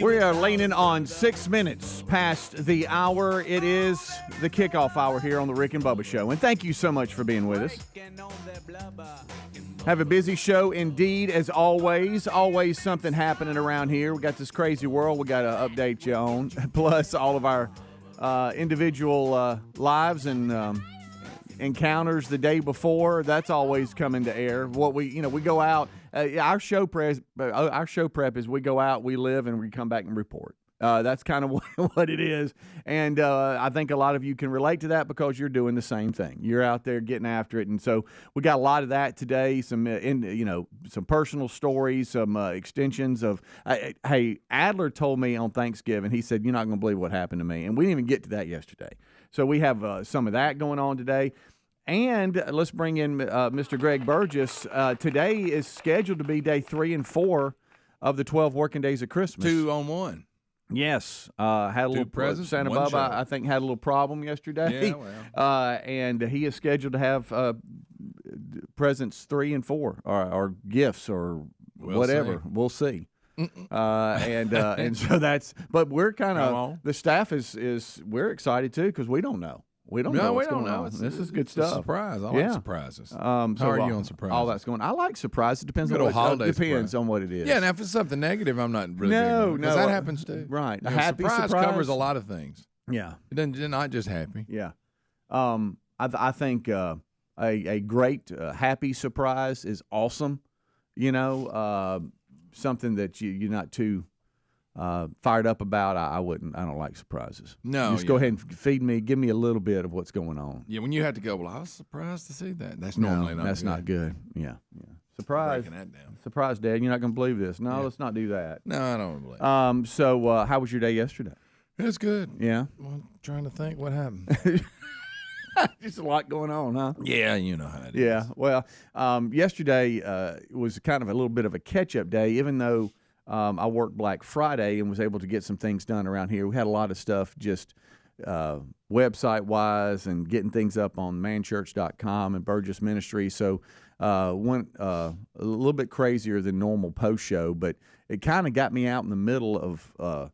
We are leaning on 6 minutes past the hour. It is the kickoff hour here on the Rick and Bubba Show. And thank you so much for being with us. Have a busy show indeed, as always. Always something happening around here. We got this crazy world we got to update you on, plus all of our individual lives and encounters the day before. That's always coming to air. What we go out. Our show prep is we go out, we live, and we come back and report. That's kind of what it is. And I think a lot of you can relate to that because you're doing the same thing. You're out there getting after it. And so we got a lot of that today, some personal stories, some extensions of hey, Adler told me on Thanksgiving, he said, "You're not going to believe what happened to me." And we didn't even get to that yesterday. So we have some of that going on today. And let's bring in Mr. Greg Burgess. Today is scheduled to be day 3 and 4 of the 12 working days of Christmas. 2 on 1. Yes, had a little presents, Santa one Bubba, show. I think, had a little problem yesterday. Yeah, well. And he is scheduled to have presents 3 and 4 or gifts or whatever. See. We'll see. And so that's. But we're kind of the staff is we're excited too because we don't know. We don't know what's going on. This is good stuff. It's a surprise. I like surprises. So how are you on surprises? All that's going. I like surprises. It depends on Good old holiday depends on what it is. Yeah, and if it's something negative, I'm not really no, because that happens too. Right, You a know, happy surprise covers a lot of things. Yeah, It doesn't not just happy. yeah. I think a great happy surprise is awesome. You know, something that you're not too fired up about. I don't like surprises. No, just go ahead and feed me. Give me a little bit of what's going on. Yeah, when you have to go, well, I was surprised to see that. That's normally not. That's good. not good. Yeah. Surprise. Breaking that down. Surprise, Dad. You're not going to believe this. No, let's not do that. No, I don't believe it. So how was your day yesterday? It's good. Yeah. I'm trying to think what happened. Just a lot going on, huh? Yeah, you know how it is. Yeah. Well, yesterday was kind of a little bit of a catch-up day, even though I worked Black Friday and was able to get some things done around here. We had a lot of stuff just website-wise and getting things up on manchurch.com and Burgess Ministry. So went a little bit crazier than normal post-show, but it kind of got me out in the middle of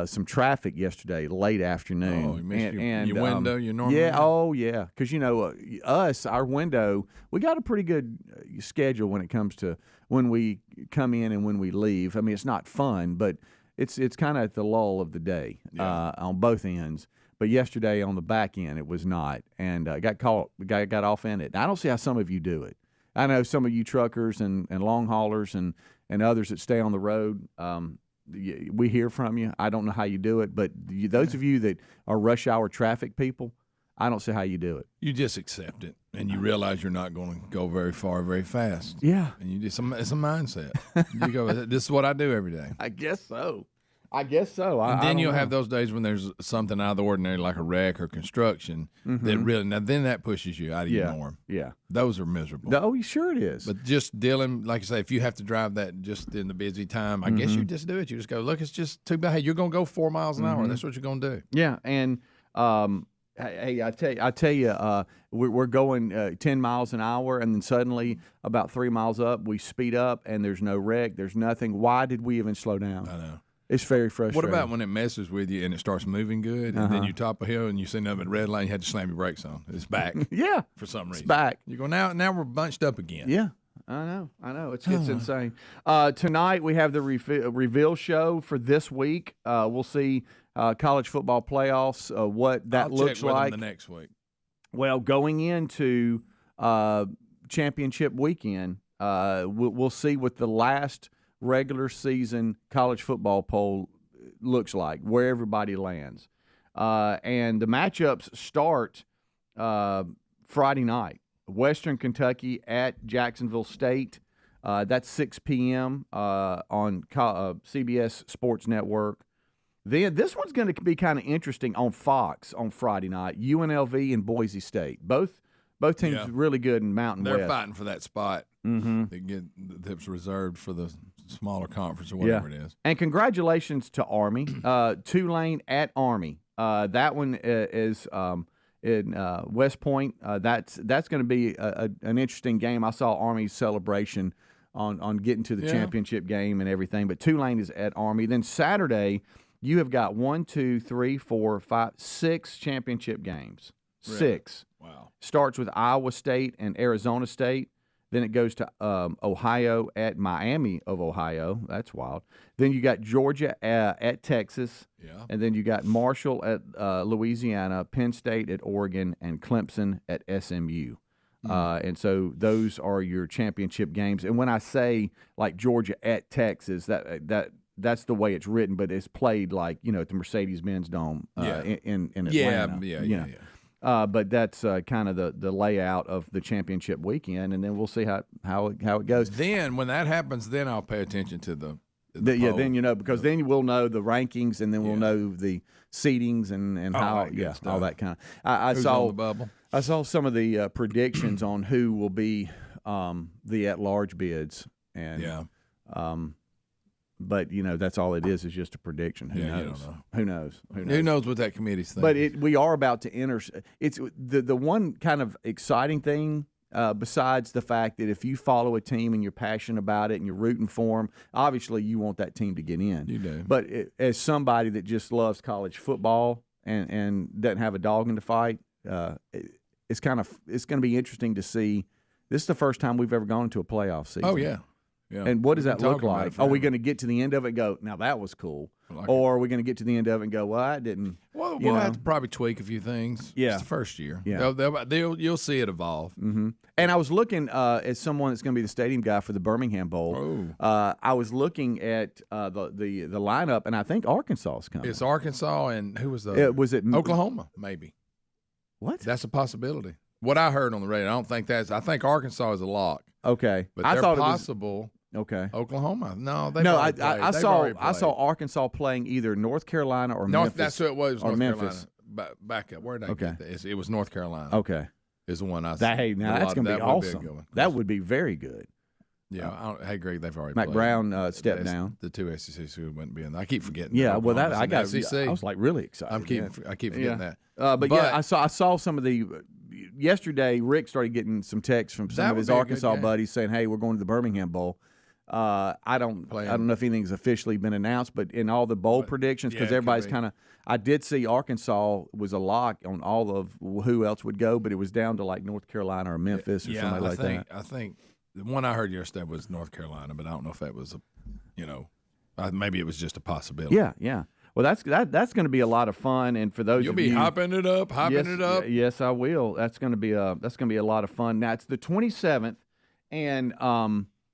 some traffic yesterday, late afternoon. Oh, you missed your window, your normal Yeah, window? oh, yeah. Because, our window, we got a pretty good schedule when it comes to when we come in and when we leave. I mean, it's not fun, but it's kind of at the lull of the day on both ends. But yesterday on the back end, it was not. And got off in it. I don't see how some of you do it. I know some of you truckers and long haulers and others that stay on the road, we hear from you. I don't know how you do it, but those of you that are rush hour traffic people, I don't see how you do it. You just accept it, and you realize you're not going to go very far, very fast. Yeah. And you just it's a mindset. You go, this is what I do every day. I guess so. And then you'll have those days when there's something out of the ordinary, like a wreck or construction, that really then that pushes you out of your norm. Yeah. Those are miserable. No, sure it is. But just dealing, like I say, if you have to drive that just in the busy time, I guess you just do it. You just go, look, it's just too bad. Hey, you're going to go 4 miles an hour. That's what you're going to do. Yeah, and hey, I tell you, we're going 10 miles an hour, and then suddenly about 3 miles up, we speed up, and there's no wreck. There's nothing. Why did we even slow down? I know. It's very frustrating. What about when it messes with you and it starts moving good, and then you top a hill and you see nothing but red light, and you had to slam your brakes on? It's back. Yeah. For some reason. It's back. You go, now we're bunched up again. Yeah. I know. It's insane. Tonight we have the reveal show for this week. We'll see college football playoffs, what that looks like. The next week. Well, going into championship weekend, we'll see what the last regular season college football poll looks like, where everybody lands. And the matchups start Friday night. Western Kentucky at Jacksonville State. That's 6 p.m. On CBS Sports Network. Then this one's going to be kind of interesting on Fox on Friday night. UNLV and Boise State. Both teams really good in Mountain West. They're fighting for that spot that's reserved for the smaller conference or whatever it is. And congratulations to Army. Tulane at Army. That one is in West Point. That's going to be an interesting game. I saw Army's celebration on getting to the championship game and everything. But Tulane is at Army. Then Saturday, you have got 6 championship games. Really? 6. Wow. Starts with Iowa State and Arizona State. Then it goes to Ohio at Miami of Ohio. That's wild. Then you got Georgia at Texas. Yeah. And then you got Marshall at Louisiana, Penn State at Oregon, and Clemson at SMU. And so those are your championship games. And when I say like Georgia at Texas, that's the way it's written, but it's played like, at the Mercedes-Benz Dome in Atlanta. Yeah. But that's kind of the layout of the championship weekend, and then we'll see how it goes. Then when that happens, then I'll pay attention to the poll. Then because then we'll know the rankings, and then we'll know the seedings and how all that kind of. I Who's saw on the bubble? I saw some of the predictions on who will be the at-large bids, and but that's all it is just a prediction. Who knows? You don't know. Who knows? Who knows what that committee's thinking? But we are about to enter. It's the one kind of exciting thing. Besides the fact that if you follow a team and you're passionate about it and you're rooting for them, obviously you want that team to get in. You do. But as somebody that just loves college football and doesn't have a dog in the fight, it's going to be interesting to see. This is the first time we've ever gone into a playoff season. Oh yeah. Yeah. And what does that look like? Are we going going to get to the end of it and go, now that was cool? Or are we going to get to the end of it and go, well, I didn't. Well, we'll have to probably tweak a few things. Yeah. It's the first year. Yeah. You'll see it evolve. Mm-hmm. And I was looking at someone that's going to be the stadium guy for the Birmingham Bowl. Oh. I was looking at the lineup, and I think Arkansas is coming. It's Arkansas, and who was the? Was it Oklahoma? Maybe. What? That's a possibility. What I heard on the radio, I think Arkansas is a lock. Okay, but I thought possible. Okay. Oklahoma. No, I saw Arkansas playing either North Carolina or Memphis. That's who it was. Or North Memphis. Carolina. Back up. Where did I get that? It was North Carolina. Okay. Is the one I saw. Hey, now that's going to be awesome. That would be very good. Yeah. Hey, Greg, they've already Mac played. Brown stepped down. The two SECs who wouldn't be in there. I keep forgetting. Yeah, well, I got SEC. I was like really excited. I keep forgetting that. But yeah, I saw some of the. Yesterday, Rick started getting some texts from some of his Arkansas buddies saying, "Hey, we're going to the Birmingham Bowl." I don't know if anything's officially been announced, but in all the bowl predictions, because everybody's kind of. I did see Arkansas was a lock on all of who else would go, but it was down to like North Carolina or Memphis or somebody like that. I think the one I heard yesterday was North Carolina, but I don't know if that was maybe it was just a possibility. Yeah. Well, that's going to be a lot of fun, and for those you'll be hopping it up. Yes, I will. That's going to be a lot of fun. Now it's the 27th, and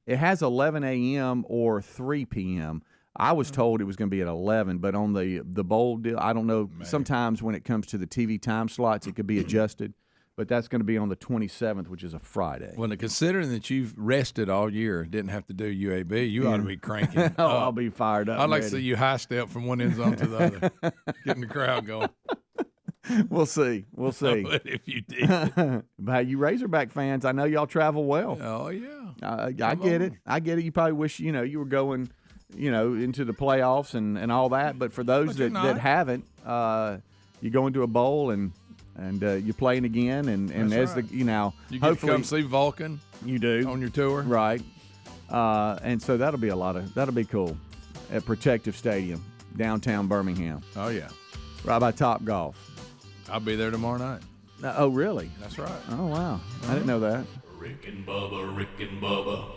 it has 11 a.m. or 3 p.m. I was told it was going to be at 11, but on the bowl deal, I don't know. Maybe. Sometimes when it comes to the TV time slots, it could be adjusted. But that's going to be on the 27th, which is a Friday. Well, considering that you've rested all year, didn't have to do UAB, you ought to be cranking. I'll be fired up. I'd like to see you high step from one end zone to the other, getting the crowd going. We'll see. But if you did. But you Razorback fans, I know y'all travel well. Oh, yeah. I get it. You probably wish, you were going, into the playoffs and all that. But for those that haven't, you go into a bowl and you're playing again, and as right. You hopefully get to come see Vulcan. You do on your tour, right? And so that'll be cool at Protective Stadium, downtown Birmingham. Oh yeah, right by Top Golf. I'll be there tomorrow night. Oh really? That's right. Oh wow, I didn't know that. Rick and Bubba.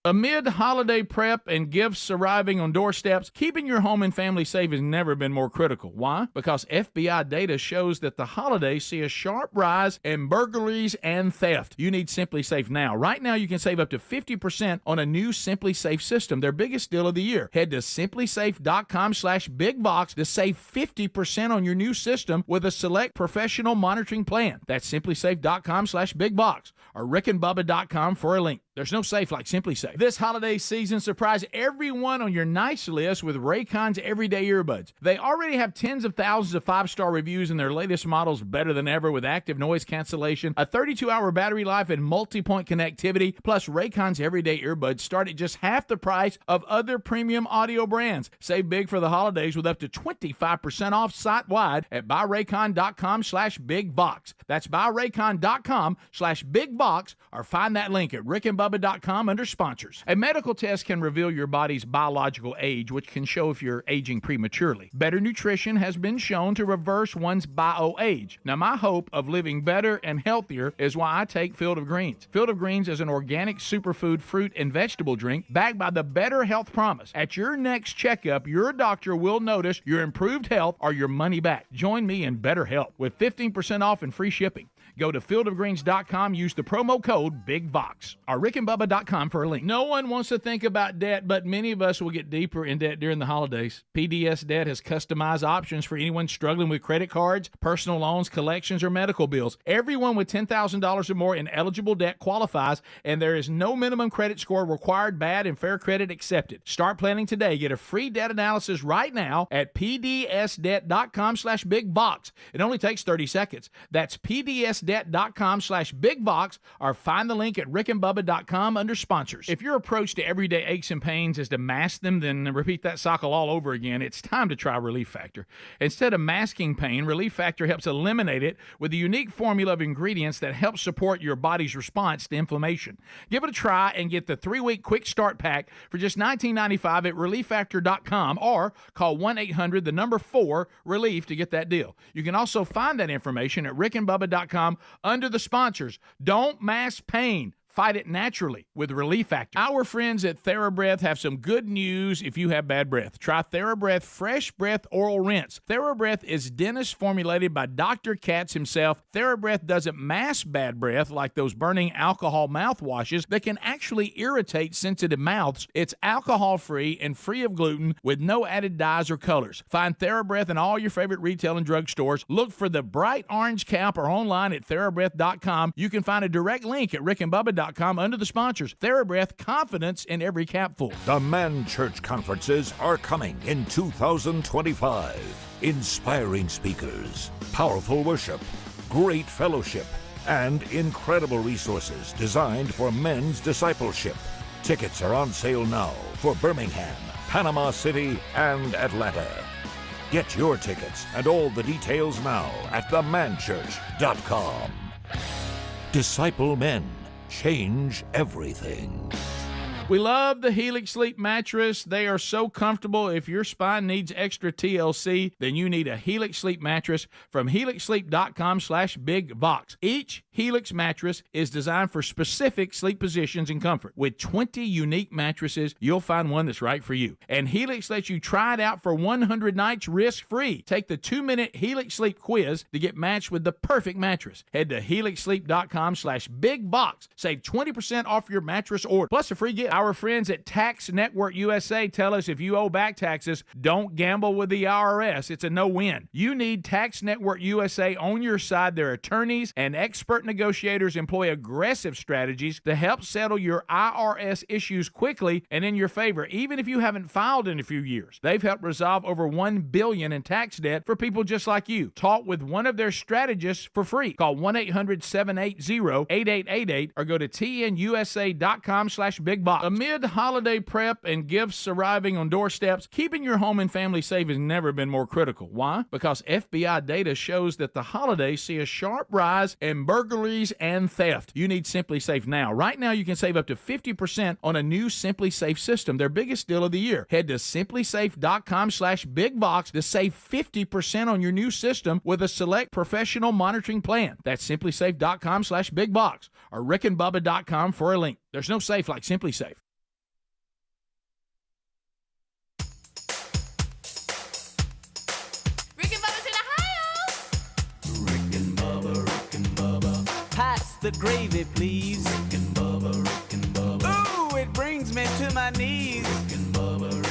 Amid holiday prep and gifts arriving on doorsteps, keeping your home and family safe has never been more critical. Why? Because FBI data shows that the holidays see a sharp rise in burglaries and theft. You need Simply Safe now. Right now, you can save up to 50% on a new Simply Safe system, their biggest deal of the year. Head to simplysafe.com/bigbox to save 50% on your new system with a select professional monitoring plan. That's simplysafe.com/bigbox or rickandbubba.com for a link. There's no safe like Simply Safe. This holiday season, surprise everyone on your nice list with Raycon's everyday earbuds. They already have tens of thousands of 5-star reviews, and their latest model's better than ever with active noise cancellation, a 32-hour battery life, and multi-point connectivity. Plus, Raycon's everyday earbuds start at just half the price of other premium audio brands. Save big for the holidays with up to 25% off site-wide at buyraycon.com/bigbox. That's buyraycon.com/bigbox, or find that link at rickandbubba.com RickandBubba.com under sponsors. A medical test can reveal your body's biological age, which can show if you're aging prematurely. Better nutrition has been shown to reverse one's bio-age. Now, my hope of living better and healthier is why I take Field of Greens. Field of Greens is an organic superfood fruit and vegetable drink backed by the Better Health Promise. At your next checkup, your doctor will notice your improved health or your money back. Join me in better health with 15% off and free shipping. Go to fieldofgreens.com, use the promo code BIGVOX, or rickandbubba.com for a link. No one wants to think about debt, but many of us will get deeper in debt during the holidays. PDS Debt has customized options for anyone struggling with credit cards, personal loans, collections, or medical bills. Everyone with $10,000 or more in eligible debt qualifies, and there is no minimum credit score required, bad, and fair credit accepted. Start planning today. Get a free debt analysis right now at pdsdebt.com/bigbox. It only takes 30 seconds. That's pdsdebt.com/bigbox, or find the link at rickandbubba.com under sponsors. If your approach to everyday aches and pains is to mask them, then repeat that cycle all over again. It's time to try Relief Factor. Instead of masking pain, Relief Factor helps eliminate it with a unique formula of ingredients that helps support your body's response to inflammation. Give it a try and get the 3-week quick start pack for just $19.95 at relieffactor.com, or call 1-800-4-RELIEF to get that deal. You can also find that information at rickandbubba.com under the sponsors. Don't mask pain. Fight it naturally with Relief Factor. Our friends at TheraBreath have some good news if you have bad breath. Try TheraBreath Fresh Breath Oral Rinse. TheraBreath is dentist formulated by Dr. Katz himself. TheraBreath doesn't mask bad breath like those burning alcohol mouthwashes that can actually irritate sensitive mouths. It's alcohol-free and free of gluten with no added dyes or colors. Find TheraBreath in all your favorite retail and drug stores. Look for the bright orange cap or online at TheraBreath.com. You can find a direct link at rickandbubba.com under the sponsors. TheraBreath, confidence in every capful. The Man Church Conferences are coming in 2025. Inspiring speakers, powerful worship, great fellowship, and incredible resources designed for men's discipleship. Tickets are on sale now for Birmingham, Panama City, and Atlanta. Get your tickets and all the details now at themanchurch.com. Disciple men. Change everything. We love the Helix Sleep mattress. They are so comfortable. If your spine needs extra TLC, then you need a Helix Sleep mattress from helixsleep.com/bigbox. Each Helix mattress is designed for specific sleep positions and comfort. With 20 unique mattresses, you'll find one that's right for you. And Helix lets you try it out for 100 nights risk-free. Take the 2-minute Helix Sleep quiz to get matched with the perfect mattress. Head to helixsleep.com/bigbox. Save 20% off your mattress order, plus a free gift. Our friends at Tax Network USA tell us if you owe back taxes, don't gamble with the IRS. It's a no-win. You need Tax Network USA on your side. Their attorneys and expert negotiators employ aggressive strategies to help settle your IRS issues quickly and in your favor, even if you haven't filed in a few years. They've helped resolve over $1 billion in tax debt for people just like you. Talk with one of their strategists for free. Call 1-800-780-8888 or go to tnusa.com/bigbox. Amid holiday prep and gifts arriving on doorsteps, keeping your home and family safe has never been more critical. Why? Because FBI data shows that the holidays see a sharp rise in burglaries and theft. You need Simply Safe now. Right now, you can save up to 50% on a new Simply Safe system, their biggest deal of the year. Head to simplysafe.com/bigbox to save 50% on your new system with a select professional monitoring plan. That's simplysafe.com/bigbox or rickandbubba.com for a link. There's no safe like Simply Safe. Rick and Bubba's in Ohio. Rick and Bubba. Pass the gravy, please. Rick and Bubba. Ooh, it brings me to my knees. Rick and Bubba.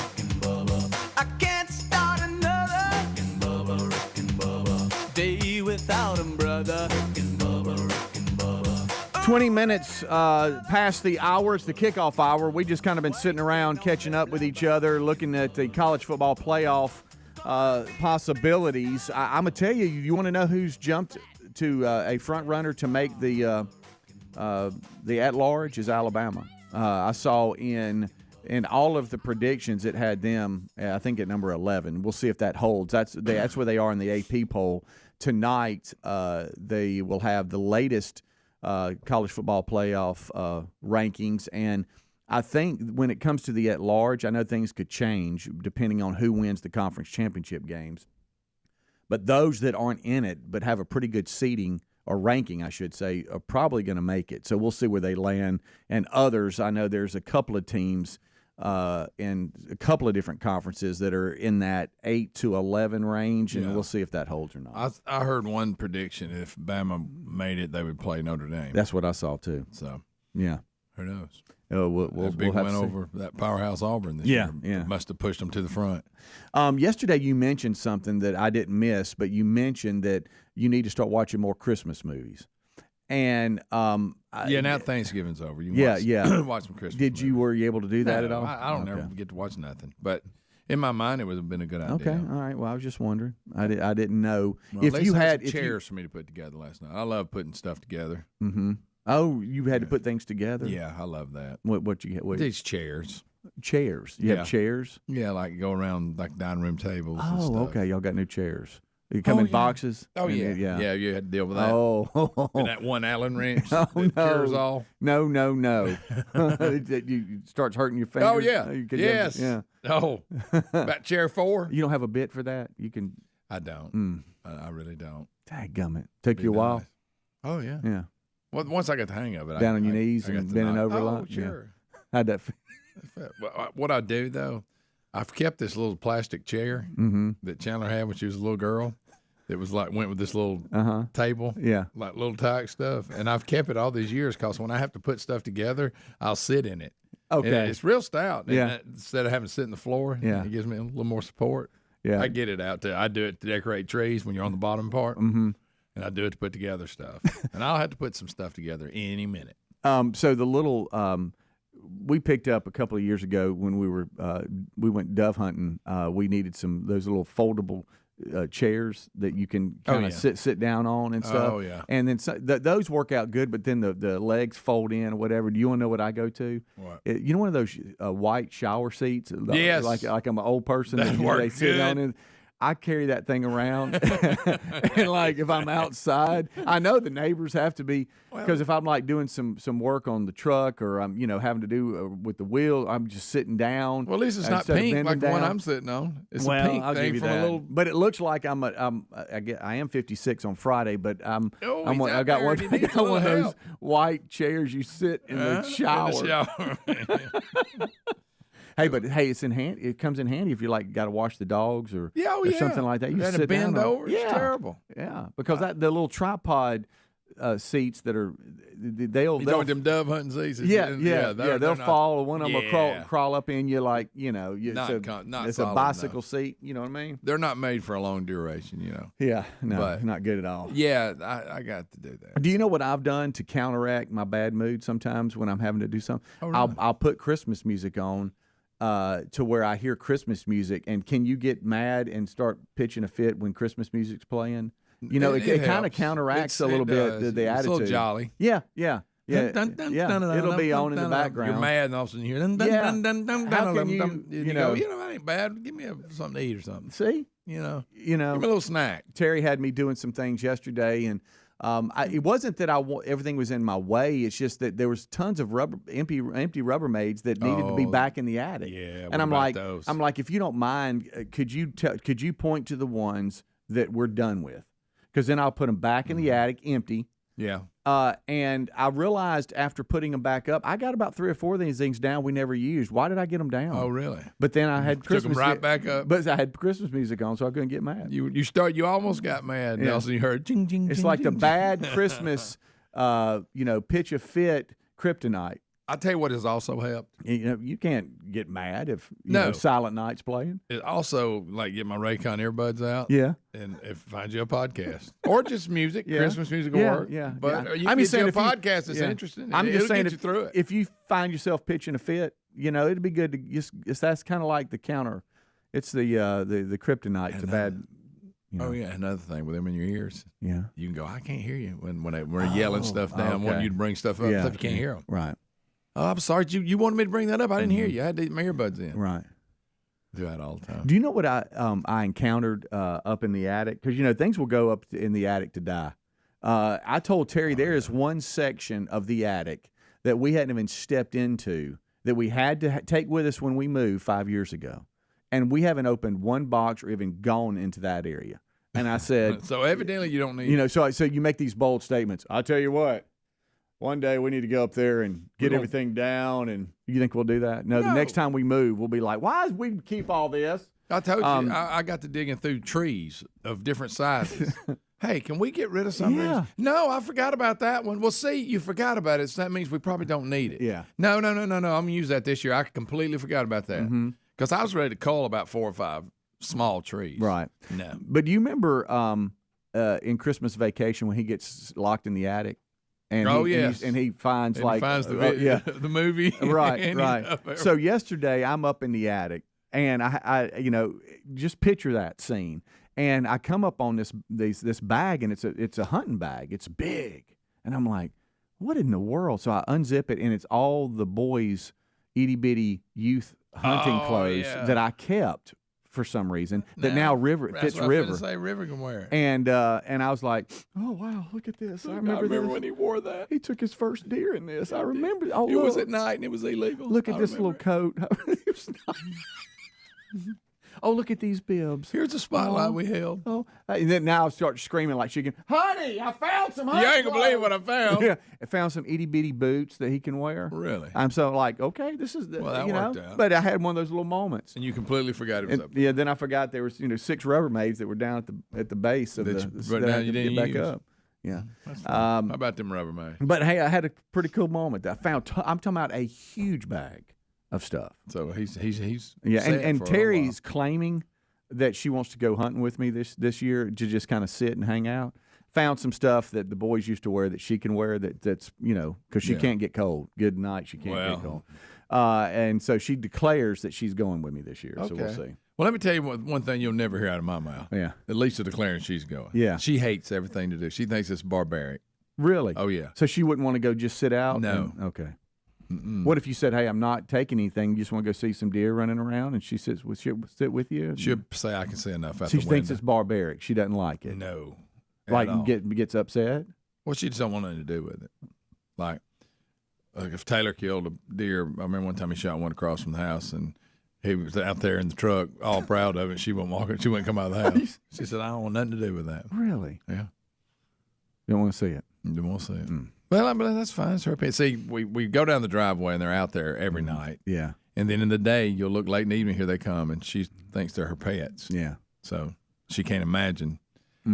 I can't start another Rick and Bubba. day without 'em, brother. Rick and Bubba. 20 minutes past the hour. It's the kickoff hour. We just kind of been sitting around catching up with each other, looking at the college football playoff possibilities. I'm going to tell you, you want to know who's jumped to a front runner to make the at-large is Alabama. I saw in all of the predictions it had them, I think, at number 11. We'll see if that holds. That's where they are in the AP poll. Tonight, they will have the latest college football playoff rankings. And I think when it comes to the at-large, I know things could change depending on who wins the conference championship games. But those that aren't in it but have a pretty good seeding or ranking, I should say, are probably going to make it. So we'll see where they land. And others, I know there's a couple of teams in a couple of different conferences that are in that 8 to 11 range, and we'll see if that holds or not. I heard one prediction: if Bama made it, they would play Notre Dame. That's what I saw too. So yeah, who knows? We'll big have win to see. over that powerhouse Auburn this year. Yeah. Must have pushed them to the front. Yesterday you mentioned something that I didn't miss, but you mentioned that you need to start watching more Christmas movies. And now Thanksgiving's over. You watch some Christmas. Were you able to do that at all? I don't ever get to watch nothing. But in my mind, it would have been a good idea. Okay, all right. Well, I was just wondering. I didn't know if you had chairs for me to put together last night. I love putting stuff together. Mm-hmm. Oh, you had to put things together? Yeah, I love that. What you get? These chairs. Chairs. You have chairs? Yeah, like go around like dining room tables. Oh, and stuff. Okay. Y'all got new chairs. You come in boxes? Oh, yeah. Yeah, you had to deal with that. Oh. And that one Allen wrench Oh, that cures all. No. It starts hurting your fingers. Oh, yeah. Yes. Yeah. Oh, about chair 4? You don't have a bit for that? You can. I don't. I really don't. Dadgummit. Took you a while? Nice. Oh, yeah. Yeah. Well, once I got the hang of it. Down on your knees and bending over a lot? Oh, sure. Yeah. How'd that feel? What I do, though, I've kept this little plastic chair that Chandler had when she was a little girl. It was like went with this little table, like little tyke stuff, and I've kept it all these years because when I have to put stuff together, I'll sit in it. Okay, and it's real stout. Yeah, instead of having to sit in the floor, it gives me a little more support. Yeah, I get it out there. I do it to decorate trees when you're on the bottom part, and I do it to put together stuff. And I'll have to put some stuff together any minute. So the little we picked up a couple of years ago when we went dove hunting. We needed those little foldable chairs that you can kind of sit down on and stuff. Oh, yeah. And then those work out good, but then the legs fold in or whatever. Do you want to know what I go to? What? You know one of those white shower seats? Yes. Like I'm an old person. That they sit on it. I carry that thing around, and like if I'm outside, I know the neighbors have to be because if I'm like doing some work on the truck or I'm having to do with the wheel, I'm just sitting down. Well, at least it's not pink like the one I'm sitting on. It's a pink I'll thing give you from that. a little. But it looks like I am 56 on Friday, but I got one of those white chairs you sit in the shower. Hey, but it's in hand. It comes in handy if you got to wash the dogs or something like that. You had sit to bend down over. It's terrible. Yeah, because the little tripod seats that are they'll with them dove hunting seats. They'll fall. One of them will crawl up in you like not it's a bicycle enough. Seat. You know what I mean? They're not made for a long duration. Yeah, no, not good at all. Yeah, I got to do that. Do you know what I've done to counteract my bad mood sometimes when I'm having to do something? Oh, really? I'll put Christmas music on. To where I hear Christmas music, and can you get mad and start pitching a fit when Christmas music's playing? It kind of counteracts a little bit the attitude. It's a little jolly. Yeah. It'll be on in the background. You're mad, and all of a sudden you hear, How can you go, that ain't bad. Give me something to eat or something. See? Give me a little snack. Terry had me doing some things yesterday, and it wasn't that everything was in my way. It's just that there was tons of empty Rubbermaids that needed to be back in the attic. Yeah, and I'm like, if you don't mind, could you point to the ones that we're done with? Because then I'll put them back in the attic, empty. Yeah. And I realized after putting them back up, I got about 3 or 4 of these things down we never used. Why did I get them down? Oh, really? But then I had Christmas. Took them right back up. But I had Christmas music on, so I couldn't get mad. You almost got mad. Yeah. Nelson, you heard jing, jing, It's jing, like jing, the jing. bad Christmas, pitch a fit kryptonite. I tell you what has also helped. You can't get mad if Silent Night's playing. It also get my Raycon earbuds out. Yeah. And find you a podcast or just music. Christmas music will work. Yeah. But you I'm can just saying get a podcast that's interesting. I'm just saying get you through it. If you find yourself pitching a fit, it'd be good to that's kind of like the counter. It's the kryptonite. The bad. Oh yeah, another thing with them in your ears. Yeah. You can go, I can't hear you when we're yelling stuff down, wanting you to bring stuff up, stuff you can't hear them. Right. Oh, I'm sorry. You wanted me to bring that up. I didn't hear you. I had to get my earbuds in. Right. Do that all the time. Do you know what I encountered up in the attic? Because things will go up in the attic to die. I told Terry there is one section of the attic that we hadn't even stepped into that we had to take with us when we moved 5 years ago. And we haven't opened one box or even gone into that area. And I said, so evidently you don't need so you make these bold statements. I'll tell you what, one day we need to go up there and get everything down. And you think we'll do that? No, the next time we move, we'll be like, why did we keep all this? I told you, I got to digging through trees of different sizes. Hey, can we get rid of some of these? No, I forgot about that one. Well, see, you forgot about it, so that means we probably don't need it. Yeah. No. I'm going to use that this year. I completely forgot about that. Because I was ready to cull about 4 or 5 small trees. Right. No. But do you remember in Christmas Vacation when he gets locked in the attic? And he finds the movie. Right. So yesterday I'm up in the attic, and I just picture that scene. And I come up on this bag, and it's a hunting bag. It's big, and I'm like, what in the world? So I unzip it, and it's all the boys' itty bitty youth hunting clothes that I kept for some reason. That now fits River. Say River can wear it. And I was like, oh wow, look at this! I remember this. when he wore that. He took his first deer in this. I remember. Oh, it was at night and it was illegal. Look at this little coat. Oh, look at these bibs. Here's a spotlight we held. Oh, and then now I start screaming like she can. Honey, I found some. You ain't gonna believe what I found. Yeah, I found some itty bitty boots that he can wear. Really? I'm so like, okay, this is that worked out. But I had one of those little moments. And you completely forgot it was up there. Yeah, then I forgot there was 6 Rubbermaids that were down at the base of but now you didn't get back use. up. Yeah. How about them Rubbermaids? But hey, I had a pretty cool moment. I found. I'm talking about a huge bag of stuff. So he's yeah, set and for Terry's claiming that she wants to go hunting with me this year to just kind of sit and hang out. Found some stuff that the boys used to wear that she can wear that's because she can't get cold. Good night, she can't get cold. And so she declares that she's going with me this year. So we'll see. Well, let me tell you one thing you'll never hear out of my mouth. Yeah. At least to declaring she's going. Yeah. She hates everything to do. She thinks it's barbaric. Really? Oh, yeah. So she wouldn't want to go just sit out? No. Okay. What if you said, hey, I'm not taking anything, you just want to go see some deer running around, and she'll sit with you? She'll say, I can see enough out She the window. thinks it's barbaric. She doesn't like it. No. Like gets upset? Well, she just don't want anything to do with it. Like if Taylor killed a deer, I remember one time he shot one across from the house, and he was out there in the truck, all proud of it. She wouldn't walk it. She wouldn't come out of the house. She said, I don't want nothing to do with that. Really? Yeah. You don't want to see it? You don't want to see it. Well, that's fine. It's her opinion. See, we go down the driveway, and they're out there every night. Yeah. And then in the day, you'll look late in the evening, here they come, and she thinks they're her pets. Yeah. So she can't imagine.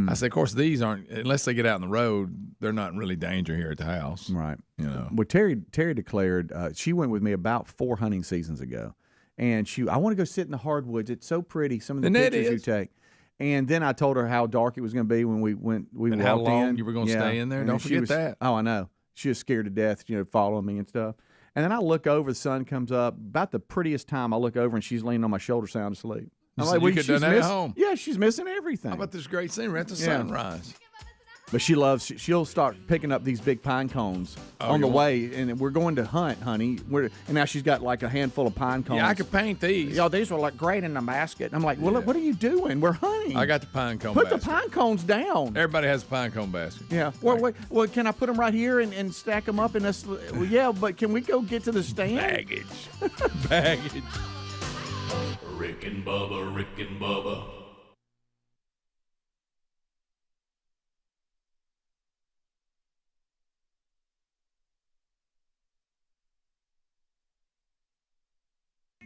I said, of course, these aren't, unless they get out on the road, they're not in really danger here at the house. Right. Well, Terry declared, she went with me about 4 hunting seasons ago, and I want to go sit in the hardwoods. It's so pretty, some of the pictures you take. And then I told her how dark it was going to be when we walked in. How long you were going to stay in there? And Don't forget that. Oh, I know. She was scared to death, following me and stuff. And then I look over, the sun comes up. About the prettiest time, I look over, and she's leaning on my shoulder sound asleep. I'm like, you could have done that at home. Yeah, she's missing everything. How about this great scenery at the sunrise? But she'll start picking up these big pine cones on the way, and we're going to hunt, honey. And now she's got like a handful of pine cones. Yeah, I could paint these. Yeah, these will look great in the basket. I'm like, well, look, what are you doing? We're hunting. I got the pine cone Put basket. the pine cones down. Everybody has a pine cone basket. Yeah. Well, can I put them right here and stack them up in this? Well, yeah, but can we go get to the stand? Baggage. Rick and Bubba, Rick and Bubba.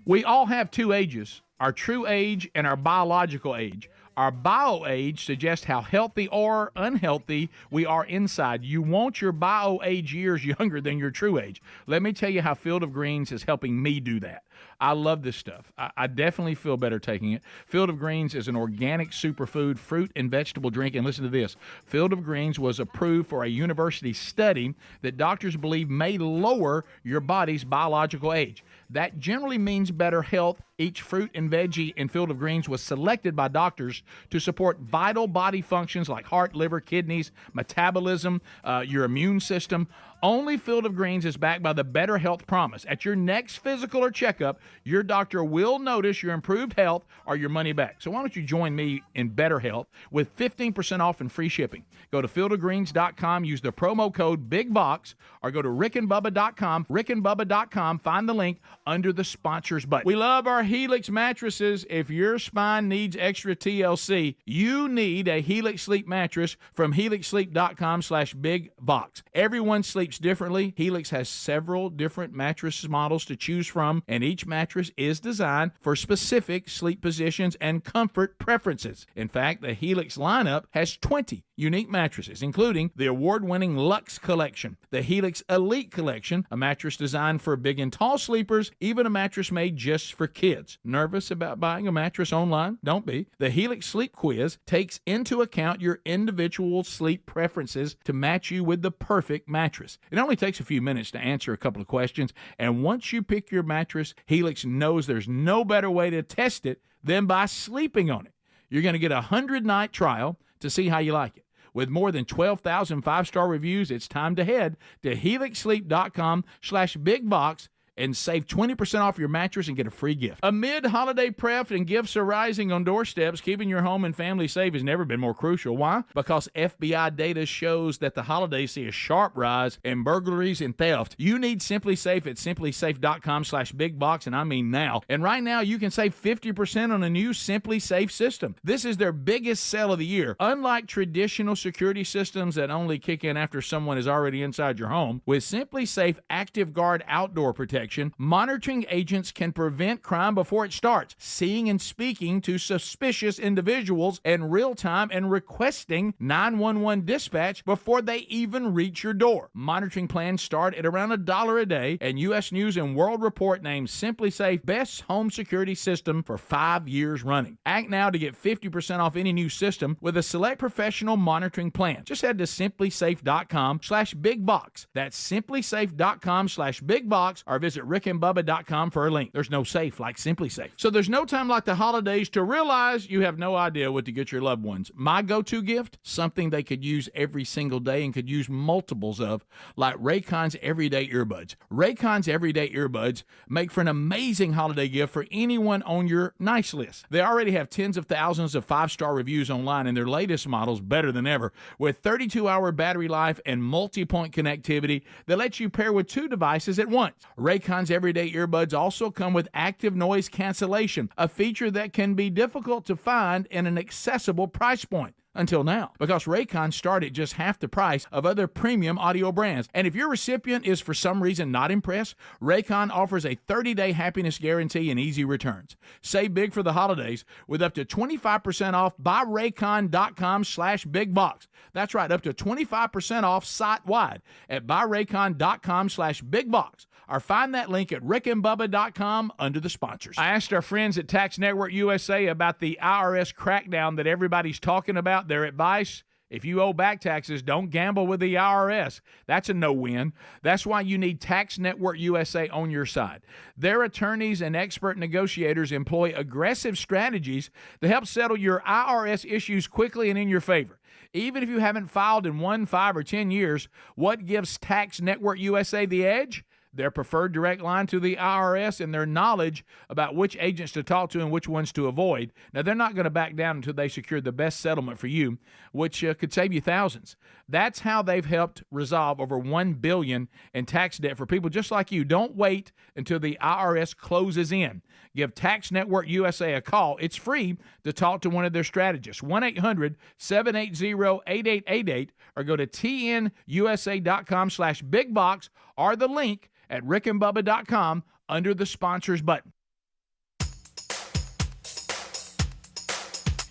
We all have 2 ages, our true age and our biological age. Our bio age suggests how healthy or unhealthy we are inside. You want your bio age years younger than your true age. Let me tell you how Field of Greens is helping me do that. I love this stuff. I definitely feel better taking it. Field of Greens is an organic superfood, fruit and vegetable drink. And listen to this. Field of Greens was approved for a university study that doctors believe may lower your body's biological age. That generally means better health. Each fruit and veggie in Field of Greens was selected by doctors to support vital body functions like heart, liver, kidneys, metabolism, your immune system. Only Field of Greens is backed by the Better Health Promise. At your next physical or checkup, your doctor will notice your improved health or your money back. So why don't you join me in Better Health with 15% off and free shipping? Go to fieldofgreens.com, use the promo code BIGBOX, or go to rickandbubba.com, rickandbubba.com, find the link under the sponsors button. We love our Helix mattresses. If your spine needs extra TLC, you need a Helix Sleep mattress from helixsleep.com/bigbox. Everyone sleeps differently. Helix has several different mattress models to choose from, and each mattress is designed for specific sleep positions and comfort preferences. In fact, the Helix lineup has 20 unique mattresses, including the award-winning Luxe Collection, the Helix Elite Collection, a mattress designed for big and tall sleepers, even a mattress made just for kids. Nervous about buying a mattress online? Don't be. The Helix Sleep Quiz takes into account your individual sleep preferences to match you with the perfect mattress. It only takes a few minutes to answer a couple of questions, and once you pick your mattress, Helix knows there's no better way to test it than by sleeping on it. You're going to get a 100-night trial to see how you like it. With more than 12,000 five-star reviews, it's time to head to helixsleep.com/bigbox and save 20% off your mattress and get a free gift. Amid holiday prep and gifts are rising on doorsteps, keeping your home and family safe has never been more crucial. Why? Because FBI data shows that the holidays see a sharp rise in burglaries and theft. You need Simply Safe at simplysafe.com/bigbox, and I mean now. And right now, you can save 50% on a new Simply Safe system. This is their biggest sale of the year. Unlike traditional security systems that only kick in after someone is already inside your home, with Simply Safe Active Guard outdoor protection, monitoring agents can prevent crime before it starts, seeing and speaking to suspicious individuals in real time and requesting 911 dispatch before they even reach your door. Monitoring plans start at around $1 a day, and U.S. News and World Report names Simply Safe Best Home Security System for 5 years running. Act now to get 50% off any new system with a select professional monitoring plan. Just head to simplysafe.com/bigbox. That's simplysafe.com/bigbox, or visit rickandbubba.com for a link. There's no safe like Simply Safe. So there's no time like the holidays to realize you have no idea what to get your loved ones. My go-to gift, something they could use every single day and could use multiples of, like Raycon's Everyday Earbuds. Raycon's Everyday Earbuds make for an amazing holiday gift for anyone on your nice list. They already have tens of thousands of five-star reviews online, and their latest model's better than ever, with 32-hour battery life and multi-point connectivity that lets you pair with 2 devices at once. Raycon's Everyday Earbuds also come with active noise cancellation, a feature that can be difficult to find in an accessible price point. Until now, because Raycon start at just half the price of other premium audio brands. And if your recipient is for some reason not impressed, Raycon offers a 30-day happiness guarantee and easy returns. Save big for the holidays with up to 25% off buyraycon.com/bigbox. That's right, up to 25% off site-wide at buyraycon.com/bigbox. Or find that link at rickandbubba.com under the sponsors. I asked our friends at Tax Network USA about the IRS crackdown that everybody's talking about. Their advice: if you owe back taxes, don't gamble with the IRS. That's a no-win. That's why you need Tax Network USA on your side. Their attorneys and expert negotiators employ aggressive strategies to help settle your IRS issues quickly and in your favor. Even if you haven't filed in 1, 5, or 10 years, what gives Tax Network USA the edge? Their preferred direct line to the IRS and their knowledge about which agents to talk to and which ones to avoid. Now, they're not going to back down until they secure the best settlement for you, which could save you thousands. That's how they've helped resolve over $1 billion in tax debt for people just like you. Don't wait until the IRS closes in. Give Tax Network USA a call. It's free to talk to one of their strategists. 1-800-780-8888, or go to tnusa.com/bigbox, or the link at rickandbubba.com under the sponsors button.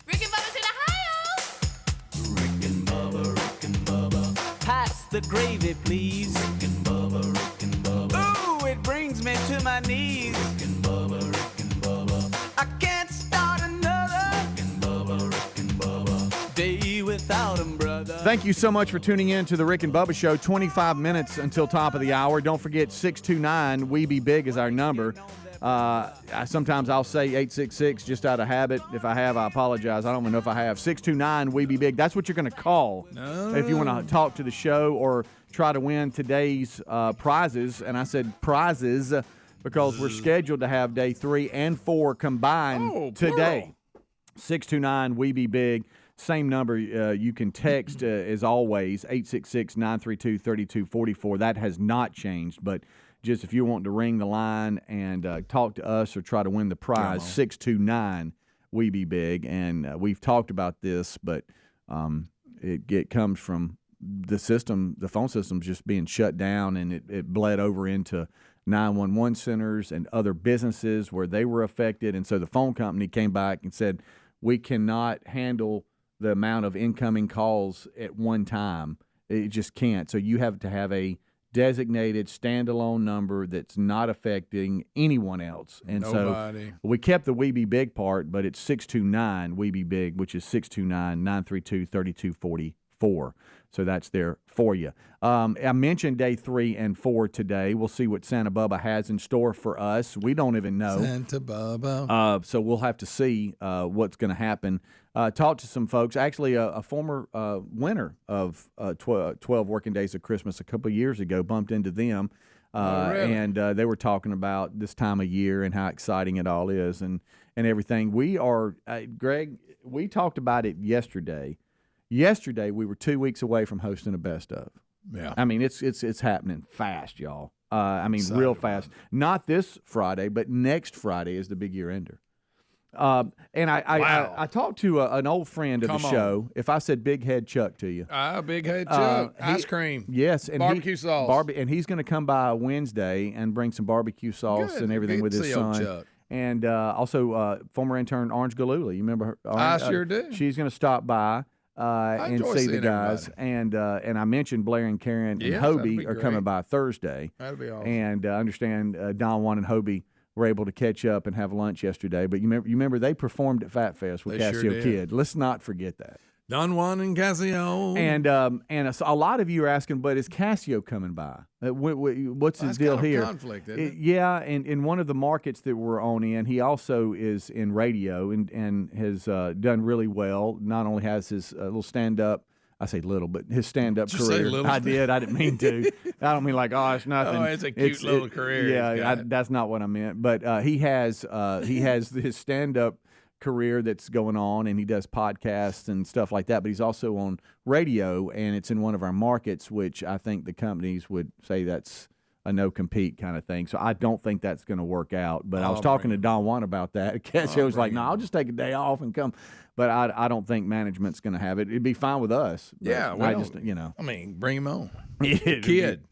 Rick and Bubba's in Ohio. Rick and Bubba. Pass the gravy, please. Rick and Bubba. Ooh, it brings me to my knees. Rick and Bubba. I can't start another Rick and Bubba day without 'em, brother. Thank you so much for tuning in to the Rick and Bubba Show. 25 minutes until top of the hour. Don't forget 629 We Be Big is our number. Sometimes I'll say 866 just out of habit. If I have, I apologize. I don't even know if I have. 629 We Be Big. That's what you're going to call if you want to talk to the show or try to win today's prizes. And I said prizes because we're scheduled to have day 3 and 4 combined today. 629 We Be Big. Same number you can text as always, 866-932-3244. That has not changed, but just if you want to ring the line and talk to us or try to win the prize, 629 We Be Big. And we've talked about this, but it comes from the system, the phone system's just being shut down, and it bled over into 911 centers and other businesses where they were affected. And so the phone company came back and said, we cannot handle the amount of incoming calls at one time. It just can't. So you have to have a designated standalone number that's not affecting anyone else. And Nobody. So we kept the We Be Big part, but it's 629 We Be Big, which is 629-932-3244. So that's there for you. I mentioned day 3 and 4 today. We'll see what Santa Bubba has in store for us. We don't even know. Santa Bubba. So we'll have to see what's going to happen. Talk to some folks. Actually, a former winner of 12 working days of Christmas a couple of years ago, bumped into them. Really? And they were talking about this time of year and how exciting it all is and everything. We are, Greg, we talked about it yesterday. Yesterday, we were 2 weeks away from hosting a best of. Yeah. I mean, it's happening fast, y'all. Real fast. Not this Friday, but next Friday is the big year ender. And I talked to an old friend of the show. If I said Big Head Chuck to you. Big Head Chuck. Ice cream. Yes. And barbecue sauce. And he's going to come by Wednesday and bring some barbecue sauce and everything with his son. Chuck. And also former intern Orange Galooly. You remember her? I sure do. She's going to stop by. And see the guys, and I mentioned Blair and Karen and Hobie are coming by Thursday. That'd be awesome. And I understand Don Juan and Hobie were able to catch up and have lunch yesterday. But you remember they performed at Fat Fest with They Cassio sure did. Kid. Let's not forget that. Don Juan and Cassio. And a lot of you are asking, but is Cassio coming by? What's his deal kind of here? Conflict, isn't it? Yeah, and in one of the markets that we're on he also is in radio and has done really well. Not only has his little stand-up, I say little, but his stand-up Did you career. say little? I didn't mean to. I don't mean like, it's nothing. Oh, it's a cute little career. Yeah, that's not what I meant. But he has his stand-up career that's going on, and he does podcasts and stuff like that, but he's also on radio, and it's in one of our markets, which I think the companies would say that's a no-compete kind of thing. So I don't think that's going to work out. But I was talking to Don Juan about that. Cassio was like, no, I'll just take a day off and come. But I don't think management's going to have it. It'd be fine with us. Yeah, I just, bring him on. Kid.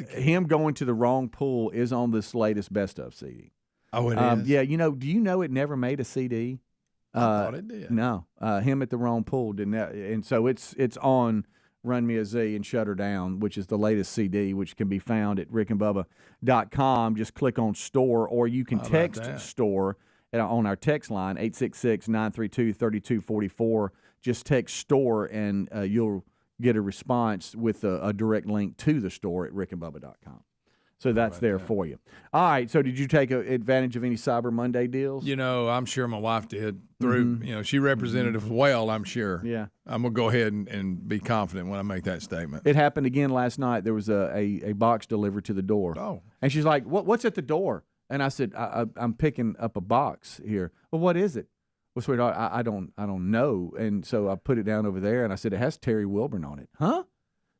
Him going to the wrong pool is on this latest best of CD. Oh, it is? Yeah, do you know it never made a CD? I thought it did. No, him at the wrong pool didn't. And so it's on Run Me a Z and Shut Her Down, which is the latest CD, which can be found at rickandbubba.com. Just click on store, or you can text store on our text line, 866-932-3244. Just text store, and you'll get a response with a direct link to the store at rickandbubba.com. So that's there for you. All right. So did you take advantage of any Cyber Monday deals? I'm sure my wife did. Through, she represented us well, I'm sure. Yeah. I'm going to go ahead and be confident when I make that statement. It happened again last night. There was a box delivered to the door. Oh. And she's like, what's at the door? And I said, I'm picking up a box here. Well, what is it? Well, sweetheart, I don't know. And so I put it down over there, and I said, it has Terry Wilburn on it. Huh?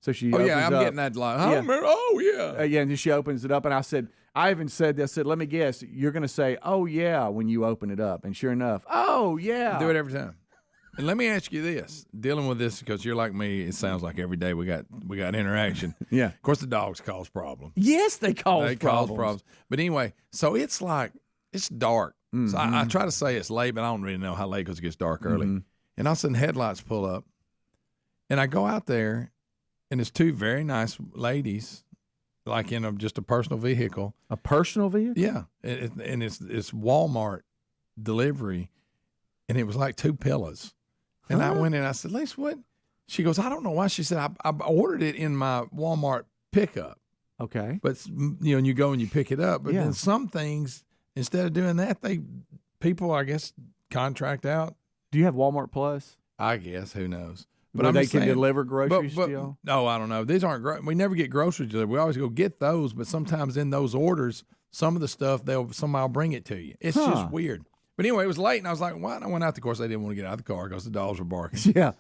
So she opens I'm up. getting that line. Yeah. Oh, yeah. Yeah, and then she opens it up, and I even said this. I said, let me guess, you're going to say, oh, yeah, when you open it up. And sure enough, oh, yeah. I do it every time. And let me ask you this, dealing with this, because you're like me, it sounds like every day we got interaction. Yeah. Of course, the dogs cause problems. Yes, they cause problems. But anyway, so it's dark. Mm-hmm. So I try to say it's late, but I don't really know how late because it gets dark early. Mm-hmm. And all of a sudden, headlights pull up. And I go out there, and it's two very nice ladies, like in just a personal vehicle. A personal vehicle? Yeah. And it's Walmart delivery, and it was like two pillows. And I went in, I said, Lisa, what? She goes, I don't know why. She said, I ordered it in my Walmart pickup. Okay. But and you go and you pick it up. But Yeah. then some things, instead of doing that, people I guess contract out. Do you have Walmart Plus? I guess, who knows? But I'm they just can saying, deliver groceries still? No, I don't know. These aren't we never get groceries delivered. We always go get those, but sometimes in those orders, some of the stuff somebody will bring it to you. It's just weird. But anyway, it was late, and I was like, "What?" And I went out. Of course, they didn't want to get out of the car because the dogs were barking. Yeah.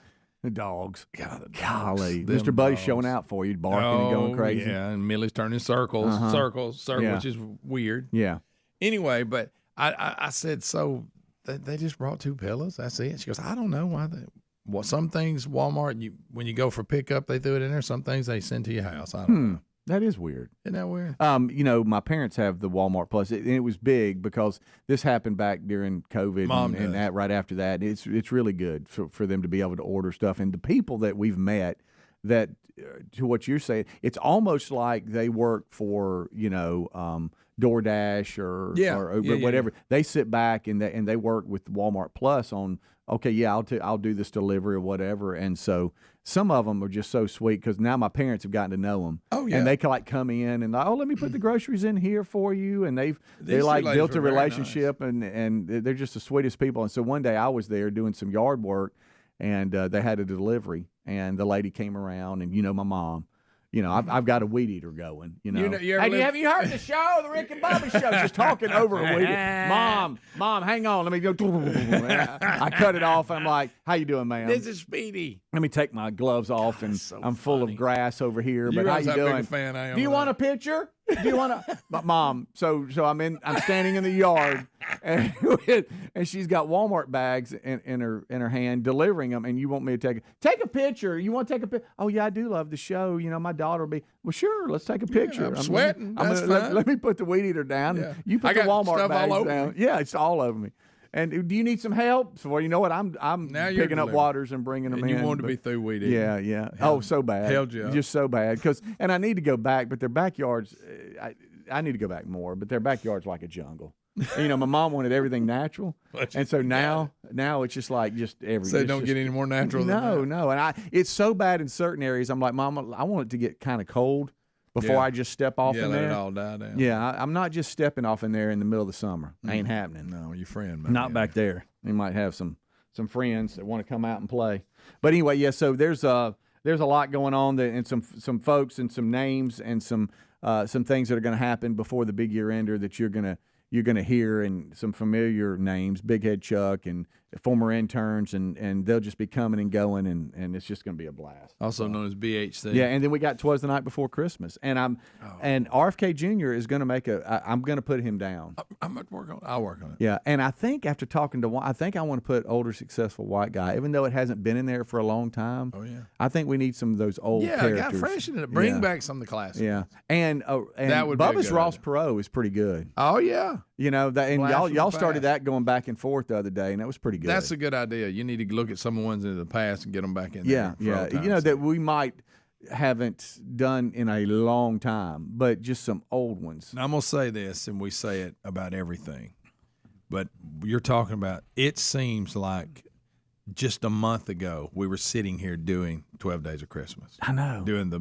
The dogs. God, Golly. Them Mr. Buddy's dogs. showing out for you, barking and going crazy. Yeah, and Millie's turning circles, Yeah. which is weird. Yeah. Anyway, but I said, so they just brought 2 pillows. That's it. She goes, I don't know why some things Walmart, when you go for pickup, they threw it in there. Some things they send to your house. I don't know. That is weird. Isn't that weird? My parents have the Walmart Plus, and it was big because this happened back during COVID and that right after that. It's really good for them to be able to order stuff. And the people that we've met that, to what you're saying, it's almost like they work for, DoorDash or whatever. Yeah. They sit back and they work with Walmart Plus on, okay, yeah, I'll do this delivery or whatever. And so some of them are just so sweet because now my parents have gotten to know them. Oh, yeah. And they can come in and let me put the groceries in here for you. And they These built a were very relationship and they're just the sweetest people. And so one day I was there doing some yard work and they had a delivery and the lady came around and my mom. I've got a weed eater going. Have you heard the show, the Rick and Bubba show? Just talking over a weed eater. Mom, hang on. Let me go. I cut it off. I'm like, how you doing, ma'am? This is Speedy. Let me take my gloves off, and so I'm full of grass over here. But how you Big a doing? fan I am Do you of want that. a picture? Do you want to? But Mom, so I'm standing in the yard, and she's got Walmart bags in her hand, delivering them, and you want me to take a picture? You want to take a picture? Oh yeah, I do love the show. My daughter will be sure. Let's take a picture. I'm sweating. That's let fine. Let me put the weed eater down. Yeah. You put I the got Walmart stuff bags all over down. me. Yeah, it's all over me. And do you need some help? So, well, you know what? I'm Now you're picking up delivering. waters and bringing them And in. you wanted to but- be through weed eating. Yeah. Oh, so bad. Held you up. Just so bad. And I need to go back, but their backyards, I need to go back more, but their backyard's like a jungle. My mom wanted everything natural. And so now it's just everything. So don't get any more natural than that. No. And it's so bad in certain areas. I'm like, Mom, I want it to get kind of cold before Yeah. I just step off in let there. it all die down. Yeah, I'm not just stepping off in there in the middle of the summer. Ain't happening. No, your friend. might Not be back there. You might have some friends that want to come out and play. But anyway, yeah. So there's a lot going on there, and some folks and some names and some things that are going to happen before the big year ender that you're gonna hear, and some familiar names, Big Head Chuck and former interns, and they'll just be coming and going, and it's just going to be a blast. Also known as BHC. Yeah, and then we got 'Twas the Night Before Christmas, and and RFK Jr. is going to make I'm going to put him down. I'm going to work on it. I'll work on it. Yeah, and I think after talking to I think I want to put older successful white guy, even though it hasn't been in there for a long time. Oh, yeah. I think we need some of those old characters. Got freshen it. Bring back some of the classics. Yeah, and That would be a Bubba's good Ross idea. Perot is pretty good. Oh, yeah. That, and Blast from y'all the started past. that going back and forth the other day, and that was pretty good. That's a good idea. You need to look at some of the ones in the past and get them back in there. Yeah. for old times' That we might haven't done in a long time, but just some old ones. And I'm going to say this, and we say it about everything, but you're talking about, it seems like just a month ago we were sitting here doing 12 Days of Christmas. I know. Doing the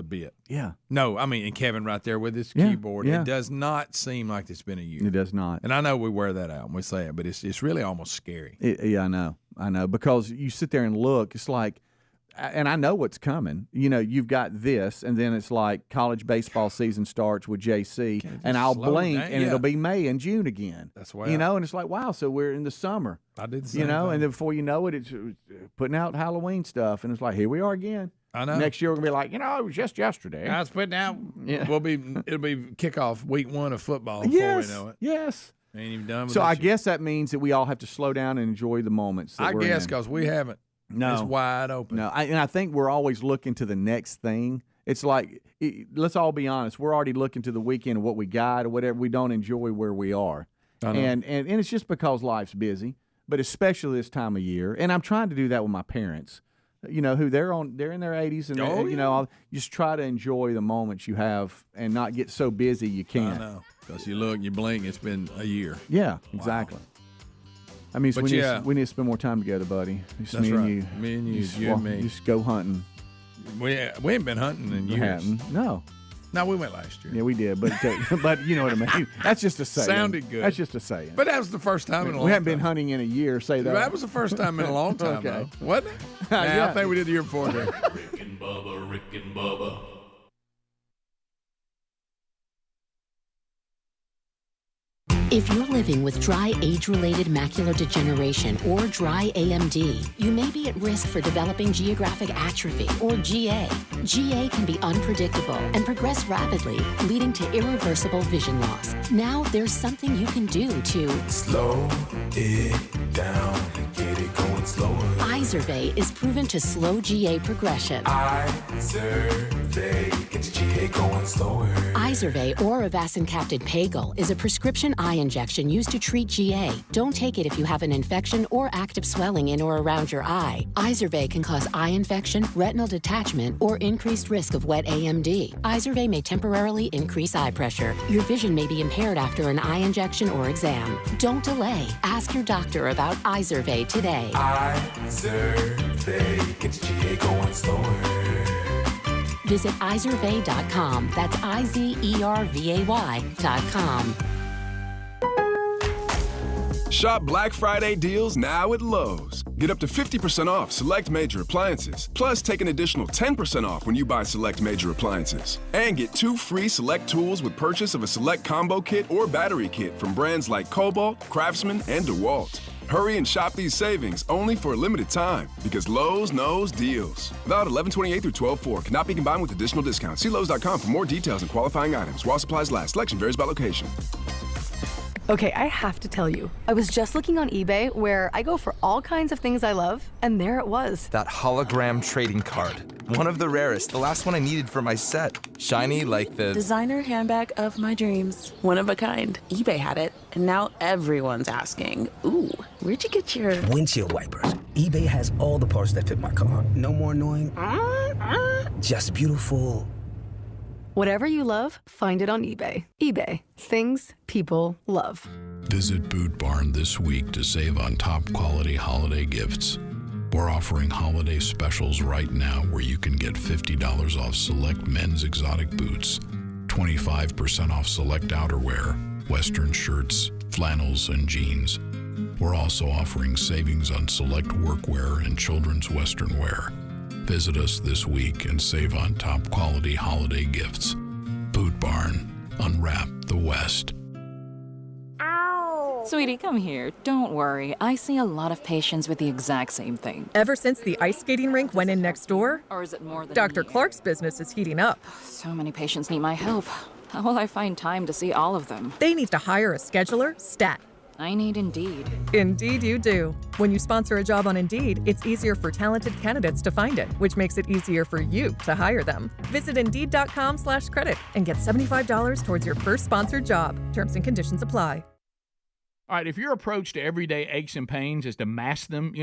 bit. Yeah. No, I mean, and Kevin right there with his Yeah, keyboard. yeah. It does not seem like it's been a year. It does not. And I know we wear that out and we say it, but it's really almost scary. Yeah, I know. Because you sit there and look, it's like, and I know what's coming. You've got this, and then it's like college baseball season starts with JC, and I'll slow blink, down. and Yeah. it'll be May and June again. That's wild. And it's like, wow, so we're in the summer. I did the same thing. And then before you know it, it's putting out Halloween stuff, and it's like, here we are again. I know. Next year we're gonna be like, it was just yesterday. Now it's putting out. Yeah. It'll be kickoff week 1 of football Yes, before we know it. yes. Ain't even done with So this I yet. guess that means that we all have to slow down and enjoy the moments. That I we're guess in. because we haven't. No. It's wide open. No, and I think we're always looking to the next thing. It's like, let's all be honest. We're already looking to the weekend of what we got or whatever. We don't enjoy where we are, I know. and it's just because life's busy. But especially this time of year, and I'm trying to do that with my parents. Who they're in their 80s, and I'll just try to enjoy the moments you have and not get so busy you I can't. know. Because you look, you blink, it's been a year. Yeah, exactly. I mean, so But we need to spend more time together, buddy. Just That's me right. and you. Me and you, Just you and me. Just go hunting. We ain't been hunting in years. Haven't. No. No, we went last year. Yeah, we did, but you know what I mean. That's just a saying. Sounded good. That's just a saying. But that was the first time in a long time. We haven't been hunting in a year, say that. That was the first time in a long time, Okay. though. Wasn't it? Nah, Yeah. I think we did the year before that. Rick and Bubba, Rick and Bubba. If you're living with dry age-related macular degeneration or dry AMD, you may be at risk for developing geographic atrophy or GA. GA can be unpredictable and progress rapidly, leading to irreversible vision loss. Now there's something you can do to slow it down and get it going slower. Izervay is proven to slow GA progression. Izervay gets GA going slower. Izervay or avacincaptad pagel is a prescription eye injection used to treat GA. Don't take it if you have an infection or active swelling in or around your eye. Izervay can cause eye infection, retinal detachment, or increased risk of wet AMD. Izervay may temporarily increase eye pressure. Your vision may be impaired after an eye injection or exam. Don't delay. Ask your doctor about Izervay today. Izervay gets GA going slower. Visit Izervay.com. That's IZERVAY.com. Shop Black Friday deals now at Lowe's. Get up to 50% off select major appliances. Plus, take an additional 10% off when you buy select major appliances. And get 2 free select tools with purchase of a select combo kit or battery kit from brands like Cobalt, Craftsman, and DeWalt. Hurry and shop these savings only for a limited time because Lowe's knows deals. Valid 11/28 through 12/4. Cannot be combined with additional discounts. See Lowe's.com for more details and qualifying items. While supplies last. Selection varies by location. Okay, I have to tell you, I was just looking on eBay where I go for all kinds of things I love, and there it was. That hologram trading card. One of the rarest, the last one I needed for my set. Shiny like the designer handbag of my dreams. One of a kind. eBay had it, and now everyone's asking, ooh, where'd you get your windshield wipers? eBay has all the parts that fit my car. No more annoying, just beautiful. Whatever you love, find it on eBay. eBay, things people love. Visit Boot Barn this week to save on top quality holiday gifts. We're offering holiday specials right now where you can get $50 off select men's exotic boots, 25% off select outerwear, Western shirts, flannels, and jeans. We're also offering savings on select workwear and children's Western wear. Visit us this week and save on top quality holiday gifts. Boot Barn. Unwrap the West. Sweetie, come here. Don't worry. I see a lot of patients with the exact same thing. Ever since the ice skating rink went in next door? Or is it more than Dr. Clark's business is heating up. So many patients need my help. How will I find time to see all of them? They need to hire a scheduler, stat. I need Indeed. Indeed you do. When you sponsor a job on Indeed, it's easier for talented candidates to find it, which makes it easier for you to hire them. Visit Indeed.com/credit and get $75 towards your first sponsored job. Terms and conditions apply. All right, if your approach to everyday aches and pains is to mask them,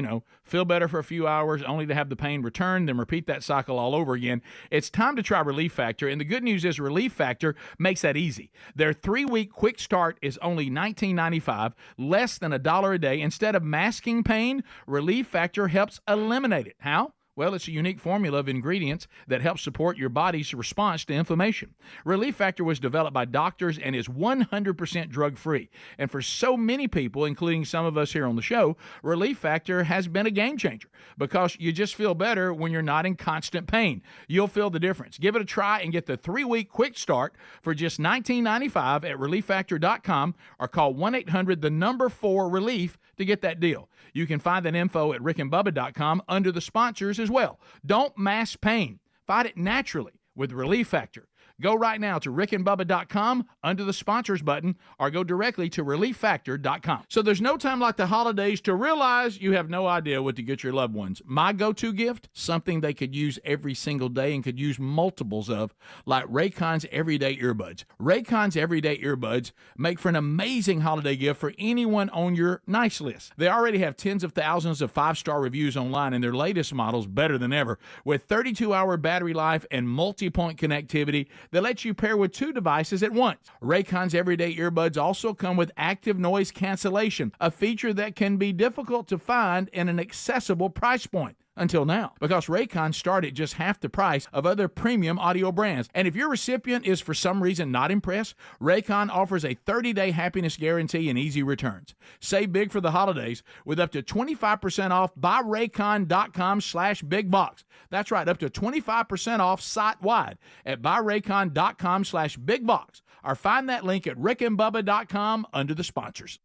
feel better for a few hours only to have the pain return, then repeat that cycle all over again, it's time to try Relief Factor. And the good news is Relief Factor makes that easy. Their 3-week quick start is only $19.95, less than $1 a day. Instead of masking pain, Relief Factor helps eliminate it. How? Well, it's a unique formula of ingredients that helps support your body's response to inflammation. Relief Factor was developed by doctors and is 100% drug-free. And for so many people, including some of us here on the show, Relief Factor has been a game changer because you just feel better when you're not in constant pain. You'll feel the difference. Give it a try and get the 3-week quick start for just $19.95 at ReliefFactor.com or call 1-800-4-RELIEF to get that deal. You can find that info at rickandbubba.com under the sponsors as well. Don't mask pain. Fight it naturally with Relief Factor. Go right now to rickandbubba.com under the sponsors button or go directly to relieffactor.com. So there's no time like the holidays to realize you have no idea what to get your loved ones. My go-to gift, something they could use every single day and could use multiples of, like Raycon's Everyday Earbuds. Raycon's Everyday Earbuds make for an amazing holiday gift for anyone on your nice list. They already have tens of thousands of 5-star reviews online, and their latest model's better than ever. With 32-hour battery life and multi-point connectivity that lets you pair with 2 devices at once. Raycon's Everyday Earbuds also come with active noise cancellation, a feature that can be difficult to find in an accessible price point. until now, because Raycon start at just half the price of other premium audio brands. And if your recipient is for some reason not impressed, Raycon offers a 30-day happiness guarantee and easy returns. Save big for the holidays with up to 25% off buyraycon.com/bigbox. That's right, up to 25% off site-wide at buyraycon.com/bigbox. Or find that link at rickandbubba.com under the sponsors.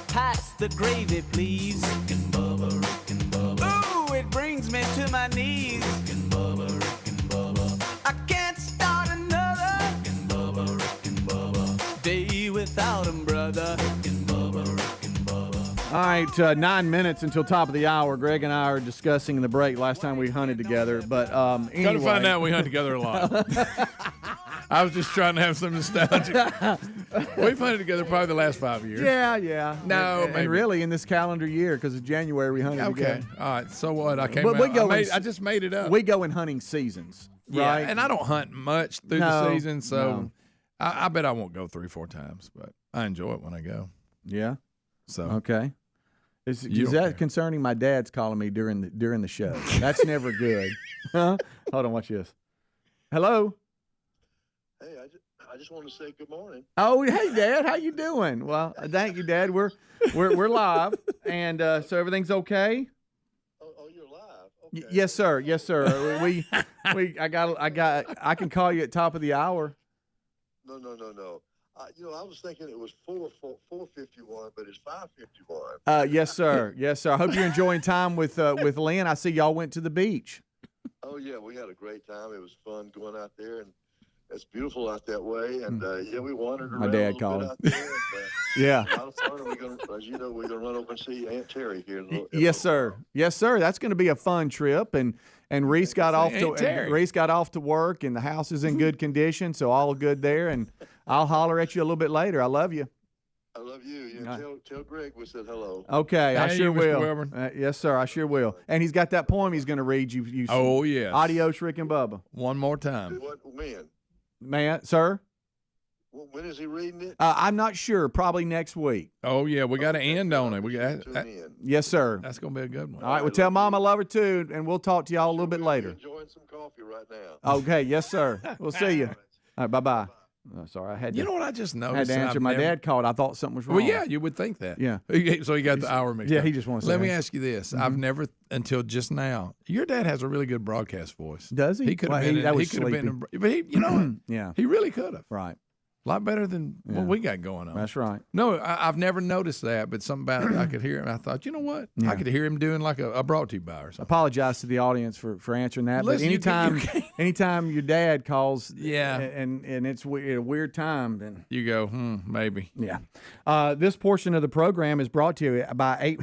Pass the gravy, please. Rick and Bubba, Rick and Bubba. Ooh, it brings me to my knees. Rick and Bubba, Rick and Bubba. I can't start another. Rick and Bubba, Rick and Bubba. Day without 'em, brother. Rick and Bubba, Rick and Bubba. All right, 9 minutes until top of the hour. Greg and I are discussing in the break last time we hunted together, but anyway. Got to find out we hunt together a lot. I was just trying to have some nostalgia. We've hunted together probably the last 5 years. Yeah. No, and really in this calendar year, because of January we hunted together. Okay, all right. So what? I just made it up. We go in hunting seasons, right? Yeah, and I don't hunt much through the season, so I bet I won't go 3-4 times, but I enjoy it when I go. Yeah. So okay. Is that concerning? My dad's calling me during the show. That's never good. Huh? Hold on, watch this. Hello. Hey, I just want to say good morning. Oh, hey, Dad, how you doing? Well, thank you, Dad. We're live, and so everything's okay. Oh, you're live. Okay. Yes, sir. Yes, sir. I can call you at top of the hour. No. I was thinking it was 4:51, but it's 5:51. Yes, sir. Yes, sir. I hope you're enjoying time with Lynn. I see y'all went to the beach. Oh yeah, we had a great time. It was fun going out there, and it's beautiful out that way. And we wandered around. My dad called. Out there, and, yeah. A lot of fun. We're gonna run over and see Aunt Terry here. Yes, sir. Yes, sir. That's going to be a fun trip, and Reese got off to work, and the house is in good condition, so all good there. And I'll holler at you a little bit later. I love you. I love you. Tell Greg we said hello. Okay, I sure will. Wilburn. Yes, sir, I sure will. And he's got that poem he's going to read you. Oh, yes. Adios, Rick and Bubba. One more time. When? Man, sir? When is he reading it? I'm not sure. Probably next week. Oh, yeah. We got to end on it. Yes, sir. That's going to be a good one. All right. Well, tell Mom I love her, too, and we'll talk to y'all a little bit later. Enjoying some coffee right now. Okay. Yes, sir. We'll see you. All right. Bye-bye. Oh, sorry, I had to. You know what I just noticed? I had to answer. My dad called. I thought something was wrong. Well, yeah, you would think that. Yeah. So he got the hour mixed up. Yeah, he just wants to. Let me ask you this. I've never, until just now, your dad has a really good broadcast voice. Does he? He could have been. He could have been. But he, yeah, he really could have. Right. A lot better than what we got going on. That's right. No, I've never noticed that, but something about it, I could hear him. I thought, you know what? Yeah. I could hear him doing like a brought to you by or something. Apologize to the audience for answering that. Listen, but anytime your dad calls, yeah, and it's a weird time, then you go, maybe. Yeah. This portion of the program is brought to you by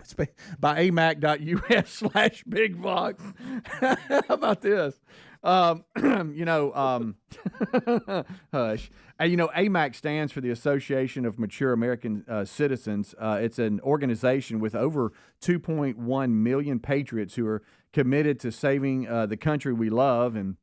amac.us/bigbox. How about this? Hush. AMAC stands for the Association of Mature American Citizens. It's an organization with over 2.1 million patriots who are committed to saving the country we love. And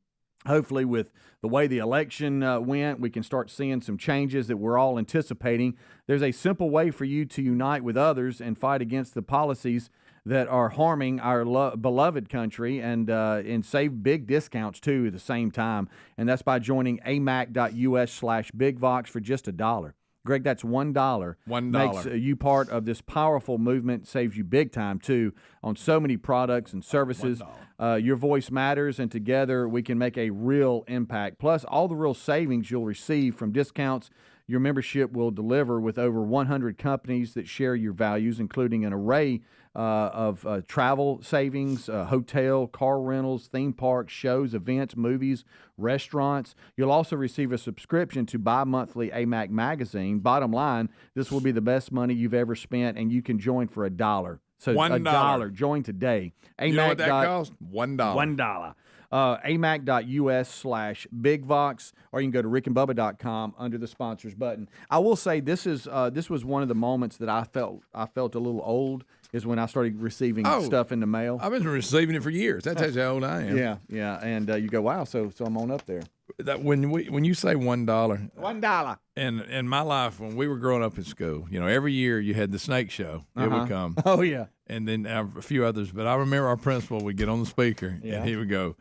hopefully with the way the election went, we can start seeing some changes that we're all anticipating. There's a simple way for you to unite with others and fight against the policies that are harming our beloved country and save big discounts, too, at the same time. And that's by joining amac.us/bigvox for just $1. Greg, that's $1. Makes you part of this powerful movement, saves you big time, too, on so many products and services. Your voice matters, and together we can make a real impact. Plus, all the real savings you'll receive from discounts your membership will deliver with over 100 companies that share your values, including an array of travel savings, hotel, car rentals, theme parks, shows, events, movies, restaurants. You'll also receive a subscription to bi-monthly AMAC magazine. Bottom line, this will be the best money you've ever spent, and you can join for $1. So $1. Join today. You know what that costs? $1. $1. amac.us/bigvox, or you can go to rickandbubba.com under the sponsors button. I will say this was one of the moments that I felt a little old, is when I started receiving stuff in the mail. I've been receiving it for years. That's how old I am. Yeah, and you go, wow, so I'm on up there. that when you say $1, $1. In my life, when we were growing up in school, every year you had the snake show. It would come. Oh yeah. And then a few others. But I remember our principal would get on the speaker and he would go,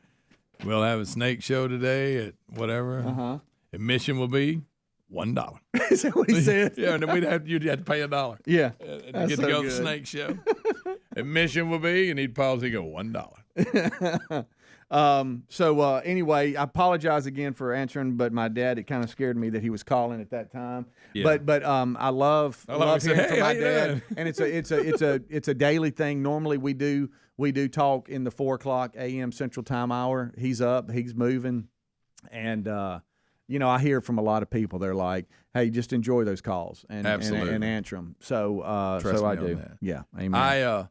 "We'll have a snake show today at whatever. Admission will be $1." Is that what he said? Yeah, and then you'd have to pay $1. Yeah. To get to go to the snake show. Admission will be, and he'd pause. He'd go $1. Anyway, I apologize again for answering, but my dad, it kind of scared me that he was calling at that time. Yeah. But I love hearing from my dad, and it's a daily thing. Normally we do talk in the 4:00 a.m. Central Time hour. He's up, he's moving, and I hear from a lot of people. They're like, "Hey, just enjoy those calls and answer them." So I do. That. Yeah, amen.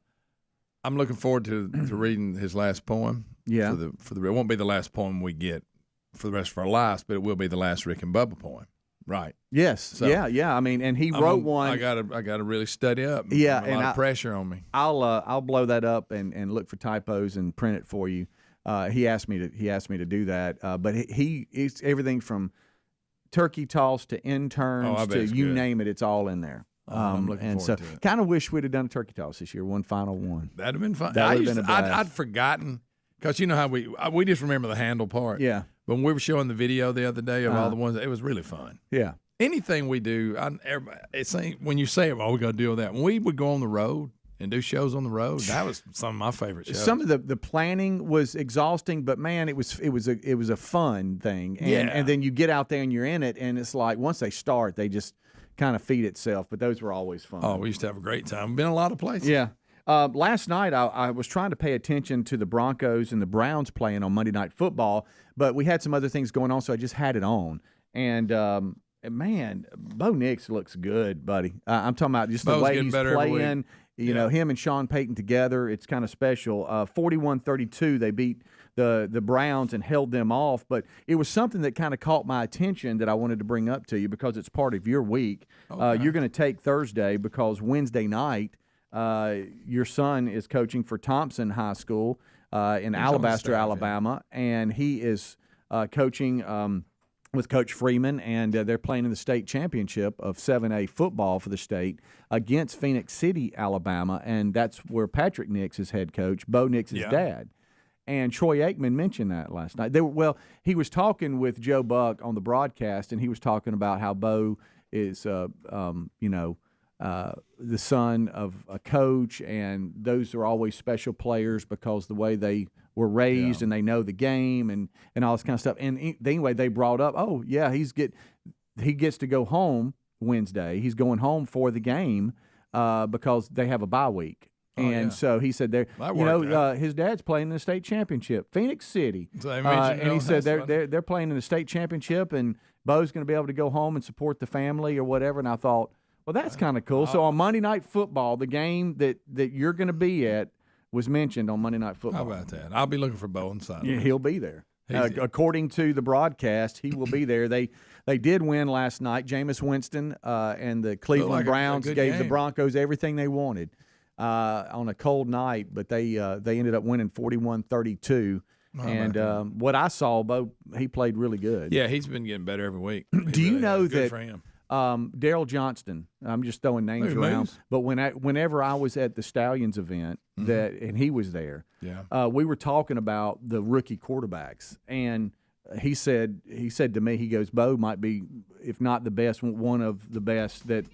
I'm looking forward to reading his last poem. Yeah. For the it won't be the last poem we get for the rest of our lives, but it will be the last Rick and Bubba poem. Right. Yes. So, yeah. I mean, and he wrote one. I gotta really study up. Yeah, a lot of pressure on me. I'll blow that up and look for typos and print it for you. He asked me to do that, but it's everything from turkey toss to interns to you name it. It's all in there. I'm looking forward to it. Kind of wish we'd have done a turkey toss this year, one final one. That'd have been fun. That would have been a blast. I'd forgotten because you know how we just remember the handle part. Yeah. But when we were showing the video the other day of all the ones, it was really fun. Yeah. Anything we do, when you say, "Oh, we got to deal with that," when we would go on the road and do shows on the road, that was some of my favorite shows. Some of the planning was exhausting, but man, it was a fun thing. And then you get out there and you're in it, and it's like once they start, they just kind of feed itself. But those were always fun. Oh, we used to have a great time. We've been a lot of places. Yeah. Last night, I was trying to pay attention to the Broncos and the Browns playing on Monday Night Football, but we had some other things going on, so I just had it on. And man, Bo Nix looks good, buddy. I'm talking about just the way he's playing. You know, him and Sean Payton together, it's kind of special. 41-32, they beat the Browns and held them off. But it was something that kind of caught my attention that I wanted to bring up to you because it's part of your week. Okay. You're going to take Thursday because Wednesday night, your son is coaching for Thompson High School in Alabaster, Alabama, and he is coaching with Coach Freeman, and they're playing in the state championship of 7A football for the state against Phoenix City, Alabama, and that's where Patrick Nix is head coach, Bo Nix's dad. And Troy Aikman mentioned that last night. He was talking with Joe Buck on the broadcast, and he was talking about how Bo is, the son of a coach, and those are always special players because the way they were raised and they know the game and all this kind of stuff. And anyway, they brought up, he gets to go home Wednesday. He's going home for the game because they have a bye week. So he said, his dad's playing in the state championship, Phoenix City. So and he said they're playing in the state championship, and Bo's going to be able to go home and support the family or whatever. And I thought, well, that's kind of cool. So on Monday Night Football, the game that you're going to be at was mentioned on Monday Night Football. How about that? I'll be looking for Bo on Sunday. Yeah, he'll be there. According to the broadcast, he will be there. They did win last night. Jameis Winston and the Cleveland Browns gave the Broncos everything they wanted on a cold night, but they ended up winning 41-32. And what I saw, Bo, he played really good. Yeah, he's been getting better every week. Do you know good that for him. Daryl Johnston, I'm just throwing names around, but whenever I was at the Stallions event and he was there, we were talking about the rookie quarterbacks, and he said to me, he goes, Bo might be, if not the best, one of the best that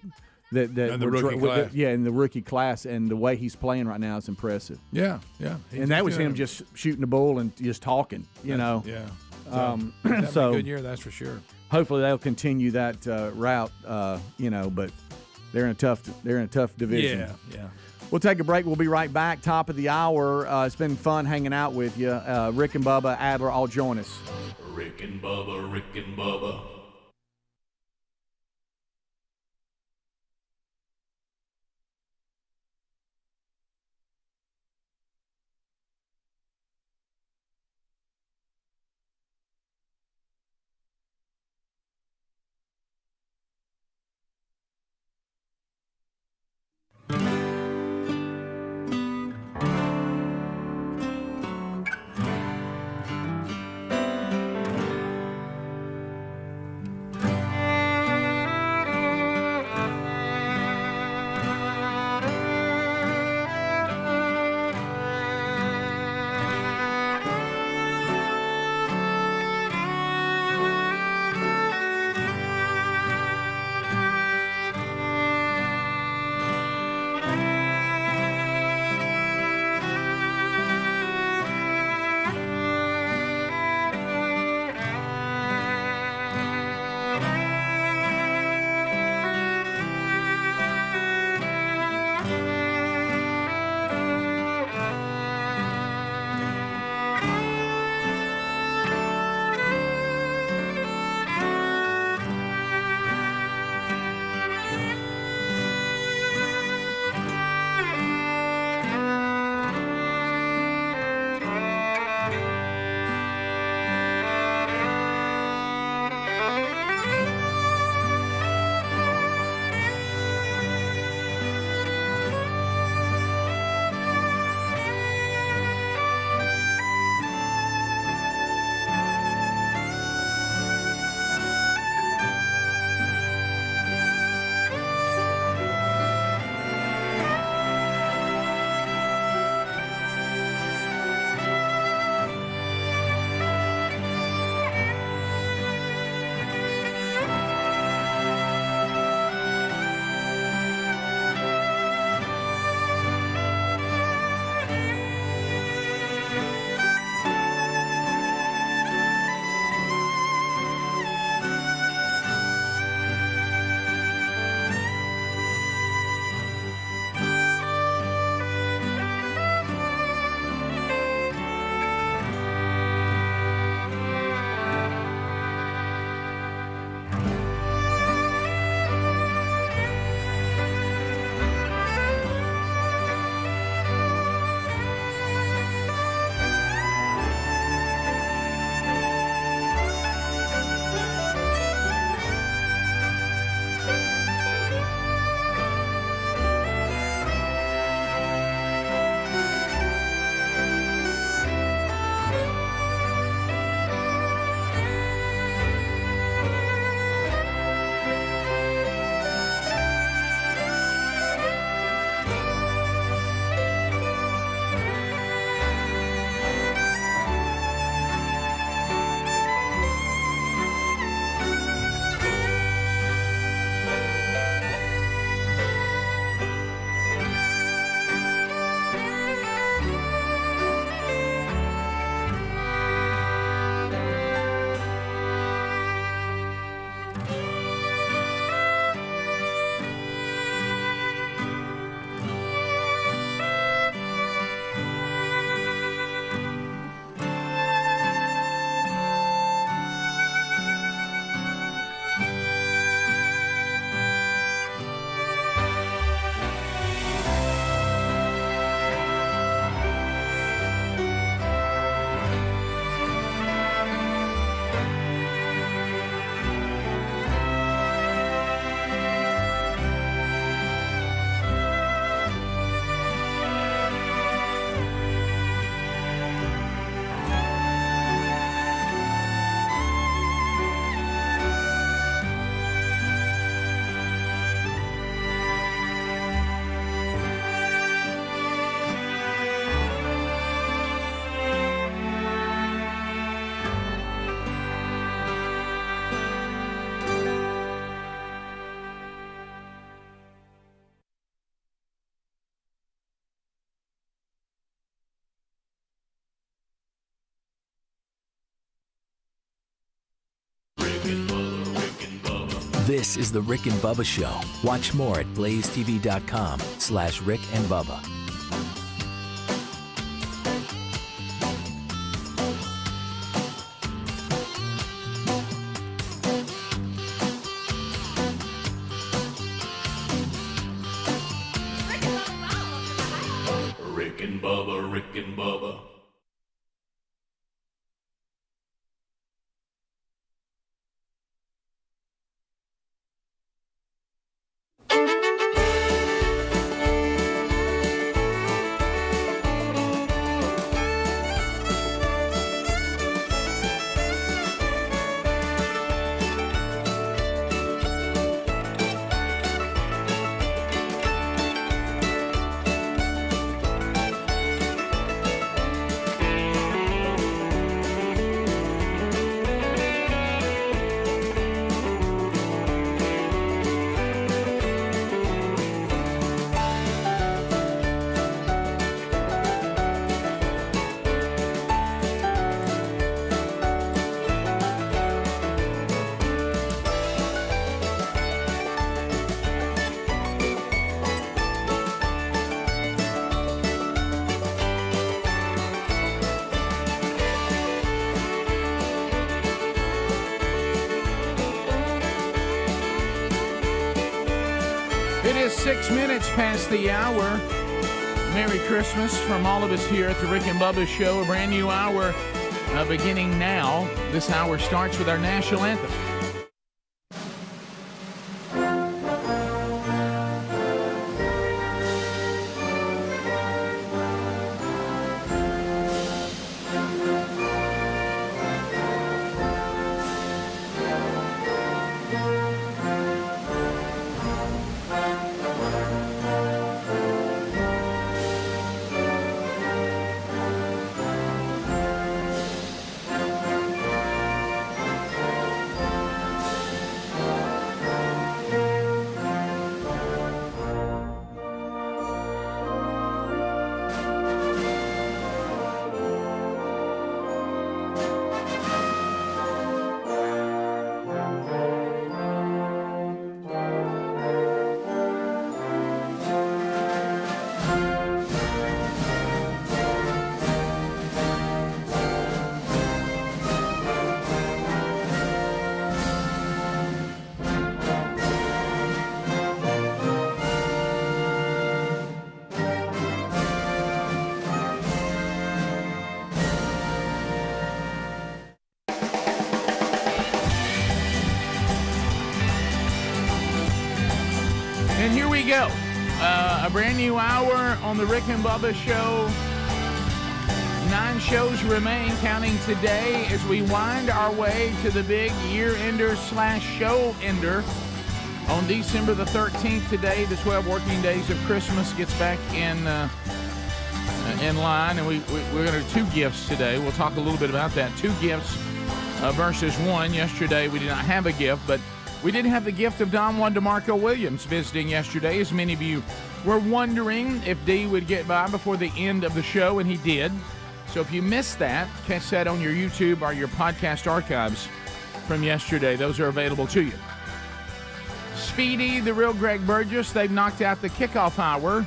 in the rookie class. In the rookie class, and the way he's playing right now is impressive. Yeah. And that was him just shooting the bull and just talking, know. Yeah. So a good year, that's for sure. Hopefully they'll continue that route, but they're in a tough division. Yeah. We'll take a break. We'll be right back. Top of the hour. It's been fun hanging out with you. Rick and Bubba, Adler, all join us. Rick and Bubba, Rick and Bubba. This is the Rick and Bubba Show. Watch more at blazetv.com/Rick and Bubba. Rick and Bubba, Rick and Bubba. It is 6 minutes past the hour. Merry Christmas from all of us here at the Rick and Bubba Show. A brand new hour beginning now. This hour starts with our national anthem. And here we go. A brand new hour on the Rick and Bubba Show. 9 shows remain, counting today as we wind our way to the big year-ender / show ender on December the 13th. Today, the 12 working days of Christmas gets back in line, and we're going to do 2 gifts today. We'll talk a little bit about that. 2 gifts versus 1. Yesterday, we did not have a gift, but we did have the gift of Don Juan DeMarco Williams visiting yesterday. As many of you were wondering if D would get by before the end of the show, and he did. So if you missed that, catch that on your YouTube or your podcast archives from yesterday. Those are available to you. Speedy, the real Greg Burgess, they've knocked out the kickoff hour.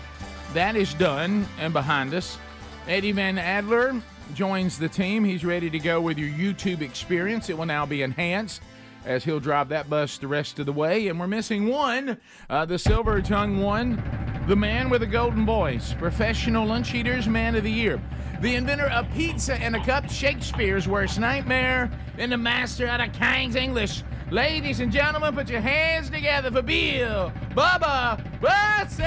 That is done and behind us. Eddie Van Adler joins the team. He's ready to go with your YouTube experience. It will now be enhanced as he'll drive that bus the rest of the way. And we're missing one, the silver-tongued one, the man with a golden voice, Professional Lunch Eaters Man of the Year, the inventor of pizza and a cup, Shakespeare's worst nightmare, and the master out of King's English. Ladies and gentlemen, put your hands together for Bill Bubba Bussey!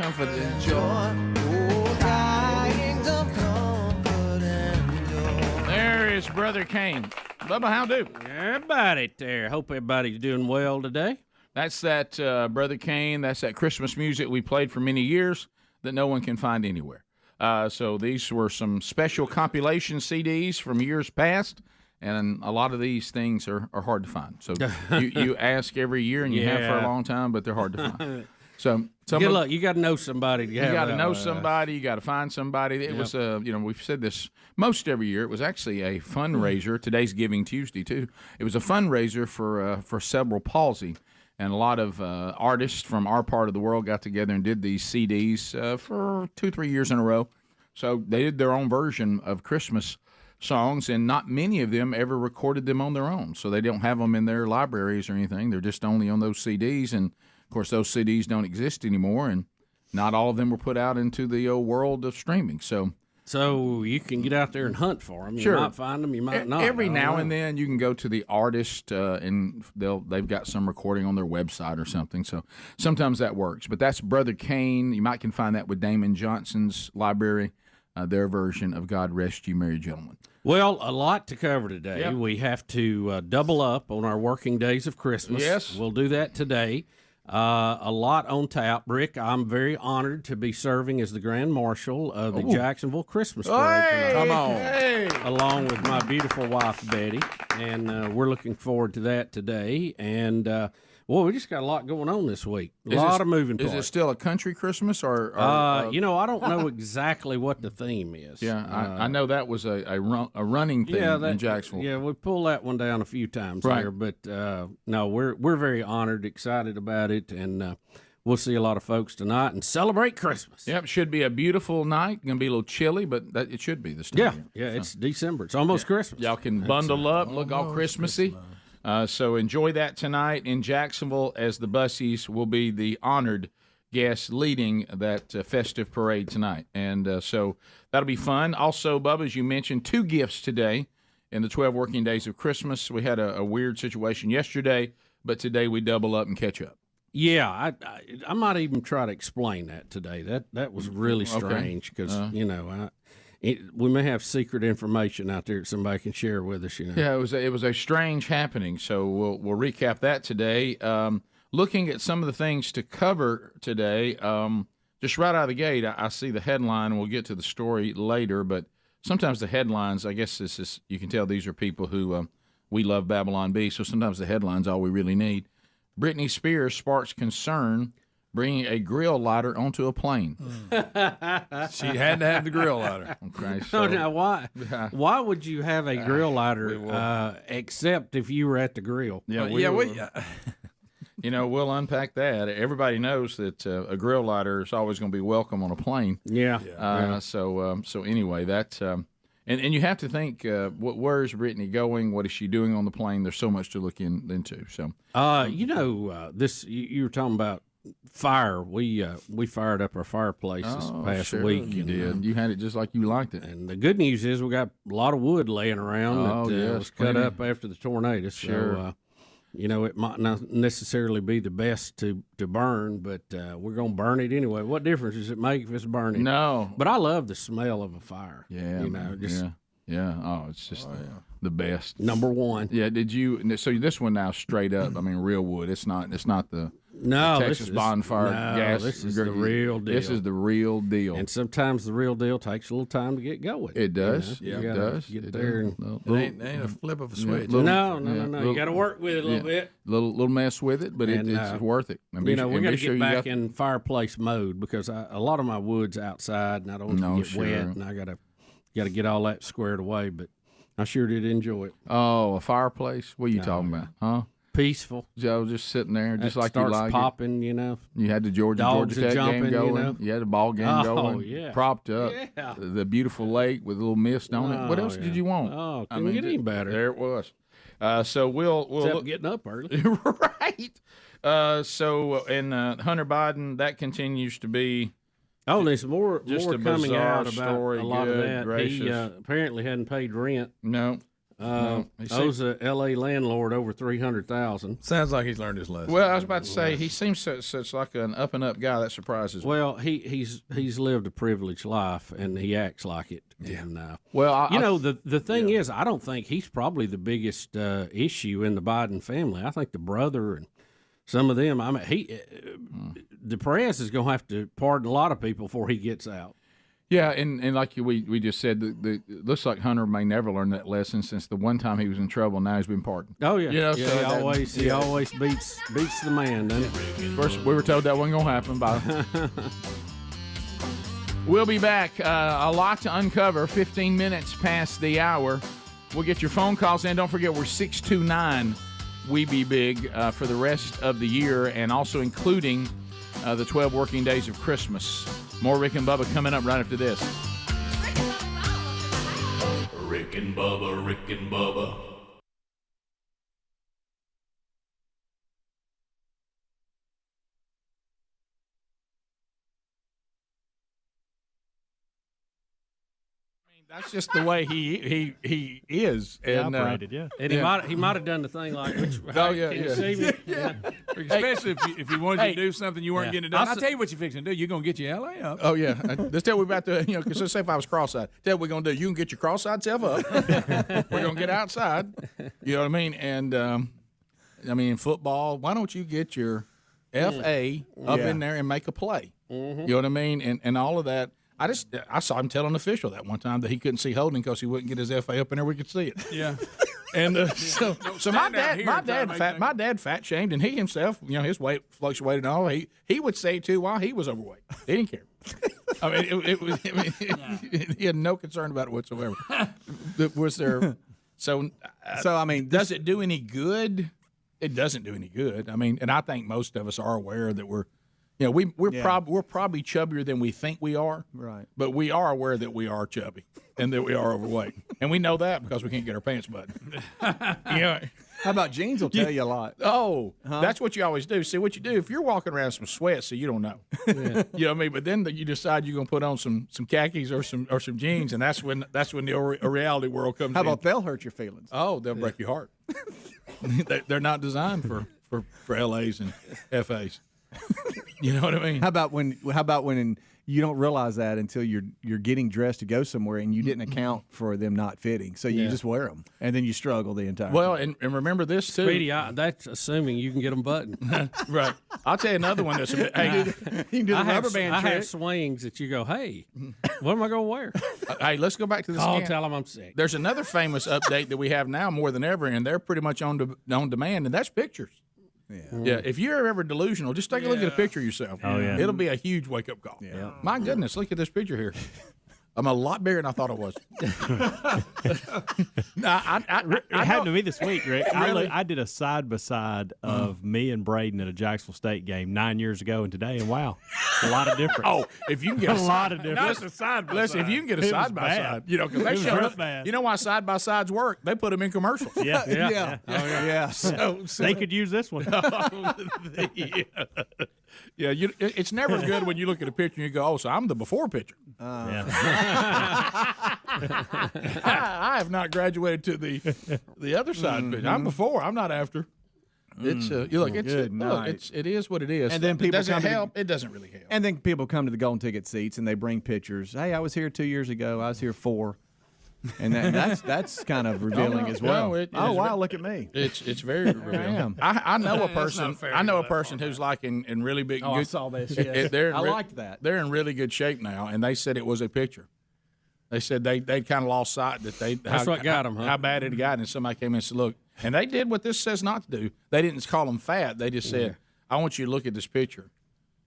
comfort and joy. There is Brother Kane. Bubba, how do? Everybody there. Hope everybody's doing well today. That's that Brother Kane. That's that Christmas music we played for many years that no one can find anywhere. So these were some special compilation CDs from years past, and a lot of these things are hard to find. So you ask every year, and you have for a long time, but they're hard to find. So good luck. You got to know somebody. You got to know somebody. You got to find somebody. It was we've said this most every year. It was actually a fundraiser. Today's Giving Tuesday too. It was a fundraiser for cerebral palsy, and a lot of artists from our part of the world got together and did these CDs for 2-3 years in a row. So they did their own version of Christmas songs, and not many of them ever recorded them on their own. So they don't have them in their libraries or anything. They're just only on those CDs, and of course, those CDs don't exist anymore, and not all of them were put out into the old world of streaming. So you can get out there and hunt for them. Sure. You might find them, you might not. Every now and then you can go to the artist, and they've got some recording on their website or something. So sometimes that works. But that's Brother Kane. You might can find that with Damon Johnson's library, their version of God Rest You Merry Gentlemen. Well, a lot to cover today. Yep. We have to double up on our working days of Christmas. Yes. We'll do that today. A lot on tap. Rick, I'm very honored to be serving as the Grand Marshal of the Jacksonville Christmas Parade tonight. Come on. Along with my beautiful wife, Betty. And we're looking forward to that today. And, we just got a lot going on this week. A lot of moving parts. Is it still a country Christmas? or I don't know exactly what the theme is. Yeah, I know that was a running theme in Jacksonville. Yeah, we pulled that one down a few times here, but no, we're very honored, excited about it, and we'll see a lot of folks tonight and celebrate Christmas. Yep, should be a beautiful night. Going to be a little chilly, but it should be this time. Yeah, it's December. It's almost Christmas. Y'all can bundle up, look all Christmassy. So enjoy that tonight in Jacksonville, as the Bussies will be the honored guests leading that festive parade tonight. And so that'll be fun. Also, Bubba, as you mentioned, 2 gifts today in the 12 working days of Christmas. We had a weird situation yesterday, but today we double up and catch up. Yeah, I might even try to explain that today. That was really strange because, we may have secret information out there that somebody can share with us. Yeah, it was a strange happening. So we'll recap that today. Looking at some of the things to cover today, just right out of the gate, I see the headline. We'll get to the story later, but sometimes the headlines, I guess you can tell these are people who we love Babylon Bee. So sometimes the headline's all we really need. Britney Spears sparks concern bringing a grill lighter onto a plane. She had to have the grill lighter. Okay, so now why would you have a grill lighter except if you were at the grill? We'll unpack that. Everybody knows that a grill lighter is always going to be welcome on a plane. Yeah. So anyway, that's and you have to think, where is Brittany going? What is she doing on the plane? There's so much to look into. So this you were talking about fire. We fired up our fireplace this past week. You did. You had it just like you liked it. And the good news is we got a lot of wood laying around that was cut up after the tornado. Sure. So, it might not necessarily be the best to burn, but we're going to burn it anyway. What difference does it make if it's burning? No. But I love the smell of a fire. Yeah. Yeah. Oh, it's just the best. Number one. Yeah. Did you? So this one now straight up. I mean, real wood. It's not the Texas bonfire gas. This is the real deal. This is the real deal. And sometimes the real deal takes a little time to get going. It does. It does. Get there. It ain't a flip of a switch. No. You got to work with it a little bit. Little mess with it, but it's worth it. We got to get back in fireplace mode because a lot of my wood's outside, and I don't want to get wet, and I got to get all that squared away. But I sure did enjoy it. Oh, a fireplace? What are you talking about? Huh? Peaceful. Joe just sitting there, just like you like popping, You had the Georgia Tech jumping, game going. You had the ball game going. Yeah. Propped up. Yeah. The beautiful lake with a little mist on it. What else did you want? Oh, couldn't get any better. There it was. So we'll Except getting up early. Right. And Hunter Biden, that continues to be. Oh, there's more just a coming bizarre out about story. a lot Good of that. gracious. He apparently hadn't paid rent. No. Owes a L.A. landlord over $300,000. Sounds like he's learned his lesson. Well, I was about to say he seems such like an up and up guy. That surprises me. Well, he's lived a privileged life and he acts like it. Yeah. And the thing is, I don't think he's probably the biggest issue in the Biden family. I think the brother and some of them. I mean, the press is going to have to pardon a lot of people before he gets out. Yeah, and like we just said, it looks like Hunter may never learn that lesson since the one time he was in trouble. Now he's been pardoned. Oh yeah, you know, yeah. So he always beats the man, doesn't he? First, we were told that wasn't going to happen. By we'll be back. A lot to uncover. 15 minutes past the hour. We'll get your phone calls in. Don't forget, we're 629 We Be Big for the rest of the year, and also including the 12 working days of Christmas. More Rick and Bubba coming up right after this. Rick and Bubba, Rick and Bubba. That's just the way he is. And, operated, yeah. And he might have done the thing like, oh yeah, can you see me? Yeah. Especially if you wanted to do something you weren't getting it done. I'll tell you what you're fixing to do. You're gonna get your LA up. Oh yeah. Let's tell we about to because let's say if I was cross-eyed, tell what we're gonna do. You can get your cross-eyed self up. We're gonna get outside. You know what I mean? And I mean in football, why don't you get your FA up in there and make a play? Mm-hmm. You know what I mean? And all of that. I saw him tell an official that one time that he couldn't see holding because he wouldn't get his FA up in there where we could see it. Yeah. And so my dad fat shamed, and he himself, his weight fluctuated and all. He would say too while he was overweight. He didn't care. I mean, he had no concern about it whatsoever. Was there? So I mean, does it do any good? It doesn't do any good. I mean, and I think most of us are aware that we're probably chubbier than we think we are. Right. But we are aware that we are chubby and that we are overweight. And we know that because we can't get our pants buttoned. How about jeans will tell you a lot. Oh, that's what you always do. See, what you do, if you're walking around some sweats, so you don't know. Yeah. You know what I mean? But then you decide you're going to put on some khakis or some jeans, and that's when the reality world comes in. How about they'll hurt your feelings? Oh, they'll break your heart. They're not designed for LAs and FAs. You know what I mean? How about when you don't realize that until you're getting dressed to go somewhere and you didn't account for them not fitting, so you just wear them and then you struggle the entire time. And remember this too. Speedy, that's assuming you can get them buttoned. Right. I'll tell you another one that's you can do the rubber band trick. I have swings that you go, hey, what am I going to wear? Hey, let's go back to this. I'll tell them I'm sick. There's another famous update that we have now more than ever, and they're pretty much on demand, and that's pictures. Yeah. If you're ever delusional, just take a look at a picture of yourself. Oh, yeah. It'll be a huge wake-up call. Yeah. My goodness, look at this picture here. I'm a lot bigger than I thought I was. It happened to me this week, Rick. Really? I did a side-by-side of me and Braden at a Jacksonville State game 9 years ago and today, and wow, a lot of difference. Oh, if you can get a lot of difference. Not a side-by-side. Listen, if you can get a side-by-side, because they show up. Bad. You know why side-by-sides work? They put them in commercials. Yeah. So they could use this one. Yeah, it's never good when you look at a picture and you go, "Oh, so I'm the before picture." I have not graduated to the other side. Mm-hmm. I'm before. I'm not after. It's it is what it is. And then people does it help? It doesn't really help. And then people come to the golden ticket seats and they bring pictures. Hey, I was here 2 years ago. I was here 4. And that's kind of revealing as well. Wow, look at me. It's very revealing. I know a person. I know a person who's like in really big. I saw this. Yes. I liked that. They're in really good shape now, and they said it was a picture. They said they kind of lost sight that that's what got them. How bad it got, and somebody came in and said, "Look," and they did what this says not to do. They didn't call them fat. They just said, "I want you to look at this picture."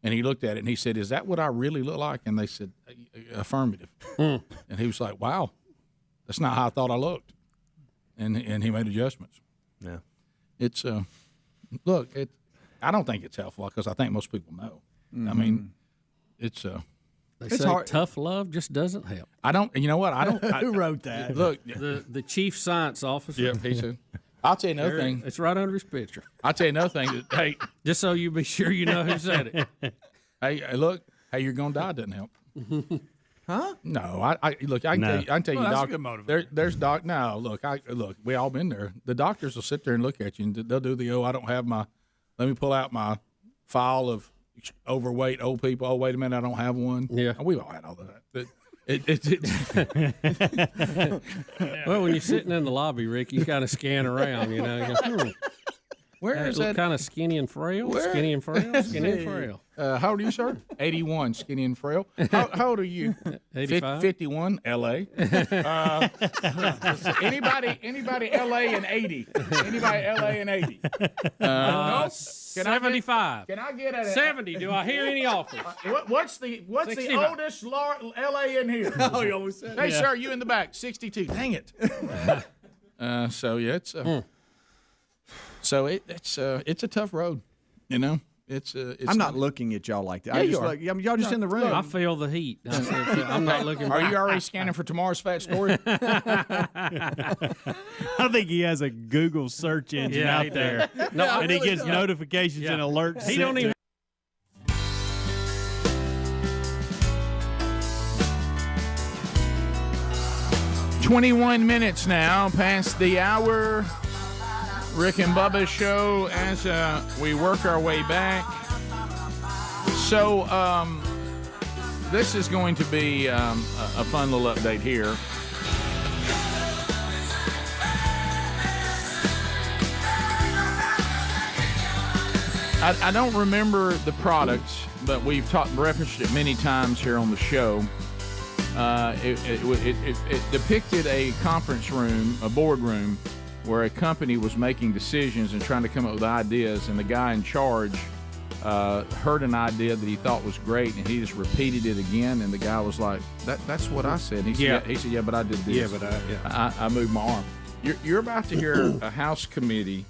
And he looked at it and he said, "Is that what I really look like?" And they said, "Affirmative." And he was like, "Wow. That's not how I thought I looked," and he made adjustments. Yeah, it's look. I don't think it's helpful because I think most people know. Mm-hmm. I mean, it's They say hard. Tough love just doesn't help. I don't. You know what? I don't. Who wrote that? Look, the chief science officer. Yeah, he said. I'll tell you another thing. It's right under his picture. I'll tell you another thing. Hey, just so you be sure you know who said it. Hey, look. Hey, you're gonna die doesn't help. Huh? No, I look. I can No. tell you, Well, that's a doc. good motivator. There's doc. No, look. We all been there. The doctors will sit there and look at you, and they'll do the I don't have my. Let me pull out my file of overweight old people. Oh, wait a minute, I don't have one. Yeah, we've all had all that. Well, when you're sitting in the lobby, Rick, you kind of scan around. You know, you go, Where is that? Kind of skinny and frail. Skinny and frail. Skinny and frail. How old are you, sir? 81, skinny and frail. How old are you? 85. 51, L.A. Anybody L.A. and 80? Anybody L.A. and 80? No, 75. Can I get a 70? Do I hear any offers? What's the 65. oldest L.A. in here? Oh, you always said. Hey, sir, you in the back? 62. Dang it. So yeah, it's so it's a tough road, you know. It's I'm not looking at y'all like that. Yeah, I you just are. like y'all just in the room. I feel the heat. I'm not looking. Are you already scanning for tomorrow's fat story? I think he has a Google search engine out there. No, and he gets notifications and alerts. He don't even. 21 minutes now past the hour. Rick and Bubba show as we work our way back. So this is going to be a fun little update here. I don't remember the product, but we've referenced it many times here on the show. It depicted a conference room, a boardroom, where a company was making decisions and trying to come up with ideas, and the guy in charge heard an idea that he thought was great, and he just repeated it again, and the guy was like, that's what I said. He said, yeah, but I did this. Yeah, but I moved my arm. You're about to hear a House committee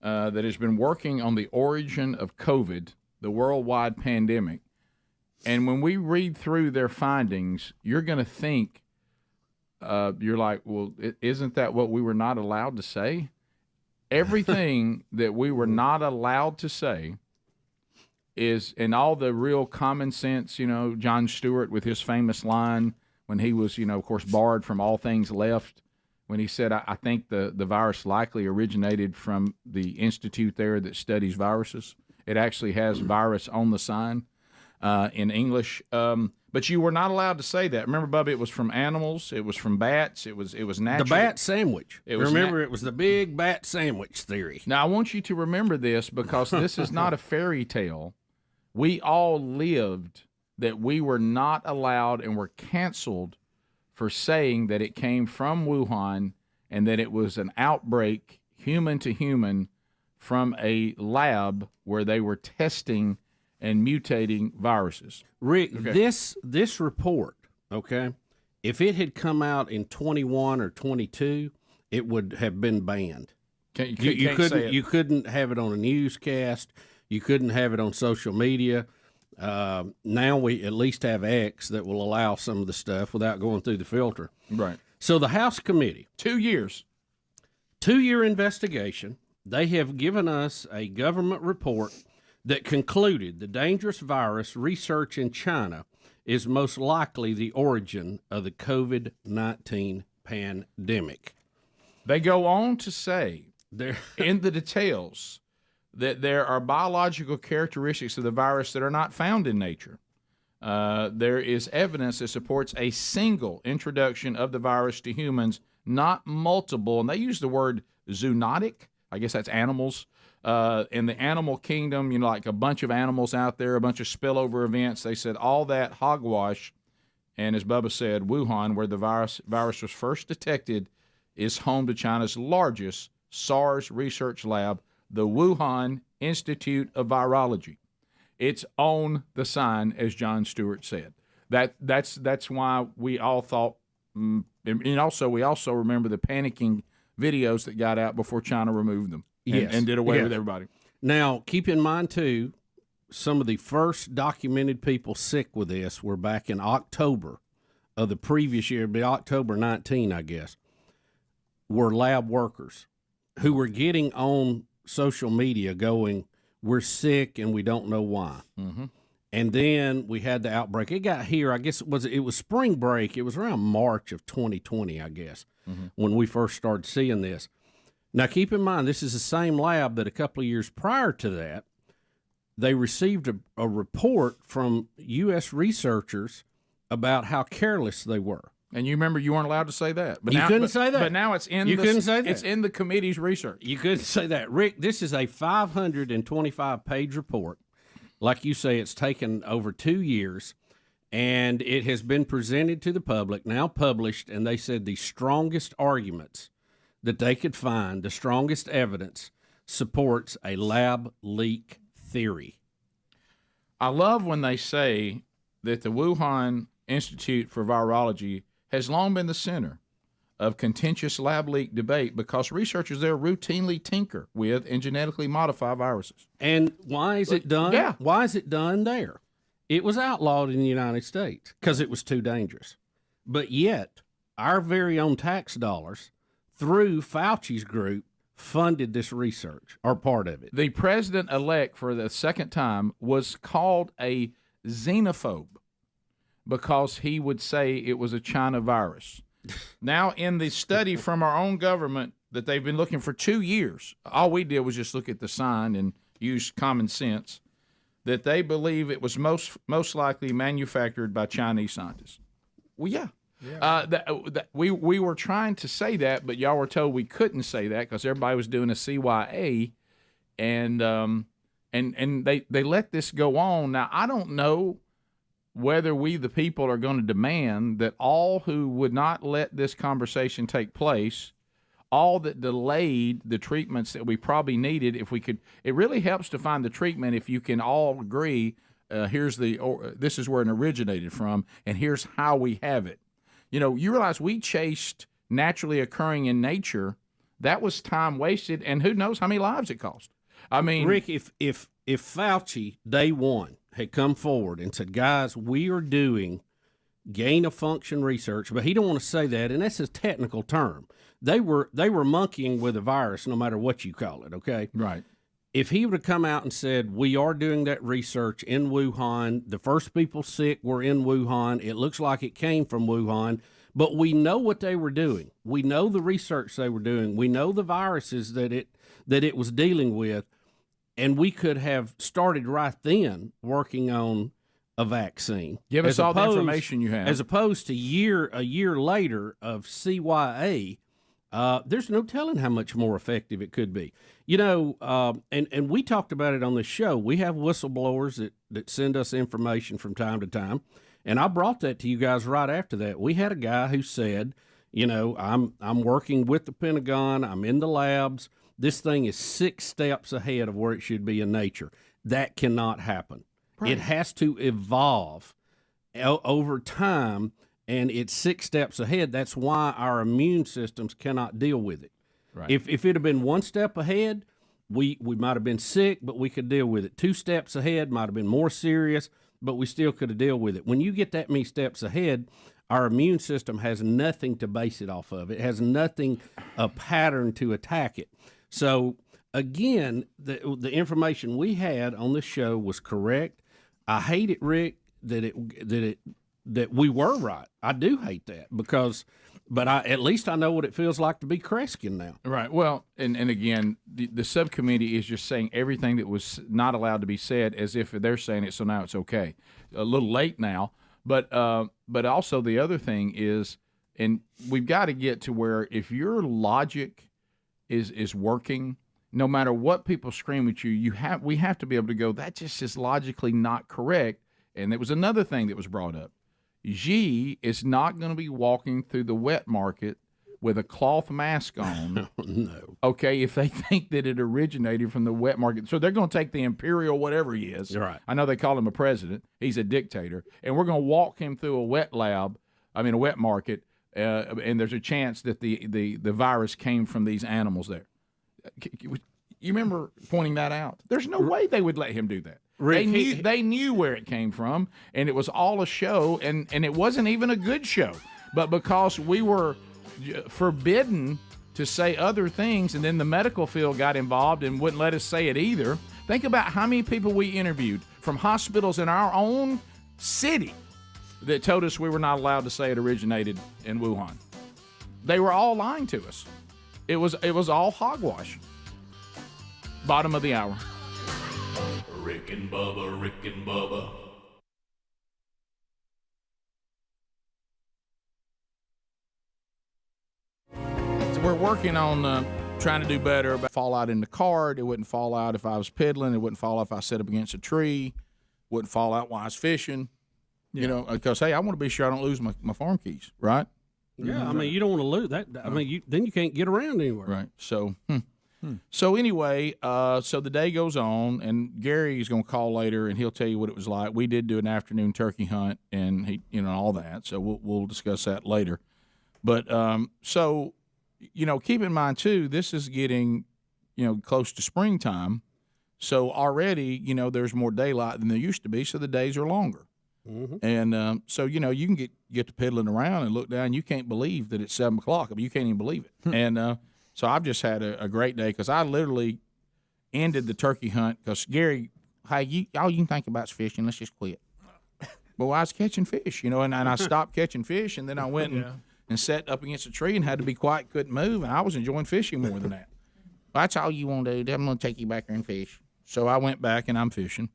that has been working on the origin of COVID, the worldwide pandemic. And when we read through their findings, you're going to think, you're like, well, isn't that what we were not allowed to say? Everything that we were not allowed to say is, and all the real common sense, you know, Jon Stewart with his famous line when he was, you know, of course, barred from all things left, when he said, I think the virus likely originated from the institute there that studies viruses. It actually has virus on the sign. In English, but you were not allowed to say that. Remember, Bubba, it was from animals, it was from bats, it was natural. The bat sandwich. It was it was the big bat sandwich theory. Now, I want you to remember this because this is not a fairy tale. We all lived that we were not allowed and were canceled for saying that it came from Wuhan and that it was an outbreak, human to human, from a lab where they were testing and mutating viruses. Rick, Okay. this report, okay, if it had come out in 21 or 22, it would have been banned. You You can't say it. You couldn't have it on a newscast. You couldn't have it on social media. Now we at least have X that will allow some of the stuff without going through the filter. Right. So the House committee, 2 years, 2-year investigation. They have given us a government report that concluded the dangerous virus research in China is most likely the origin of the COVID-19 pandemic. They go on to say in the details that there are biological characteristics of the virus that are not found in nature. There is evidence that supports a single introduction of the virus to humans, not multiple. And they use the word zoonotic. I guess that's animals. In the animal kingdom, you know, like a bunch of animals out there, a bunch of spillover events. They said all that hogwash. And as Bubba said, Wuhan, where the virus was first detected, is home to China's largest SARS research lab, the Wuhan Institute of Virology. It's on the sign, as Jon Stewart said. That's why we all thought, and also we also remember the panicking videos that got out before China removed them. And did away with everybody. Now, keep in mind, too, some of the first documented people sick with this were back in October of the previous year, be October 19, I guess, were lab workers who were getting on social media going, we're sick and we don't know why. Mm-hmm. And then we had the outbreak. It got here, I guess it was spring break. It was around March of 2020, I guess, when we first started seeing this. Now, keep in mind, this is the same lab that a couple of years prior to that, they received a report from U.S. researchers about how careless they were. And you remember you weren't allowed to say that. But you couldn't say that. But now it's in couldn't say that. It's in the committee's research. You couldn't say that. Rick, this is a 525-page report. Like you say, it's taken over 2 years, and it has been presented to the public, now published, and they said the strongest arguments that they could find, the strongest evidence, supports a lab leak theory. I love when they say that the Wuhan Institute for Virology has long been the center of contentious lab leak debate because researchers there routinely tinker with and genetically modify viruses. And why is it done? Yeah. Why is it done there? It was outlawed in the United States because it was too dangerous. But yet, our very own tax dollars, through Fauci's group, funded this research, or part of it. The president-elect, for the second time, was called a xenophobe because he would say it was a China virus. Now, in the study from our own government that they've been looking for 2 years, all we did was just look at the sign and use common sense, that they believe it was most likely manufactured by Chinese scientists. Well, yeah. We were trying to say that, but y'all were told we couldn't say that because everybody was doing a CYA, and they let this go on. Now, I don't know whether we, the people, are going to demand that all who would not let this conversation take place, all that delayed the treatments that we probably needed, if we could. It really helps to find the treatment if you can all agree, this is where it originated from, and here's how we have it. You know, you realize we chased naturally occurring in nature. That was time wasted, and who knows how many lives it cost. I mean, Rick, if Fauci, day one, had come forward and said, guys, we are doing gain-of-function research, but he don't want to say that, and that's a technical term. They were monkeying with a virus no matter what you call it, okay? Right. If he would have come out and said, we are doing that research in Wuhan, the first people sick were in Wuhan, it looks like it came from Wuhan, but we know what they were doing. We know the research they were doing. We know the viruses that it was dealing with, and we could have started right then working on a vaccine. Give us all the information you have. As opposed to a year later of CYA, there's no telling how much more effective it could be. You know, and we talked about it on the show. We have whistleblowers that send us information from time to time, and I brought that to you guys right after that. We had a guy who said, you know, I'm working with the Pentagon. I'm in the labs. This thing is 6 steps ahead of where it should be in nature. That cannot happen. Right. It has to evolve over time, and it's 6 steps ahead. That's why our immune systems cannot deal with it. Right. If it had been 1 step ahead, we might have been sick, but we could deal with it. 2 steps ahead might have been more serious, but we still could have dealt with it. When you get that many steps ahead, our immune system has nothing to base it off of. It has nothing, a pattern to attack it. So, again, the information we had on the show was correct. I hate it, Rick, that we were right. I do hate that but at least I know what it feels like to be Kreskin now. Right. Well, and again, the subcommittee is just saying everything that was not allowed to be said as if they're saying it, so now it's okay. A little late now, but also the other thing is, and we've got to get to where if your logic is working, no matter what people scream at you, we have to be able to go, that just is logically not correct. And there was another thing that was brought up. Xi is not going to be walking through the wet market with a cloth mask on. No. Okay, if they think that it originated from the wet market. So they're going to take the imperial whatever he is. Right. I know they call him a president. He's a dictator. And we're going to walk him through a wet market, and there's a chance that the virus came from these animals there. You remember pointing that out? There's no way they would let him do that. Rick, they knew where it came from, and it was all a show, and it wasn't even a good show. But because we were forbidden to say other things, and then the medical field got involved and wouldn't let us say it either, Think about how many people we interviewed from hospitals in our own city that told us we were not allowed to say it originated in Wuhan. They were all lying to us. It was all hogwash. Bottom of the hour. Rick and Bubba, Rick and Bubba. So we're working on trying to do better about fall out in the cart. It wouldn't fall out if I was pedaling. It wouldn't fall out if I set up against a tree. Wouldn't fall out while I was fishing. You know, because, hey, I want to be sure I don't lose my farm keys, right? Yeah, I mean, you don't want to lose that. I mean, then you can't get around anywhere. Right. So, So anyway, so the day goes on, and Gary is going to call later, and he'll tell you what it was like. We did do an afternoon turkey hunt, and he, all that. So we'll discuss that later. But so, keep in mind too, this is getting, close to springtime. So already, there's more daylight than there used to be. So the days are longer. Mm-hmm. And so, you can get to pedaling around and look down. You can't believe that it's 7 o'clock. I mean, you can't even believe it. And so I've just had a great day because I literally ended the turkey hunt because Gary, hey, all you can think about is fishing. Let's just quit. But I was catching fish, and I stopped catching fish, and then I went and sat up against a tree and had to be quiet, couldn't move, and I was enjoying fishing more than that. Well, that's all you want to do. I'm going to take you back there and fish. So I went back and I'm fishing.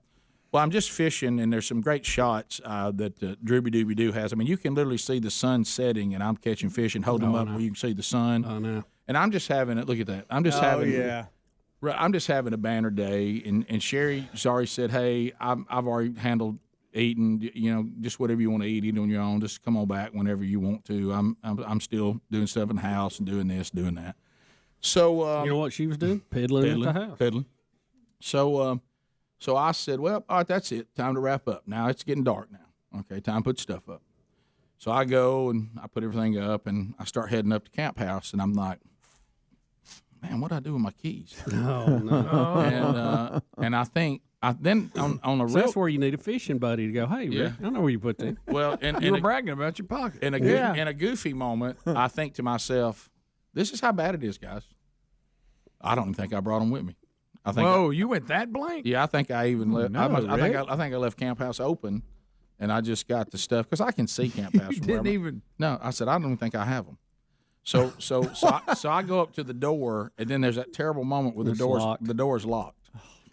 Well, I'm just fishing, and there's some great shots that Drooby Dooby Doo has. I mean, you can literally see the sun setting, and I'm catching fish and holding them up where you can see the sun. Oh, no. And I'm just having it. Look at that. I'm just having a banner day. And Sherry's already said, hey, I've already handled eating. Just whatever you want to eat on your own. Just come on back whenever you want to. I'm still doing stuff in the house and doing this, doing that. So you know what she was doing? Peddling at the house. Peddling. So I said, well, all right, that's it. Time to wrap up. Now it's getting dark now. Okay, time to put stuff up. So I go and I put everything up, and I start heading up to Camp House, and I'm like, man, what do I do with my keys? Oh, no. And I think then on a so that's where you need a fishing buddy to go, hey, Rick, I know where you put that. Well, you were bragging about your pocket. In a goofy moment, I think to myself, this is how bad it is, guys. I don't even think I brought them with me. Whoa, you went that blank? Yeah, I think I even left. No, I think I left Camp House open, and I just got the stuff because I can see Camp House. You didn't even. No, I said I don't even think I have them. So I go up to the door, and then there's that terrible moment where the door's locked.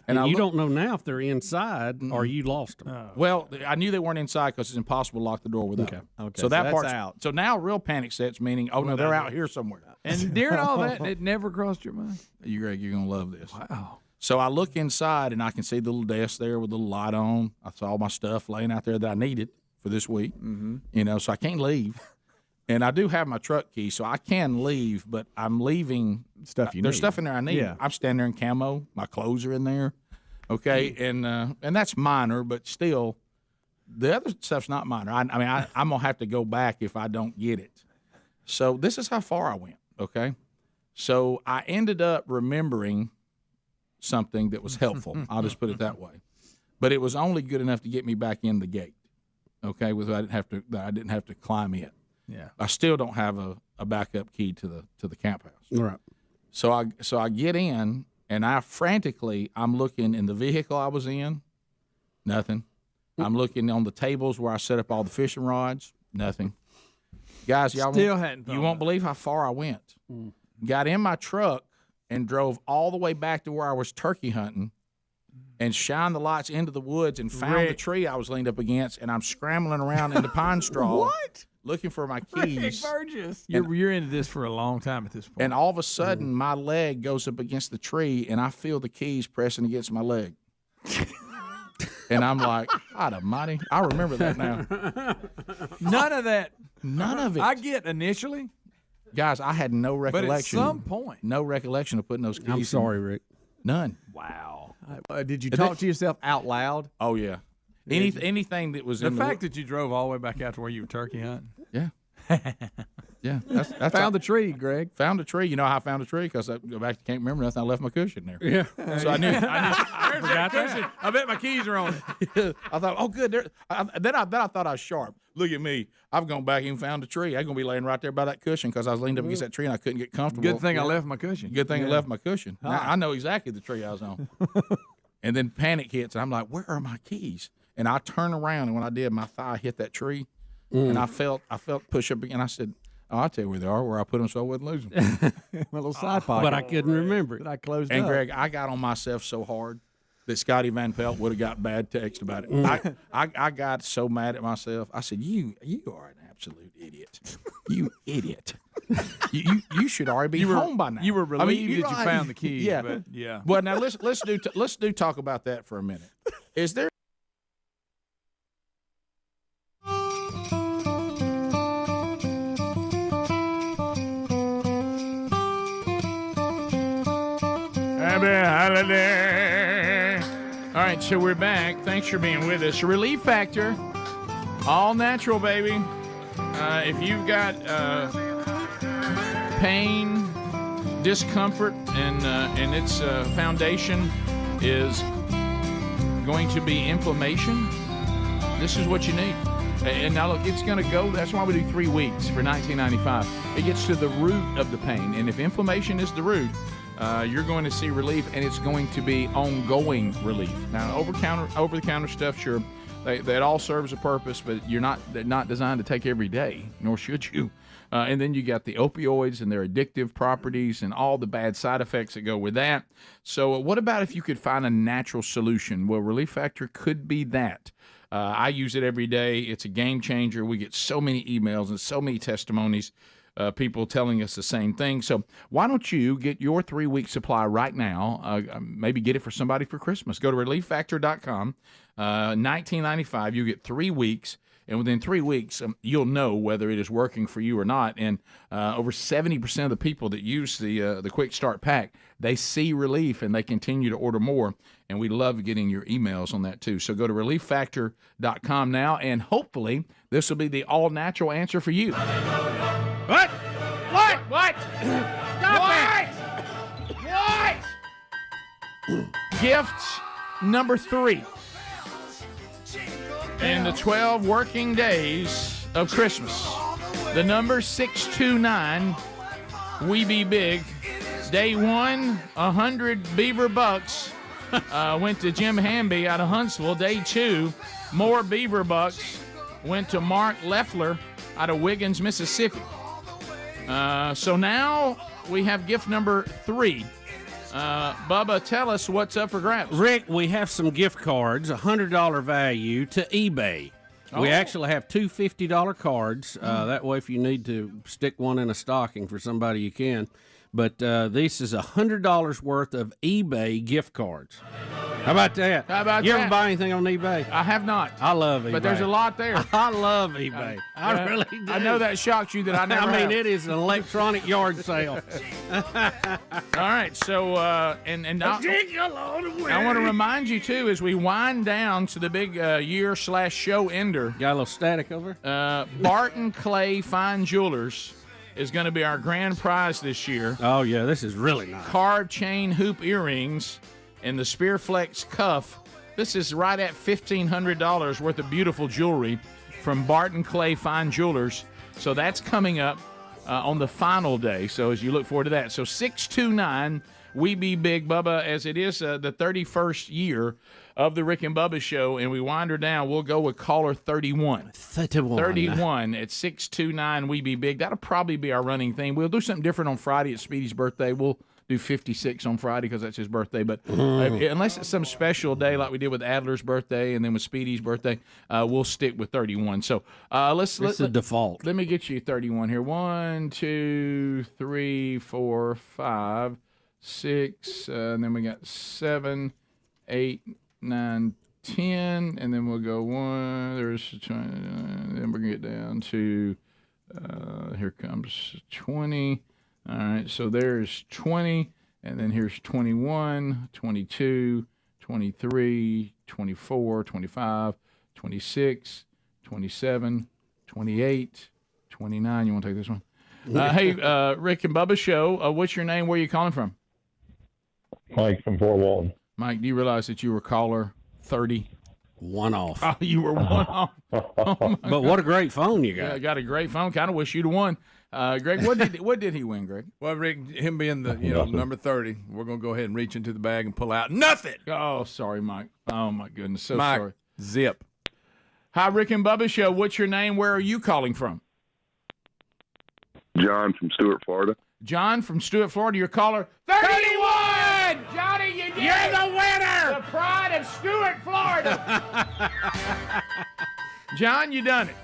And you don't know now if they're inside or you lost them. Oh. Well, I knew they weren't inside because it's impossible to lock the door without them. Okay, so that that's part's out. So now real panic sets, meaning, oh, no, they're out here somewhere. And during all that, it never crossed your mind? Greg, you're going to love this. Wow. So I look inside, and I can see the little desk there with the little light on. I saw all my stuff laying out there that I needed for this week, so I can't leave. And I do have my truck key, so I can leave, but I'm leaving. Stuff you There's need. stuff in there I need. Yeah. I'm standing there in camo. My clothes are in there. Okay, and that's minor, but still, the other stuff's not minor. I'm going to have to go back if I don't get it. So this is how far I went, okay? So I ended up remembering something that was helpful. I'll just put it that way. But it was only good enough to get me back in the gate, okay, I didn't have to climb in. Yeah. I still don't have a backup key to the camp house. Right. So I get in, and I'm looking in the vehicle I was in, nothing. I'm looking on the tables where I set up all the fishing rods, nothing. Guys, you won't believe how far I went. Got in my truck and drove all the way back to where I was turkey hunting and shined the lights into the woods and found the tree I was leaned up against, and I'm scrambling around in the pine straw. What? Looking for my keys. Burgess. You're into this for a long time at this point. And all of a sudden, my leg goes up against the tree, and I feel the keys pressing against my leg. And I'm like, God almighty. I remember that now. None of that. None of it. I get initially. Guys, I had no recollection. But at some point. No recollection of putting those keys I'm sorry, Rick. None. Wow. Did you talk to yourself out loud? Oh, yeah. Anything that was the in fact that you drove all the way back out to where you were turkey hunting. Yeah. Yeah. That's found the tree, Greg. Found a tree. You know how I found a tree? Because I can't remember nothing. I left my cushion there. Yeah. So I knew. Forgot that. I bet my keys are on it. I thought, oh, good. Then I thought I was sharp. Look at me. I've gone back and found a tree. I'm going to be laying right there by that cushion because I was leaned up against that tree and I couldn't get comfortable. Good thing I left my cushion. Good thing I left my cushion. Now, I know exactly the tree I was on. And then panic hits, and I'm like, where are my keys? And I turn around, and when I did, my thigh hit that tree, and I felt push up again. I said, oh, I'll tell you where they are, where I put them so I wouldn't lose them. My little side pocket. But I couldn't remember it. I closed And up. Greg, I got on myself so hard that Scotty Van Pelt would have got bad text about it. I got so mad at myself. I said, you are an absolute idiot. You idiot. You should already be home by now. You were relieved that you right. found the key. Yeah. But yeah. Well, now let's do talk about that for a minute. Is there Happy holiday. All right, so we're back. Thanks for being with us. Relief Factor, all natural, baby. If you've got pain, discomfort, and its foundation is going to be inflammation, this is what you need. And now look, it's going to go. That's why we do 3 weeks for $19.95. It gets to the root of the pain, and if inflammation is the root, you're going to see relief, and it's going to be ongoing relief. Now, over-the-counter stuff, sure, that all serves a purpose, but they're not designed to take every day, nor should you. And then you got the opioids and their addictive properties and all the bad side effects that go with that. So what about if you could find a natural solution? Well, Relief Factor could be that. I use it every day. It's a game changer. We get so many emails and so many testimonies. People telling us the same thing. So why don't you get your 3-week supply right now? Maybe get it for somebody for Christmas. Go to relieffactor.com. $19.95. You get 3 weeks. And within 3 weeks, you'll know whether it is working for you or not. And over 70% of the people that use the Quick Start Pack, they see relief and they continue to order more. And we love getting your emails on that too. So go to relieffactor.com now, and hopefully this will be the all-natural answer for you. What? What? What? Stop it! What? Gift number 3. In the 12 working days of Christmas, the number 629, we be big. Day 1, 100 beaver bucks went to Jim Hamby out of Huntsville. Day 2, more beaver bucks went to Mark Leffler out of Wiggins, Mississippi. So now we have gift number 3. Bubba, tell us what's up for grabs. Rick, we have some gift cards, $100 value to eBay. We actually have 2 $50 cards. That way, if you need to stick one in a stocking for somebody, you can. But this is $100 worth of eBay gift cards. How about that? You ever buy anything on eBay? I have not. I love eBay. But there's a lot there. I love eBay. I really do. I know that shocks you that I never have. it is an electronic yard sale. All right, so and I want to remind you too, as we wind down to the big year/show ender. Got a little static over. Barton Clay Fine Jewelers is going to be our grand prize this year. Oh yeah, this is really nice. Carved chain hoop earrings and the Spearflex cuff. This is right at $1,500 worth of beautiful jewelry from Barton Clay Fine Jewelers. So that's coming up on the final day. So as you look forward to that. So 629, we be big, Bubba, as it is the 31st year of the Rick and Bubba Show, and we wind her down. We'll go with caller 31. 31 at 629, we be big. That'll probably be our running thing. We'll do something different on Friday at Speedy's birthday. We'll do 56 on Friday because that's his birthday. But unless it's some special day like we did with Adler's birthday and then with Speedy's birthday, we'll stick with 31. So let's the default. Let me get you 31 here. 1, 2, 3, 4, 5, 6, and then we got 7, 8, 9, 10, and then we'll go 1. There's 20, then we're gonna get down to here comes 20. All right, so there's 20, and then here's 21, 22, 23, 24, 25, 26, 27, 28, 29. You want to take this one? Hey, Rick and Bubba Show. What's your name? Where are you calling from? Mike from Fort Walton. Mike, do you realize that you were caller 30? One off. Oh, you were one off. Oh, but what a great phone you got. Yeah, I got a great phone. Kind of wish you'd have won. Greg, what did he win, Greg? Well, Rick, him being the number 30, we're gonna go ahead and reach into the bag and pull out nothing. Oh, sorry, Mike. Oh my goodness, so Mike, sorry. Zip. Hi, Rick and Bubba Show. What's your name? Where are you calling from? John from Stuart, Florida. John from Stuart, Florida. Your caller 31. Johnny, you did it. You're the winner. The pride of Stuart, Florida. John, you done it.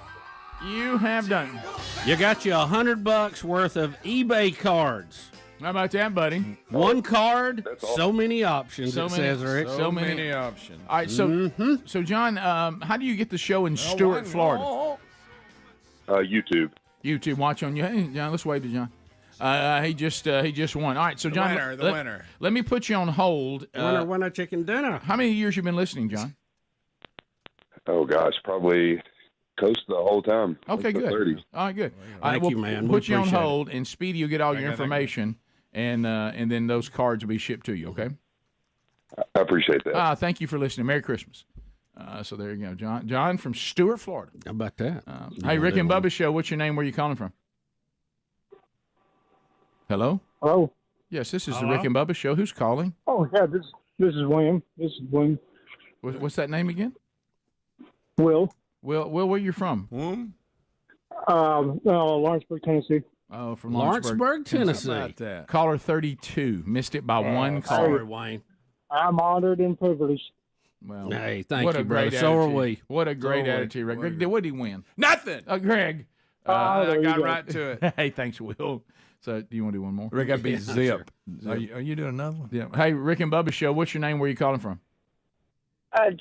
You have done it. You got you $100 worth of eBay cards. How about that, buddy? One card, so many options. So it many, says, Rick. So many options. All right, so John, how do you get the show in Stuart, Florida? YouTube. YouTube. Watch on you. Hey, John, let's wave to John. He just won. All right, so John, The winner. Let me put you on hold. Winner, chicken dinner. How many years you been listening, John? Oh gosh, probably close the whole time. Okay, good. 30s. All right, good. Thank you, man. We'll We put you on appreciate hold, and Speedy will get all your information, and then those cards will be shipped to you. Okay. I appreciate that. Thank you for listening. Merry Christmas. So there you go, John. John from Stuart, Florida. How about that? Hey, Rick and Bubba Show. What's your name? Where are you calling from? Hello. Hello. Yes, this is the Rick and Bubba Show. Who's calling? Oh yeah, this is William. This is William. What's that name again? Will. Will, where are you from? Lawrenceburg, Tennessee. Oh, from Lawrenceburg, Tennessee. How about that? Caller 32. Missed it by one call. Sorry, Wayne. I'm honored and privileged. Well, Hey, thank what you, a brother. great So are attitude. we. What a great So are we. attitude, Rick. Greg, what did he win? Nothing. Greg. I there you got go. right to it. Hey, thanks, Will. So, do you want to do one more? Rick, I beat Yeah, Zip. sure. Are you doing another one? Yeah. Hey, Rick and Bubba Show. What's your name? Where are you calling from?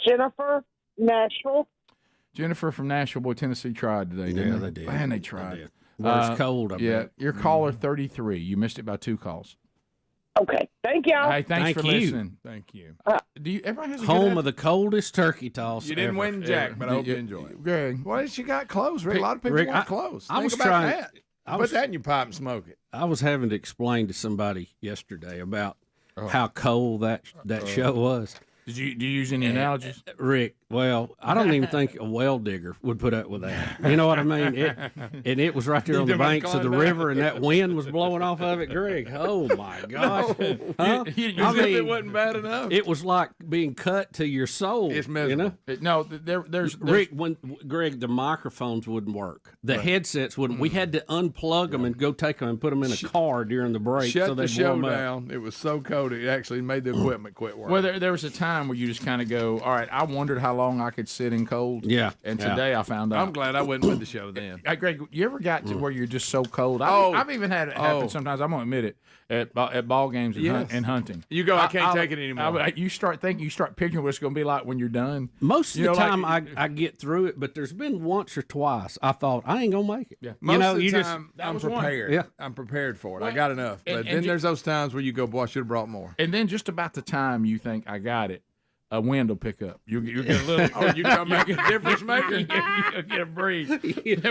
Jennifer, Nashville. Jennifer from Nashville. Boy, Tennessee tried today, didn't Yeah, they? they did. Man, they They tried. did. Well, it's cold, I Yeah, bet. your caller 33. You missed it by two calls. Okay, thank y'all. Hey, thanks Thank for you. listening. Thank you. Everybody has a Home good of the coldest turkey toss You didn't ever. win Jack, but I hope you enjoy it. Greg. Well, you got close, Rick. A lot of people Rick, want I- close. I Think was about trying- that. I Put was- that in your pipe and smoke it. I was having to explain to somebody yesterday about how cold that show was. Do you use any analogies? Rick, well, I don't even think a well digger would put up with that. You know what I mean? It was right there on the banks of the river, and that wind was blowing off of it. Greg, oh my gosh! Huh? As if it wasn't bad enough. It was like being cut to your soul. It's miserable. You know? No, there's Rick, when Greg, the microphones wouldn't work. The headsets wouldn't. We had to unplug them and go take them and put them in a car during the break. Shut so the they'd show warm up. down. It was so cold it actually made the equipment quit working. Well, there was a time where you just kind of go, all right, I wondered how long I could sit in cold. Yeah. And Yeah. today I found out. I'm glid I wouldn't with the show then. Hey, Greg, you ever got to where you're just so cold? Oh. I've even had it happen Oh. sometimes. I'm going to admit it at ball games and, Yes. and hunting. You go, I can't take it anymore. You start picturing what it's going to be like when you're done. Most of You the know, like- time, I get through it, but there's been once or twice I thought I ain't gonna make it. Yeah. Most You know, of the you just time, that I'm was one. prepared. Yeah. I'm prepared for it. Well, I got enough. and- But and then ju- there's those times where you go, boy, I should have brought more. And then just about the time you think I got it, a wind will pick up. You get a little. Oh, you talking about a difference maker? You get a breeze. Let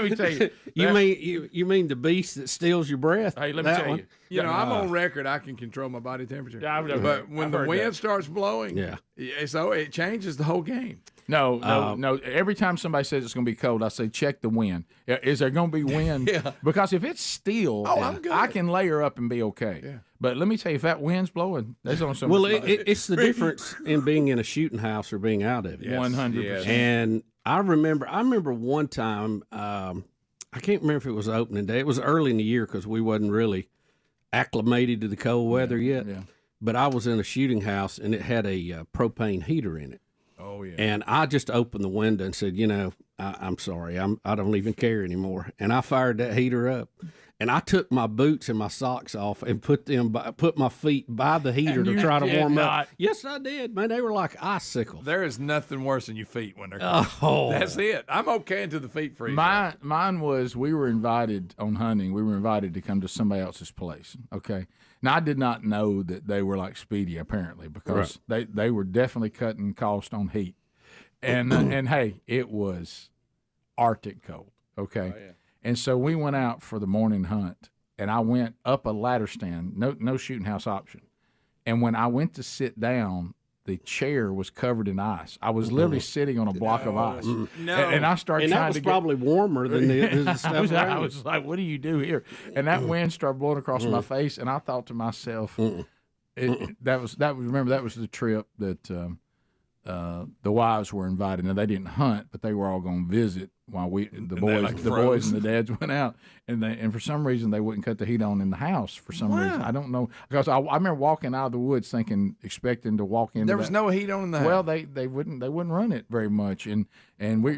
me tell you. You mean the beast that steals your breath? Hey, let me That tell one? you. You know, I'm on record. I can control my body temperature. Yeah, but when I've the heard wind that. starts blowing, Yeah. so it changes the whole game. No. Every time somebody says it's going to be cold, I say check the wind. Is there going to be wind? Yeah. Because if it's still, I'm good. I can layer up and be okay. Yeah. But let me tell you, if that wind's blowing, there's only so Well, much. it's the difference in being in a shooting house or being out of it. 100%. And I remember one time, I can't remember if it was opening day. It was early in the year because we wasn't really acclimated to the cold weather yet. Yeah. But I was in a shooting house and it had a propane heater in it. Oh yeah. And I just opened the window and said, I'm sorry, I don't even care anymore. And I fired that heater up. And I took my boots and my socks off and put my feet by the heater And to you try to did warm not. up. Yes, I did, man. They were like icicles. There is nothing worse than your feet when they're cold. Oh. That's it. I'm okay until the feet freeze. Mine was we were invited on hunting. We were invited to come to somebody else's place. Okay. Now I did not know that they were like Speedy apparently because they were definitely cutting cost on heat, and hey, it was Arctic cold. Okay. Oh, yeah. And so we went out for the morning hunt, and I went up a ladder stand, no shooting house option. And when I went to sit down, the chair was covered in ice. I was literally sitting on a block of ice. No. And I started And trying that was to get, probably warmer than the stuff I around was it. like, what do you do here? And that wind started blowing across my face, and I thought to myself, that was the trip that the wives were invited. Now they didn't hunt, but they were all going to visit while the boys and the dads went out, and for some reason they wouldn't cut the heat on in the house for some reason. I don't know, because I remember walking out of the woods expecting to walk in. There was no heat on in the house. Well, they wouldn't run it very much, and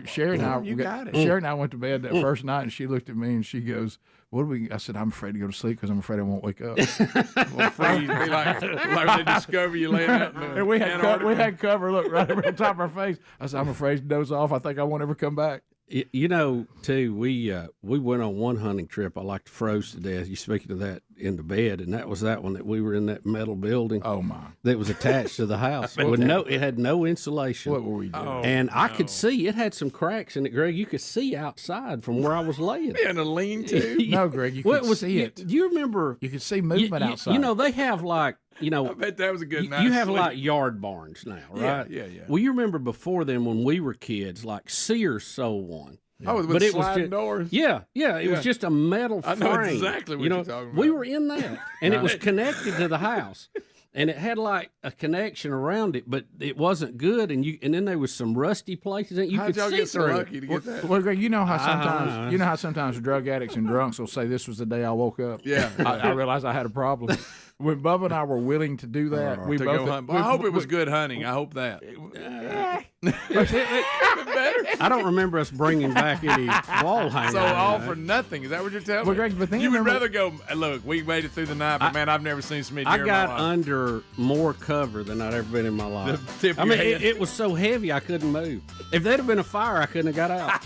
Sherry and I went to bed that first night, and she looked at me and she goes, "What do we?" I said, "I'm afraid to go to sleep because I'm afraid I won't wake up." Well, freeze, be like they discover you laying out in the and we had cover, look, right over the top of our face. I said, "I'm afraid to doze off. I think I won't ever come back." You know, too, we went on one hunting trip. I like to froze to death. You speaking of that in the bed, and that was that one that we were in that metal building. Oh my! That was attached to the house. It had no insulation. What were we doing? And I could see it had some cracks in it, Greg. You could see outside from where I was laying. And a lean-to. No, Greg, you could see it. Do you remember? You could see movement outside. You know, they have like. You know, I bet that was a good night. You have like yard barns now, right? Yeah. Well, you remember before then when we were kids, like Sears sold one. Yeah. Oh, with sliding doors. Yeah. It was just a metal frame. I know exactly what you're talking about. We were in that, and it was connected to the house, and it had like a connection around it, but it wasn't good. And then there was some rusty places that you How'd could y'all see get so through. lucky to get that? Well, Greg, you know how sometimes drug addicts and drunks will say, "This was the day I woke up." Yeah, I realized I had a problem. When Bubba and I were willing to do that, we both. Go hunt. I hope it was good hunting. I hope that. I don't remember us bringing back any wall hanging. So all for nothing. Is that what you're telling me? Greg, but then you would rather go. Look, we made it through the night, but man, I've never seen so many deer I in got my life. under more cover than I'd ever been in my life. The tip of I your mean, hand. it was so heavy I couldn't move. If there'd have been a fire, I couldn't have got out.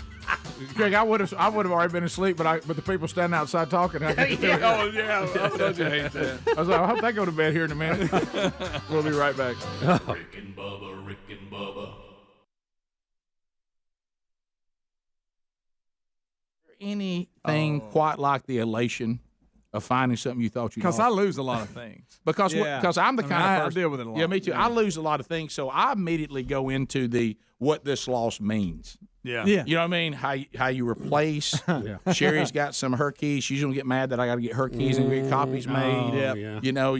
Greg, I would have already been asleep, but the people standing outside talking. Oh yeah, don't you hate that? I was like, I hope they go to bed here in a minute. We'll be right back. Rick and Bubba. Anything quite like the elation of finding something you thought you lost? Because I lose a lot of things. Because I'm the kind of person. I deal with it a lot. Yeah, me too. I lose a lot of things, so I immediately go into what this loss means. Yeah. You know what I mean? How you replace. Sherry's got some of her keys. She's gonna get mad that I got to get her keys and get copies made. You know,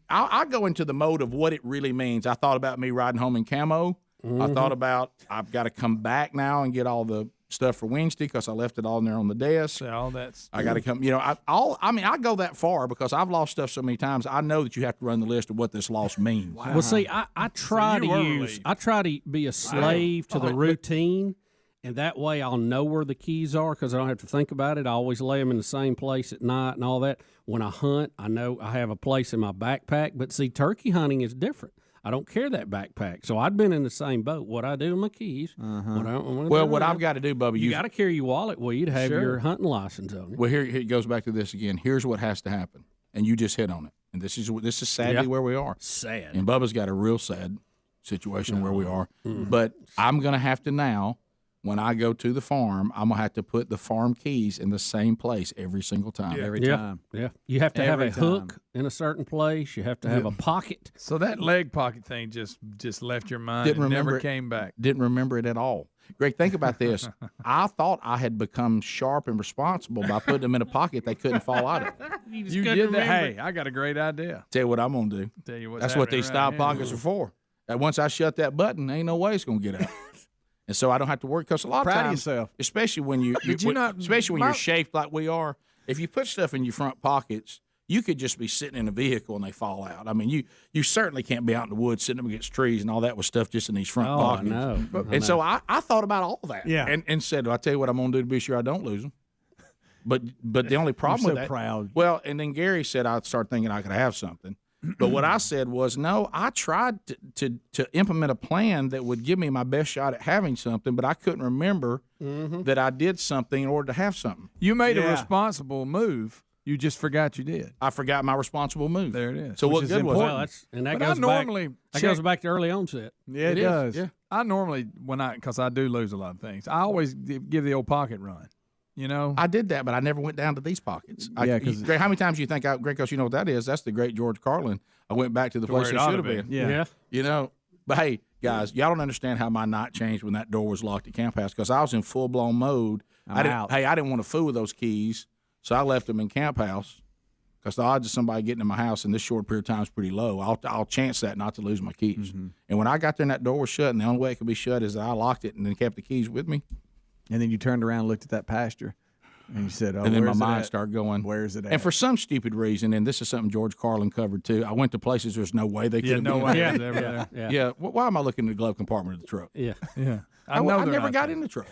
I go into the mode of what it really means. I thought about me riding home in camo. I thought about I've got to come back now and get all the stuff for Wednesday because I left it all in there on the desk. All that's. I got to come. You know, I go that far because I've lost stuff so many times. I know that you have to run the list of what this loss means. Wow. Well, see, I try to be a slave to the routine. And that way I'll know where the keys are because I don't have to think about it. I always lay them in the same place at night and all that. When I hunt, I know I have a place in my backpack. But see, turkey hunting is different. I don't carry that backpack. So I'd been in the same boat. What I do with my keys. What I've got to do, Bubba, you got to carry your wallet with you to have your hunting license on it. Well, here it goes back to this again. Here's what has to happen. And you just hit on it. And this is sadly where we are. Sad. And Bubba's got a real sad situation where we are. But I'm going to have to now, when I go to the farm, I'm going to have to put the farm keys in the same place every single time. Every time. Yeah. You have to have a hook in a certain place. You have to have a pocket. So that leg pocket thing just left your mind and never came back. Didn't remember it at all. Greg, think about this. I thought I had become sharp and responsible by putting them in a pocket they couldn't fall out of. You did that. Hey, I got a great idea. Tell you what I'm going to do. Tell you what's That's what these style here. pockets are for. And once I shut that button, ain't no way it's going to get out. And so I don't have to worry because a lot of Proud of times, yourself. especially when you're shaped like we are, if you put stuff in your front pockets, you could just be sitting in a vehicle and they fall out. I mean, you certainly can't be out in the woods sitting up against trees and all that with stuff just in these front pockets. I know. So I thought about all that. Yeah. And said, well, I tell you what I'm going to do to be sure I don't lose them. But the only problem with that. Proud. Well, and then Gary said I'd start thinking I could have something. But what I said was, no, I tried to implement a plan that would give me my best shot at having something, but I couldn't remember that I did something in order to have something. You made a responsible move. You just forgot you did. I forgot my responsible move. There it is. So what good was it? That goes back to early onset. Yeah, it does. Yeah. I normally, because I do lose a lot of things, I always give the old pocket run. You know, I did that, but I never went down to these pockets. Greg, how many times do you think Greg, because you know what that is? That's the great George Carlin. I went back to the place I should have been. Yeah. You know, But hey, guys, y'all don't understand how my night changed when that door was locked at Camp House because I was in full blown mode. I didn't want to fool with those keys, so I left them in Camp House because the odds of somebody getting in my house in this short period of time is pretty low. I'll chance that not to lose my keys. Mm-hmm. And when I got there and that door was shut, and the only way it could be shut is that I locked it and then kept the keys with me. And then you turned around and looked at that pasture. And you said, and then my mind started going, where's it at? And for some stupid reason, and this is something George Carlin covered too, I went to places there's no way they could have been. Yeah. Why am I looking in the glove compartment of the truck? Yeah. I never got in the truck.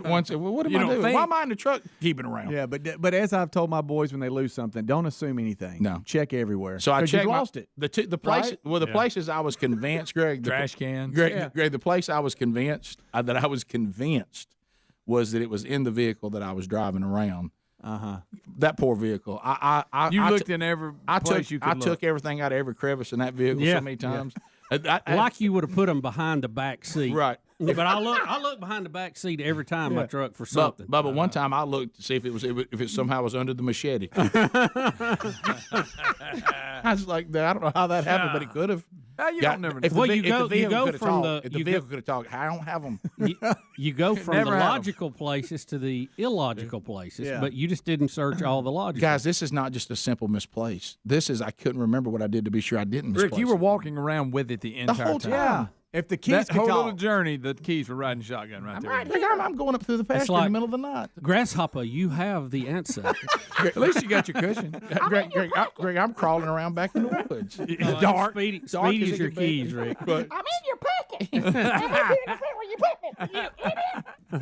Once, what am I doing? Why am I in the truck keeping around? Yeah, but as I've told my boys when they lose something, don't assume anything. No. Check everywhere. So I checked. Lost it. The place. Right? Well, the places I was convinced, Greg. Trash cans. Greg, the place I was convinced was that it was in the vehicle that I was driving around. That poor vehicle. You looked in every place you could look. I took everything out of every crevice in that vehicle so many times. Like you would have put them behind the back seat. Right. But I look behind the back seat every time I truck for something. But one time I looked to see if it somehow was under the machete. I was like, I don't know how that happened, but it could have. You don't never know. If the vehicle could have talked, I don't have them. You go from the logical places to the illogical places, but you just didn't search all the logical. Guys, this is not just a simple misplace. This is I couldn't remember what I did to be sure I didn't misplace. Rick, you were walking around with it the entire whole time. Yeah. If the keys that whole talk. little journey, the keys were riding shotgun right there. I'm going up through the pasture in the middle of the night. Grasshopper, you have the answer. At least you got your cushion. Greg, I'm crawling around back in the woods. Dark. Speedy is your keys, Rick. I'm in your pocket. I'm where you put me. You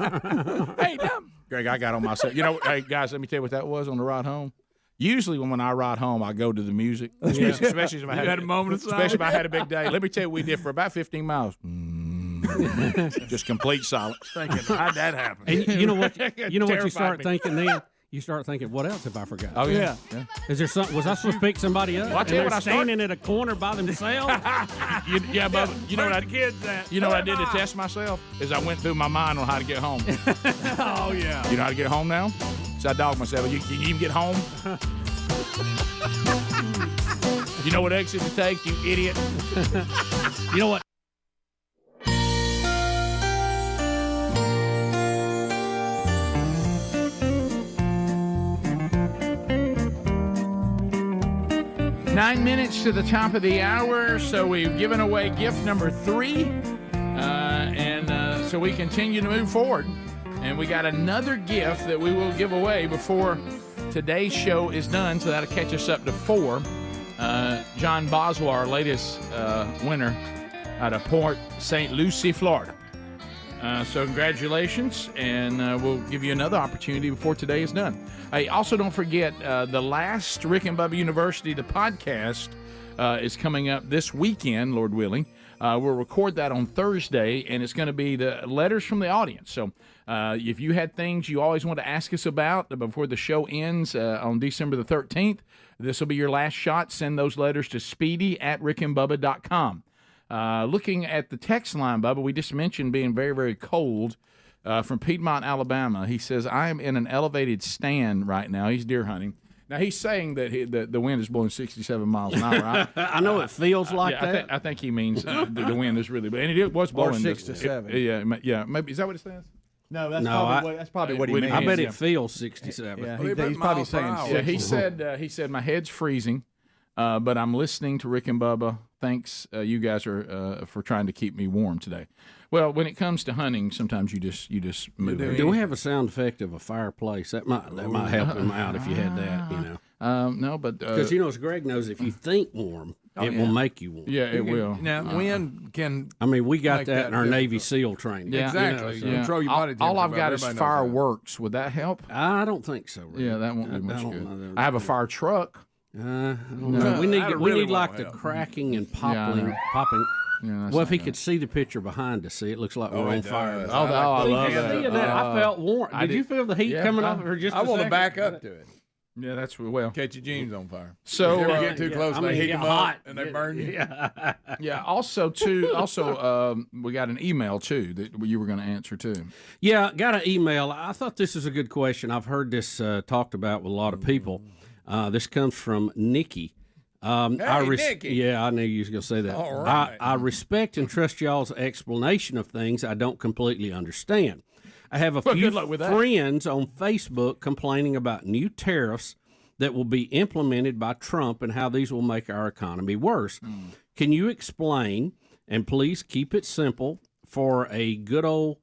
Hey, dumb. Greg, I got on myself. Hey, guys, let me tell you what that was on the ride home. Usually when I ride home, I go to the music, especially if I had a moment of silence. Especially if I had a big day. Let me tell you what we did for about 15 miles. Just complete silence. Thinking, how'd that happen? And you know what you start thinking then? You start thinking, what else have I forgot? Oh, yeah. Is there something? Was I supposed to pick somebody up? Well, I tell you what, I standing at a corner by themselves? Bubba, you know what you know what I did to test myself? Is I went through my mind on how to get home. Oh, yeah. You know how to get home now? So I dogged myself. You even get home? You know what exit to take, you idiot? You know what? Nine minutes to the top of the hour, so we've given away gift number 3, and so we continue to move forward. And we got another gift that we will give away before today's show is done, so that'll catch us up to 4. John Boswell, our latest winner out of Port St. Lucie, Florida. So congratulations, and we'll give you another opportunity before today is done. Hey, also don't forget, the last Rick and Bubba University, the podcast, is coming up this weekend, Lord willing. We'll record that on Thursday, and it's going to be the letters from the audience. So if you had things you always want to ask us about before the show ends on December the 13th, this will be your last shot. Send those letters to speedy@rickandbubba.com. Looking at the text line, Bubba, we just mentioned being very, very cold. From Piedmont, Alabama, he says, I am in an elevated stand right now. He's deer hunting. Now, he's saying that the wind is blowing 67 miles an hour. Right? I know it feels like that. I think he means the wind is really, and it was blowing. Or 6 to 7. Yeah. Maybe, is that what it says? No, that's probably what he means. I bet it feels 67. Yeah, he's probably saying 6. Yeah, he said, my head's freezing, but I'm listening to Rick and Bubba. Thanks, you guys are for trying to keep me warm today. Well, when it comes to hunting, sometimes you just move. Do we have a sound effect of a fireplace? That might help him out if you had that. No, but because as Greg knows, if you think warm, it will make you warm. Yeah, it will. Now, wind can. I mean, we got that in our Navy SEAL training. Yeah, exactly. Control your body all I've got is Everybody knows fireworks. Would that help? I don't think so. Really. Yeah, that won't be much good. I have a fire truck. I don't know. We need like the cracking and popping. Yeah, well, if he could see the picture behind us, see, it looks like we're on fire. I love that. I felt warm. Did you feel the heat coming off for just a second? I want to back up to it. Yeah, that's well. Catch your jeans on fire. So you ever get too close, they heat them hot up and they burn you. Yeah. Also, we got an email too that you were going to answer too. Yeah, got an email. I thought this is a good question. I've heard this talked about with a lot of people. This comes from Nikki. Nikki. Yeah, I knew you was going to say that. All right. I respect and trust y'all's explanation of things I don't completely understand. I have a few good luck with that. friends on Facebook complaining about new tariffs that will be implemented by Trump and how these will make our economy worse. Can you explain, and please keep it simple, for a good old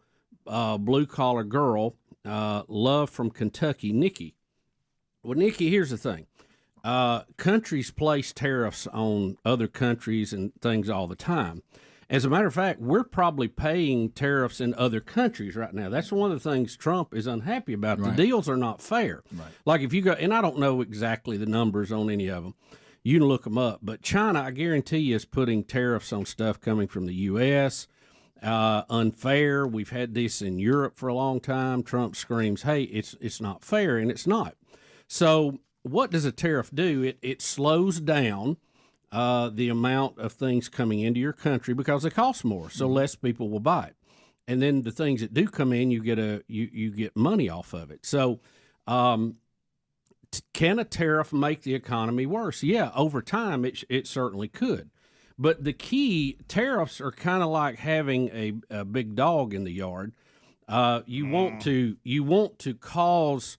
blue-collar girl, love from Kentucky, Nikki? Well, Nikki, here's the thing. Countries place tariffs on other countries and things all the time. As a matter of fact, we're probably paying tariffs in other countries right now. That's one of the things Trump is unhappy about. Right. The deals are not fair. Right. Like if you go, and I don't know exactly the numbers on any of them. You can look them up. But China, I guarantee you, is putting tariffs on stuff coming from the U.S., unfair. We've had this in Europe for a long time. Trump screams, hey, it's not fair, and it's not. So what does a tariff do? It slows down the amount of things coming into your country because they cost more, so less people will buy it. And then the things that do come in, you get money off of it. So can a tariff make the economy worse? Yeah, over time it certainly could. But the key, tariffs are kind of like having a big dog in the yard. You want to cause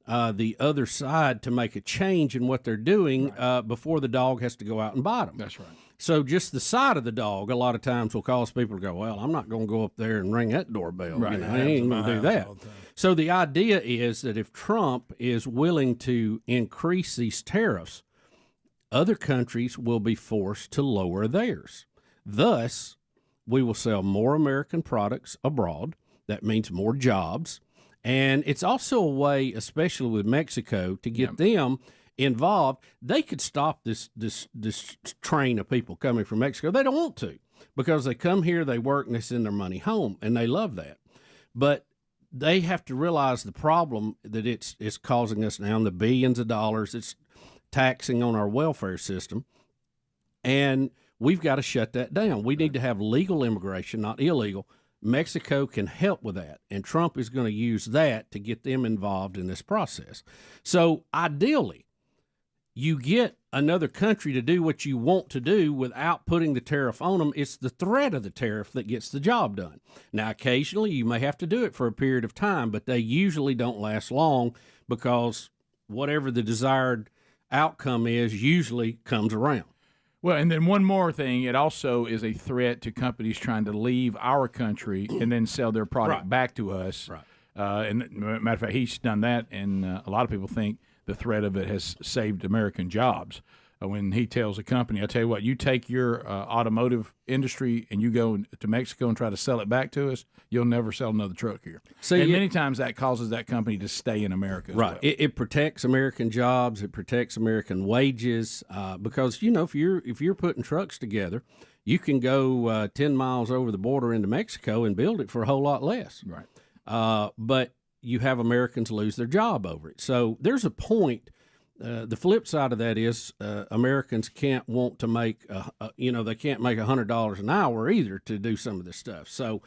the other side to make a change in what they're doing before the dog has to go out and bite them. That's right. So just the sight of the dog a lot of times will cause people to go, well, I'm not going to go up there and ring that doorbell. Right. You know, I ain't going to do that. So the idea is that if Trump is willing to increase these tariffs, other countries will be forced to lower theirs. Thus, we will sell more American products abroad. That means more jobs. And it's also a way, especially with Mexico, to get them involved. They could stop this train of people coming from Mexico. They don't want to because they come here, they work, and they send their money home, and they love that. But they have to realize the problem that it's causing us now, the billions of dollars. It's taxing on our welfare system, and we've got to shut that down. We need to have legal immigration, not illegal. Mexico can help with that, and Trump is going to use that to get them involved in this process. So ideally, you get another country to do what you want to do without putting the tariff on them. It's the threat of the tariff that gets the job done. Now, occasionally you may have to do it for a period of time, but they usually don't last long because whatever the desired outcome is usually comes around. Well, and then one more thing, it also is a threat to companies trying to leave our country and then sell their product back to us. Right. And matter of fact, he's done that, and a lot of people think the threat of it has saved American jobs. When he tells a company, I tell you what, you take your automotive industry and you go to Mexico and try to sell it back to us, you'll never sell another truck here. So and many times that causes that company to stay in America. Right. Well. It protects American jobs. It protects American wages because, you know, if you're putting trucks together, you can go 10 miles over the border into Mexico and build it for a whole lot less. Right. But you have Americans lose their job over it. So there's a point. The flip side of that is Americans can't want to make, they can't make $100 an hour either to do some of this stuff. So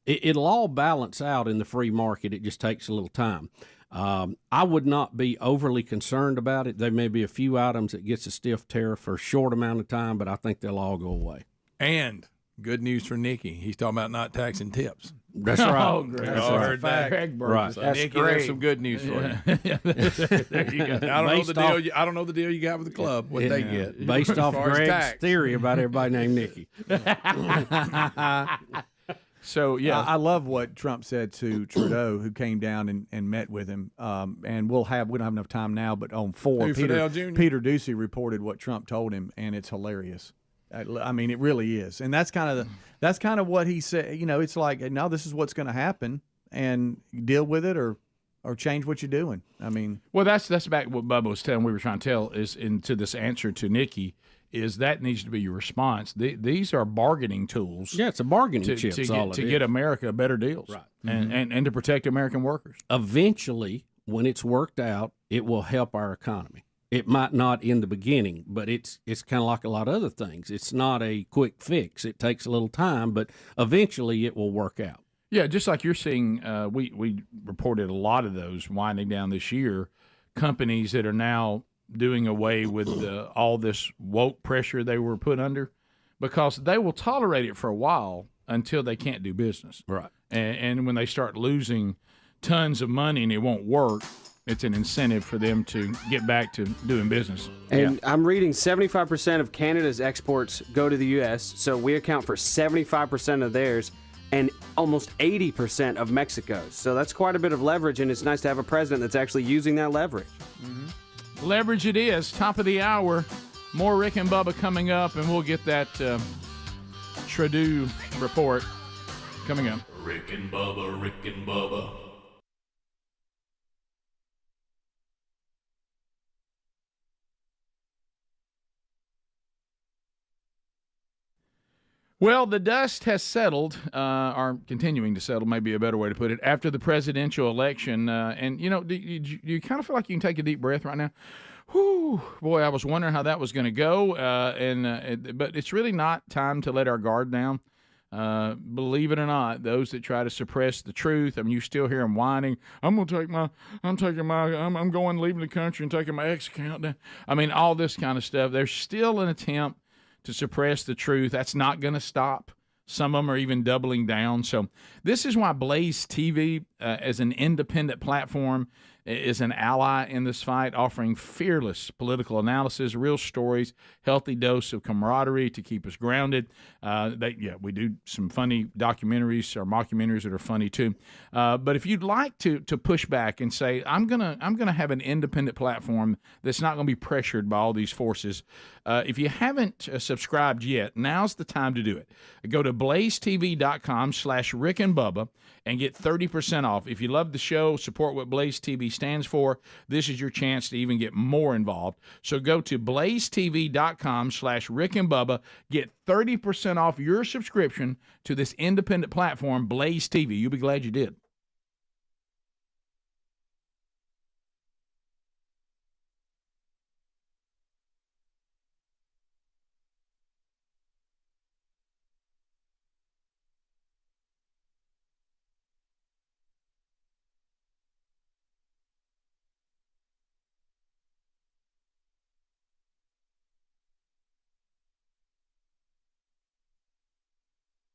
it'll all balance out in the free market. It just takes a little time. I would not be overly concerned about it. There may be a few items that gets a stiff tariff for a short amount of time, but I think they'll all go away. And good news for Nikki. He's talking about not taxing tips. That's right. Oh, great. That's a fact. Right. So, That's Nikki, great. there's some good news for you. There you go. I don't know the deal you got with the club. What they get based as off far as Greg's tax. theory about everybody named Nikki. So I love what Trump said to Trudeau, who came down and met with him. And we don't have enough time now, but on 4, Who, Fidel Jr.? Peter Ducey reported what Trump told him, and it's hilarious. I mean, it really is, and that's kind of what he said. You know, it's like, no, this is what's going to happen, and deal with it or change what you're doing. I mean, well, that's back what Bubba was telling. We were trying to tell is into this answer to Nikki is that needs to be your response. These are bargaining tools. Yeah, it's a bargaining chip. To get America better deals, right, and to protect American workers. Eventually, when it's worked out, it will help our economy. It might not in the beginning, but it's kind of like a lot of other things. It's not a quick fix. It takes a little time, but eventually it will work out. Yeah, just like you're seeing, we reported a lot of those winding down this year. Companies that are now doing away with all this woke pressure they were put under, because they will tolerate it for a while until they can't do business. Right. And when they start losing tons of money and it won't work, it's an incentive for them to get back to doing business. And I'm reading 75% of Canada's exports go to the U.S., so we account for 75% of theirs and almost 80% of Mexico's. So that's quite a bit of leverage, and it's nice to have a president that's actually using that leverage. Mm-hmm. Leverage it is. Top of the hour. More Rick and Bubba coming up, and we'll get that Trudeau report coming up. Rick and Bubba, Rick and Bubba. Well, the dust has settled, or continuing to settle, may be a better way to put it, after the presidential election. And, do you kind of feel like you can take a deep breath right now? Whew, boy, I was wondering how that was going to go. But it's really not time to let our guard down. Believe it or not, those that try to suppress the truth, I mean, you still hear them whining. I'm leaving the country and taking my ex account down. I mean, all this kind of stuff. There's still an attempt to suppress the truth. That's not going to stop. Some of them are even doubling down. So this is why Blaze TV, as an independent platform, is an ally in this fight, offering fearless political analysis, real stories, healthy dose of camaraderie to keep us grounded. We do some funny documentaries or mockumentaries that are funny too. But if you'd like to push back and say, I'm gonna have an independent platform that's not going to be pressured by all these forces, if you haven't subscribed yet, now's the time to do it. Go to blazetv.com/Rick and Bubba and get 30% off. If you love the show, support what Blaze TV stands for, this is your chance to even get more involved. So go to blazetv.com/Rick and Bubba, get 30% off your subscription to this independent platform, Blaze TV. You'll be glad you did.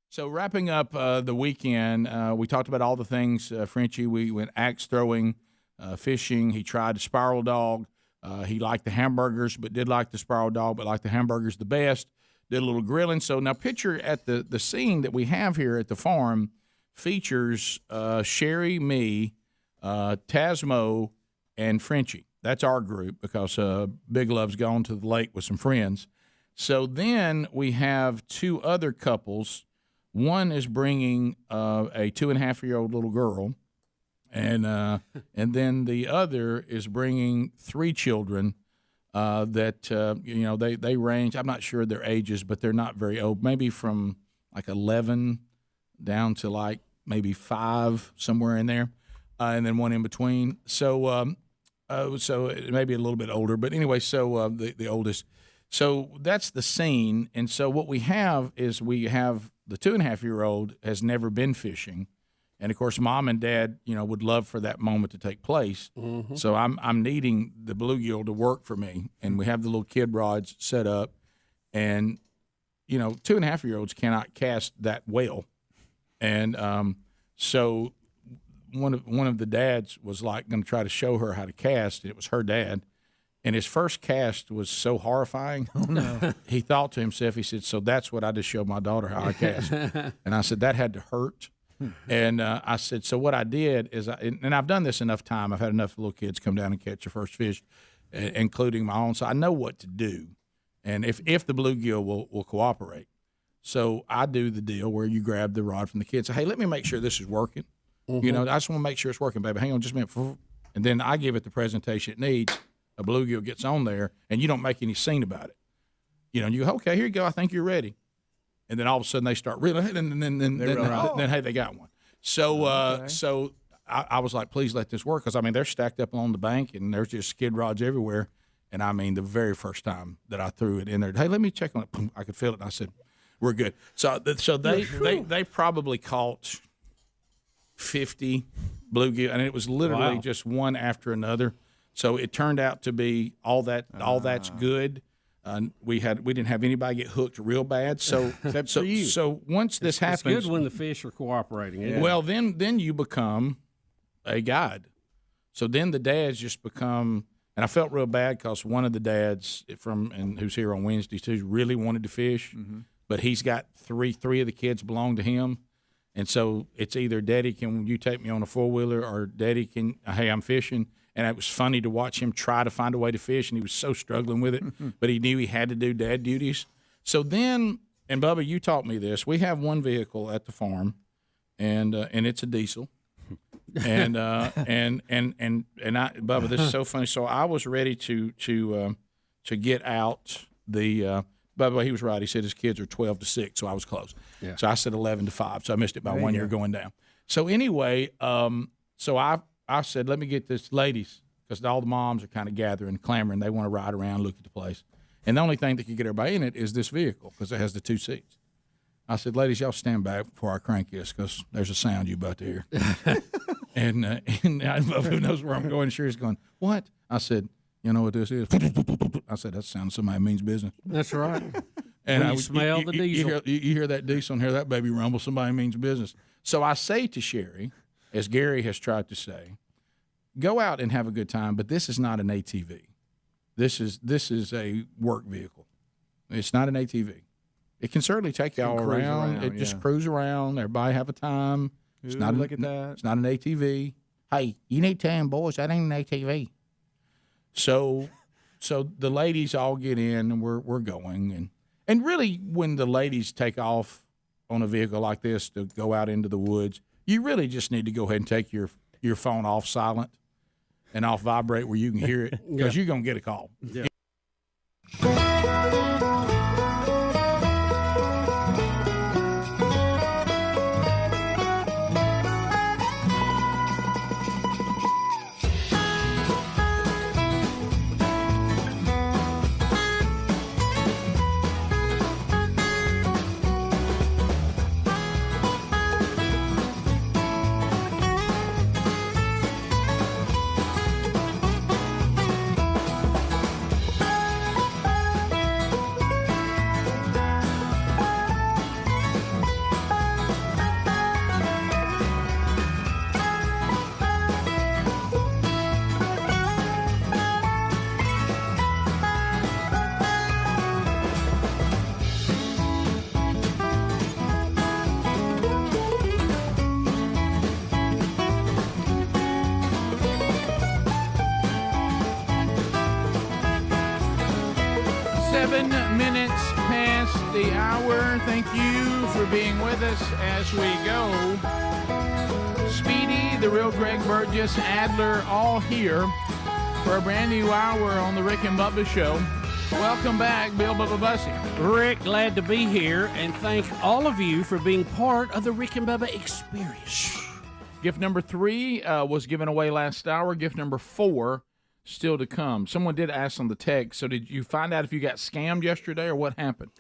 So wrapping up the weekend, we talked about all the things, Frenchie. We went axe throwing, fishing. He tried the spiral dog. He liked the hamburgers, but did like the spiral dog, but liked the hamburgers the best. Did a little grilling. So now picture at the scene that we have here at the farm features Sherry, me, Tasmo, and Frenchie. That's our group because Big Love's gone to the lake with some friends. So then we have two other couples. One is bringing a 2.5-year-old little girl, and then the other is bringing 3 children that they range. I'm not sure their ages, but they're not very old. Maybe from like 11 down to like maybe 5, somewhere in there, and then one in between. So it may be a little bit older, but anyway. So the oldest. So that's the scene, and so what we have is the 2.5-year-old has never been fishing, and of course, Mom and Dad, would love for that moment to take place. Mm-hmm. So I'm needing the bluegill to work for me, and we have the little kid rods set up, and 2.5-year-olds cannot cast that well, and so one of the dads was like going to try to show her how to cast, and it was her dad. And his first cast was so horrifying. Oh, no. He thought to himself, he said, so that's what I just showed my daughter how I cast. And I said, that had to hurt. And I said, so what I did is, and I've done this enough time. I've had enough little kids come down and catch their first fish, including my own. So I know what to do. And if the bluegill will cooperate. So I do the deal where you grab the rod from the kid. Say, hey, let me make sure this is working. Mm-hmm. I just want to make sure it's working, baby. Hang on just a minute. And then I give it the presentation it needs. A bluegill gets on there, and you don't make any scene about it. You go, okay, here you go. I think you're ready. And then all of a sudden they start reeling, and then hey, they got one. So so I was like, please let this work, because they're stacked up on the bank, and there's just skid rods everywhere. And the very first time that I threw it in there, hey, let me check on it. I could feel it. And I said, we're good. So they probably caught 50 bluegill, and it was literally just one after another. So it turned out to be all that's good. We didn't have anybody get hooked real bad. So so once this happens, it's good when the fish are cooperating. Yeah. Well, then you become a guide. So then the dads just become, and I felt real bad because one of the dads who's here on Wednesdays too really wanted to fish, but he's got three of the kids belong to him, and so it's either Daddy, can you take me on a 4-wheeler, or Daddy, hey, I'm fishing. And it was funny to watch him try to find a way to fish, and he was so struggling with it, but he knew he had to do dad duties. So then, and Bubba, you taught me this. We have one vehicle at the farm, and it's a diesel, and Bubba, this is so funny. So I was ready to get out the. By the way, he was right. He said his kids are 12 to 6, so I was close. Yeah. So I said 11 to 5, so I missed it by 1 year going down. So anyway, so I said, let me get this, ladies, because all the moms are kind of gathering, clamoring. They want to ride around, look at the place. And the only thing that can get everybody in it is this vehicle, because it has the 2 seats. I said, ladies, y'all stand back before I crank this, because there's a sound you about to hear. and who knows where I'm going? Sherry's going, what? I said, you know what this is? I said, that sounds somebody means business. That's right. And you smell the diesel. You hear that diesel and hear that baby rumble, somebody means business. So I say to Sherry, as Gary has tried to say, go out and have a good time, but this is not an ATV. This is a work vehicle. It's not an ATV. It can certainly take y'all around. It just cruise around. Everybody have a time. It's not look at that. It's not an ATV. Hey, you need 10 boys. That ain't an ATV. So the ladies all get in, and we're going, and really when the ladies take off on a vehicle like this to go out into the woods, you really just need to go ahead and take your phone off silent and off vibrate where you can hear it, because you're going to get a call. Yeah. 7 minutes past the hour. Thank you for being with us as we go. Speedy, the real Greg Burgess, Adler, all here for a brand new hour on the Rick and Bubba Show. Welcome back, Bill Bubba Bussy. Rick, glad to be here, and thank all of you for being part of the Rick and Bubba experience. Gift number 3 was given away last hour. Gift number 4 still to come. Someone did ask on the text, so did you find out if you got scammed yesterday or what happened?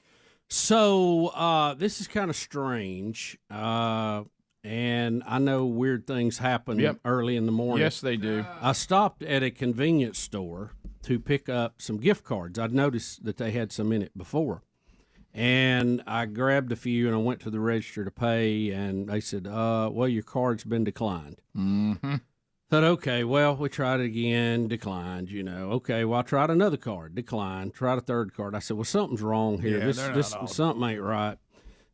So this is kind of strange, and I know weird things happen early in the morning. Yes, they do. I stopped at a convenience store to pick up some gift cards. I'd noticed that they had some in it before. And I grabbed a few, and I went to the register to pay, and they said, well, your card's been declined. Mm-hmm. Thought, okay, well, we tried it again, declined, you know. Okay, well, I tried another card, declined, tried a third card. I said, well, something's wrong here. Yeah, Something ain't right.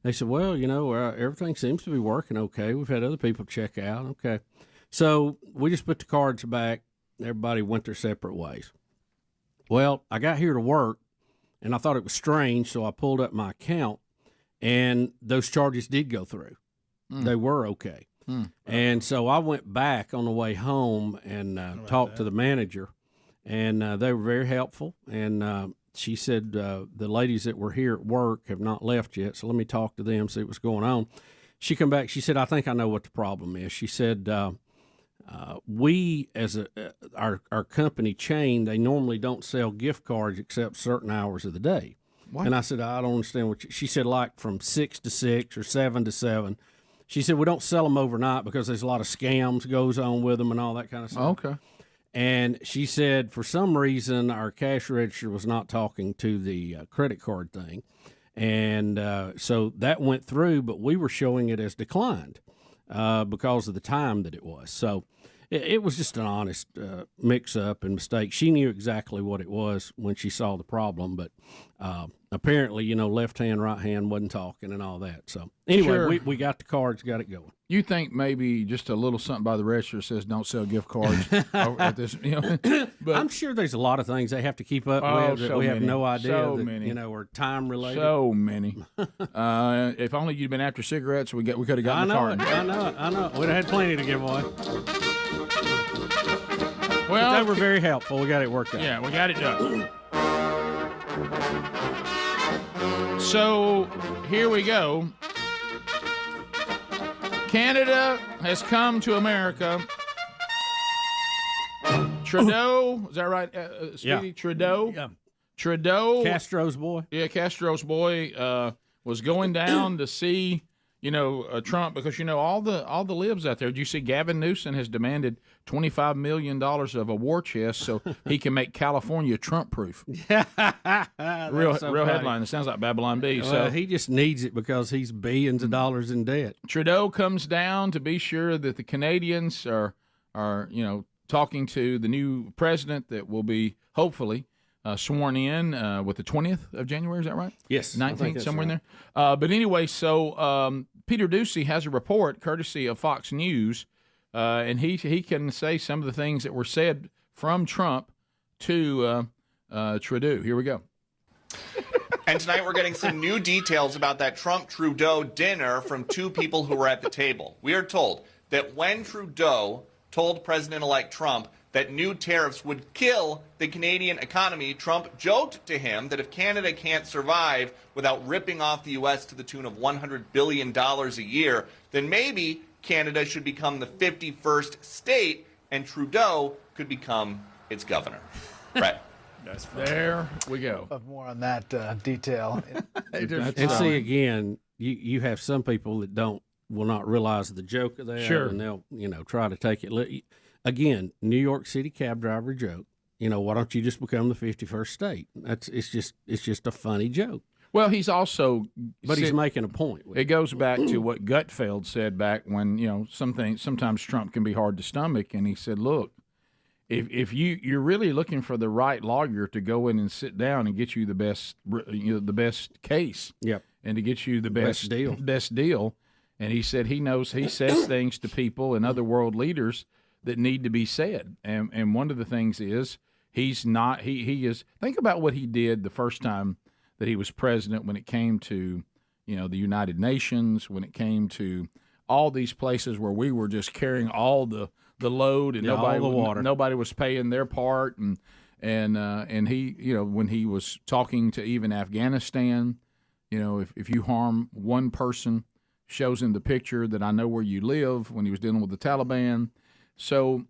They said, well, you know, everything seems to be working okay. We've had other people check out. Okay. So we just put the cards back. Everybody went their separate ways. Well, I got here to work, and I thought it was strange, so I pulled up my account, and those charges did go through. They were okay. And so I went back on the way home and talked to the manager, and they were very helpful. And she said, the ladies that were here at work have not left yet, so let me talk to them, see what's going on. She come back. She said, I think I know what the problem is. She said, we, as our company chain, they normally don't sell gift cards except certain hours of the day. What? And I said, I don't understand what she said, like from 6 to 6 or 7 to 7. She said, we don't sell them overnight because there's a lot of scams goes on with them and all that kind of stuff. Okay. And she said for some reason our cash register was not talking to the credit card thing. And so that went through, but we were showing it as declined because of the time that it was. So it was just an honest mix-up and mistake. She knew exactly what it was when she saw the problem, but apparently, left hand, right hand wasn't talking and all that. So anyway, Sure. we got the cards, got it going. You think maybe just a little something by the register says don't sell gift cards at this, but I'm sure there's a lot of things they have to keep up with that so we have many. no idea So that, many. are time related. So many. If only you'd been after cigarettes, we could have gotten the card. I know. We'd have had plenty to give away. Well, they were very helpful. We got it worked out. Yeah, we got it done. So here we go. Canada has come to America. Trudeau, is that right? Speedy? Yeah. Trudeau? Yeah. Trudeau. Castro's boy. Yeah, Castro's boy was going down to see, Trump because, all the libs out there. Did you see Gavin Newsom has demanded $25 million of a war chest so he can make California Trump-proof? Real headline. It sounds like Babylon Bee. Well, So he just needs it because he's billions of dollars in debt. Trudeau comes down to be sure that the Canadians are talking to the new president that will be hopefully sworn in with the 20th of January. Is that right? Yes, I think 19th, that's somewhere in right. there. But anyway, so Peter Ducey has a report courtesy of Fox News, and he can say some of the things that were said from Trump to Trudeau. Here we go. And tonight we're getting some new details about that Trump-Trudeau dinner from two people who were at the table. We are told that when Trudeau told President-elect Trump that new tariffs would kill the Canadian economy, Trump joked to him that if Canada can't survive without ripping off the U.S. to the tune of $100 billion a year, then maybe Canada should become the 51st state and Trudeau could become its governor. Brett. There we go. More on that detail. And see, again, you have some people that will not realize the joke of that, Sure. and they'll try to take it. Again, New York City cab driver joke. Why don't you just become the 51st state? It's just a funny joke. Well, he's also, but he's making a point. It goes back to what Gutfeld said back when sometimes Trump can be hard to stomach, and he said, "Look, if you're really looking for the right lawyer to go in and sit down and get you the best, the best case, yep, and to get you the best deal, and he said he says things to people and other world leaders that need to be said, and one of the things is he is think about what he did the first time that he was president when it came to the United Nations, when it came to all these places where we were just carrying all the load and nobody was paying their part, and he when he was talking to even Afghanistan, if you harm one person, shows in the picture that I know where you live, when he was dealing with the Taliban. So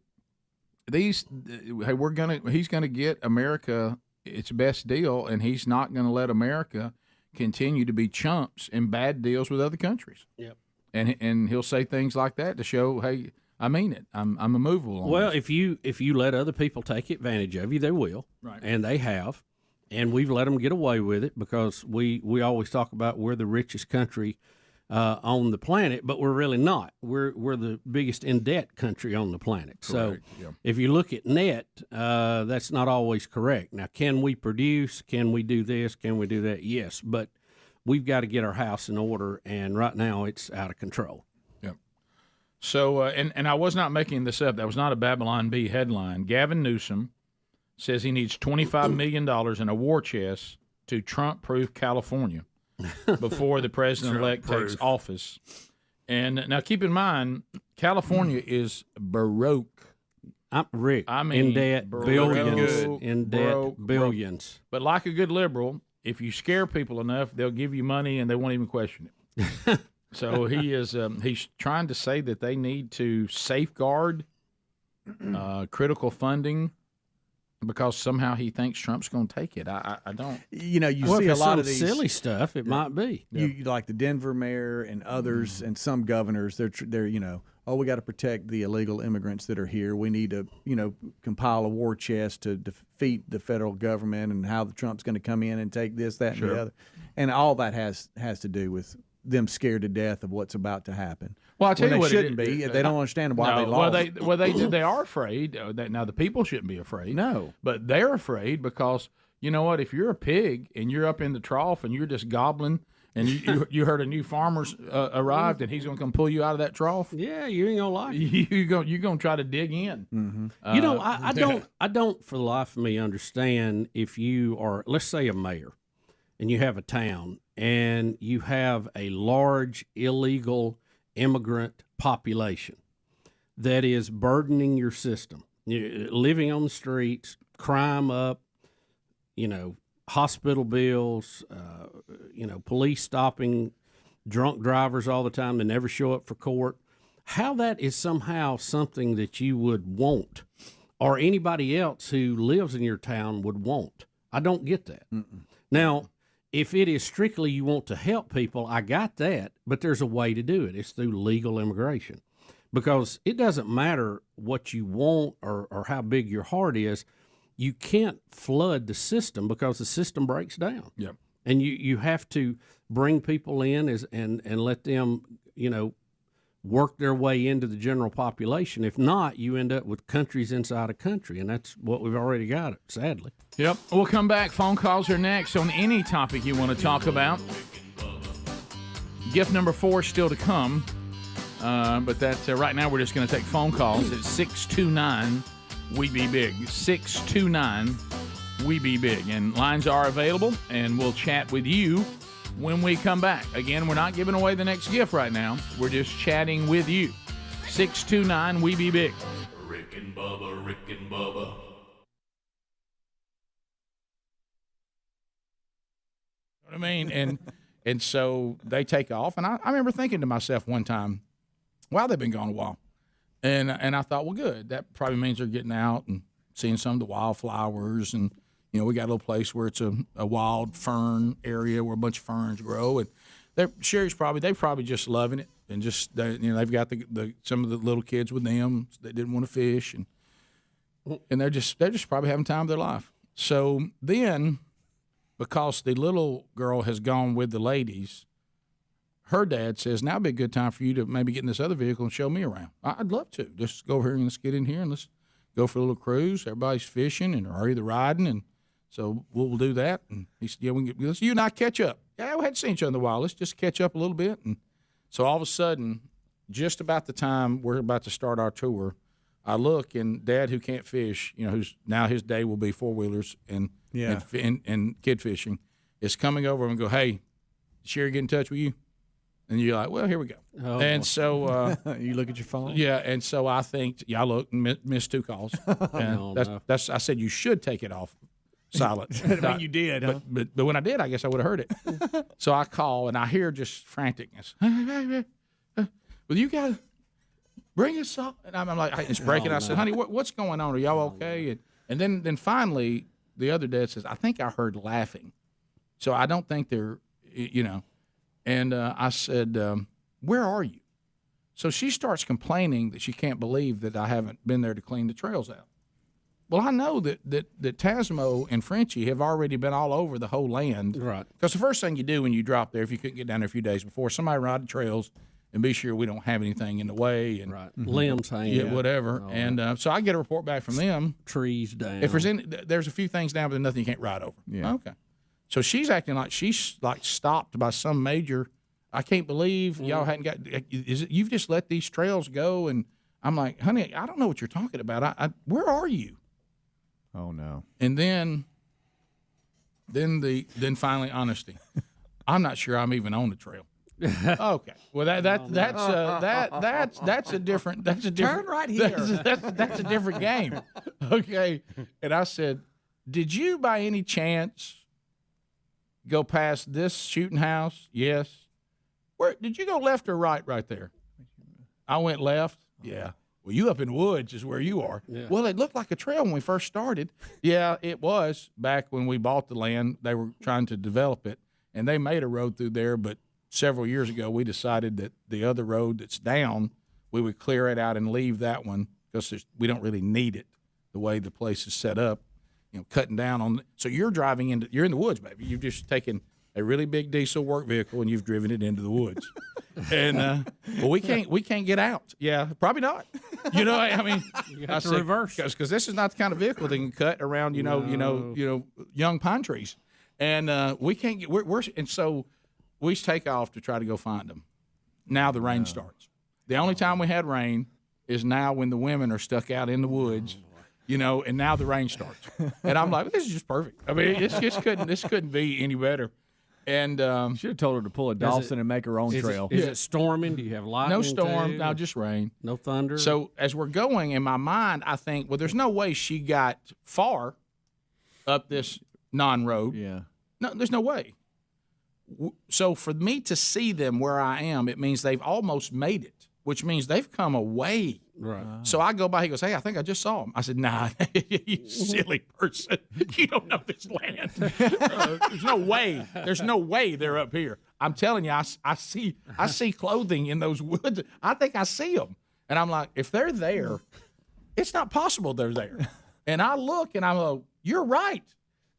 he's gonna get America its best deal, and he's not going to let America continue to be chumps in bad deals with other countries. Yep. And he'll say things like that to show, hey, I mean it. I'm immovable on Well, this. if you let other people take advantage of you, they will, Right. and they have, and we've let them get away with it because we always talk about we're the richest country on the planet, but we're really not. We're the biggest in debt country on the planet. Correct, So yeah. if you look at net, that's not always correct. Now, can we produce? Can we do this? Can we do that? Yes, but we've got to get our house in order, and right now it's out of control. Yep. So, and I was not making this up. That was not a Babylon Bee headline. Gavin Newsom says he needs $25 million in a war chest to Trump-proof California before the president-elect takes office. And now keep in mind, California is baroque. Rick, I mean, in debt, billions. But like a good liberal, if you scare people enough, they'll give you money and they won't even question it. So he's trying to say that they need to safeguard critical funding because somehow he thinks Trump's going to take it. I don't. You know, you Well, see if a it's lot some of these silly stuff. It might be. You like the Denver mayor and others, and some governors. They're oh, we got to protect the illegal immigrants that are here. We need to compile a war chest to defeat the federal government, and how the Trump's going to come in and take this, that, and the other, and all that has to do with them scared to death of what's about to happen. Well, I tell you they what, shouldn't be. They don't understand why they lost. They are afraid. Now the people shouldn't be afraid. No, but they're afraid because you know what? If you're a pig and you're up in the trough and you're just gobbling, and you heard a new farmer's arrived and he's going to come pull you out of that trough. Yeah, you ain't gonna like it. You're going to try to dig in. Mm-hmm. I don't for the life of me understand if you are, let's say, a mayor, and you have a town and you have a large illegal immigrant population that is burdening your system. You're living on the streets, crime up, hospital bills, police stopping drunk drivers all the time that never show up for court. How that is somehow something that you would want, or anybody else who lives in your town would want. I don't get that. Now, if it is strictly you want to help people, I got that, but there's a way to do it. It's through legal immigration, because it doesn't matter what you want or how big your heart is. You can't flood the system because the system breaks down. Yep. And you have to bring people in and let them, work their way into the general population. If not, you end up with countries inside a country, and that's what we've already got, sadly. Yep. We'll come back. Phone calls are next on any topic you want to talk about. Gift number 4 still to come, but that's right now we're just going to take phone calls at 629 We Be Big. 629 We Be Big. And lines are available, and we'll chat with you when we come back. Again, we're not giving away the next gift right now. We're just chatting with you. 629 We Be Big. Rick and Bubba, Rick and Bubba. You know what I mean? And so they take off. And I remember thinking to myself one time, wow, they've been gone a while. And I thought, well, good. That probably means they're getting out and seeing some of the wildflowers. And, we got a little place where it's a wild fern area where a bunch of ferns grow. And Sherry's probably just loving it. And just, they've got some of the little kids with them that didn't want to fish. And they're just probably having time of their life. So then, because the little girl has gone with the ladies, her dad says, now would be a good time for you to maybe get in this other vehicle and show me around. I'd love to. Just go over here and let's get in here and let's go for a little cruise. Everybody's fishing and are either riding, and so we'll do that. And he said, yeah, let's you and I catch up. Yeah, we hadn't seen each other in a while. Let's just catch up a little bit. And so all of a sudden, just about the time we're about to start our tour, I look, and Dad, who can't fish, who's now his day will be four-wheelers and kid fishing, is coming over and go, hey, did Sherry get in touch with you? And you're like, well, here we go. Oh, and so you look at your phone. Yeah, and so I think, I looked and missed 2 calls. And that's I said you should take it off silent. When you did, huh? But when I did, I guess I would have heard it. So I call and I hear just franticness. Well, you got to bring us up, and I'm like, it's breaking. I said, honey, what's going on? Are y'all okay? And then finally, the other dad says, I think I heard laughing, so I don't think they're, And I said, where are you? So she starts complaining that she can't believe that I haven't been there to clean the trails out. Well, I know that Tasmo and Frenchie have already been all over the whole land. Right. Because the first thing you do when you drop there, if you couldn't get down there a few days before, somebody ride the trails and be sure we don't have anything in the way. And limbs hanging. Yeah, whatever. And so I get a report back from them. Trees down. If there's a few things down, but there's nothing you can't ride over. Yeah. Okay. So she's acting like she's stopped by some major. I can't believe y'all hadn't got. You've just let these trails go, and I'm like, honey, I don't know what you're talking about. Where are you? Oh no. And then finally honesty. I'm not sure I'm even on the trail. Okay. Well, that's a different. Turn right here. That's a different game. Okay. And I said, did you by any chance go past this shooting house? Yes. Where did you go, left or right there? I went left. Yeah. Well, you up in the woods is where you are. Yeah. Well, it looked like a trail when we first started. Yeah, it was back when we bought the land. They were trying to develop it, and they made a road through there. But several years ago, we decided that the other road that's down, we would clear it out and leave that one because we don't really need it the way the place is set up. Cutting down on. So you're you're in the woods, baby. You've just taken a really big diesel work vehicle and you've driven it into the woods. And well, we can't get out. Yeah, probably not. I mean, you have to reverse because this is not the kind of vehicle that can cut around young pine trees, and we can't get. We're and so we take off to try to go find them. Now the rain starts. The only time we had rain is now when the women are stuck out in the woods. And now the rain starts, and I'm like, this is just perfect. I mean, this couldn't be any better. And should have told her to pull a Dawson and make her own trail. Is it storming? Do you have lightning? No storm. Too? No, just rain. No thunder. So as we're going, in my mind, I think, well, there's no way she got far up this non-road. Yeah. No, there's no way. So for me to see them where I am, it means they've almost made it, which means they've come away. Right. So I go by. He goes, "Hey, I think I just saw him." I said, "Nah, you silly person. You don't know this land. There's no way. There's no way they're up here. I'm telling you, I see clothing in those woods. I think I see them, and I'm like, if they're there, it's not possible they're there." And I look, and I'm like, "You're right.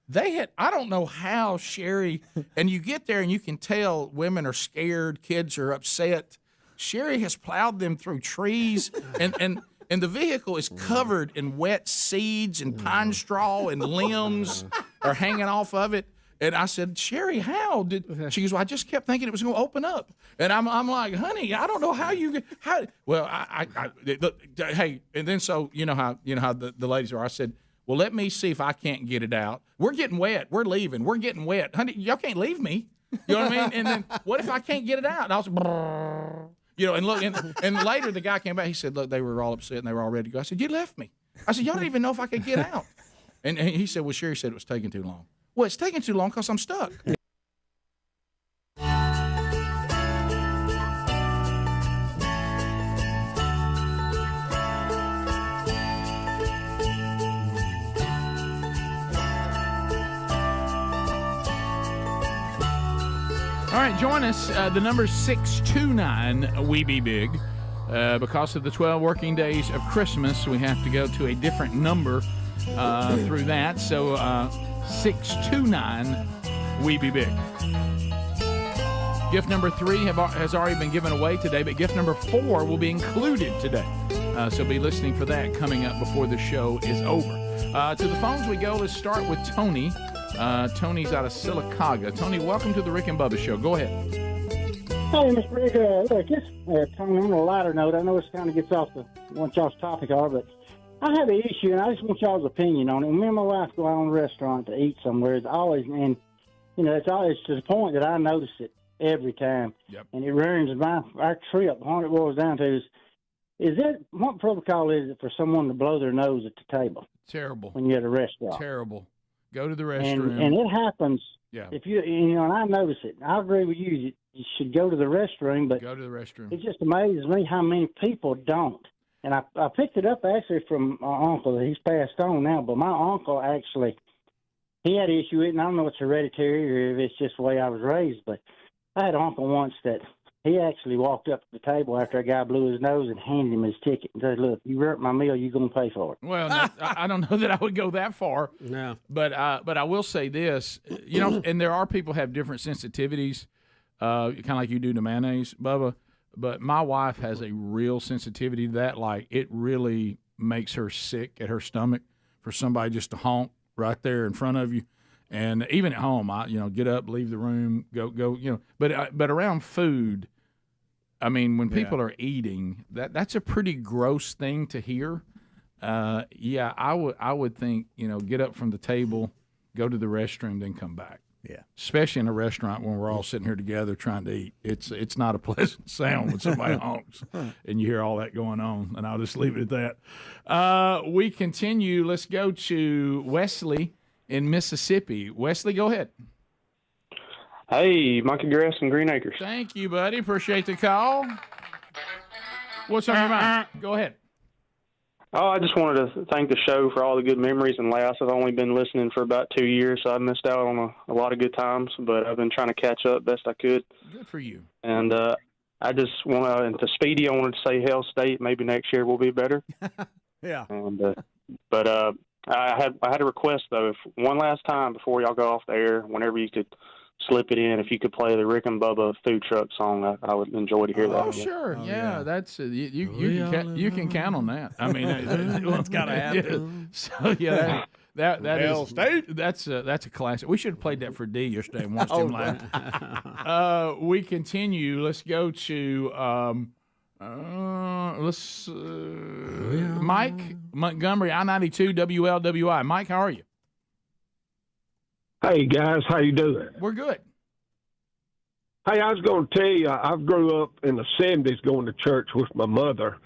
They had. I don't know how Sherry." And you get there, and you can tell women are scared, kids are upset. Sherry has plowed them through trees, and the vehicle is covered in wet seeds and pine straw, and limbs are hanging off of it. And I said, "Sherry, how did?" She goes, "Well, I just kept thinking it was going to open up." And I'm like, "Honey, I don't know how you how." Well, hey, and then so you know how the ladies are. I said, "Well, let me see if I can't get it out. We're getting wet. We're leaving. We're getting wet, honey. Y'all can't leave me. You know what I mean? And then what if I can't get it out?" And I was. And look, and later the guy came back. He said, "Look, they were all upset and they were all ready to go." I said, "You left me." I said, "Y'all don't even know if I could get out." And he said, "Well, Sherry said it was taking too long." Well, it's taking too long because I'm stuck. All right, join us. The number's 629 We Be Big. Because of the 12 working days of Christmas, we have to go to a different number through that. So 629 We Be Big. Gift number 3 has already been given away today, but gift number 4 will be included today. So be listening for that coming up before the show is over. To the phones we go. Let's start with Tony. Tony's out of Sylacauga. Tony, welcome to the Rick and Bubba Show. Go ahead. Hey, Mr. Rick, just Tony, on a lighter note, I know this kind of gets off what y'all's topic are, but I have an issue, and I just want y'all's opinion on it. Me and my wife go out on a restaurant to eat somewhere. It's always, and it's to the point that I notice it every time, and it ruins our trip. What it boils down to is what protocol is it for someone to blow their nose at the table? Terrible. When you're at a restaurant. Terrible. Go to the restroom. And it happens. Yeah. If and I notice it. I agree with you. You should go to the restroom, but go to the restroom. It just amazes me how many people don't. And I picked it up actually from my uncle. He's passed on now, but my uncle actually, he had an issue with it, and I don't know if it's hereditary or if it's just the way I was raised, but I had an uncle once that he actually walked up to the table after a guy blew his nose and handed him his ticket and said, "Look, you hurt my meal, you're going to pay for it." Well, no, I don't know that I would go that far. No. But I will say this, and there are people who have different sensitivities, kind of like you do to mayonnaise, Bubba. But my wife has a real sensitivity to that. Like, it really makes her sick at her stomach for somebody just to honk right there in front of you. And even at home, I get up, leave the room, go. But around food, I mean, when people are eating, that's a pretty gross thing to hear. I would think, get up from the table, go to the restroom, then come back. Yeah. Especially in a restaurant when we're all sitting here together trying to eat. It's not a pleasant sound when somebody honks and you hear all that going on. And I'll just leave it at that. We continue. Let's go to Wesley in Mississippi. Wesley, go ahead. Hey, Monkey Grass and Green Acres. Thank you, buddy. Appreciate the call. What's on your mind? Go ahead. Oh, I just wanted to thank the show for all the good memories and laughs. I've only been listening for about 2 years, so I missed out on a lot of good times, but I've been trying to catch up best I could. Good for you. And I just want to, and to Speedy, I wanted to say Hell State, maybe next year will be better. Yeah. And but I had a request, though, if one last time before y'all go off the air, whenever you could slip it in, if you could play the Rick and Bubba food truck song, I would enjoy to hear that. Oh, sure. Yeah, that's you can count on that. I mean, it's got to happen. So yeah, that Hell is State. that's a classic. We should have played that for D yesterday and watched him laugh. We continue. Let's go to Mike Montgomery, I-92 WLWI. Mike, how are you? Hey guys, how you doing? We're good. Hey, I was going to tell you, I grew up in the 70s going to church with my mother,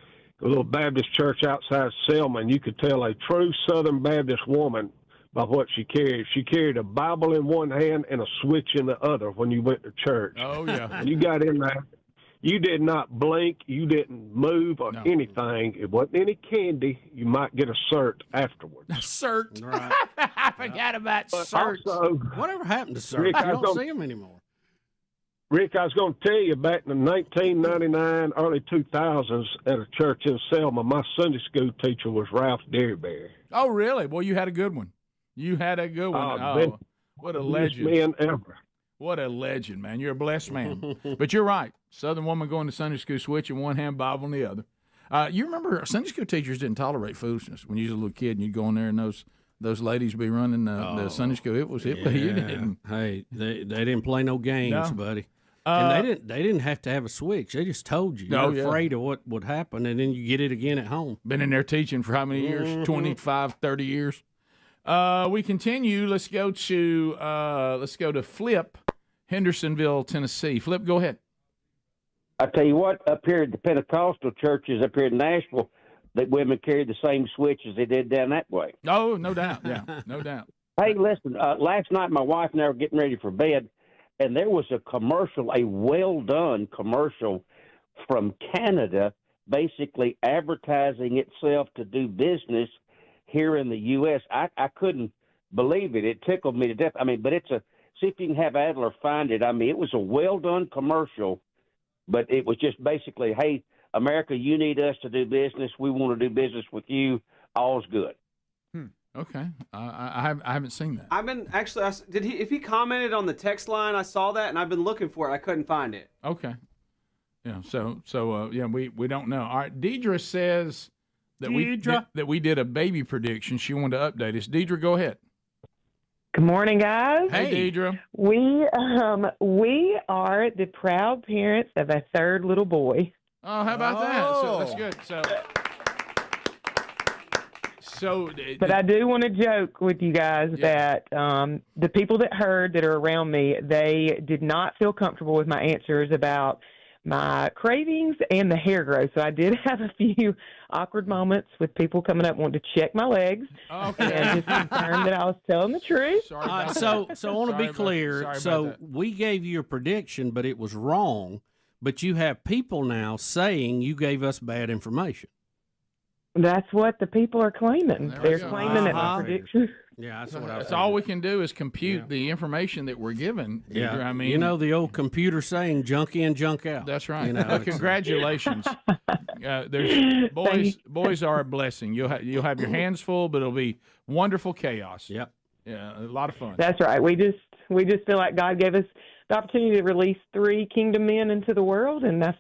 a little Baptist church outside Selma, and you could tell a true Southern Baptist woman by what she carried. She carried a Bible in one hand and a switch in the other when you went to church. Oh, yeah. And you got in there. You did not blink. You didn't move or anything. It wasn't any candy. You might get a cert afterwards. Cert. Right. I forgot about certs. Also, Whatever happened to certs? Rick, You don't see them anymore. Rick, I was going to tell you, back in the 1999, early 2000s, at a church in Selma, my Sunday school teacher was Ralph Derryberry. Oh, really? Well, you had a good one. You had a good one. Oh, what a legend. Best man ever. What a legend, man. You're a blessed man. But you're right. Southern woman going to Sunday school, switch in one hand, Bible in the other. You remember Sunday school teachers didn't tolerate foolishness. When you was a little kid and you'd go in there and those ladies would be running the Sunday school. You didn't. Hey, they didn't play no games, buddy. And they didn't have to have a switch. They just told you. You're afraid of what would happen, and then you get it again at home. Been in there teaching for how many years? 25, 30 years. We continue. Let's go to Flip, Hendersonville, Tennessee. Flip, go ahead. I tell you what, up here at the Pentecostal churches up here in Nashville, that women carried the same switch as they did down that way. Oh, no doubt. Yeah, no doubt. Hey, listen, last night my wife and I were getting ready for bed, and there was a commercial, a well-done commercial from Canada, basically advertising itself to do business here in the U.S. I couldn't believe it. It tickled me to death. I mean, but see if you can have Adler find it. I mean, it was a well-done commercial, but it was just basically, hey, America, you need us to do business. We want to do business with you. All's good. Okay, I haven't seen that. I've been actually. If he commented on the text line, I saw that, and I've been looking for it. I couldn't find it. Okay. Yeah. So we don't know. All right. Deidre says that we did a baby prediction. She wanted to update us. Deidre, go ahead. Good morning, guys. Hey, Deidre. We are the proud parents of a third little boy. Oh, how about that? So that's good. But I do want to joke with you guys that the people that are around me, they did not feel comfortable with my answers about my cravings and the hair growth. So I did have a few awkward moments with people coming up wanting to check my legs and just confirm that I was telling the truth. So I want to be clear. So we gave you a prediction, but it was wrong. But you have people now saying you gave us bad information. That's what the people are claiming. They're claiming that my prediction. Yeah, that's what I was That's all we can do is compute the information that we're given. Yeah, I mean, you know the old computer saying, "Junk in, junk out." That's right. You know, Congratulations. Boys are a blessing. You'll have your hands full, but it'll be wonderful chaos. Yep. Yeah, a lot of fun. That's right. We just feel like God gave us the opportunity to release 3 kingdom men into the world, and that's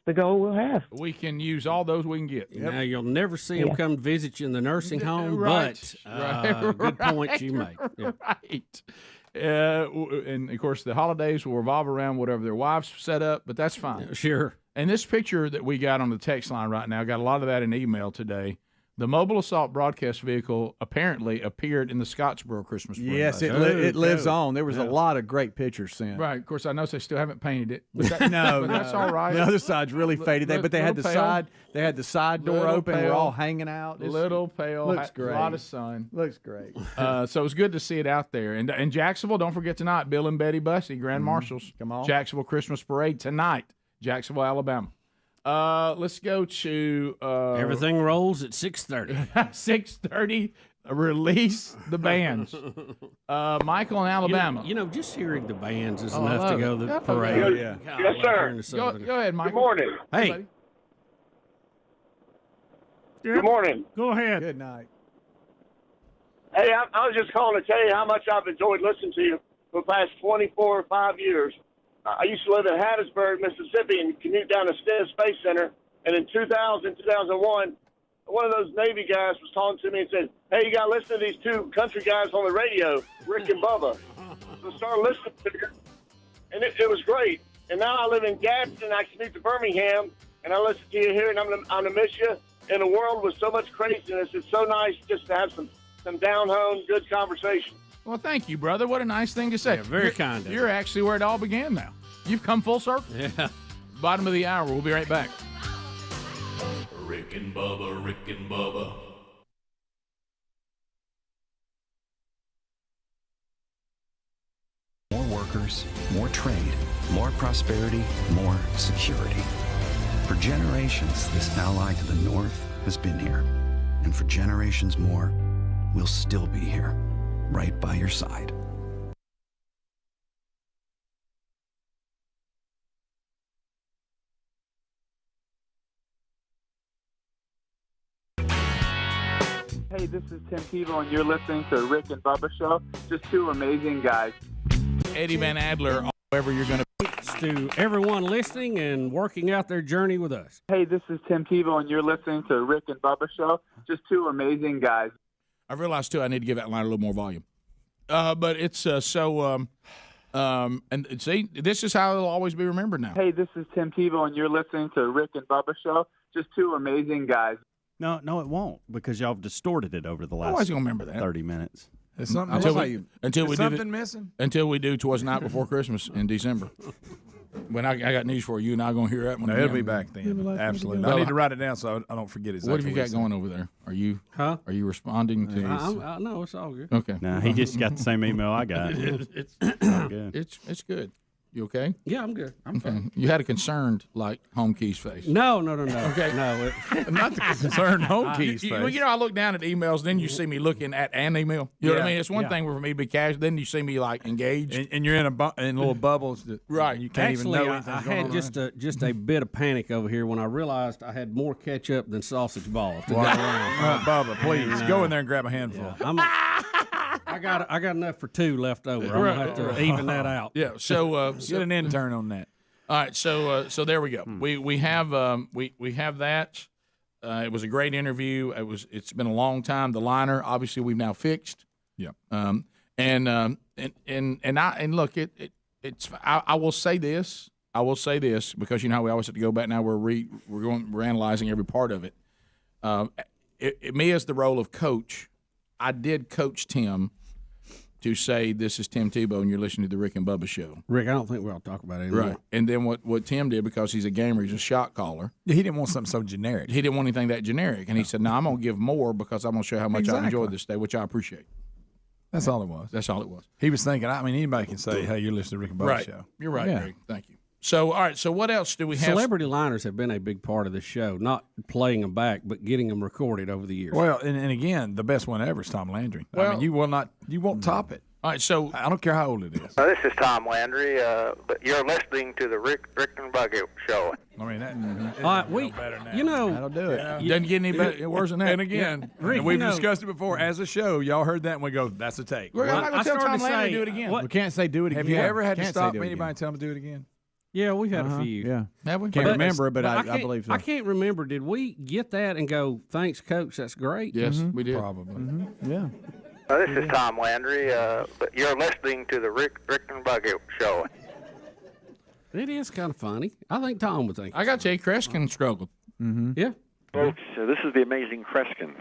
the goal we'll have. We can use all those we can get. Now you'll never see them come visit you in the nursing home, but good point you make. Yeah. Right. And of course, the holidays will revolve around whatever their wives set up, but that's fine. Sure. And this picture that we got on the text line right now, got a lot of that in email today. The mobile assault broadcast vehicle apparently appeared in the Scottsboro Christmas parade. Yes, it lives on. There was a lot of great pictures sent. Right. Of course, I know they still haven't painted it. But that's all right. The other side's really faded. But they had the side. They had the side door open. We're all hanging out. Little pale. Looks great. A lot of sun. Looks great. So it's good to see it out there. And in Jacksonville, don't forget tonight, Bill and Betty Bussey, Grand Marshals. Come on. Jacksonville Christmas Parade tonight, Jacksonville, Alabama. Let's go to Everything rolls at 6:30. 6:30. Release the bands. Michael in Alabama. You know, just hearing the bands is I enough to love go it. to the Yeah. parade. Yeah. God, Yes, I sir. hearing the Southern- Go ahead, Michael. Good morning. Hey. buddy. Good morning. Go ahead. Good night. Hey, I was just calling to tell you how much I've enjoyed listening to you for the past 24 or 5 years. I used to live in Hattiesburg, Mississippi, and commute down to Stennis Space Center. And in 2001, one of those Navy guys was talking to me and said, "Hey, you got to listen to these two country guys on the radio, Rick and Bubba." So I started listening to it, and it was great. And now I live in Gadsden. I commute to Birmingham, and I listen to you here, and I'm gonna miss you. In a world with so much craziness, it's so nice just to have some down-home, good conversation. Well, thank you, brother. What a nice thing to say. Yeah, very kind of you. You're actually where it all began now. You've come full circle. Yeah. Bottom of the hour. We'll be right back. Rick and Bubba, Rick and Bubba. More workers, more trade, more prosperity, more security. For generations, this ally to the north has been here. And for generations more, we'll still be here, right by your side. Hey, this is Tim Tebow, and you're listening to Rick and Bubba Show. Just two amazing guys. Eddie Van Adler, however you're going to. To everyone listening and working out their journey with us. Hey, this is Tim Tebow, and you're listening to Rick and Bubba Show. Just two amazing guys. I realized, too, I need to give that line a little more volume. But it's and see, this is how it'll always be remembered now. Hey, this is Tim Tebow, and you're listening to Rick and Bubba Show. Just two amazing guys. No, it won't, because y'all have distorted it over the last Always gonna remember that. 30 minutes. There's something Until something we missing? Until we do "Twas Night Before Christmas" in December. When I got news for you, and I'm gonna hear that one. No, again. it'll be back then. Absolutely. Well, I need to write it down so I don't forget exactly. What have you got going over there? Are you responding to? No, it's all good. Okay. No, he just got the same email I got. It's all good. It's good. You okay? Yeah, I'm good. I'm fine. You had a concerned Home Keys face. No. Okay. No, not the concerned Home Keys face. face. Well, I look down at emails, then you see me looking at an email. You know what I mean? It's one thing for me to be casual, then you see me engaged, and you're in little bubbles. Right. You can't Actually, even know I anything's had just a bit of panic over here when I realized I had more ketchup than sausage balls to Wow. go around. Bubba, please And, go in there and grab a handful. I got enough for two left over. I'm gonna have to even that out. Yeah. So get an intern on that. All right. So there we go. We have that. It was a great interview. It's been a long time. The liner, obviously, we've now fixed. Yeah. And look, it's. I will say this. Because you know how we always have to go back. Now we're analyzing every part of it. Me as the role of coach, I did coach Tim to say, "This is Tim Tebow, and you're listening to the Rick and Bubba Show." Rick, I don't think we ought to talk about it anymore. Right. And then what Tim did, because he's a gamer, he's a shot caller. He didn't want something so generic. He didn't want anything that generic. And he said, "No, I'm going to give more because I'm going to show how much I Exactly. enjoyed this day," which I appreciate. That's all it was. That's all it was. He was thinking, anybody can say, "Hey, you're listening to Rick and Bubba Right. Show." You're right, Yeah. Greg. Thank you. So, all right. So, what else do we have? Celebrity liners have been a big part of the show, not playing them back, but getting them recorded over the years. Well, and again, the best one ever is Tom Landry. Well- you won't top it. All right. So, I don't care how old it is. This is Tom Landry, but you're listening to the Rick and Bubba Show. I mean, that, That'll do it. Doesn't get any better, worse than that. And again, Rick, and we've you know- discussed it before as a show. Y'all heard that, and we go, "That's a take." We're not going to tell Tom Landry to do it again. We can't say do it again. Have you ever had to Can't say stop do it anybody again. and tell them to do it again? Yeah, we've had Uh-huh, a few. Yeah. Have we? Can't remember, but I can't- believe so. I can't remember. Did we get that and go, "Thanks, Coach, that's great"? Yes, we did. Probably. Yeah. This is Tom Landry, but you're listening to the Rick and Bubba Show. It is kind of funny. I think Tom would think. I got to tell you, Kreskin struggled. Mm-hmm. Yeah. Folks, this is the amazing Kreskin.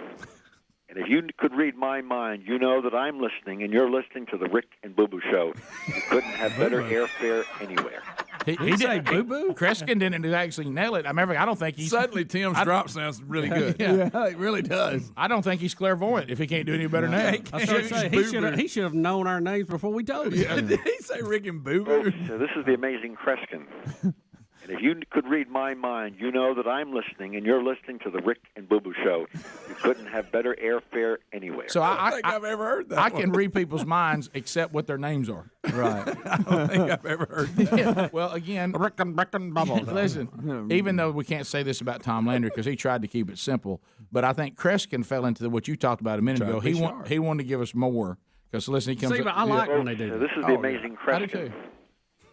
And if you could read my mind, you know that I'm listening, and you're listening to the Rick and Bubba Show. You couldn't have better airfare anywhere. He say did. boo-boo? Kreskin didn't actually nail it. I don't think he's. Suddenly, Tim's drop sounds really good. Yeah. It really does. I don't think he's clairvoyant if he can't do any better than that. I was gonna say, he should have known our names before we told him. Did he say Rick and Boober? Folks, this is the amazing Kreskin. And if you could read my mind, you know that I'm listening, and you're listening to the Rick and Boo Boo Show. You couldn't have better airfare anywhere. So I think I've ever heard that. I can read people's minds except what their names are. Right. I don't think I've ever heard that. Yeah. Well, again, listen, even though we can't say this about Tom Landry because he tried to keep it simple, but I think Kreskin fell into what you talked about a minute ago. He wanted to give us more because, listen, he comes See, but I like when they do that. This is the amazing I do Kreskin. too.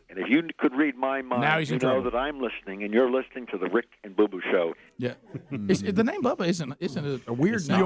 And if you could read my mind, Now he's in you know trouble. that I'm listening, and you're listening to the Rick and Boo Boo Show. Yeah. The name Bubba isn't a weird name. You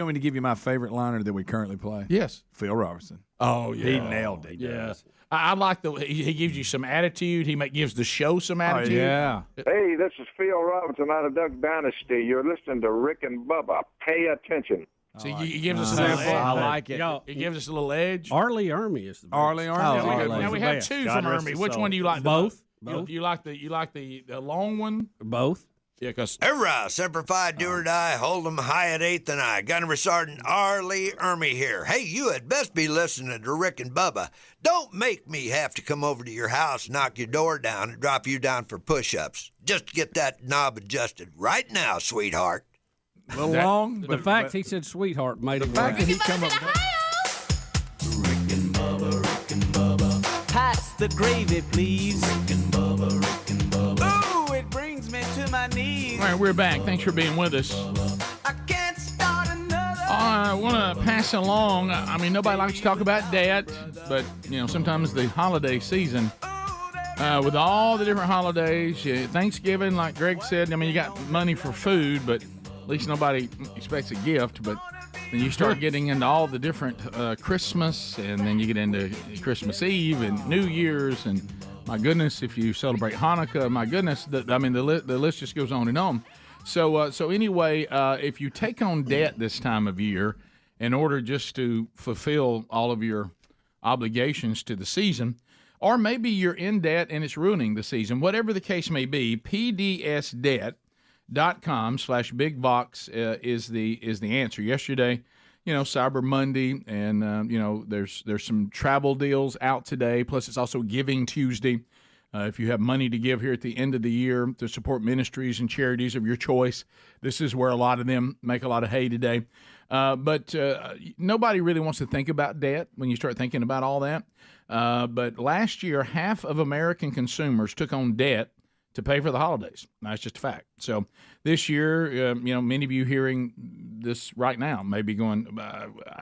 want me to give you my favorite liner that we currently play? Yes. Phil Robertson. Oh, yeah. He nailed it. Yes. I like he gives you some attitude. He gives the show some attitude. Yeah. Hey, this is Phil Robinson out of Duck Dynasty. You're listening to Rick and Bubba. Pay attention. See, he gives us a little edge. I like it. He gives us a little edge. Arlie Ermy is the best. Arlie Ermy. Now we have two from Ermy. Which one do you like? Both. You like the long one? Both. Yeah, because Hurrah, Semper Fi, do or die, hold 'em high at 8th and I. Gunnery Sergeant Arlie Ermy here. Hey, you had best be listening to Rick and Bubba. Don't make me have to come over to your house, knock your door down, and drop you down for push-ups. Just to get that knob adjusted right now, sweetheart. A little long. The fact he said sweetheart made it fact work. that he come up with that. Pass the gravy, please. Rick and Bubba. Ooh, it brings me to my knees. all right, we're back. Thanks for being with us. I can't start another. I want to pass along. I mean, nobody likes to talk about debt, but sometimes the holiday season, with all the different holidays, Thanksgiving, like Greg said. I mean, you got money for food, but at least nobody expects a gift. But then you start getting into all the different Christmas, and then you get into Christmas Eve and New Year's, and my goodness, if you celebrate Hanukkah, my goodness, the list just goes on and on. So anyway, if you take on debt this time of year in order just to fulfill all of your obligations to the season, or maybe you're in debt and it's ruining the season, whatever the case may be, pdsdebt.com/bigbox is the answer. Yesterday, Cyber Monday, and there's some travel deals out today. Plus, it's also Giving Tuesday. If you have money to give here at the end of the year to support ministries and charities of your choice, this is where a lot of them make a lot of hay today. But nobody really wants to think about debt when you start thinking about all that. But last year, half of American consumers took on debt to pay for the holidays. That's just a fact. So this year, many of you hearing this right now may be going,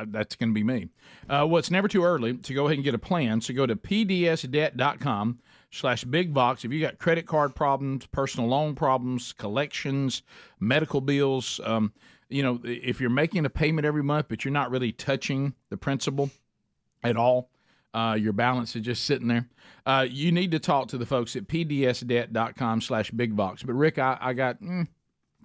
that's going to be me. Well, it's never too early to go ahead and get a plan. So go to pdsdebt.com/bigbox. If you got credit card problems, personal loan problems, collections, medical bills, if you're making a payment every month, but you're not really touching the principal at all, your balance is just sitting there. You need to talk to the folks at pdsdebt.com/bigbox. But Rick, I got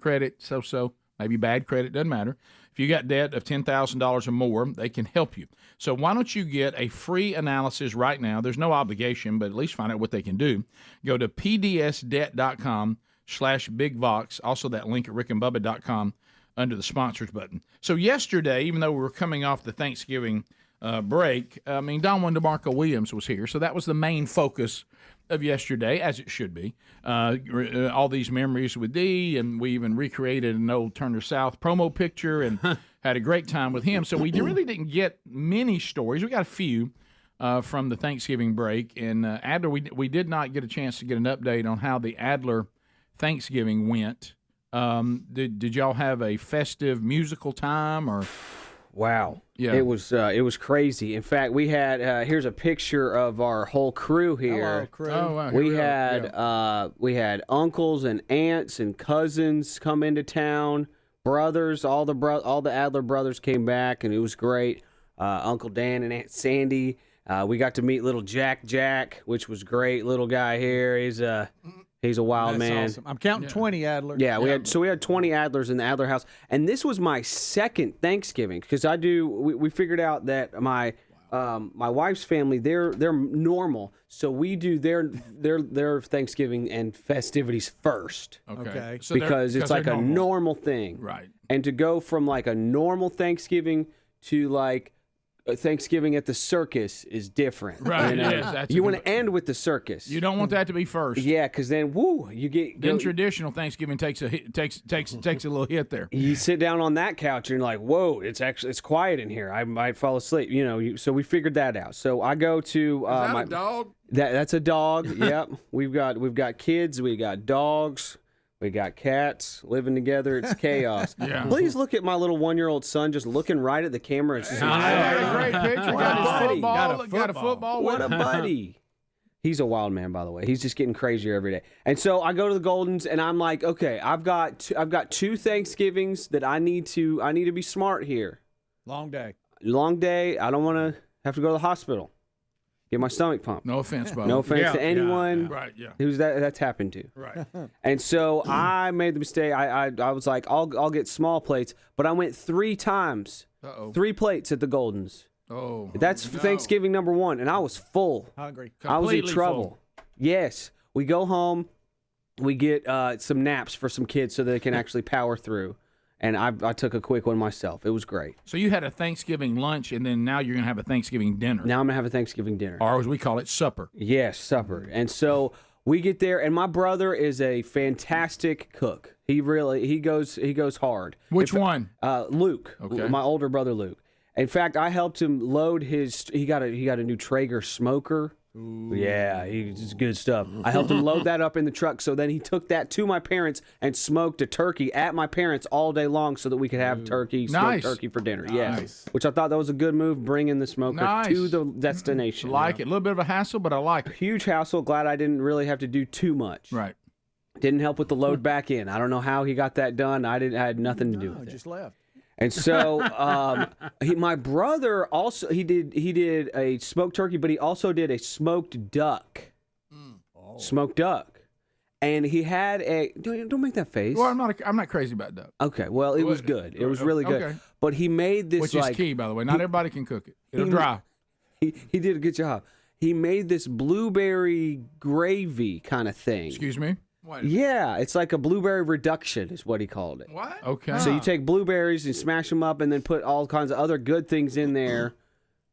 credit, so maybe bad credit, doesn't matter. If you got debt of $10,000 or more, they can help you. So why don't you get a free analysis right now? There's no obligation, but at least find out what they can do. Go to pdsdebt.com/bigbox. Also that link at rickandbubba.com under the sponsors button. So yesterday, even though we were coming off the Thanksgiving break, I mean, Don DeMarco Williams was here, so that was the main focus of yesterday, as it should be. All these memories with Dee, and we even recreated an old Turner South promo picture and had a great time with him. So we really didn't get many stories. We got a few from the Thanksgiving break. And Adler, we did not get a chance to get an update on how the Adler Thanksgiving went. Did y'all have a festive musical time or? Wow. Yeah. It was crazy. In fact, we had here's a picture of our whole crew here. Hello, crew. Oh, wow. We had uncles and aunts and cousins come into town, brothers, all the Adler brothers came back, and it was great. Uncle Dan and Aunt Sandy. We got to meet little Jack, which was great. Little guy here. He's a wild man. Awesome. I'm counting 20 Adler. Yeah, we had 20 Adlers in the Adler house, and this was my second Thanksgiving because we figured out that my wife's family they're normal, so we do their Thanksgiving and festivities first. Okay. So because it's like a normal thing, right? And to go from like a normal Thanksgiving to like Thanksgiving at the circus is different. Right, You know? yes, that's you a want good- to end with the circus. You don't want that to be first. Yeah, because then, you get. Then traditional Thanksgiving takes a hit, takes a little hit there. You sit down on that couch and you're like, whoa, it's quiet in here. I might fall asleep. So we figured that out. So I go to a dog? That's a dog. Yep. We've got kids. We got dogs. We got cats living together. It's chaos. Yeah. Please look at my little 1-year-old son just looking right at the camera and smiling. Yeah, great picture. What a buddy. Got a football. What a buddy. He's a wild man, by the way. He's just getting crazier every day. And so I go to the Goldens, and I'm like, okay, I've got 2 Thanksgivings that I need to be smart here. Long day. Long day. I don't want to have to go to the hospital. Get my stomach pumped. No offense, Bob. No offense to anyone Right, yeah. who's that's happened to. Right. And so I made the mistake. I was like, I'll get small plates, but I went 3 times. Uh-oh. 3 plates at the Goldens. Oh. That's Thanksgiving number 1, and I was full. Hungry. I was in Completely trouble. full. Yes. We go home. We get some naps for some kids so they can actually power through. And I took a quick one myself. It was great. So you had a Thanksgiving lunch, and then now you're going to have a Thanksgiving dinner. Now I'm going to have a Thanksgiving dinner. Or as we call it, supper. Yes, supper. And so we get there, and my brother is a fantastic cook. He goes hard. Which one? Luke. Okay. My older brother Luke. In fact, I helped him load his. He got a new Traeger smoker. Ooh. Yeah, it's good stuff. I helped him load that up in the truck, so then he took that to my parents and smoked a turkey at my parents all day long, so that we could have smoked turkey for dinner. Nice. Yeah, which I thought that was a good move, bringing the smoker to the destination. Like it. A little bit of a hassle, but I like it. Huge hassle. Glad I didn't really have to do too much. Right. Didn't help with the load back in. I don't know how he got that done. I had nothing to do with it. Just left. And so, my brother also he did a smoked turkey, but he also did a smoked duck. Smoked duck, and he had a don't make that face. Well, I'm not crazy about duck. Okay, well it was good. It was really good. Okay. But he made this Which is key, by the way. Not everybody can cook it. It'll dry. He did a good job. He made this blueberry gravy kind of thing. Excuse me. What? Yeah, it's like a blueberry reduction is what he called it. What? Okay. So you take blueberries and smash them up and then put all kinds of other good things in there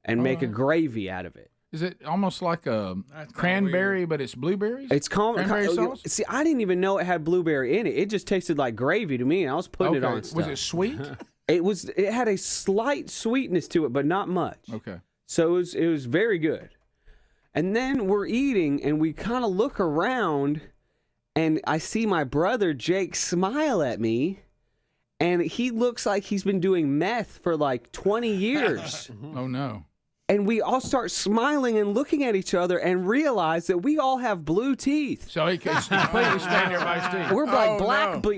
and make a gravy out of it. Is it almost like a cranberry, but it's blueberries? It's cranberry sauce? See, I didn't even know it had blueberry in it. It just tasted like gravy to me. I was putting it on stuff. Was it sweet? It had a slight sweetness to it, but not much. Okay. So it was very good. And then we're eating and we kind of look around and I see my brother Jake smile at me, and he looks like he's been doing meth for like 20 years. Oh, no. And we all start smiling and looking at each other and realize that we all have blue teeth. So he can completely stain everybody's teeth. We're like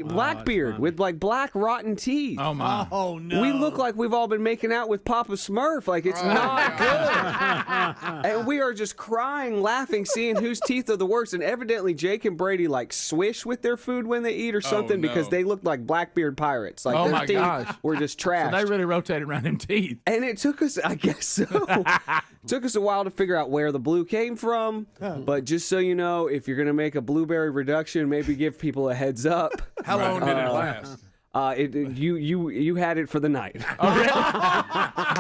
Blackbeard with like black rotten teeth. Oh, my. Oh, no. We look like we've all been making out with Papa Smurf. Like, it's not good. And we are just crying, laughing, seeing whose teeth are the worst. And evidently, Jake and Brady, like, swish with their food when they eat or something because they look like Blackbeard pirates. Like, their teeth were just trash. So they really rotated around them teeth. And it took us, I guess so. Took us a while to figure out where the blue came from. But just so you know, if you're going to make a blueberry reduction, maybe give people a heads up. How long did it last? You had it for the night.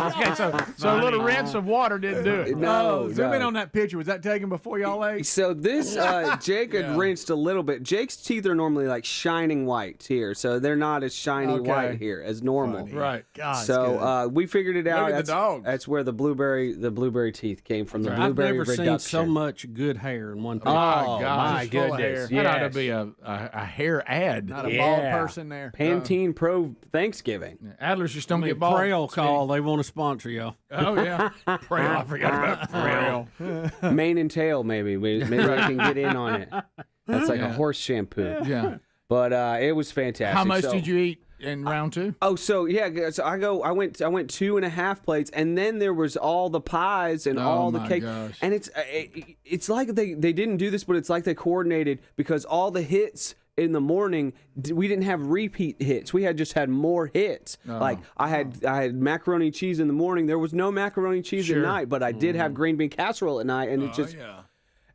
Okay, so a little rinse of water didn't do it. No, Zoom in on that picture. Was that taken before y'all ate? So this, Jake had rinsed a little bit. Jake's teeth are normally like shining white here, so they're not as shiny white here as normal. Right. God, So we figured it out. Look at the dogs. That's where the blueberry teeth came from. The blueberry I've never reduction. seen so much good hair in one picture. Oh, my Full of hair. goodness! That ought to Yes. be a hair ad. Not a bald person there. Pantene Pro Thanksgiving. Adlers just don't get bald. Prel call. They want to sponsor y'all. Oh, yeah. Prel. I forgot about Prel. Mane and tail, maybe. Maybe I can get in on it. That's like a horse shampoo. Yeah. But it was fantastic. How much So- did you eat in round 2? Oh, so yeah, so I went 2.5 plates, and then there was all the pies and all the my cake, gosh. and it's like they didn't do this, but it's like they coordinated because all the hits in the morning we didn't have repeat hits. We had just had more hits. Like I had macaroni and cheese in the morning. There was no macaroni and cheese at night, but I did have green bean casserole at night, and it just.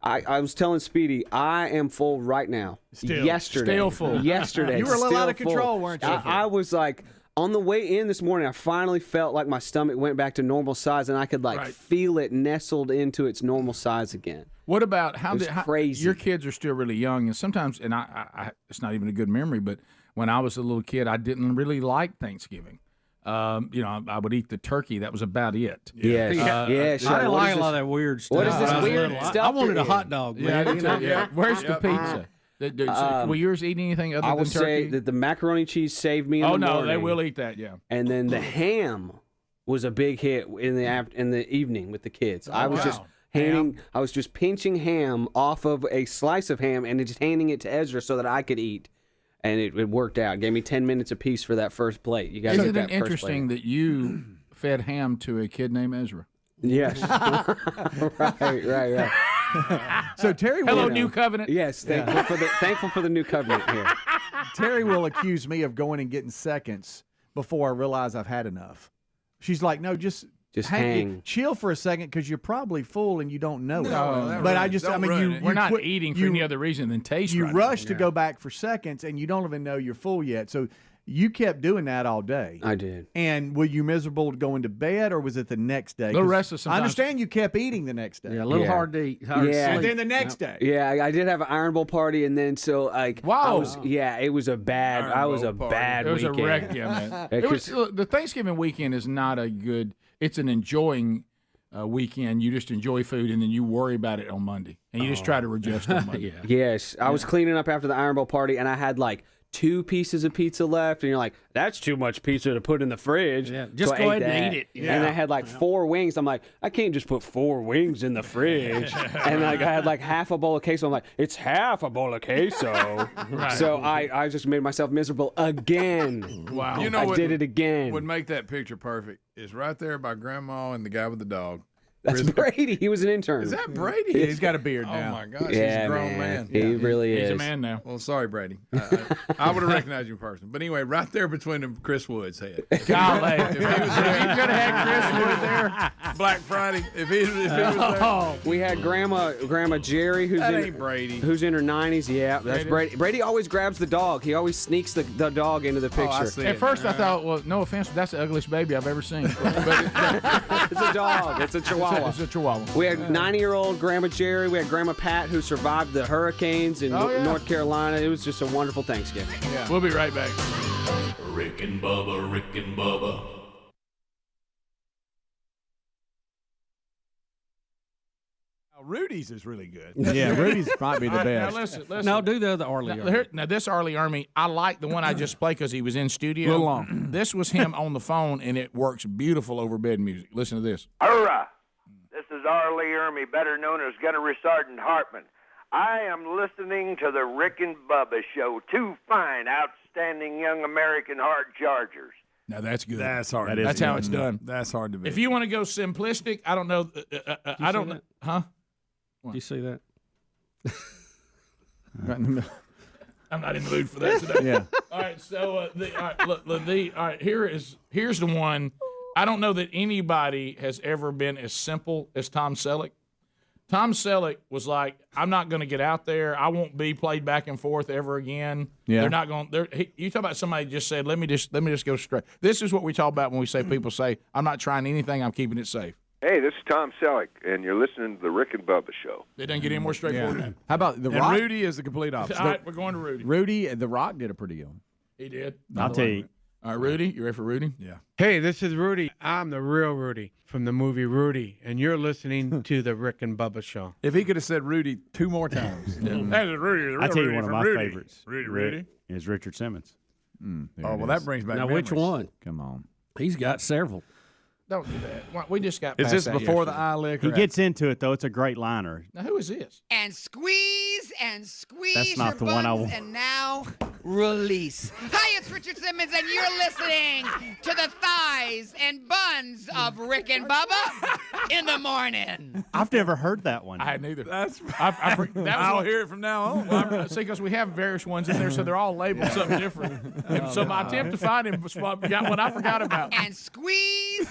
I was telling Speedy, I am full right now. Still Yesterday. full. Yesterday. You were a little still out of control, full. weren't you? I was like, On the way in this morning, I finally felt like my stomach went back to normal size, and I could feel it nestled into its normal size again. What about crazy? Your kids are still really young, and sometimes, and I it's not even a good memory, but when I was a little kid, I didn't really like Thanksgiving. I would eat the turkey. That was about it. Yes. I didn't like a lot of that weird stuff. What is this weird stuff? I wanted a hot dog. Man. Yeah. Where's the pizza? Will yours eat anything other than turkey? I would say that the macaroni cheese saved me in the morning. They will eat that, yeah. And then the ham was a big hit in the evening with the kids. I was just pinching ham off of a slice of ham and just handing it to Ezra so that I could eat. And it worked out. Gave me 10 minutes apiece for that first plate. You guys. Isn't it interesting that you fed ham to a kid named Ezra? Yes. Right. So Terry, hello, New Covenant. Yes, thankful for the New Covenant here. Terry will accuse me of going and getting seconds before I realize I've had enough. She's like, no, just hang. Chill for a second because you're probably full and you don't know it. But we're not eating for any other reason than taste. You rush to go back for seconds and you don't even know you're full yet. So you kept doing that all day. I did. And were you miserable going to bed, or was it the next day? The rest of I understand you kept eating the next day. Yeah, a little hard to eat. Hard to sleep. And then the next day. Yeah, I did have an Iron Bowl party, and then wow. It was a bad. It was weekend. a wreck, yeah, man. The Thanksgiving weekend is not a good. It's an enjoying weekend. You just enjoy food, and then you worry about it on Monday, and you just try to adjust on Monday. Yes, I was cleaning up after the Iron Bowl party, and I had 2 pieces of pizza left, and you're like, that's too much pizza to put in the fridge. Yeah, just go ahead and eat it. Yeah. And I had 4 wings. I'm like, I can't just put 4 wings in the fridge. And I had half a bowl of queso. I'm like, it's half a bowl of queso. Right. So I just made myself miserable again. Wow. You know I did it again. Would make that picture perfect is right there by Grandma and the guy with the dog. That's Brady. He was an intern. Is that Brady? He's got a beard now. Oh, my gosh. Yeah, he's a grown man. He really is. He's a man now. Well, sorry, Brady. I would have recognized you in person. But anyway, right there between him, Chris Wood's head. Golly. If he could have had Chris Wood there, Black Friday, if he was there. We had Grandma Jerry, who's Brady. Who's in her 90s. Yeah, that's Brady. Brady always grabs the dog. He always sneaks the dog into the picture. I see At first, I thought, well, no offense, but that's the ugliest baby I've ever seen. It's a dog. It's a Chihuahua. It's a Chihuahua. We had 90-year-old Grandma Jerry. We had Grandma Pat, who survived the hurricanes in North Carolina. It was just a wonderful Thanksgiving. Yeah. We'll be right back. Rick and Bubba, Rick and Bubba. Rudy's is really good. Yeah, Rudy's might be the best. Now listen. Now do the other Arlie Army. Now this Arlie Army, I like the one I just played because he was in studio. A little long. This was him on the phone, and it works beautiful over bed music. Listen to this. Hurrah! This is Arlie Ermy, better known as Gunnery Sergeant Hartman. I am listening to the Rick and Bubba Show. 2 fine, outstanding young American hard chargers. Now that's good. That's hard. That's how it's done. That's hard to be. If you want to go simplistic, I don't know. I don't know. Huh? Do you see that? I'm not in the mood for that today. Yeah. All right. So here's the one. I don't know that anybody has ever been as simple as Tom Selleck. Tom Selleck was like, I'm not going to get out there. I won't be played back and forth ever again. Yeah. They're not going. You talk about somebody just said, let me just go straight. This is what we talk about when we say people say, I'm not trying anything. I'm keeping it safe. Hey, this is Tom Selleck, and you're listening to the Rick and Bubba Show. They didn't get any more straightforward. Yeah. How about The and Rock? Rudy is the complete opposite. All right, we're going to Rudy. Rudy, The Rock did a pretty good one. He did. I'll tell you. All right, Rudy, you ready for Rudy? Yeah. Hey, this is Rudy. I'm the real Rudy from the movie Rudy, and you're listening to the Rick and Bubba Show. If he could have said Rudy 2 more times. That is Rudy. The I real tell you, Rudy one of from my Rudy. favorites. Rudy. Is Richard Simmons. That brings back Now, memories. which one? Come on. He's got several. Don't do that. We just got Is past this that before the yesterday. eye lick? He gets into it, though. It's a great liner. Now, who is this? And squeeze That's not your the one I buns, want. and now release. Hi, it's Richard Simmons, and you're listening to the thighs and buns of Rick and Bubba in the morning. I've never heard that one. I hadn't either. That's. I'll hear it from now on. Well, see, because we have various ones in there, so they're all labeled something different. And so my attempt to find him was what I forgot about. And squeeze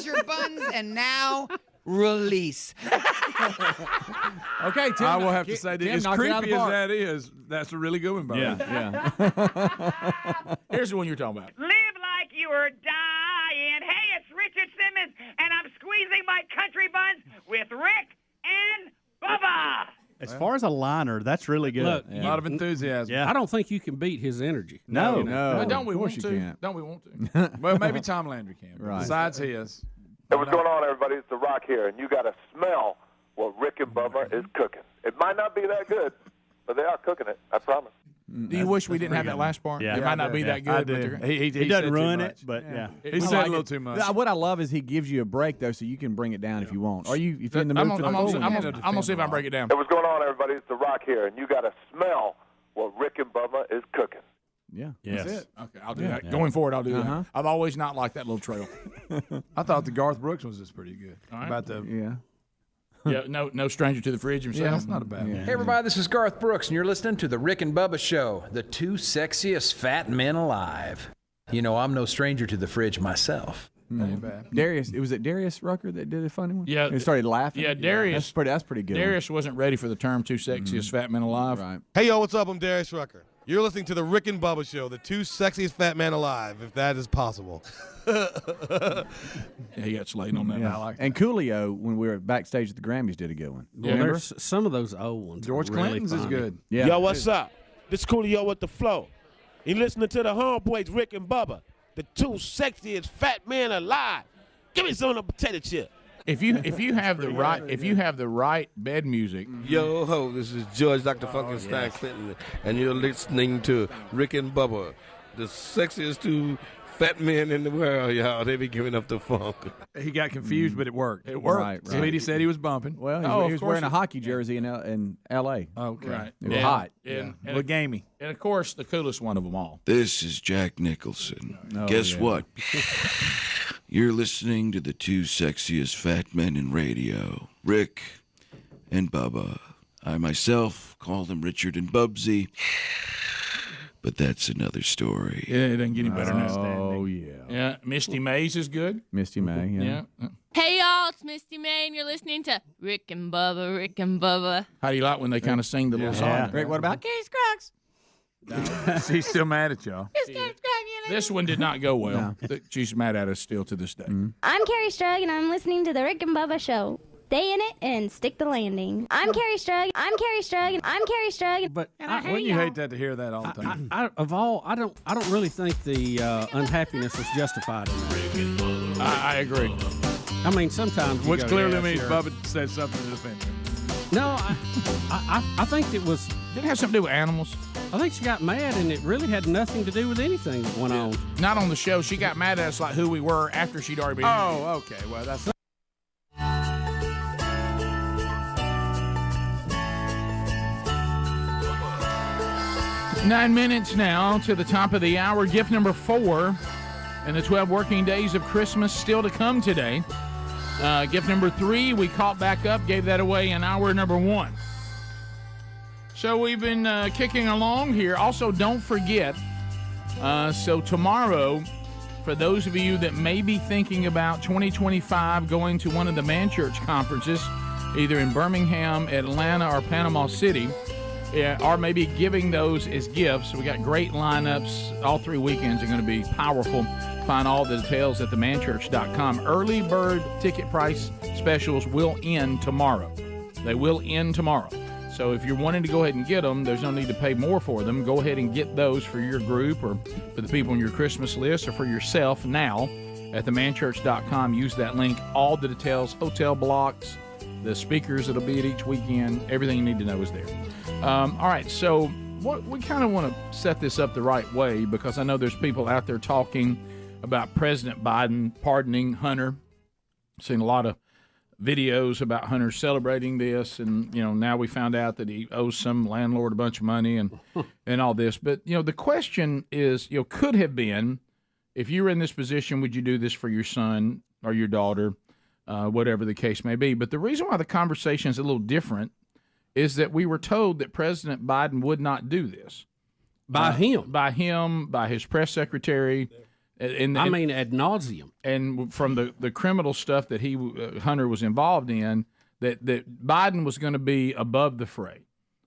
your buns, and now release. Okay, Tim. I will have to say that Tim as knocked it out of creepy the as park. that is, that's a really good one, brother. Yeah. Here's the one you're talking about. Live like you were dying. Hey, it's Richard Simmons, and I'm squeezing my country buns with Rick and Bubba. As far as a liner, that's really good. Look, A lot of enthusiasm. Yeah. I don't think you can beat his energy. No. But don't we Of want course to? you can't. Don't we want to? Well, maybe Tom Landry can. Right. Besides his. Hey, what's going on, everybody? It's The Rock here, and you got to smell what Rick and Bubba is cooking. It might not be that good, but they are cooking it. I promise. Do you wish we didn't have that last part? Yeah. It might not be that good. I But do. they're- He He said doesn't too ruin much. it, but yeah. He said a little too much. What I love is he gives you a break though, so you can bring it down if you want. Or if you're in the mood for the full one. I'm gonna see if I can break it down. Hey, what's going on, everybody? It's The Rock here, and you got to smell what Rick and Bubba is cooking. Yeah. Yes. That's it. Okay, I'll do that. Going forward, I'll do that. I've always not liked that little trail. I thought the Garth Brooks was just pretty good. All right. About the Yeah, no stranger to the fridge himself. Yeah, that's not a bad one. Hey, everybody, this is Garth Brooks, and you're listening to The Rick and Bubba Show, the two sexiest fat men alive. You know, I'm no stranger to the fridge myself. Ain't bad. Darius, was it Darius Rucker that did a funny one? Yeah. He started laughing. Yeah, Darius. That's pretty good. Darius wasn't ready for the term two sexiest fat men alive. Right. Hey, yo, what's up? I'm Darius Rucker. You're listening to The Rick and Bubba Show, the two sexiest fat men alive, if that is possible. Yeah, he got slayed on that. Yeah. I like And Coolio, when we were backstage at the Grammys, did a good one. Well, Remember? there's some of those old ones. George are really Clinton's is funny. good. Yeah. Yo, what's up? This Coolio with the flow. You listening to the homeboys, Rick and Bubba, the two sexiest fat men alive. Give me some of the potato chip. If you have the right bed music. Yo ho, this is George Dr. Funkenstein Clinton, and you're listening to Rick and Bubba, the sexiest two fat men in the world, y'all. They be giving up the funk. He got confused, but it worked. It worked. Right. Speedy said he was bumping. Well, he was wearing a hockey jersey in L.A. Okay. Right. It was hot. And, A little gamey. and of course, the coolest one of them all. This is Jack Nicholson. Oh, Guess yeah. what? You're listening to the two sexiest fat men in radio, Rick and Bubba. I myself call them Richard and Bubsy, but that's another story. Yeah, it doesn't get any better than that. Oh, yeah. Yeah, Misty Mays is good. Misty May, yeah. Yeah. Hey y'all, it's Misty May, and you're listening to Rick and Bubba, Rick and Bubba. How do you like when they kind of sing the little song? Rick, what about Case Crooks? She's still mad at y'all. This one did not go well. She's mad at us still to this day. I'm Carrie Strug, and I'm listening to the Rick and Bubba Show. Stay in it and stick the landing. I'm Carrie Strug. I'm Carrie Strug. I'm Carrie Strug. But Wouldn't you hate that to hear that all the time? I don't really think the unhappiness was justified in that. I agree. I mean, sometimes you Which go, clearly yeah, means sure. Bubba said something to defend him. No, I think it was. Did it have something to do with animals? I think she got mad, and it really had nothing to do with anything that went on. Not on the show. She got mad at us like who we were after she'd already been. Oh, okay. Well, that's. 9 minutes now to the top of the hour. Gift number 4 in the 12 working days of Christmas still to come today. Gift number 3, we caught back up, gave that away in hour number 1. So we've been kicking along here. Also, don't forget, so tomorrow, for those of you that may be thinking about 2025 going to one of the Man Church conferences, either in Birmingham, Atlanta, or Panama City, or maybe giving those as gifts. We got great lineups. All 3 weekends are going to be powerful. Find all the details at themanchurch.com. Early bird ticket price specials will end tomorrow. They will end tomorrow. So if you're wanting to go ahead and get them, there's no need to pay more for them. Go ahead and get those for your group or for the people on your Christmas list or for yourself now at themanchurch.com. Use that link. All the details, hotel blocks, the speakers that'll be at each weekend, everything you need to know is there. All right, so we kind of want to set this up the right way because I know there's people out there talking about President Biden pardoning Hunter. Seen a lot of videos about Hunter celebrating this, and now we found out that he owes some landlord a bunch of money and all this. But the question is, could have been, if you were in this position, would you do this for your son or your daughter, whatever the case may be? But the reason why the conversation is a little different is that we were told that President Biden would not do this. By his press secretary. And I mean, ad nauseum. And from the criminal stuff that Hunter was involved in, that Biden was going to be above the fray.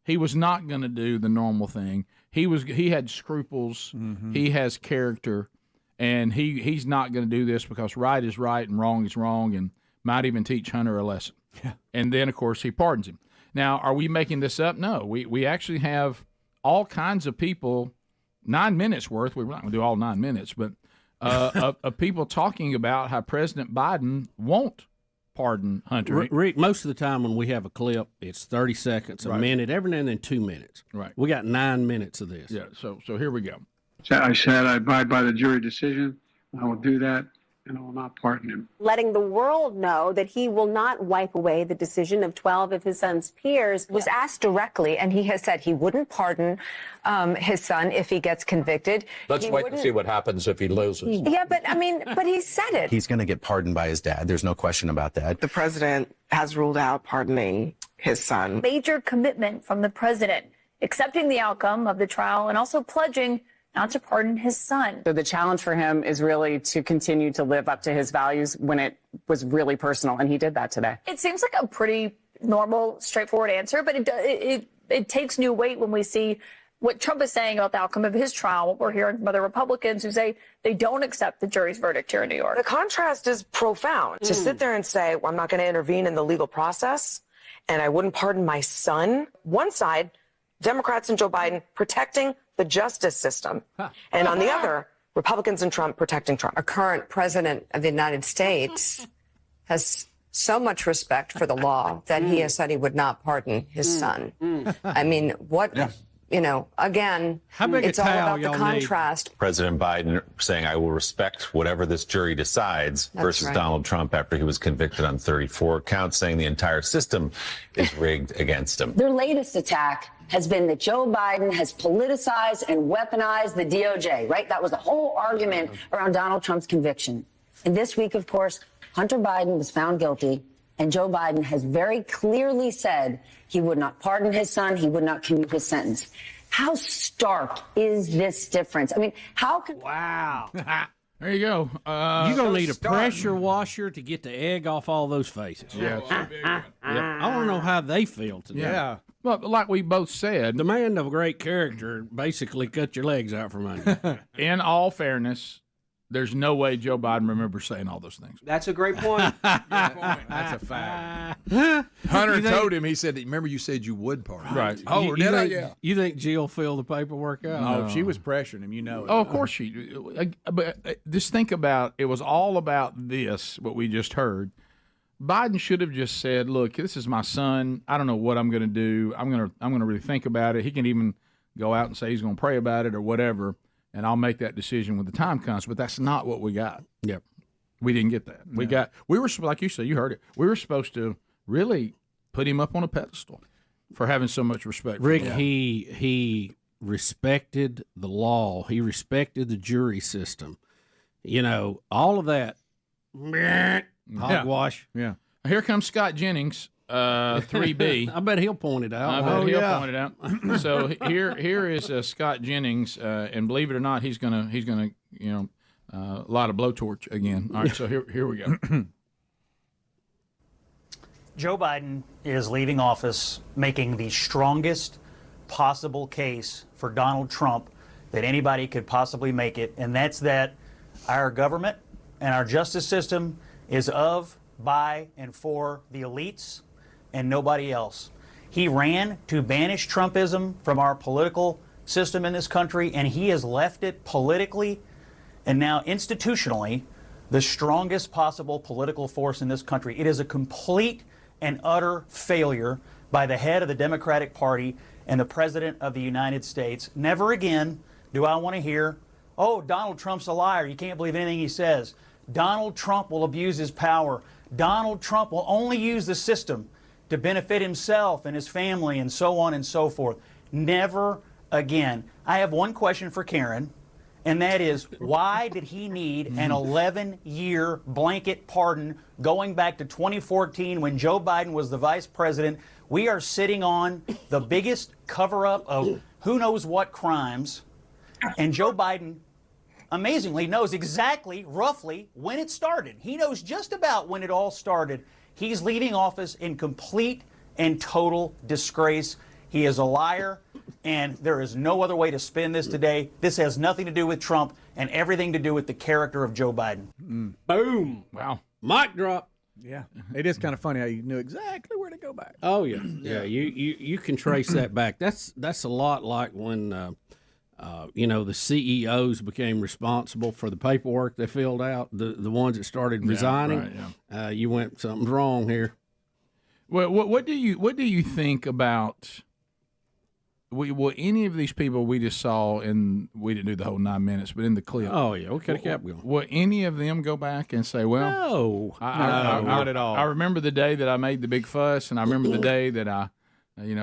He was not going to do the normal thing. he had scruples. He has character, and he's not going to do this because right is right and wrong is wrong, and might even teach Hunter a lesson. Yeah. And then, of course, he pardons him. Now, are we making this up? No. We actually have all kinds of people, 9 minutes worth. We're not going to do all 9 minutes, but of people talking about how President Biden won't pardon Hunter. Rick, most of the time when we have a clip, it's 30 seconds, a minute, every now and then 2 minutes. Right. We got 9 minutes of this. Yeah, so here we go. I said I abide by the jury decision. I will do that, and I will not pardon him. Letting the world know that he will not wipe away the decision of 12 of his son's peers. Was asked directly, and he has said he wouldn't pardon his son if he gets convicted. Let's wait and see what happens if he loses. Yeah, but he said it. He's going to get pardoned by his dad. There's no question about that. The president has ruled out pardoning his son. Major commitment from the president, accepting the outcome of the trial and also pledging not to pardon his son. So the challenge for him is really to continue to live up to his values when it was really personal, and he did that today. It seems like a pretty normal, straightforward answer, but it takes new weight when we see what Trump is saying about the outcome of his trial, what we're hearing from other Republicans who say they don't accept the jury's verdict here in New York. The contrast is profound. To sit there and say, well, I'm not going to intervene in the legal process, and I wouldn't pardon my son. One side, Democrats and Joe Biden protecting the justice system. And on the other, Republicans and Trump protecting Trump. Our current president of the United States has so much respect for the law that he has said he would not pardon his son. I mean, what, again, it's all about the contrast. President Biden saying, I will respect whatever this jury decides, versus right. Donald Trump after he was convicted on 34 counts, saying the entire system is rigged against him. Their latest attack has been that Joe Biden has politicized and weaponized the DOJ, right? That was the whole argument around Donald Trump's conviction. And this week, of course, Hunter Biden was found guilty, and Joe Biden has very clearly said he would not pardon his son, he would not commute his sentence. How stark is this difference? I mean, how can... Wow. There you go. You're going to need a pressure washer to get the egg off all those faces. Yeah. I want to know how they feel today. Yeah. Well, like we both said, the man of great character basically cut your legs out from under you. In all fairness, there's no way Joe Biden remembers saying all those things. That's a great point. That's a fact. Hunter told him, he said, remember you said you would pardon. Right. Oh, did I? Yeah. You think Jill filled the paperwork out? No, she was pressuring him, it. Oh, of course she. But just think about, it was all about this, what we just heard. Biden should have just said, look, this is my son. I don't know what I'm going to do. I'm going to really think about it. He can even go out and say he's going to pray about it or whatever, and I'll make that decision when the time comes. But that's not what we got. Yep. We didn't get that. We were, like you said, you heard it. We were supposed to really put him up on a pedestal for having so much respect. Rick, he respected the law. He respected the jury system. All of that. Hogwash. Yeah. Here comes Scott Jennings, 3B. I bet he'll point it out. I bet he'll point it out. So here is Scott Jennings, and believe it or not, he's gonna light a blowtorch again. All right, so here we go. Joe Biden is leaving office making the strongest possible case for Donald Trump that anybody could possibly make it, and that's that our government and our justice system is of, by, and for the elites and nobody else. He ran to banish Trumpism from our political system in this country, and he has left it politically and now institutionally the strongest possible political force in this country. It is a complete and utter failure by the head of the Democratic Party and the President of the United States. Never again do I want to hear, oh, Donald Trump's a liar. You can't believe anything he says. Donald Trump will abuse his power. Donald Trump will only use the system to benefit himself and his family and so on and so forth. Never again. I have one question for Karen, and that is, why did he need an 11-year blanket pardon going back to 2014 when Joe Biden was the vice president? We are sitting on the biggest cover-up of who knows what crimes, and Joe Biden amazingly knows exactly, roughly, when it started. He knows just about when it all started. He's leaving office in complete and total disgrace. He is a liar. And there is no other way to spin this today. This has nothing to do with Trump and everything to do with the character of Joe Biden. Boom. Wow. Mic drop. Yeah, it is kind of funny how you knew exactly where to go back. Oh yeah, yeah. You can trace that back. That's a lot like when the CEOs became responsible for the paperwork they filled out. The ones that started resigning. Right, you went something's wrong here. Well, what do you think about? Well, any of these people we just saw, and we didn't do the whole 9 minutes, but in the clip. Oh yeah, we could have kept going. Will any of them go back and say, "Well, no, not at all"? I remember the day that I made the big fuss, and I remember the day that I,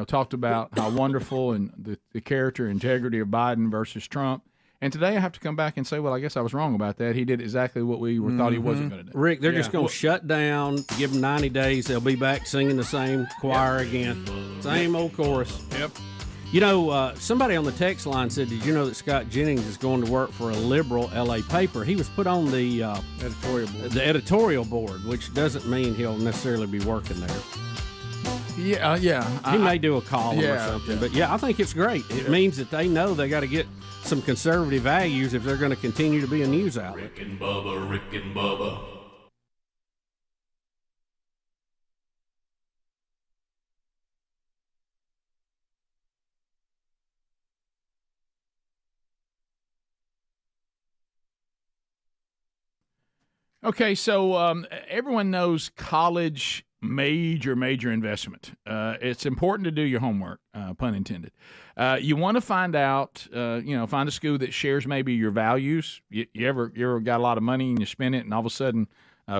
talked about how wonderful and the character integrity of Biden versus Trump. And today I have to come back and say, well, I guess I was wrong about that. He did exactly what we thought he wasn't going to do. Rick, they're just going to shut down, give them 90 days. They'll be back singing the same choir again. Same old chorus. Yep. Somebody on the text line said, did you know that Scott Jennings is going to work for a liberal L.A. paper? He was put on the editorial board, which doesn't mean he'll necessarily be working there. Yeah. He may do a column or something. But, I think it's great. It means that they know they got to get some conservative values if they're going to continue to be a news outlet. Rick and Bubba. Okay, so everyone knows college, major investment. It's important to do your homework, pun intended. You want to find out, find a school that shares maybe your values. You ever got a lot of money and you spend it, and all of a sudden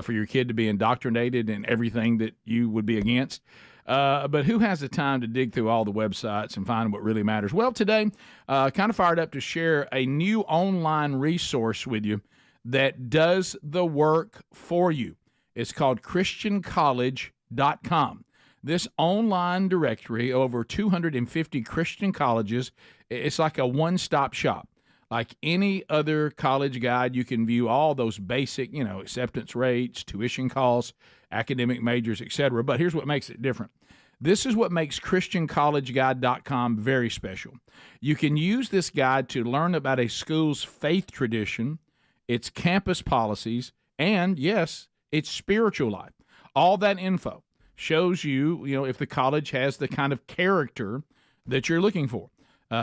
for your kid to be indoctrinated in everything that you would be against. But who has the time to dig through all the websites and find what really matters? Well, today, kind of fired up to share a new online resource with you that does the work for you. It's called ChristianCollege.com. This online directory, over 250 Christian colleges, it's like a one-stop shop. Like any other college guide, you can view all those basic, acceptance rates, tuition costs, academic majors, etc. But here's what makes it different. This is what makes ChristianCollegeGuide.com very special. You can use this guide to learn about a school's faith tradition, its campus policies, and, yes, its spiritual life. All that info shows you, if the college has the kind of character that you're looking for.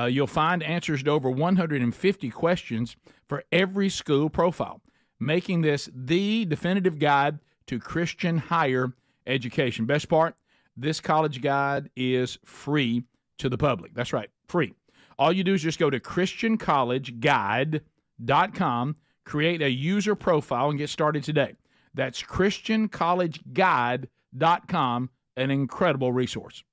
You'll find answers to over 150 questions for every school profile, making this the definitive guide to Christian higher education. Best part, this college guide is free to the public. That's right, free. All you do is just go to ChristianCollegeGuide.com, create a user profile, and get started today. That's ChristianCollegeGuide.com, an incredible resource.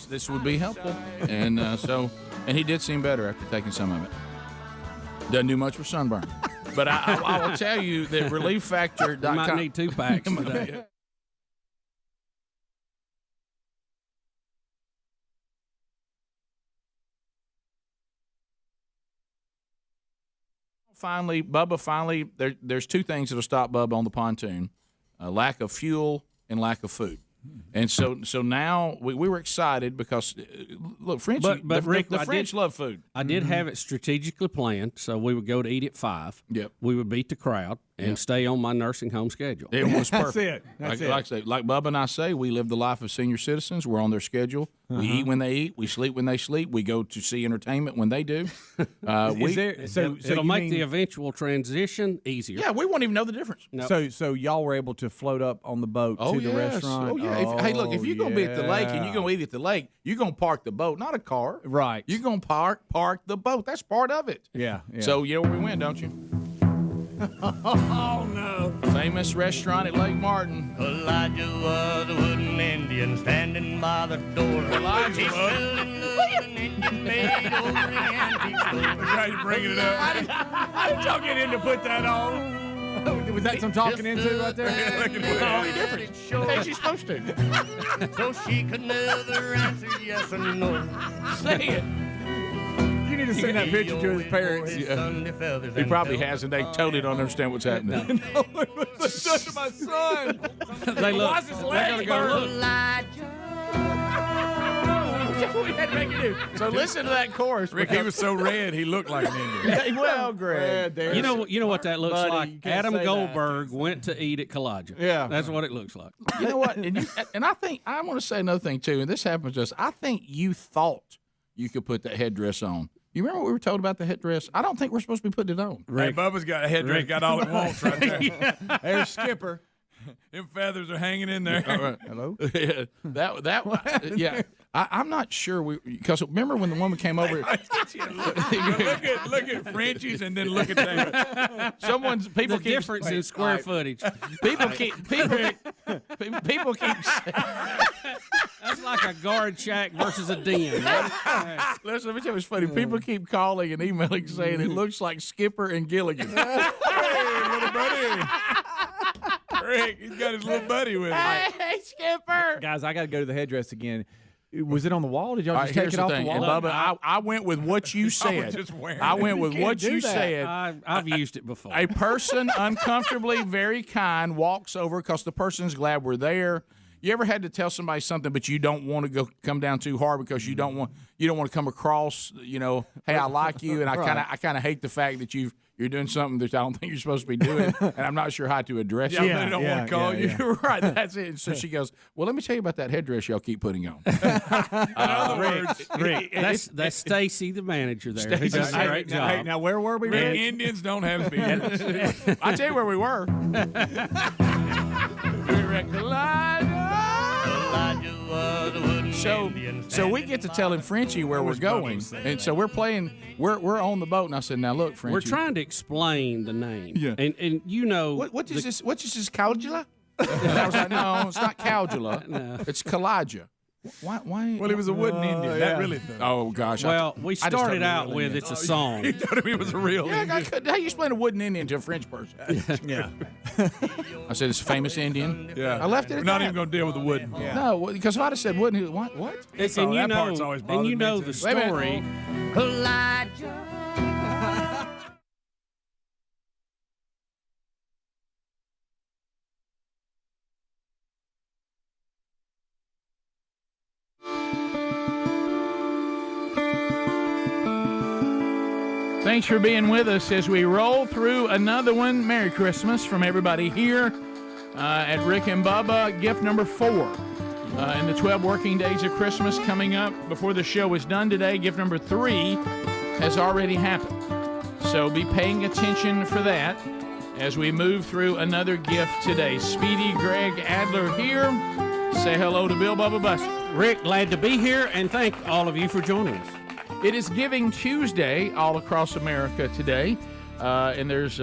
This would be helpful, and and he did seem better after taking some of it. Doesn't do much for sunburn, but I will tell you that ReliefFactor.com. You might need 2 packs today. Bubba, there's 2 things that'll stop Bubba on the pontoon: lack of fuel and lack of food. And so now we were excited because look, French, but Rick, the French love food. I did have it strategically planned, so we would go to eat at 5. Yep. We would beat the crowd and stay on my nursing home schedule. It was perfect. That's it. Like I say, like Bubba and I say, we live the life of senior citizens. We're on their schedule. We eat when they eat. We sleep when they sleep. We go to see entertainment when they do. It'll make the eventual transition easier. Yeah, we won't even know the difference. Nope. So y'all were able to float up on the boat to the restaurant? Oh, yeah. Hey, look, if you're going to be at the lake and you're going to eat at the lake, you're going to park the boat, not a car. Right. You're going to park the boat. That's part of it. Yeah. So you know where we went, don't you? Oh, no. Famous restaurant at Lake Martin. Elijah was a wooden Indian standing by the door. Elijah was. Bringing it up. How did y'all get in to put that on? Was that some talking into right there? Totally different. Hey, she's supposed to. So she could never answer yes or no. Say it. You need to send that picture to his parents. He probably has, and they totally don't understand what's happening. No, what's done to my son? They look. Why's his They're leg gonna go burn? look. That's what we had to make you do. So listen to that chorus. Rick, he was so red, he looked like an Indian. Well, Greg. You know what that looks Buddy, you like? can't Adam say that. Goldberg went to eat at Kallaja. Yeah. That's what it looks like. You know what? And I think I want to say another thing too. And this happens to us. I think you thought you could put that headdress on. You remember what we were told about the headdress? I don't think we're supposed to be putting it on. Hey, Bubba's got a headdress, got all it wants right there. There's Skipper. Them feathers are hanging in there. All right. Hello? Yeah. I'm not sure because remember when the woman came over. look at Frenchie's and then look at that. The difference in square footage. People keep saying. That's like a guard shack versus a den. Listen, let me tell you what's funny. People keep calling and emailing saying it looks like Skipper and Gilligan. Hey, little buddy. Rick, he's got his little buddy with him. Hey, Skipper. Guys, I got to go to the headdress again. Was it on the wall? Did y'all All just right, take here's it off the the thing. wall? And Bubba, I went with what you said. I went with what you said. I've used it before. A person uncomfortably very kind walks over because the person's glad we're there. You ever had to tell somebody something, but you don't want to come down too hard because you don't want to come across, hey, I like you, and I kind of hate the fact that you're doing something that I don't think you're supposed to be doing, and I'm not sure how to address it. They don't want to call you. You're right. That's it. So she goes, well, let me tell you about that headdress y'all keep putting on. In other words, Rick, that's Stacy, the manager there. He does a great job. Hey, now where were we? Rick, Indians don't have beards. I tell you where we were. So we get to telling Frenchie where we're going, and so we're playing. We're on the boat, and I said, "Now look, Frenchie." We're trying to explain the name. Yeah. And you know what is this? What is this calgula? And I was like, "No, it's not calgula. No. It's Kallaja." Why? Well, he was a wooden Indian. That really thing. Oh gosh. Well, we started out with it's a song. He told him he was a real Yeah, Indian. how you explain a wooden Indian to a French person? Yeah. I said it's a famous Indian. Yeah. I left it. We're At not that. even going to deal with the wooden. Yeah. No, because if I'd have said wooden, what? And So you that know, part's always bothered and you me, know too. the Wait a minute. story. Thanks for being with us as we roll through another one. Merry Christmas from everybody here at Rick and Bubba. Gift number 4 in the 12 working days of Christmas coming up before the show is done today. Gift number 3 has already happened. So be paying attention for that as we move through another gift today. Speedy Greg Adler here. Say hello to Bill Bubba Buster. Rick, glad to be here, and thank all of you for joining us. It is Giving Tuesday all across America today, and there's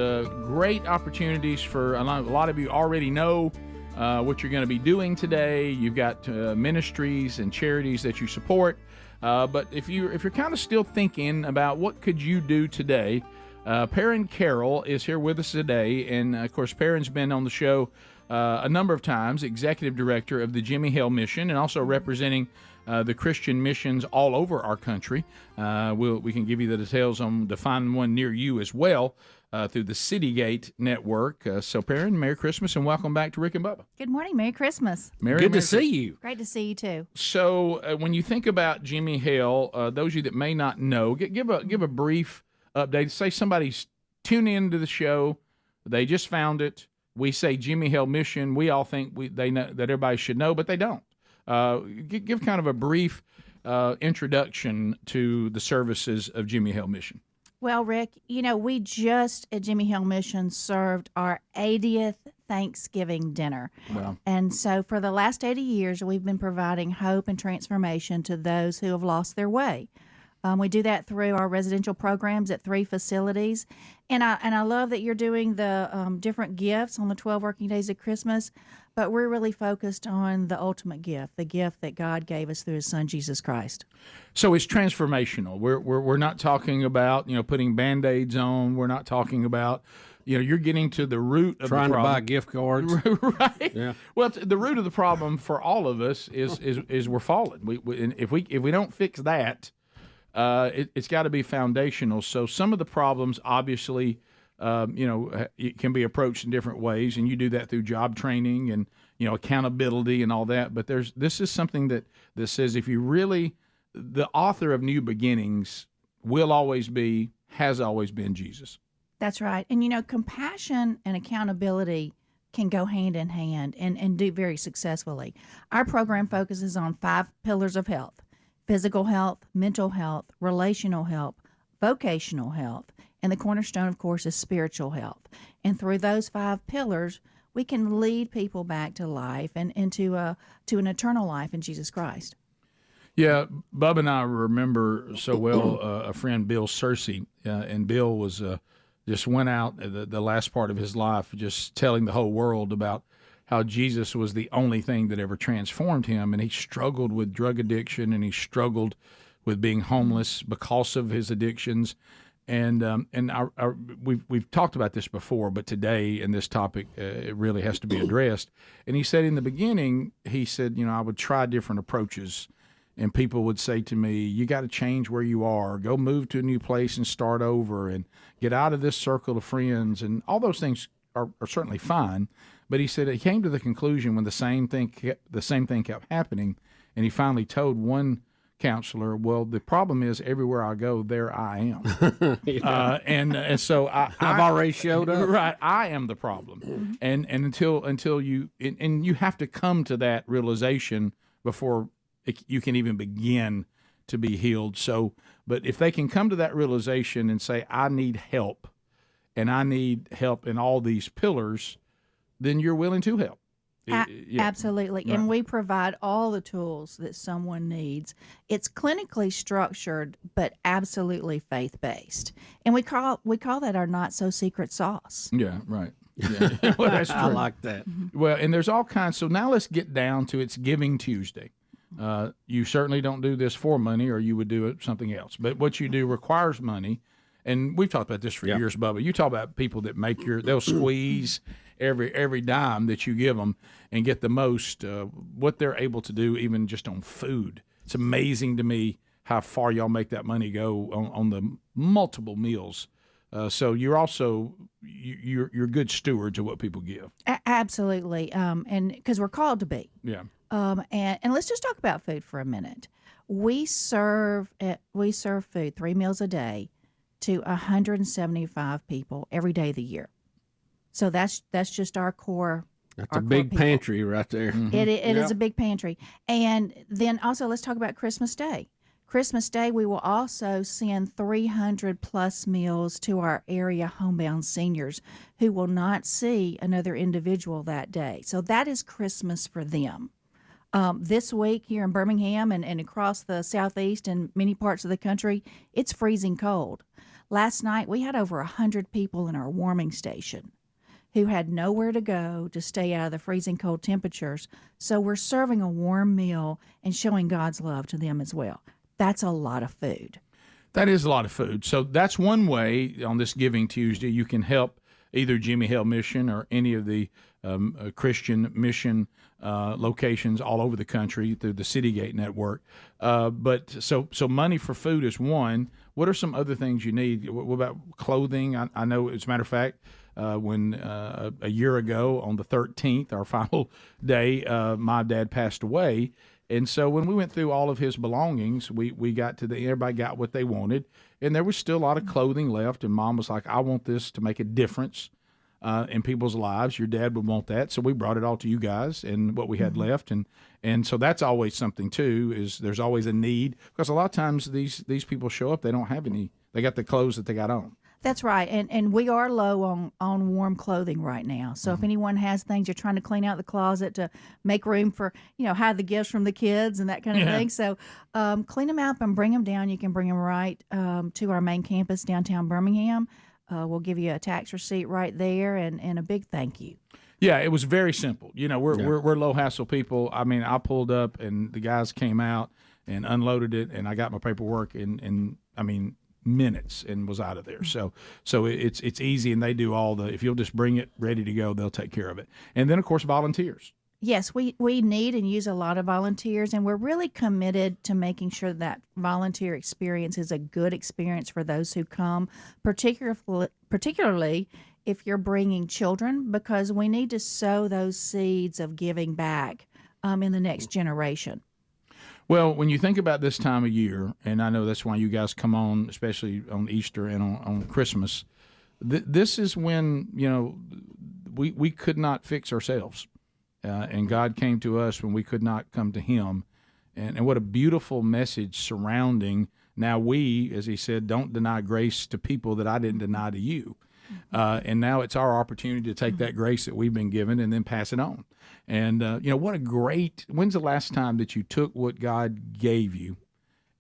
great opportunities for a lot of you already know what you're going to be doing today. You've got ministries and charities that you support, but if you're kind of still thinking about what could you do today, Perrin Carroll is here with us today, and of course Perrin's been on the show a number of times, executive director of the Jimmy Hill Mission, and also representing the Christian missions all over our country. We can give you the details on to find one near you as well through the Citygate Network. So, Perrin, Merry Christmas and welcome back to Rick and Bubba. Good morning. Merry Christmas. Good to see you. Great to see you, too. So, when you think about Jimmy Hill, those of you that may not know, give a brief update. Say somebody's tuning into the show, they just found it. We say Jimmy Hill Mission. We all think they know that everybody should know, but they don't. Give kind of a brief introduction to the services of Jimmy Hill Mission. Well, Rick, we just at Jimmy Hill Mission served our 80th Thanksgiving dinner. Wow. And so for the last 80 years, we've been providing hope and transformation to those who have lost their way. We do that through our residential programs at 3 facilities. And I love that you're doing the different gifts on the 12 working days of Christmas, but we're really focused on the ultimate gift, the gift that God gave us through his son, Jesus Christ. So it's transformational. We're not talking about, putting Band-Aids on. We're not talking about, you're getting to the root of trying the problem. to buy gift cards, right? Yeah. Well, the root of the problem for all of us is we're fallen. And if we don't fix that, it's got to be foundational. So some of the problems, obviously, it can be approached in different ways, and you do that through job training and accountability and all that. But this is something that says if you really, the author of New Beginnings has always been Jesus. That's right. And compassion and accountability can go hand in hand and do very successfully. Our program focuses on 5 pillars of health: physical health, mental health, relational health, vocational health, and the cornerstone, of course, is spiritual health. And through those 5 pillars, we can lead people back to life and to an eternal life in Jesus Christ. Yeah, Bubba and I remember so well a friend, Bill Searcy, and Bill was just went out the last part of his life just telling the whole world about how Jesus was the only thing that ever transformed him, and he struggled with drug addiction, and he struggled with being homeless because of his addictions. And we've talked about this before, but today in this topic, it really has to be addressed. And he said in the beginning, I would try different approaches, and people would say to me, you got to change where you are, go move to a new place and start over and get out of this circle of friends. And all those things are certainly fine. But he said he came to the conclusion when the same thing kept happening, and he finally told one counselor, well, the problem is everywhere I go, there I am. And so I've already showed up. Right, I am the problem. And until you you have to come to that realization before you can even begin to be healed. So, but if they can come to that realization and say, I need help, and I need help in all these pillars, then you're willing to help. Absolutely. Right. And we provide all the tools that someone needs. It's clinically structured, but absolutely faith-based. And we call that our not-so-secret sauce. Yeah, right. Yeah. Well, that's true. I like that. Well, and there's all kinds. So now let's get down to it's Giving Tuesday. You certainly don't do this for money, or you would do it something else. But what you do requires money, and we've talked about this for years, Bubba. You talk about people that they'll squeeze every dime that you give them and get the most. What they're able to do, even just on food, it's amazing to me how far y'all make that money go on the multiple meals. So you're also you're good stewards of what people give. Absolutely, and because we're called to be. Yeah. And let's just talk about food for a minute. We serve food 3 meals a day to 175 people every day of the year. So that's just our core. That's a big pantry right there. Mm-hmm. It is a big pantry. And then also let's talk about Christmas Day. Christmas Day, we will also send 300 plus meals to our area homebound seniors who will not see another individual that day. So that is Christmas for them. This week here in Birmingham and across the southeast and many parts of the country, it's freezing cold. Last night, we had over 100 people in our warming station who had nowhere to go to stay out of the freezing cold temperatures. So we're serving a warm meal and showing God's love to them as well. That's a lot of food. That is a lot of food. So that's one way on this Giving Tuesday you can help either Jimmy Hill Mission or any of the Christian mission locations all over the country through the Citygate network. But so money for food is one. What are some other things you need? What about clothing? I know, as a matter of fact, when a year ago on the 13th, our final day, my dad passed away. And so when we went through all of his belongings, we got to everybody got what they wanted, and there was still a lot of clothing left. And Mom was like, "I want this to make a difference in people's lives. Your dad would want that." So we brought it all to you guys and what we had left, and so that's always something too. Is there's always a need, because a lot of times these people show up, they don't have any. They got the clothes that they got on. That's right, and we are low on warm clothing right now. So if anyone has things, you're trying to clean out the closet to make room for, hide the gifts from the kids and that kind of thing. So clean them out and bring them down. You can bring them right to our main campus downtown Birmingham. We'll give you a tax receipt right there and a big thank you. Yeah, it was very simple. We're low hassle people. I mean, I pulled up and the guys came out and unloaded it, and I got my paperwork, and I mean, minutes and was out of there. So it's easy, and they do all the. If you'll just bring it ready to go, they'll take care of it. And then of course volunteers. Yes, we need and use a lot of volunteers, and we're really committed to making sure that volunteer experience is a good experience for those who come, particularly if you're bringing children, because we need to sow those seeds of giving back in the next generation. Well, when you think about this time of year, and I know that's why you guys come on, especially on Easter and on Christmas, this is when, we could not fix ourselves. And God came to us when we could not come to him. And what a beautiful message surrounding, now we, as he said, don't deny grace to people that I didn't deny to you. And now it's our opportunity to take that grace that we've been given and then pass it on. And, what a great, when's the last time that you took what God gave you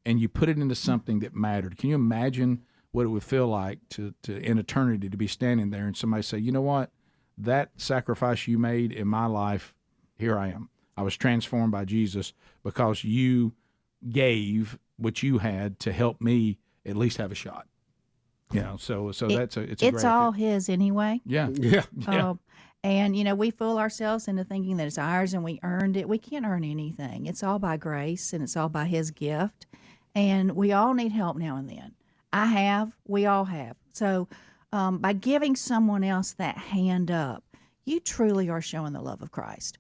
and you put it into something that mattered? Can you imagine what it would feel like to in eternity to be standing there and somebody say, you know what, that sacrifice you made in my life, here I am. I was transformed by Jesus because you gave what you had to help me at least have a shot. So it's all his anyway. Yeah. And we fool ourselves into thinking that it's ours and we earned it. We can't earn anything. It's all by grace and it's all by his gift. And we all need help now and then. We all have. So by giving someone else that hand up, you truly are showing the love of Christ.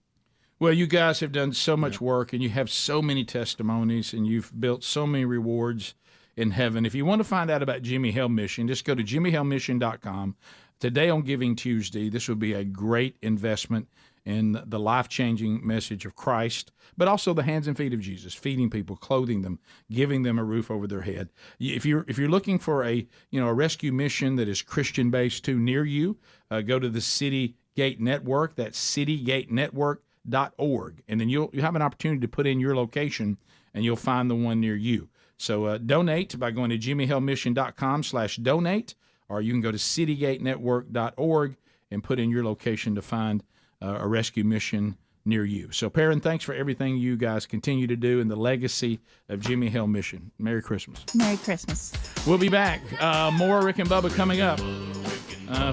Well, you guys have done so much work, and you have so many testimonies, and you've built so many rewards in heaven. If you want to find out about Jimmy Hill Mission, just go to jimmyhillmission.com. Today on Giving Tuesday, this would be a great investment in the life-changing message of Christ, but also the hands and feet of Jesus, feeding people, clothing them, giving them a roof over their head. If you're looking for a rescue mission that is Christian-based too near you, go to the City Gate Network. That's citygatenetwork.org, and then you'll have an opportunity to put in your location, and you'll find the one near you. So donate by going to jimmyhillmission.com/donate, or you can go to citygatenetwork.org and put in your location to find a rescue mission near you. So, Perrin, thanks for everything you guys continue to do in the legacy of Jimmy Hill Mission. Merry Christmas. Merry Christmas. We'll be back. More Rick and Bubba coming up.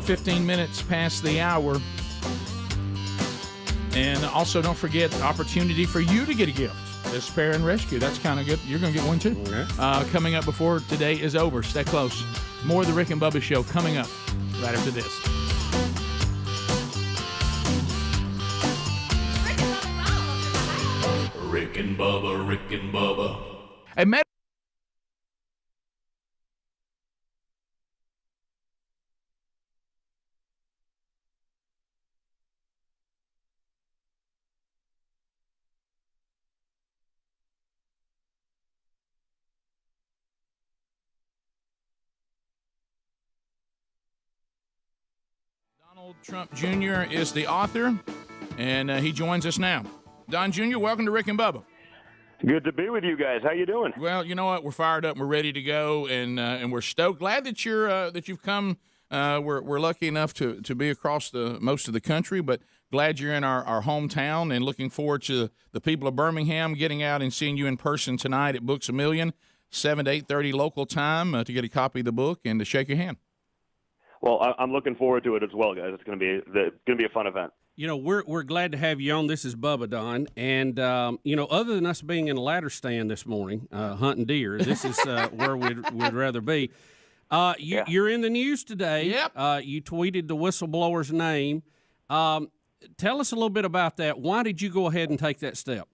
15 minutes past the hour. And also, don't forget the opportunity for you to get a gift. The Spare and Rescue. That's kind of good. You're going to get one, too. Okay. Coming up before today is over. Stay close. More of the Rick and Bubba Show coming up right after this. Rick and Bubba, Rick and Bubba. Hey, Matt. Donald Trump Jr. is the author, and he joins us now. Don Jr., welcome to Rick and Bubba. Good to be with you guys. How you doing? Well, you know what? We're fired up. And we're ready to go, and we're stoked. Glad that you've come. We're lucky enough to be across most of the country, but glad you're in our hometown, and looking forward to the people of Birmingham getting out and seeing you in person tonight at Books A Million, 7 to 8:30 local time, to get a copy of the book and to shake your hand. Well, I'm looking forward to it as well, guys. It's going to be a fun event. We're glad to have you on. This is Bubba, Don. And, other than us being in a ladder stand this morning, hunting deer, this is where we'd rather be. You're in the news today. Yep. You tweeted the whistleblower's name. Tell us a little bit about that. Why did you go ahead and take that step?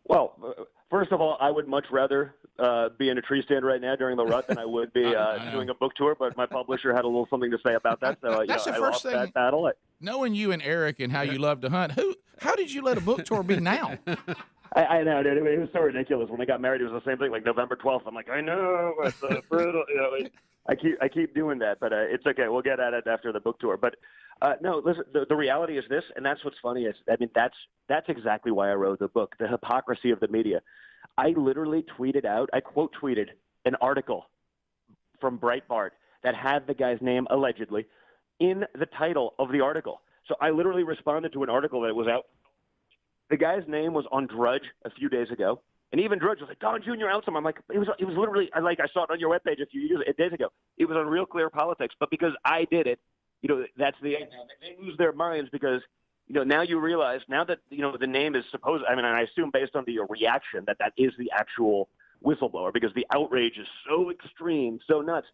Well, first of all, I would much rather be in a tree stand right now during the rut than I would be doing a book tour, but my publisher had a little something to say about that, so I lost that battle. Knowing you and Eric and how you love to hunt, how did you let a book tour be now? I know, dude. It was so ridiculous. When they got married, it was the same thing, like November 12th. I'm like, I know, it's brutal. I keep doing that, but it's okay. We'll get at it after the book tour. But no, listen. The reality is this, and that's what's funny. That's exactly why I wrote the book. The hypocrisy of the media. I literally tweeted out. I quote tweeted an article from Breitbart that had the guy's name allegedly in the title of the article. So I literally responded to an article that was out. The guy's name was on Drudge a few days ago. And even Drudge was like, Don Jr. out some. I'm like, it was literally, I saw it on your webpage a few days ago. It was on Real Clear Politics. But because I did it, that's the end. They lose their minds because, now you realize, now that, the name is supposed, and I assume based on the reaction that is the actual whistleblower because the outrage is so extreme, so nuts.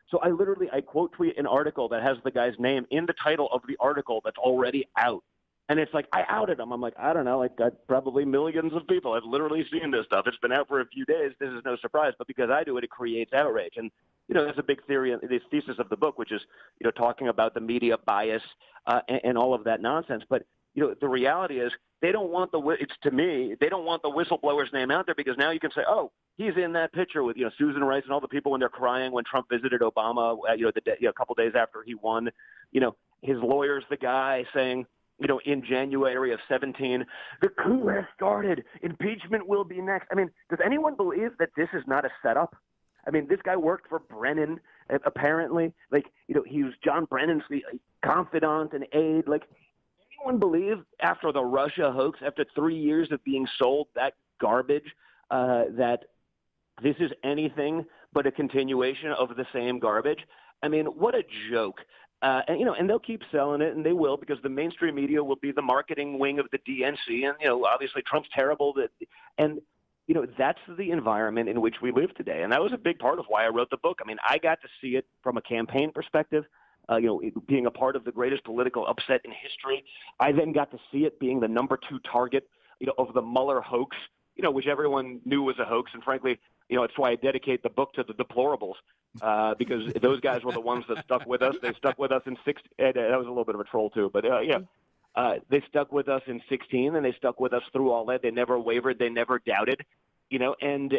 So I quote tweet an article that has the guy's name in the title of the article that's already out. And it's like, I outed him. I'm like, I don't know, probably millions of people have literally seen this stuff. It's been out for a few days. This is no surprise. But because I do it, it creates outrage. And, there's a big theory, this thesis of the book, which is, talking about the media bias and all of that nonsense. But, the reality is they don't want they don't want the whistleblower's name out there because now you can say, oh, he's in that picture with, Susan Rice and all the people when they're crying when Trump visited Obama, a couple days after he won. His lawyer's the guy saying, in January of 17, the coup has started. Impeachment will be next. I mean, does anyone believe that this is not a setup? I mean, this guy worked for Brennan, apparently. He was John Brennan's confidant and aide. Anyone believe after the Russia hoax, after 3 years of being sold that garbage, that this is anything but a continuation of the same garbage? I mean, what a joke. And they'll keep selling it, and they will, because the mainstream media will be the marketing wing of the DNC, and, obviously Trump's terrible. And, that's the environment in which we live today. And that was a big part of why I wrote the book. I mean, I got to see it from a campaign perspective, being a part of the greatest political upset in history. I then got to see it being the number 2 target, of the Mueller hoax, which everyone knew was a hoax. And frankly, it's why I dedicate the book to the deplorables, because those guys were the ones that stuck with us. They stuck with us in 16. That was a little bit of a troll too, but they stuck with us in 16, and they stuck with us through all that. They never wavered. They never doubted. And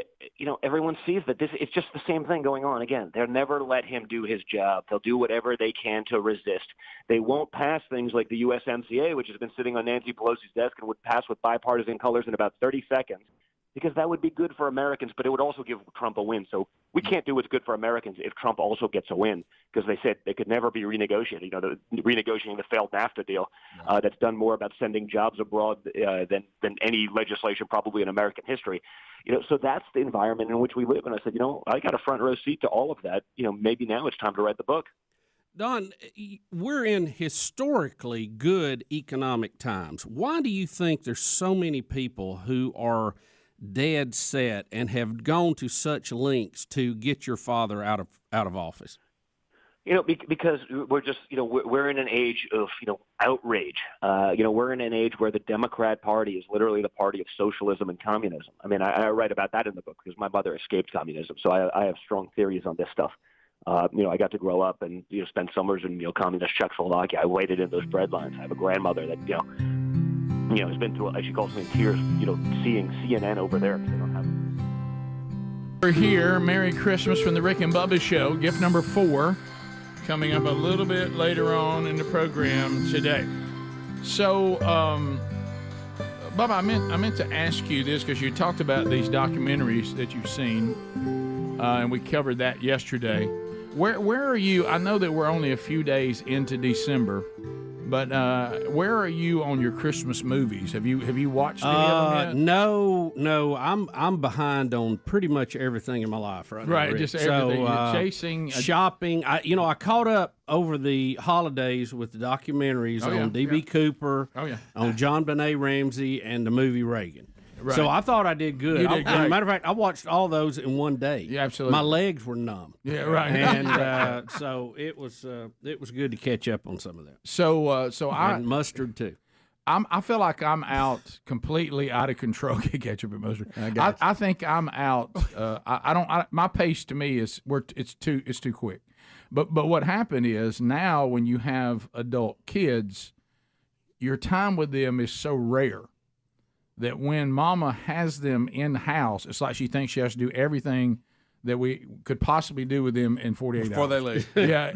everyone sees that it's just the same thing going on again. They'll never let him do his job. They'll do whatever they can to resist. They won't pass things like the USMCA, which has been sitting on Nancy Pelosi's desk and would pass with bipartisan colors in about 30 seconds, because that would be good for Americans, but it would also give Trump a win. So we can't do what's good for Americans if Trump also gets a win, because they said they could never be renegotiated. Renegotiating the failed NAFTA deal that's done more about sending jobs abroad than any legislation probably in American history. So that's the environment in which we live. And I said, I got a front row seat to all of that. Maybe now it's time to write the book. Don, we're in historically good economic times. Why do you think there's so many people who are dead set and have gone to such lengths to get your father out of office? Because we're just, we're in an age of, outrage. We're in an age where the Democrat Party is literally the party of socialism and communism. I mean, I write about that in the book because my mother escaped communism, so I have strong theories on this stuff. I got to grow up and spend summers in communist Czechoslovakia. I waited in those bread lines. I have a grandmother that has been through, as she calls me, in tears, seeing CNN over there because they don't have. We're here. Merry Christmas from the Rick and Bubba Show. Gift number 4 coming up a little bit later on in the program today. So, Bubba, I meant to ask you this because you talked about these documentaries that you've seen, and we covered that yesterday. Where are you? I know that we're only a few days into December, but where are you on your Christmas movies? Have you watched any of them yet? No. I'm behind on pretty much everything in my life right now. Right, just everything. You're chasing shopping. I caught up over the holidays with the documentaries on D.B. Cooper, on John Benet Ramsey, and the movie Reagan. Right. So I thought I did good. You did great. As a matter of fact, I watched all those in one day. Yeah, absolutely. My legs were numb. Yeah, right. And so it was good to catch up on some of that. And mustard too. I feel like I'm out completely out of control. Ketchup and mustard. I think I'm out. My pace to me is it's too quick. But what happened is now when you have adult kids, your time with them is so rare that when Mama has them in house, it's like she thinks she has to do everything that we could possibly do with them in 48 hours. Before they leave. Yeah,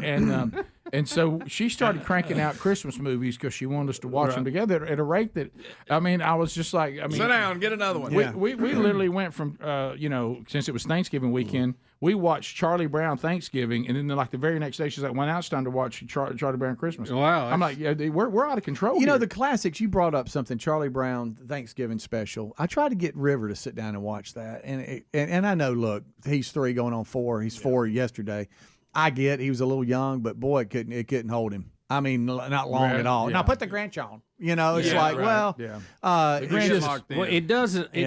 And so she started cranking out Christmas movies because she wanted us to watch them together at a rate that, I mean, I was just like, I mean, sit down, get another one. We literally went from, since it was Thanksgiving weekend, we watched Charlie Brown Thanksgiving, and then like the very next day, she's like, well, now it's time to watch Charlie Brown Christmas. Wow. I'm like, yeah, we're out of control. You know, the classics, you brought up something, Charlie Brown Thanksgiving special. I tried to get River to sit down and watch that. And I know, look, he's 3 going on 4. He's 4 yesterday. I get he was a little young, but boy, it couldn't hold him. I mean, not long at all. Now put the Grinch on. You know, it's it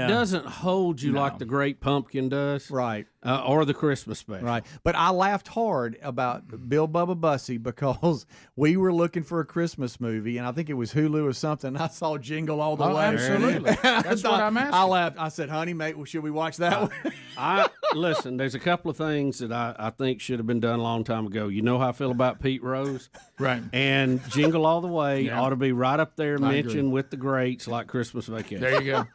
doesn't hold you like the Great Pumpkin does, right? Or the Christmas special, right? But I laughed hard about Bill Bubba Bussey because we were looking for a Christmas movie, and I think it was Hulu or something. I saw Jingle All the Way. Absolutely, that's what I'm asking. I laughed. I said, "Honey, mate, should we watch that one?" Listen. There's a couple of things that I think should have been done a long time ago. You know how I feel about Pete Rose, right? And Jingle All the Way ought to be right up there mentioned with the greats like Christmas Vacation. There you go.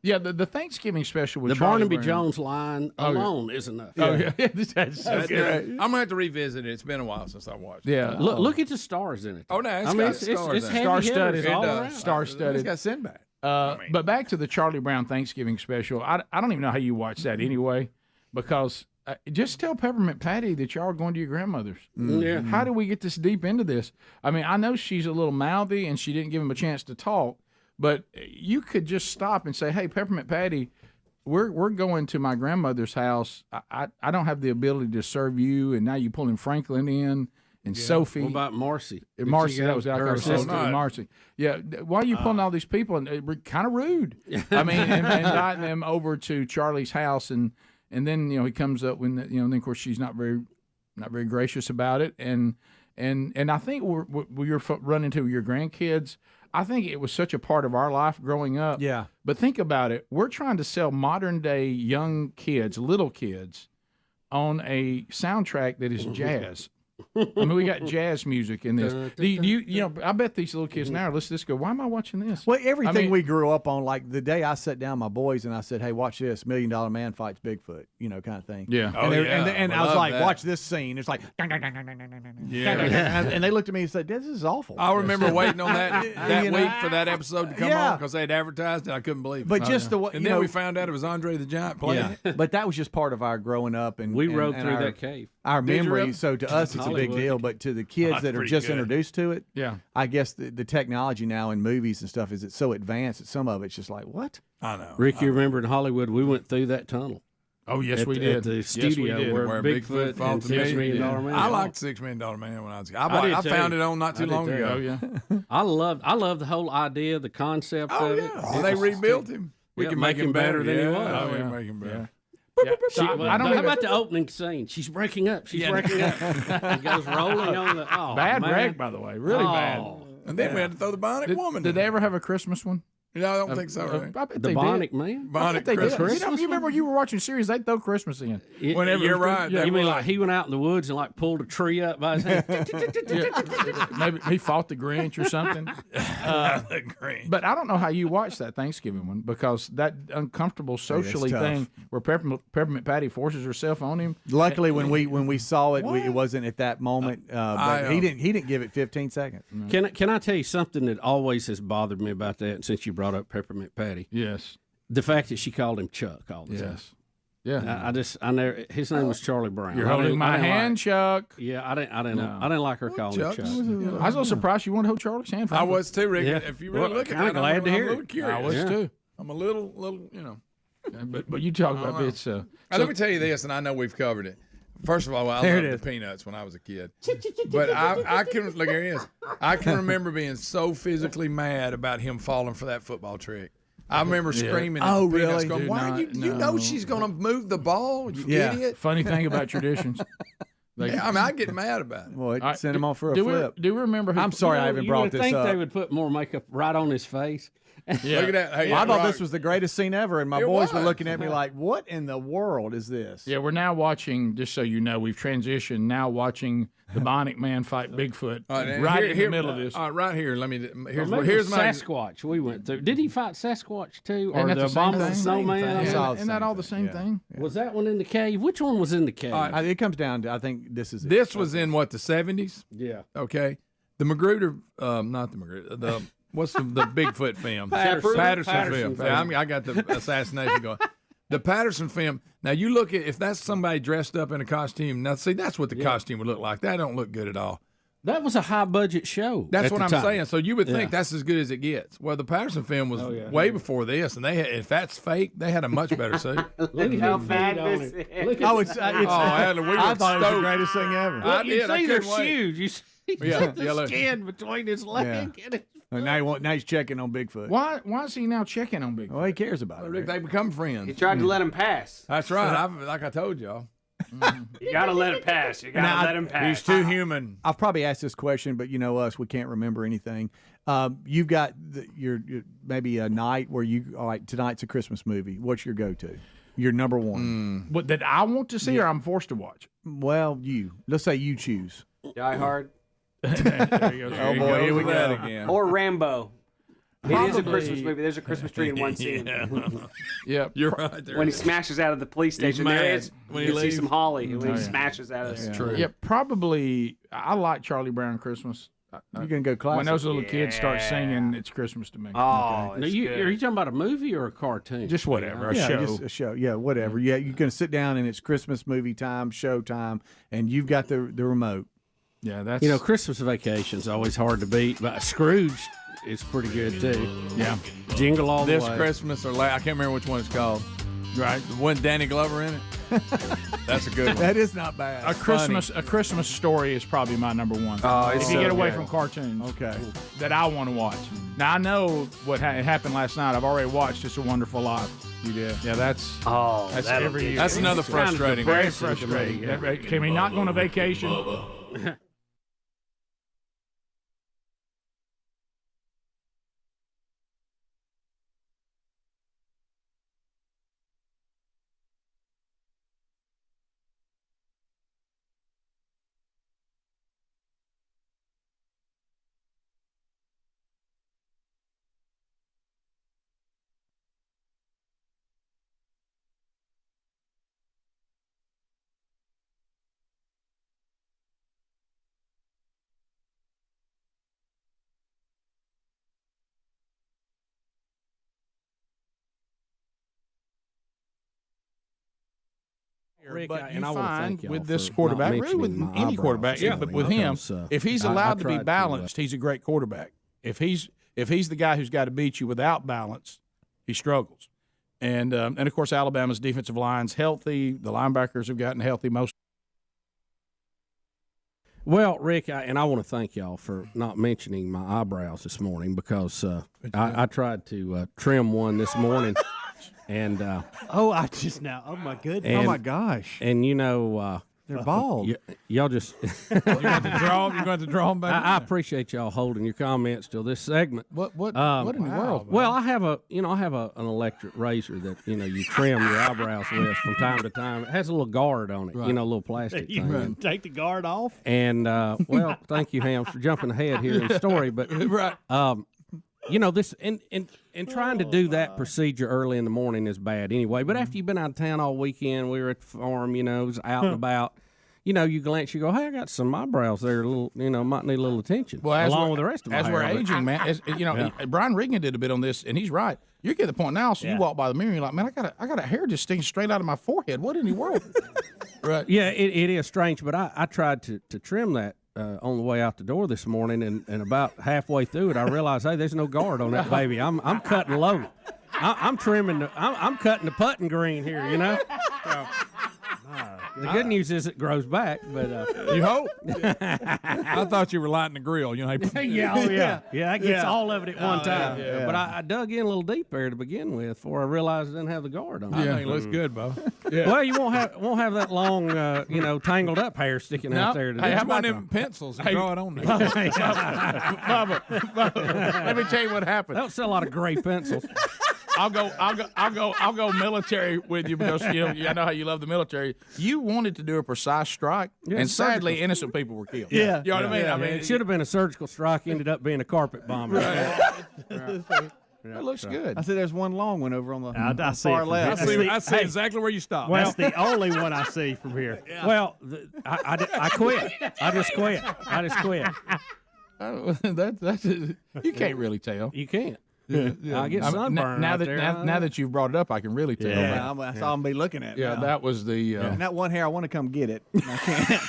Yeah, the Thanksgiving special with the Charlie Barnaby Brown. Jones line alone is enough. Oh yeah, that's so good. I'm gonna have to revisit it. It's been a while since I watched it. Yeah, look at the stars in it. Oh no, it's star-studded. all around. Star-studded. It's got Sinbad. But back to the Charlie Brown Thanksgiving special. I don't even know how you watch that anyway, because just tell Peppermint Patty that y'all are going to your grandmother's. Yeah. How do we get this deep into this? I mean, I know she's a little mouthy and she didn't give him a chance to talk, but you could just stop and say, "Hey, Peppermint Patty, we're going to my grandmother's house. I don't have the ability to serve you, and now you pulling Franklin in and Sophie. What about Marcy? Marcy, that was her sister, Marcy. Yeah, why are you pulling all these people? And kind of rude. I mean, and inviting them over to Charlie's house, and then he comes up when then of course she's not very gracious about it, and I think you're running into your grandkids. I think it was such a part of our life growing up. Yeah. But think about it. We're trying to sell modern day young kids, little kids, on a soundtrack that is jazz. I mean, we got jazz music in this. I bet these little kids now listen to this. Go, why am I watching this? Well, everything we grew up on, like the day I sat down my boys and I said, "Hey, watch this: $1 Million Man fights Bigfoot," kind of thing. Yeah. And I was like, that. "Watch this scene." It's like, and they looked at me and said, "This is awful." I remember waiting on that week for that episode to come on because they had advertised it. I couldn't believe it. But just the way, and then we found out it was Andre the Giant playing it. But that was just part of our growing up, and we rode through that cave. Our Did you memory. really? So to us, it's a big deal, but to the kids that are just introduced to it, I guess the technology now in movies and stuff it's so advanced that some of it's just like, what? I know. Rick, you remember in Hollywood, we went through that tunnel. Oh, yes, we did. At the studio where Bigfoot and $6 Million Man. I liked $6 Million Man when I was a kid. I found it on not too long ago. Oh, yeah. I love the whole idea, the concept of it. Well, they rebuilt him. We can make him better than he was. Oh, we can make him better. How about the opening scene? She's breaking up. She's breaking up. It goes rolling on the. Oh, bad man. wreck, by the way. Really bad. And then we had to throw the Bionic Woman. Did they ever have a Christmas one? No, I don't think so. Right? I bet the they Bionic did. Man? Bionic They did. Christmas. You remember you were watching series, they'd throw Christmas in. Whenever you're right. You mean like he went out in the woods and like pulled a tree up by his hand? Maybe he fought the Grinch or something. The Grinch. But I don't know how you watch that Thanksgiving one, because that uncomfortable socially thing where Peppermint Patty forces herself on him. Luckily, when we saw it, it wasn't at that moment. But he didn't give it 15 seconds. Can I tell you something that always has bothered me about that? Since you brought up Peppermint Patty, yes, the fact that she called him Chuck all the time. Yeah, I never. His name was Charlie Brown. You're holding my hand, Chuck. Yeah, I didn't like her calling him Chuck. I was a little surprised you wanted to hold Charlie's hand. I was too, Rick. Yeah. If you really look at that, glad to hear I'm a little it. curious. I was too. I'm a little, But you talk about bits. Let me tell you this, and I know we've covered it. First of all, I loved the Peanuts when I was a kid. But I can look here. He is. I can remember being so physically mad about him falling for that football trick. I remember screaming at the Peanuts, going, Do "Why not, you know she's going to move the ball, you idiot!" Funny thing about traditions. I get mad about it. Boy, send him off for a flip. Do we remember? I'm sorry, I even brought this up. You would think they would put more makeup right on his face. Yeah. Look at that. Hey, I thought Rock. this was the greatest scene ever, and my It boys were was. looking at me like, "What in the world is this?" Yeah, we're now watching. Just so you know, we've transitioned now watching the Bionic Man fight Bigfoot right in the middle of this. Right here. Let me. Here's Here's my Sasquatch we went through. Did he fight Sasquatch too, Isn't or that the the same Abominable thing? Snowman? Isn't that all the same thing? Was that one in the cave? Which one was in the cave? It comes down to I think this is it. This was in what, the 70s? Yeah. Okay. The Magruder, not the Magruder. The what's the Bigfoot film? Patterson film. Yeah, I got the assassination going. The Patterson film. Now you look at if that's somebody dressed up in a costume. Now see, that's what the costume would look like. That don't look good at all. That was a high budget show. That's at what the I'm time. saying. So you would think that's as good as it gets. Well, the Patterson film was way before this, and they had, if that's fake, they had a much better suit. Look how bad this is. I thought it was the greatest thing ever. Well, you I see their couldn't wait. shoes. You see the skin between his leg and his. Now he's checking on Bigfoot. Why is he now checking on Bigfoot? Well, he cares about it. Rick, they become friends. He tried to let him pass. That's right. Like I told y'all. You got to let it pass. You got to let him pass. He's too human. I've probably asked this question, but you know us, we can't remember anything. You've got your maybe a night where you all right. Tonight's a Christmas movie. What's your go-to? Your number one. What that I want to see or I'm forced to watch? Well, let's say you choose. Die Hard. There you go. Oh boy, here we go again. Or Rambo. It is a Christmas movie. There's a Christmas tree in one scene. Yep, you're right. There When he smashes out of the police station, mad there is. when he You see leaves. some holly when he smashes out of That's there. true. Yeah, probably. I like Charlie Brown Christmas. You're gonna go classic. When those little kids start singing, it's Christmas to me. Oh, Now, are you talking about a movie or a cartoon? Just whatever, a yeah, show. just a show. Yeah, whatever. Yeah, you're gonna sit down and it's Christmas movie time, show time, and you've got the remote. Yeah, that's Christmas Vacation's always hard to beat, but Scrooge is pretty good too. Yeah, Jingle All the This Way. Christmas or I can't remember which one it's called. Right, wasn't Danny Glover in it? That's a good one. That is not bad. a Christmas Story is probably my number one. Oh, if it's you so get away good. from cartoons, Okay. that I want to watch. Now I know what happened last night. I've already watched It's a Wonderful Life. You did. Yeah, that's That'll every get year. That's another frustrating. Very frustrating. Can we not go on a vacation? Rick, But and you I wanna find thank y'all with this for quarterback, not really with mentioning my any eyebrows quarterback, this yeah, but with morning him, because, if he's I allowed to be tried to, balanced, he's a great quarterback. If he's the guy who's got to beat you without balance, he struggles. And of course, Alabama's defensive line's healthy. The linebackers have gotten healthy most. Well, Rick, I want to thank y'all for not mentioning my eyebrows this morning because I tried to trim one this morning, and I just now. Oh my goodness. and- Oh my gosh. and you know They're bald. y'all just You got to draw them back. I appreciate y'all holding your comments till this segment. What in the Wow. world? Well, I have an electric razor that you trim your eyebrows with from time to time. It has a little guard on it, a little plastic You thing. take the guard off. And well, thank you, Hams, for jumping ahead here in the story. But this and trying to do that procedure early in the morning is bad anyway. But after you've been out of town all weekend, we were at the farm, it was out and about. You glance, you go, hey, I got some eyebrows there, a little, might need a little attention. Well, along with the rest of my as hair. we're aging, man, Brian Regan did a bit on this, and he's right. You're getting to the point now, so you walk by the mirror, and you're like, man, I got a hair just sticking straight out of my forehead. What in the world? Right? Yeah, it is strange, but I tried to trim that on the way out the door this morning, and about halfway through it, I realized, hey, there's no guard on that baby. I'm cutting low. I'm trimming. I'm cutting the putting green here. So, The good news is it grows back, but you hope. I thought you were lighting the grill. You know, yeah. That gets all of it at one time. yeah. But I dug in a little deep there to begin with before I realized I didn't have the guard on. I think it looks good, Bo. Yeah. Well, you won't have that long, tangled up hair sticking out there. Hey, how about them pencils and draw it on there? Bubba, let me tell you what happened. They don't sell a lot of gray pencils. I'll go military with you because I know how you love the military. You wanted to do a precise strike, and sadly, innocent people were killed. Yeah, you know what I mean. I mean, it should have been a surgical strike. Ended up being a carpet bomber. Right. That looks good. I see there's one long one over on the I see far it from left. I see exactly where you stop. Well, that's the only one I see from here. Yeah. Well, I quit. I just quit. That's you can't really tell. You can't. Yeah. I get sunburned now right that you've brought it up, I can really tell. Yeah, that's all I'm be looking at. Yeah, now. that was the. And that one hair, I want to come get it. I can't.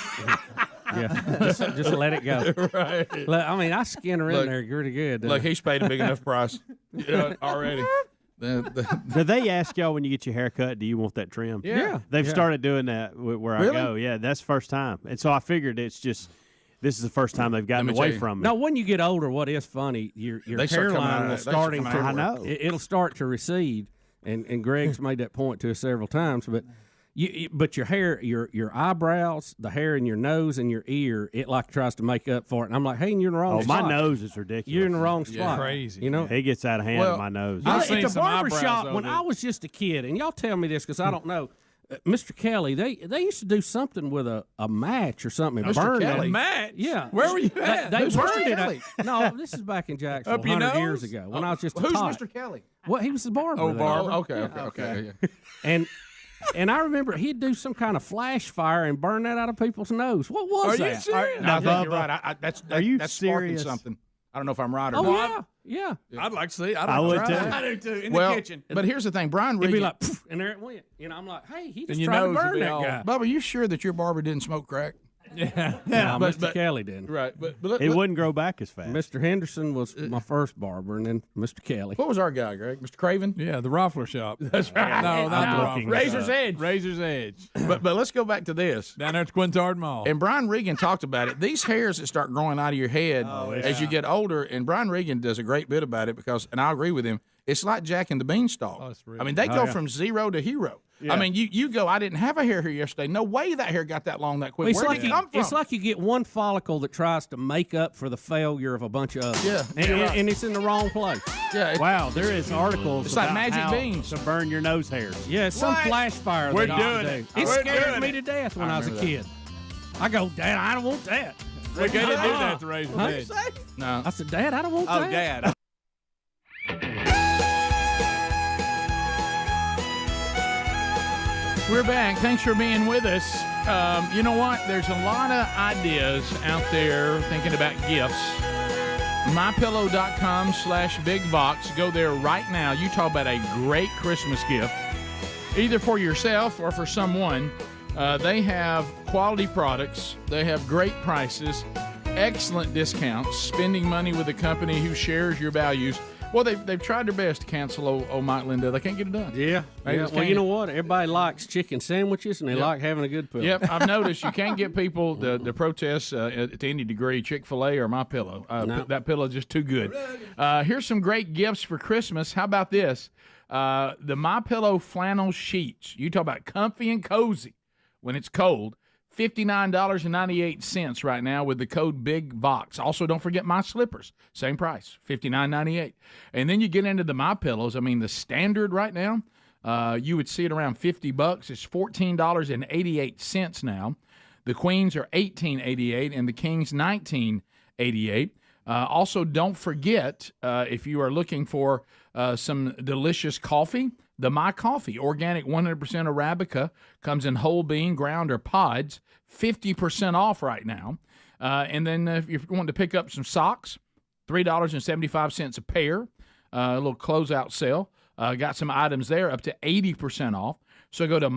Yeah, just let it go. Right. I mean, I skin her in there pretty good. Look, he's paid a big enough price already. Do they ask y'all when you get your hair cut, do you want that trim? Yeah. They've started doing that where I Really? go. Yeah, that's the first time. And so I figured it's just, this is the first time they've gotten away from me. Now, when you get older, what is funny, your hairline will starting to. I know. It'll start to recede, and Greg's made that point to us several times. But but your hair, your eyebrows, the hair in your nose and your ear, it like tries to make up for it. And I'm like, hey, you're in the wrong spot. My nose is ridiculous. You're in the wrong spot. Crazy. You know, it gets out of hand in my nose. At the barbershop, when I was just a kid, and y'all tell me this because I don't know. Mr. Kelly, they used to do something with a match or something. And Mr. burn Kelly? it. Match? Yeah. Where were you at? They Who's burned Mr. it. Kelly? No, this is back in Jacksonville Up your 100 years nose? ago when I was just a Who's tot. Mr. Kelly? Well, he was the barber. Oh, there. barber. Okay. Yeah. And I remember he'd do some kind of flash fire and burn that out of people's nose. What was that? Are you serious? Now, I think you're Bubba, right. That's you sparking serious? something. I don't know if I'm right or Oh not. yeah. I'd like to see. I would too. I do too. In well, the kitchen. but here's the thing, Brian He'd Regan. be like, poof, and there it went. You know, I'm like, hey, he just your tried to nose would burn be that all- guy. Bubba, you sure that your barber didn't smoke crack? No, but- Mr. Kelly didn't. Right, but It wouldn't grow back as fast. Mr. Henderson was my first barber, and then Mr. Kelly. what was our guy, Greg? Mr. Craven? Yeah, the Roffler shop. That's right. No, not the Roffler Razor's shop. Edge. Razor's Edge. But let's go back to this. Down there at Quintard Mall. And Brian Regan talked about it. These hairs that start growing out of your head as you get older, and Brian Regan does a great bit about it because, and I agree with him, it's like Jack and the Beanstalk. Oh, it's real. I mean, they go from zero to hero. Yeah. I mean, you go, I didn't have a hair here yesterday. No way that hair got that long that quick. It's Where like did it come from? It's like you get one follicle that tries to make up for the failure of a bunch of others. Yeah. And it's in the wrong place. Yeah, Wow, there is articles It's like about magic how beans. to burn your nose hairs. Yeah, it's some flash fire. We're they used to doing do. it. It We're scared doing me it. to death when I was a remember kid. I go, Dad, I don't want that. They didn't do that at the Razor's Huh? Edge. No. I said, Dad, I don't want Oh, that. Dad. We're back. Thanks for being with us. You know what? There's a lot of ideas out there thinking about gifts. MyPillow.com/BigBox. Go there right now. You talk about a great Christmas gift, either for yourself or for someone. They have quality products. They have great prices, excellent discounts, spending money with a company who shares your values. Well, they've tried their best to cancel old Mike Lindell. They can't get it done. Yeah. They just Well, can't. you know what? Everybody likes chicken sandwiches, and they like having a good pillow. Yep, I've noticed you can't get people to protest to any degree Chick-fil-A or My Pillow. No. That pillow is just too good. Here's some great gifts for Christmas. How about this? The My Pillow flannel sheets. You talk about comfy and cozy when it's cold. $59.98 right now with the code BIGVOX. Also, don't forget my slippers. Same price, $59.98. And then you get into the My Pillows. I mean, the standard right now, you would see it around $50. It's $14.88 now. The queens are $18.88 and the kings $19.88. Also, don't forget if you are looking for some delicious coffee, the My Coffee, organic 100% Arabica, comes in whole bean, ground, or pods, 50% off right now. And then if you want to pick up some socks, $3.75 a pair, a little closeout sale. Got some items there up to 80% off. So go to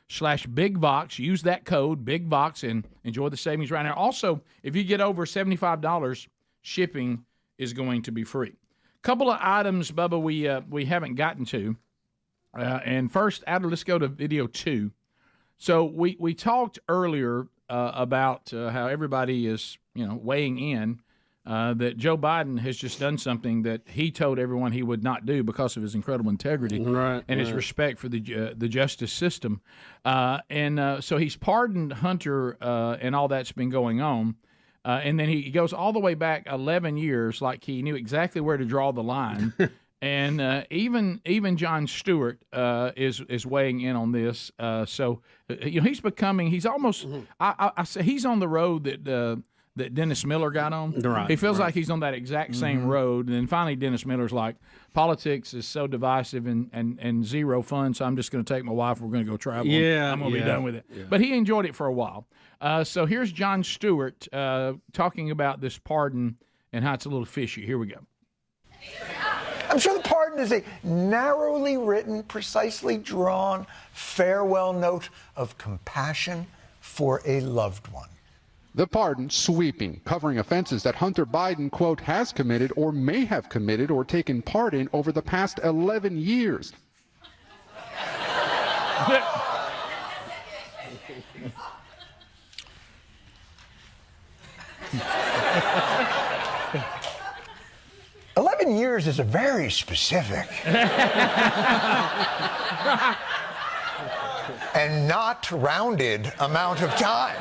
mypillow.com/BigVox. Use that code BigVox and enjoy the savings right now. Also, if you get over $75, shipping is going to be free. Couple of items, Bubba, we haven't gotten to. And first, let's go to video 2. So we talked earlier about how everybody is weighing in that Joe Biden has just done something that he told everyone he would not do because of his incredible integrity and his respect for the justice system. So he's pardoned Hunter and all that's been going on. And then he goes all the way back 11 years, like he knew exactly where to draw the line. And even Jon Stewart is weighing in on this. So he's almost. I say he's on the road that Dennis Miller got on. Right, he feels like he's on that exact same road. And then finally Dennis Miller's like, politics is so divisive and zero fun, so I'm just going to take my wife. We're going to go travel. Yeah, I'm going to be done with it. Yeah. But he enjoyed it for a while. So here's Jon Stewart talking about this pardon and how it's a little fishy. Here we go. I'm sure the pardon is a narrowly written, precisely drawn farewell note of compassion for a loved one. The pardon sweeping, covering offenses that Hunter Biden, quote, has committed or may have committed or taken part in over the past 11 years. 11 years is a very specific and not rounded amount of time.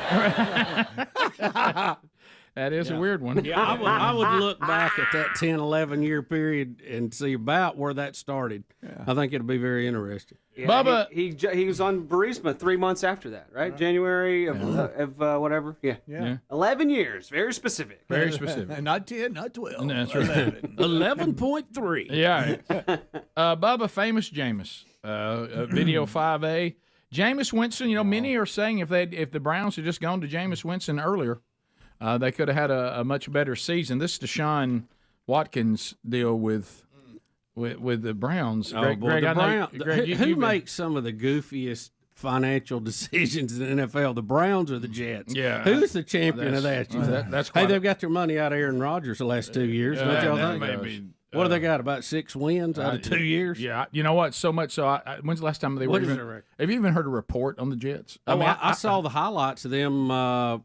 That is a weird one. Yeah, I would look back at that 10, 11-year period and see about where that started. Yeah. I think it'll be very interesting. Yeah, Bubba, he was on Burisma 3 months after that, right? January of whatever. Yeah. 11 years, very specific. Very specific. Not 10, not 12. That's right. 11.3. Yeah. Bubba, famous Jameis, video 5A. Jameis Winston, many are saying if the Browns had just gone to Jameis Winston earlier, they could have had a much better season. This Deshaun Watkins deal with the Browns. Greg, who makes some of the goofiest financial decisions in the NFL? The Browns or the Jets? Yeah. Who's the champion of that? That's they've got their money out of Aaron Rodgers the last 2 years. Don't y'all think? What do they got? About 6 wins out of 2 years? Yeah. You know what? So much so. When's the last time they were even? Have you even heard a report on the Jets? I saw the highlights of them.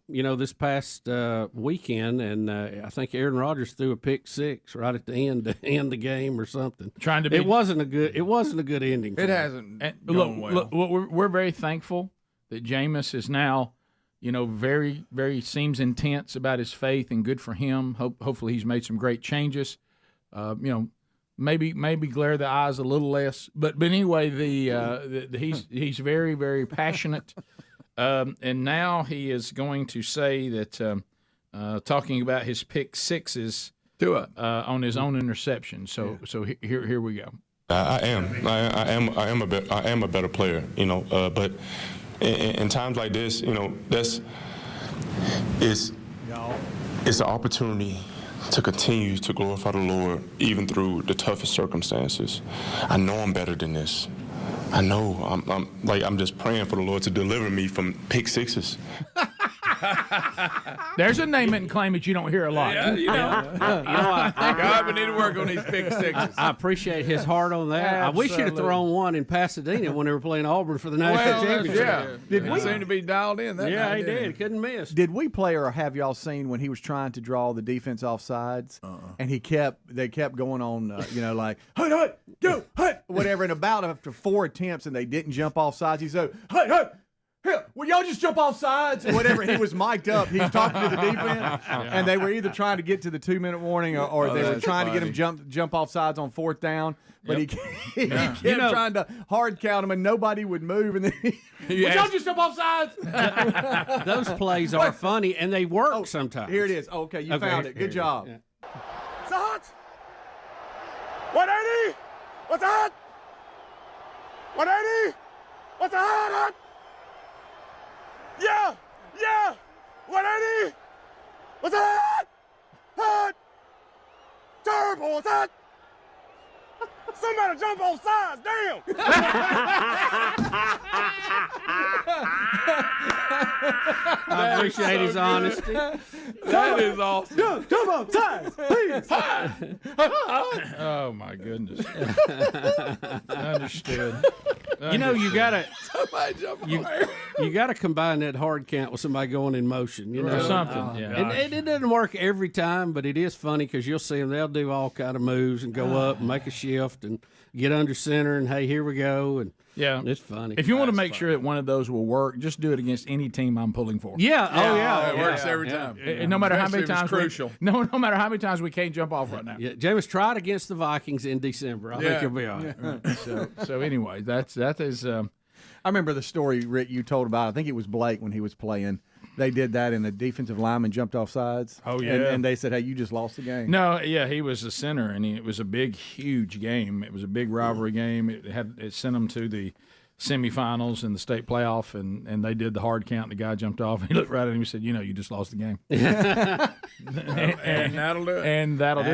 This past weekend, and I think Aaron Rodgers threw a pick six right at the end to end the game or something. It wasn't a good ending. It hasn't gone well. Look, we're very thankful that Jameis is now, very, very seems intense about his faith, and good for him. Hopefully, he's made some great changes. Maybe glare the eyes a little less, but anyway, he's very, very passionate, and now he is going to say that talking about his pick sixes on his own interception. So here we go. I am a better player, but in times like this, it's an opportunity to continue to glorify the Lord even through the toughest circumstances. I know I'm better than this. I know I'm just praying for the Lord to deliver me from pick sixes. There's a name it and claim it you don't hear a lot. God, we need to work on these pick sixes. I appreciate his heart on that. Absolutely. I wish he'd have thrown one in Pasadena when they were playing Auburn for the national championship. Yeah. Did we seem to be dialed in that night? He did. Couldn't miss. Did we play or have y'all seen when he was trying to draw the defense off sides? And they kept going on, like, hut, go, hut, whatever. And about after 4 attempts and they didn't jump off sides, he said, hut. Here, will y'all just jump off sides? And whatever, he was mic'd up. He was talking to the defense, and they were either trying to get to the 2-minute warning or they were trying to get him jump off sides on 4th down. But he kept trying to hard count him, and nobody would move. And then would y'all just jump off sides? Those plays are funny, and they work sometimes. Here it is. Okay, you found it. Good job. Yeah. What's the hot? 180? What's the hot? 180? What's the hot? Yeah! 180! What's that? Hot! Turbo, what's that? Somebody jump on sides, damn! I appreciate his honesty. That is awesome. Jump on sides, please! Oh, my goodness. Understood. You know, you gotta Somebody jump on there. you gotta combine that hard count with somebody going in motion. You know, Or something. And it doesn't work every time, but it is funny because you'll see them. They'll do all kind of moves and go up and make a shift and get under center and hey, here we go. And Yeah, it's funny. If you want to make sure that one of those will work, just do it against any team I'm pulling for. Yeah. Oh yeah. It works every time. And no matter how many Especially if it's times crucial. no matter how many times we can't jump off right now. Yeah, James, try it against the Vikings in December. I think you'll be all right. So anyway, that is. I remember the story, Rick, you told about. I think it was Blake when he was playing. They did that, and the defensive lineman jumped off sides. Oh, yeah. and they said, "Hey, you just lost the game." No, yeah, he was a center, and it was a big, huge game. It was a big rivalry game. It sent them to the semifinals in the state playoff, and they did the hard count. The guy jumped off, and he looked right at him and said, "You know, you just lost the game." And that'll do it. And that'll do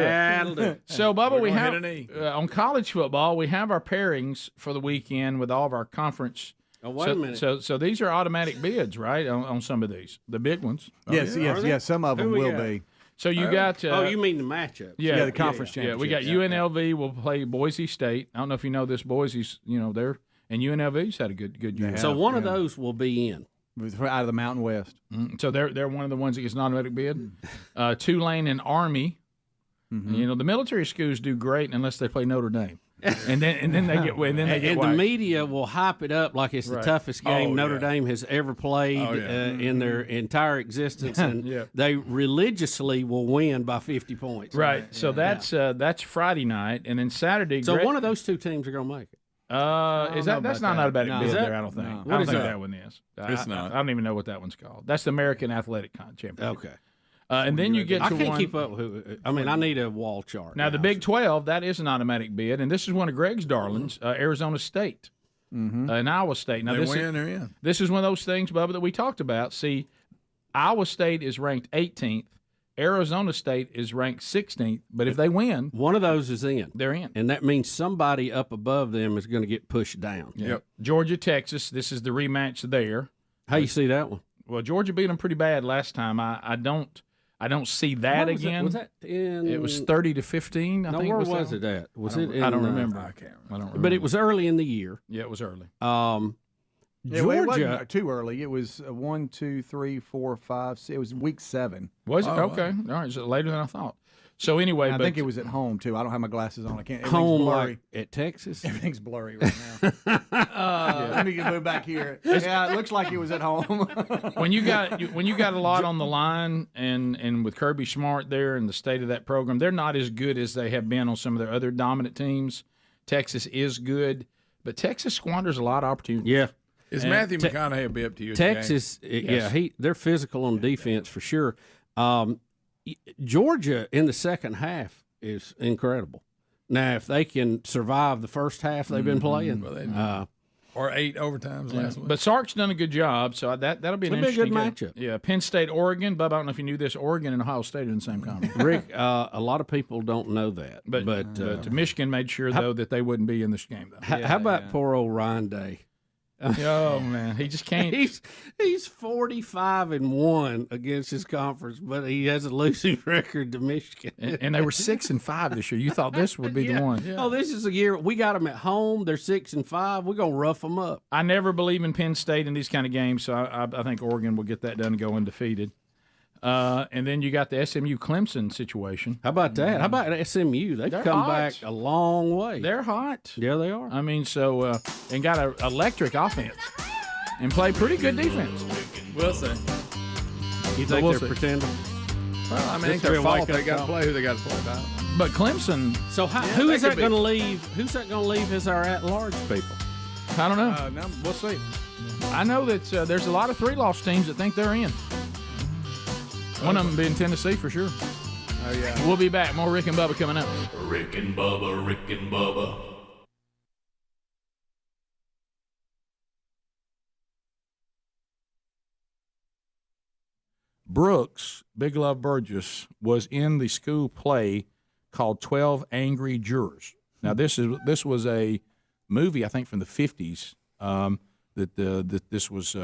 it. So, Bubba, we have hit a knee. on college football, we have our pairings for the weekend with all of our conference. Oh, wait a minute. So these are automatic bids, right? On some of these, the big ones. Yes. Some of them will be. So you got. You mean the matchup? Yeah, the conference championship. Yeah, we got UNLV will play Boise State. I don't know if you know this. Boise's, they're and UNLV's had a good year. So one of those will be in. Out of the Mountain West. So they're one of the ones that gets an automatic bid. Tulane and Army. The military schools do great unless they play Notre Dame. And then they get And the media will hype it up like it's the toughest game Notre Dame has ever played in their entire existence, and they religiously will win by 50 points. Right. So that's Friday night, and then Saturday. So one of those two teams are going to make it. Is that's not an automatic bid there? I don't think. I don't think that one is. It's not. I don't even know what that one's called. That's the American Athletic Championship. Okay. And then you get to I can't one, keep up with I mean, I need a wall chart. Now, the Big 12, that is an automatic bid, and this is one of Greg's darlings, Arizona State and Iowa State. Now, They're in. This is one of those things, Bubba, that we talked about. See, Iowa State is ranked 18th. Arizona State is ranked 16th, but if they win, one of those is in. They're in. And that means somebody up above them is going to get pushed down. Yep. Georgia, Texas, this is the rematch there. How you see that one? Well, Georgia beat them pretty bad last time. I don't see that again. Was that in? It was 30-15. I think. Where was it at? Was it? I don't remember. I don't remember. But it was early in the year. Yeah, it was early. Georgia, it wasn't too early. It was 1, 2, 3, 4, 5. 6. It was week 7. Was it? Okay. All right. So later than I thought. So anyway, I think it was at home too. I don't have my glasses on. I can't. Home blurry. like at Texas. Everything's blurry right now. Let me move back here. Yeah, it looks like it was at home. when you got a lot on the line, and with Kirby Smart there and the state of that program, they're not as good as they have been on some of their other dominant teams. Texas is good, but Texas squanders a lot of opportunities. Yeah. Is Matthew McConaughey be up to you? Texas, they're physical on defense for sure. Georgia in the second half is incredible. Now, if they can survive the first half they've been playing, or 8 overtimes last week. But Sark's done a good job, so that'll be an interesting good matchup. Yeah, Penn State, Oregon. Bub, I don't know if you knew this. Oregon and Ohio State are in the same conference. Rick, a lot of people don't know that, but Michigan made sure though that they wouldn't be in this game though. How about poor old Ryan Day? Oh man, he just can't. He's 45-1 against his conference, but he has a losing record to Michigan. And they were 6-5 this year. You thought this would be the one? Yeah. Oh, this is a year we got them at home. They're 6-5. We're gonna rough them up. I never believe in Penn State in these kind of games, so I think Oregon will get that done and go undefeated. And then you got the SMU Clemson situation. How about that? How about SMU? They've come back a long way. They're hot. Yeah, they are. I mean, so and got an electric offense and play pretty good defense. We'll see. You think they're pretending? Well, I mean, it's their fault. They got to play who they got to play about. But Clemson. So who is that going to leave? Who's that going to leave as our at-large people? I don't know. No, we'll see. I know that there's a lot of 3-loss teams that think they're in. One of them being Tennessee for sure. Oh, yeah. We'll be back. More Rick and Bubba coming up. Rick and Bubba, Rick and Bubba. Brooks, Big Love Burgess, was in the school play called 12 Angry Jurors. Now, this was a movie, I think, from the 50s that this was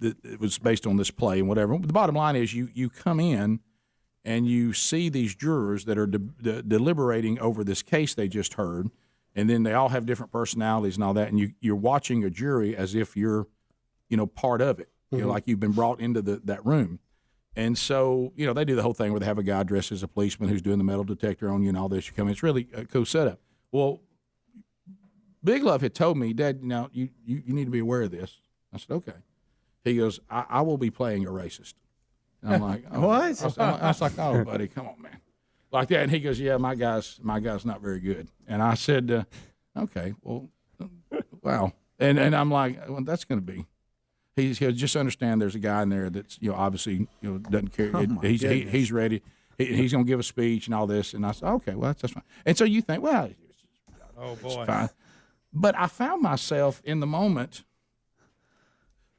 it was based on this play and whatever. The bottom line is you come in and you see these jurors that are deliberating over this case they just heard, and then they all have different personalities and all that, and you're watching a jury as if you're, part of it, like you've been brought into that room. And so, they do the whole thing where they have a guy dressed as a policeman who's doing the metal detector on you and all this. You come in. It's really a cool setup. Well, Big Love had told me, Dad, you need to be aware of this. I said, okay. He goes, I will be playing a racist. And I'm like, oh. What? I was like, oh, buddy, come on, man. Like that. And he goes, yeah, my guy's not very good. And I said, okay, well, wow. And I'm like, well, that's going to be. He'll just understand there's a guy in there that's, obviously, doesn't care. He's ready. He's going to give a speech and all this. And I said, okay, well, that's fine. And so you think, well, oh boy, it's fine. But I found myself in the moment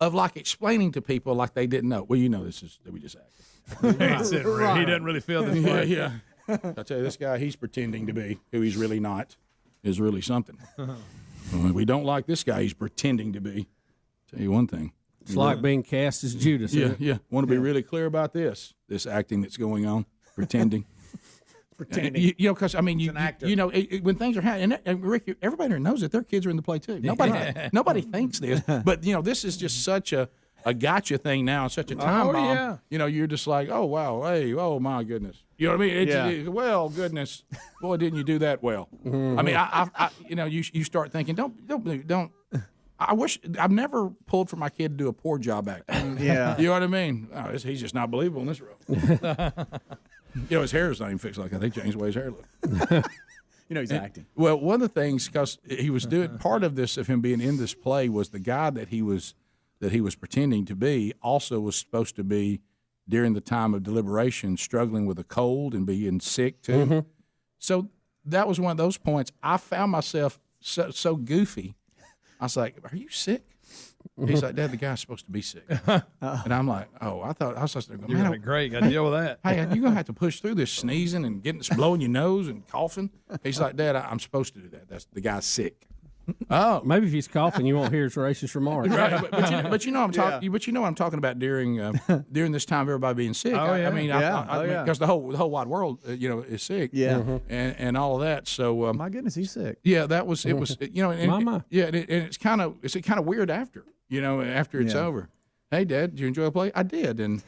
of like explaining to people like they didn't know. Well, this is that we just acted. He doesn't really feel this way. Yeah. I tell you, this guy, he's pretending to be who he's really not. Is really something. We don't like this guy. He's pretending to be. Tell you one thing. It's like being cast as Judas. Yeah. Want to be really clear about this acting that's going on, pretending. Pretending. Because when things are happening, and Rick, everybody knows that their kids are in the play too. Nobody thinks this, but this is just such a gotcha thing now, such a time bomb. Yeah. You're just like, oh wow, hey, oh my goodness. You know what I mean? Well, goodness, boy, didn't you do that well? Mm-hmm. I mean, you start thinking, don't. I wish I've never pulled for my kid to do a poor job acting. Yeah. You know what I mean? Oh, he's just not believable in this role. His hair is not even fixed like that. They changed the way his hair looked. He's acting. Well, one of the things, because he was doing part of this of him being in this play was the guy that he was pretending to be also was supposed to be during the time of deliberation struggling with a cold and being sick too. Mm-hmm. So that was one of those points. I found myself so goofy. I was like, "Are you sick?" He's like, "Dad, the guy's supposed to be sick," and I'm like, "Oh, I was just like, You're great. Got to deal with that. Hey, you're gonna have to push through this sneezing and blowing your nose and coughing." He's like, "Dad, I'm supposed to do that. That's the guy's sick." Oh, maybe if he's coughing, you won't hear his racist remarks. Right, but I'm talking. But what I'm talking about during this time of everybody being sick. Oh, yeah. I mean, because the whole wide world, is sick. Yeah, and all of that. So my goodness, he's sick. Yeah, that was it. Was and it's kind of weird after it's over. Hey, Dad, did you enjoy the play? I did, and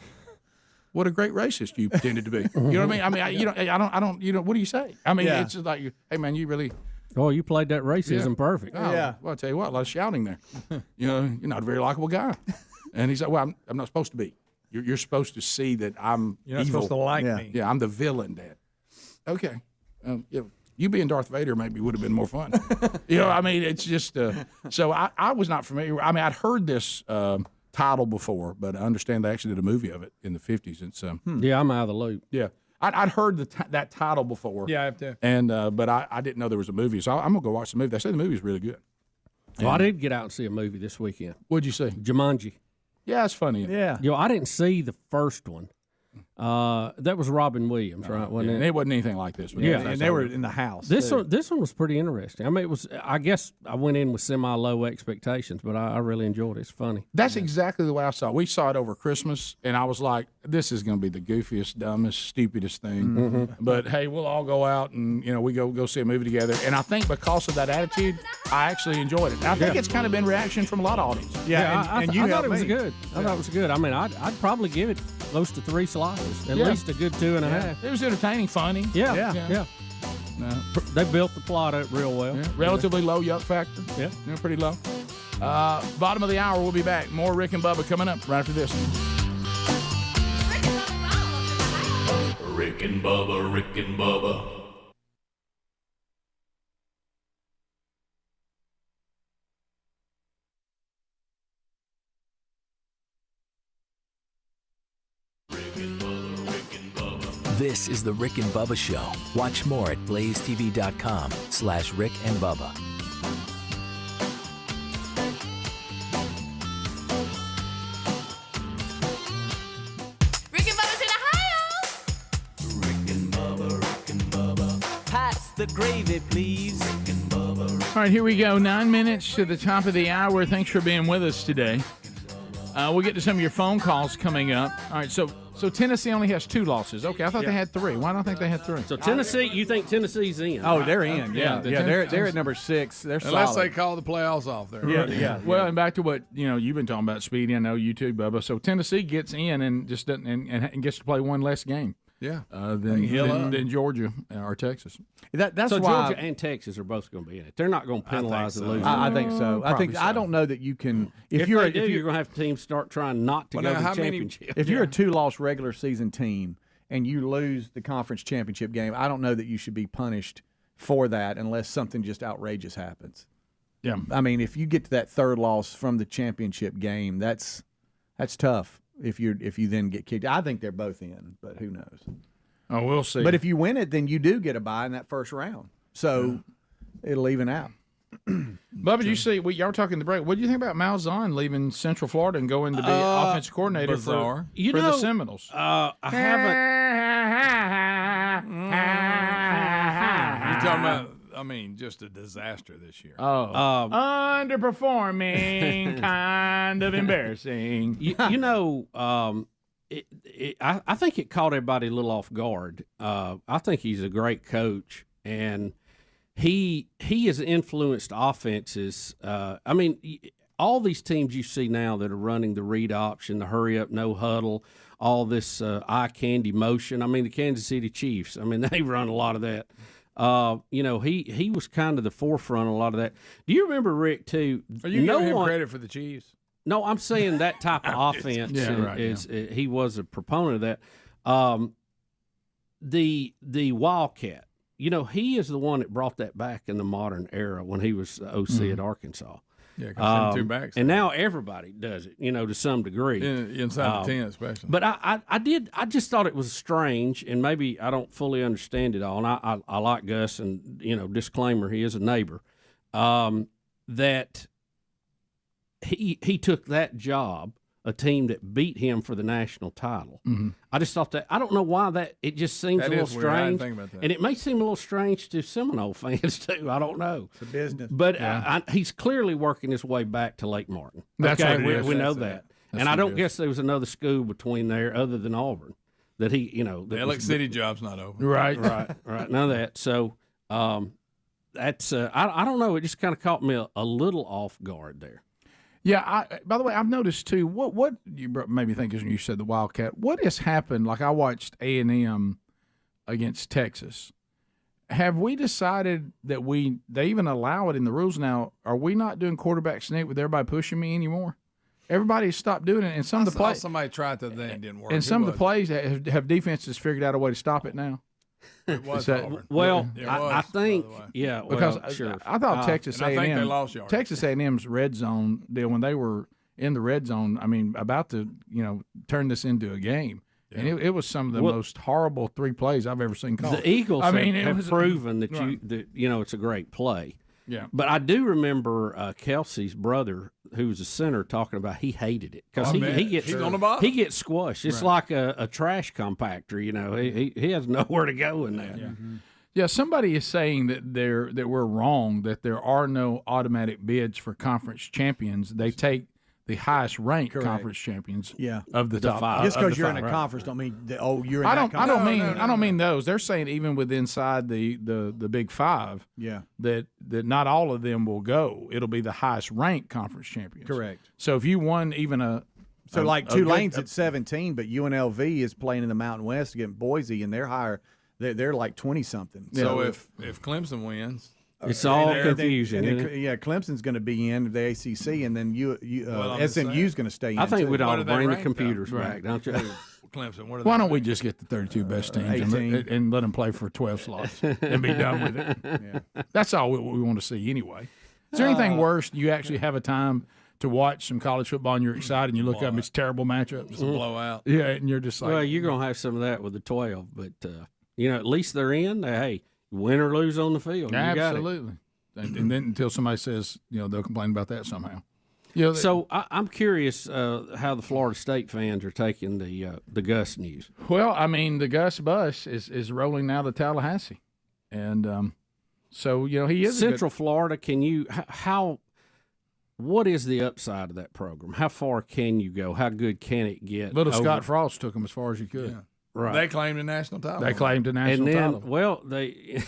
what a great racist you pretended to be. You know what I mean? I don't. What do you say? I mean, it's just like, hey, man, you really. Oh, you played that racism perfect. Oh, yeah. Well, I'll tell you what, a lot of shouting there. You're not a very likable guy. And he's like, well, I'm not supposed to be. You're supposed to see that I'm You're not evil. supposed to like me. Yeah, I'm the villain, Dad. Okay. You being Darth Vader maybe would have been more fun. I mean, it's just, so I was not familiar. I mean, I'd heard this title before, but I understand they actually did a movie of it in the 50s. It's Yeah, I'm out of the loop. Yeah. I'd heard that title before. Yeah, I have too. And but I didn't know there was a movie, so I'm gonna go watch the movie. They say the movie's really good. Well, I did get out and see a movie this weekend. What'd you see? Jumanji. Yeah, it's funny. Yeah. I didn't see the first one. That was Robin Williams, right? Wasn't it? It wasn't anything like this. And they were in the house. This one was pretty interesting. I mean, it was. I guess I went in with semi-low expectations, but I really enjoyed it. It's funny. That's exactly the way I saw it. We saw it over Christmas, and I was like, "This is going to be the goofiest, dumbest, stupidest thing." Mm-hmm. But hey, we'll all go out and we go see a movie together. And I think because of that attitude, I actually enjoyed it. And I think it's kind of been reaction from a lot of audiences. Yeah, I thought it was good. I thought it was good. I mean, I'd probably give it close to 3 sliders, at least a good 2.5. It was entertaining, funny. Yeah. No. They built the plot up real well. Yeah. Relatively low yuck factor. Yeah. Pretty low. Bottom of the hour, we'll be back. More Rick and Bubba coming up right after this. Rick and Bubba, Rick and Bubba. This is the Rick and Bubba Show. Watch more at blazetv.com/Rick and Bubba. Rick and Bubba's in Ohio. Rick and Bubba, Rick and Bubba. Pass the gravy, please. Rick and Bubba. All right, here we go. 9 minutes to the top of the hour. Thanks for being with us today. We'll get to some of your phone calls coming up. All right, so So Tennessee only has 2 losses. Okay, I thought they had 3. Why don't I think they had 3? So Tennessee, you think Tennessee's in? Oh, they're in. Yeah. They're at number 6. They're Unless solid. they call the playoffs off there. Yeah. Well, and back to what you've been talking about, Speedy. I know you too, Bubba. So Tennessee gets in and just doesn't and gets to play one less game. Yeah. Than Georgia or Texas. That's so why Georgia and Texas are both going to be in it. They're not going to penalize the loser. I think so. I don't know that you can. If you're going to have teams start trying not to go to the championship. If you're a 2-loss regular season team and you lose the conference championship game, I don't know that you should be punished for that unless something just outrageous happens. Yeah. I mean, if you get to that 3rd loss from the championship game, that's tough. If you then get kicked, I think they're both in, but who knows? Oh, we'll see. But if you win it, then you do get a bye in that first round, so it'll even out. Bubba, did you see? Y'all were talking the break. What do you think about Malzahn leaving Central Florida and going to be offensive coordinator for the Seminoles? I haven't. You talking about? I mean, just a disaster this year. Underperforming, kind of embarrassing. I think it caught everybody a little off guard. I think he's a great coach, and he has influenced offenses. I mean, all these teams you see now that are running the read option, the hurry up, no huddle, all this eye candy motion. I mean, the Kansas City Chiefs. I mean, they run a lot of that. He was kind of the forefront of a lot of that. Do you remember, Rick, too? Are you giving him credit for the Chiefs? No, I'm saying that type of offense he was a proponent of that. The Wildcat, he is the one that brought that back in the modern era when he was OC at Arkansas. Yeah, because 2 backs. And now everybody does it, to some degree. Inside the 10 especially. But I just thought it was strange, and maybe I don't fully understand it all. And I like Gus, and, disclaimer, he is a neighbor, that he took that job, a team that beat him for the national title. Mm-hmm. I just thought that, I don't know why it just seems a little strange. And it may seem a little strange to Seminole fans too. I don't know. It's a business. But he's clearly working his way back to Lake Martin. That's okay, what it is. we know that. And I don't guess there was another school between there other than Auburn that he, the Alex City job's not over. Right. None of that. So that's I don't know. It just kind of caught me a little off guard there. Yeah. By the way, I've noticed too. What you maybe think is when you said the Wildcat. What has happened? Like I watched A&M against Texas. Have we decided that they even allow it in the rules now? Are we not doing quarterback sneak with everybody pushing me anymore? Everybody's stopped doing it, and some of the plays. Somebody tried that thing, didn't work. And some of the plays have defenses figured out a way to stop it now. It was well, I think, because sure. I thought Texas A&M. I think they lost yards. Texas A&M's red zone deal when they were in the red zone. I mean, about to turn this into a game, and it was some of the most horrible 3 plays I've ever seen called. The Eagles have proven that it's a great play. Yeah, but I do remember Kelsey's brother, who was a center, talking about he hated it because he gets squashed. It's like a trash compactor. He has nowhere to go in that. Yeah. Mm-hmm. Yeah, somebody is saying that we're wrong, that there are no automatic bids for conference champions. They take the highest ranked conference champions of the top 5. Just because you're in a conference don't mean that, you're in I that conference. I don't mean those. They're saying even with inside the Big 5, that not all of them will go. It'll be the highest ranked conference champions. Correct. So if you won even Tulane's at 17, but UNLV is playing in the Mountain West against Boise, and they're higher. They're like 20-something. So if Clemson wins. It's all confusing. Clemson's going to be in the ACC, and then SMU's going to stay in. I think too. we'd all bring the computers back, don't you? Clemson. Why don't we just get the 32 best teams and let them play for 12 slots and be done with it? Yeah. That's all we want to see anyway. Is there anything worse? You actually have a time to watch some college football and you're excited and you look up and it's terrible matchups. It's a blowout. Yeah, and you're just like. Well, you're going to have some of that with the 12, but, at least they're in. Hey. Win or lose on the field. Absolutely. And then until somebody says, they'll complain about that somehow. So I'm curious how the Florida State fans are taking the Gus news. Well, I mean, the Gus bus is rolling now to Tallahassee. And so, he is Central Florida. Can you what is the upside of that program? How far can you go? How good can it get? Little Scott Frost took them as far as he could. Yeah. Right. They claimed the national title. They claimed the national and then, title. Well, they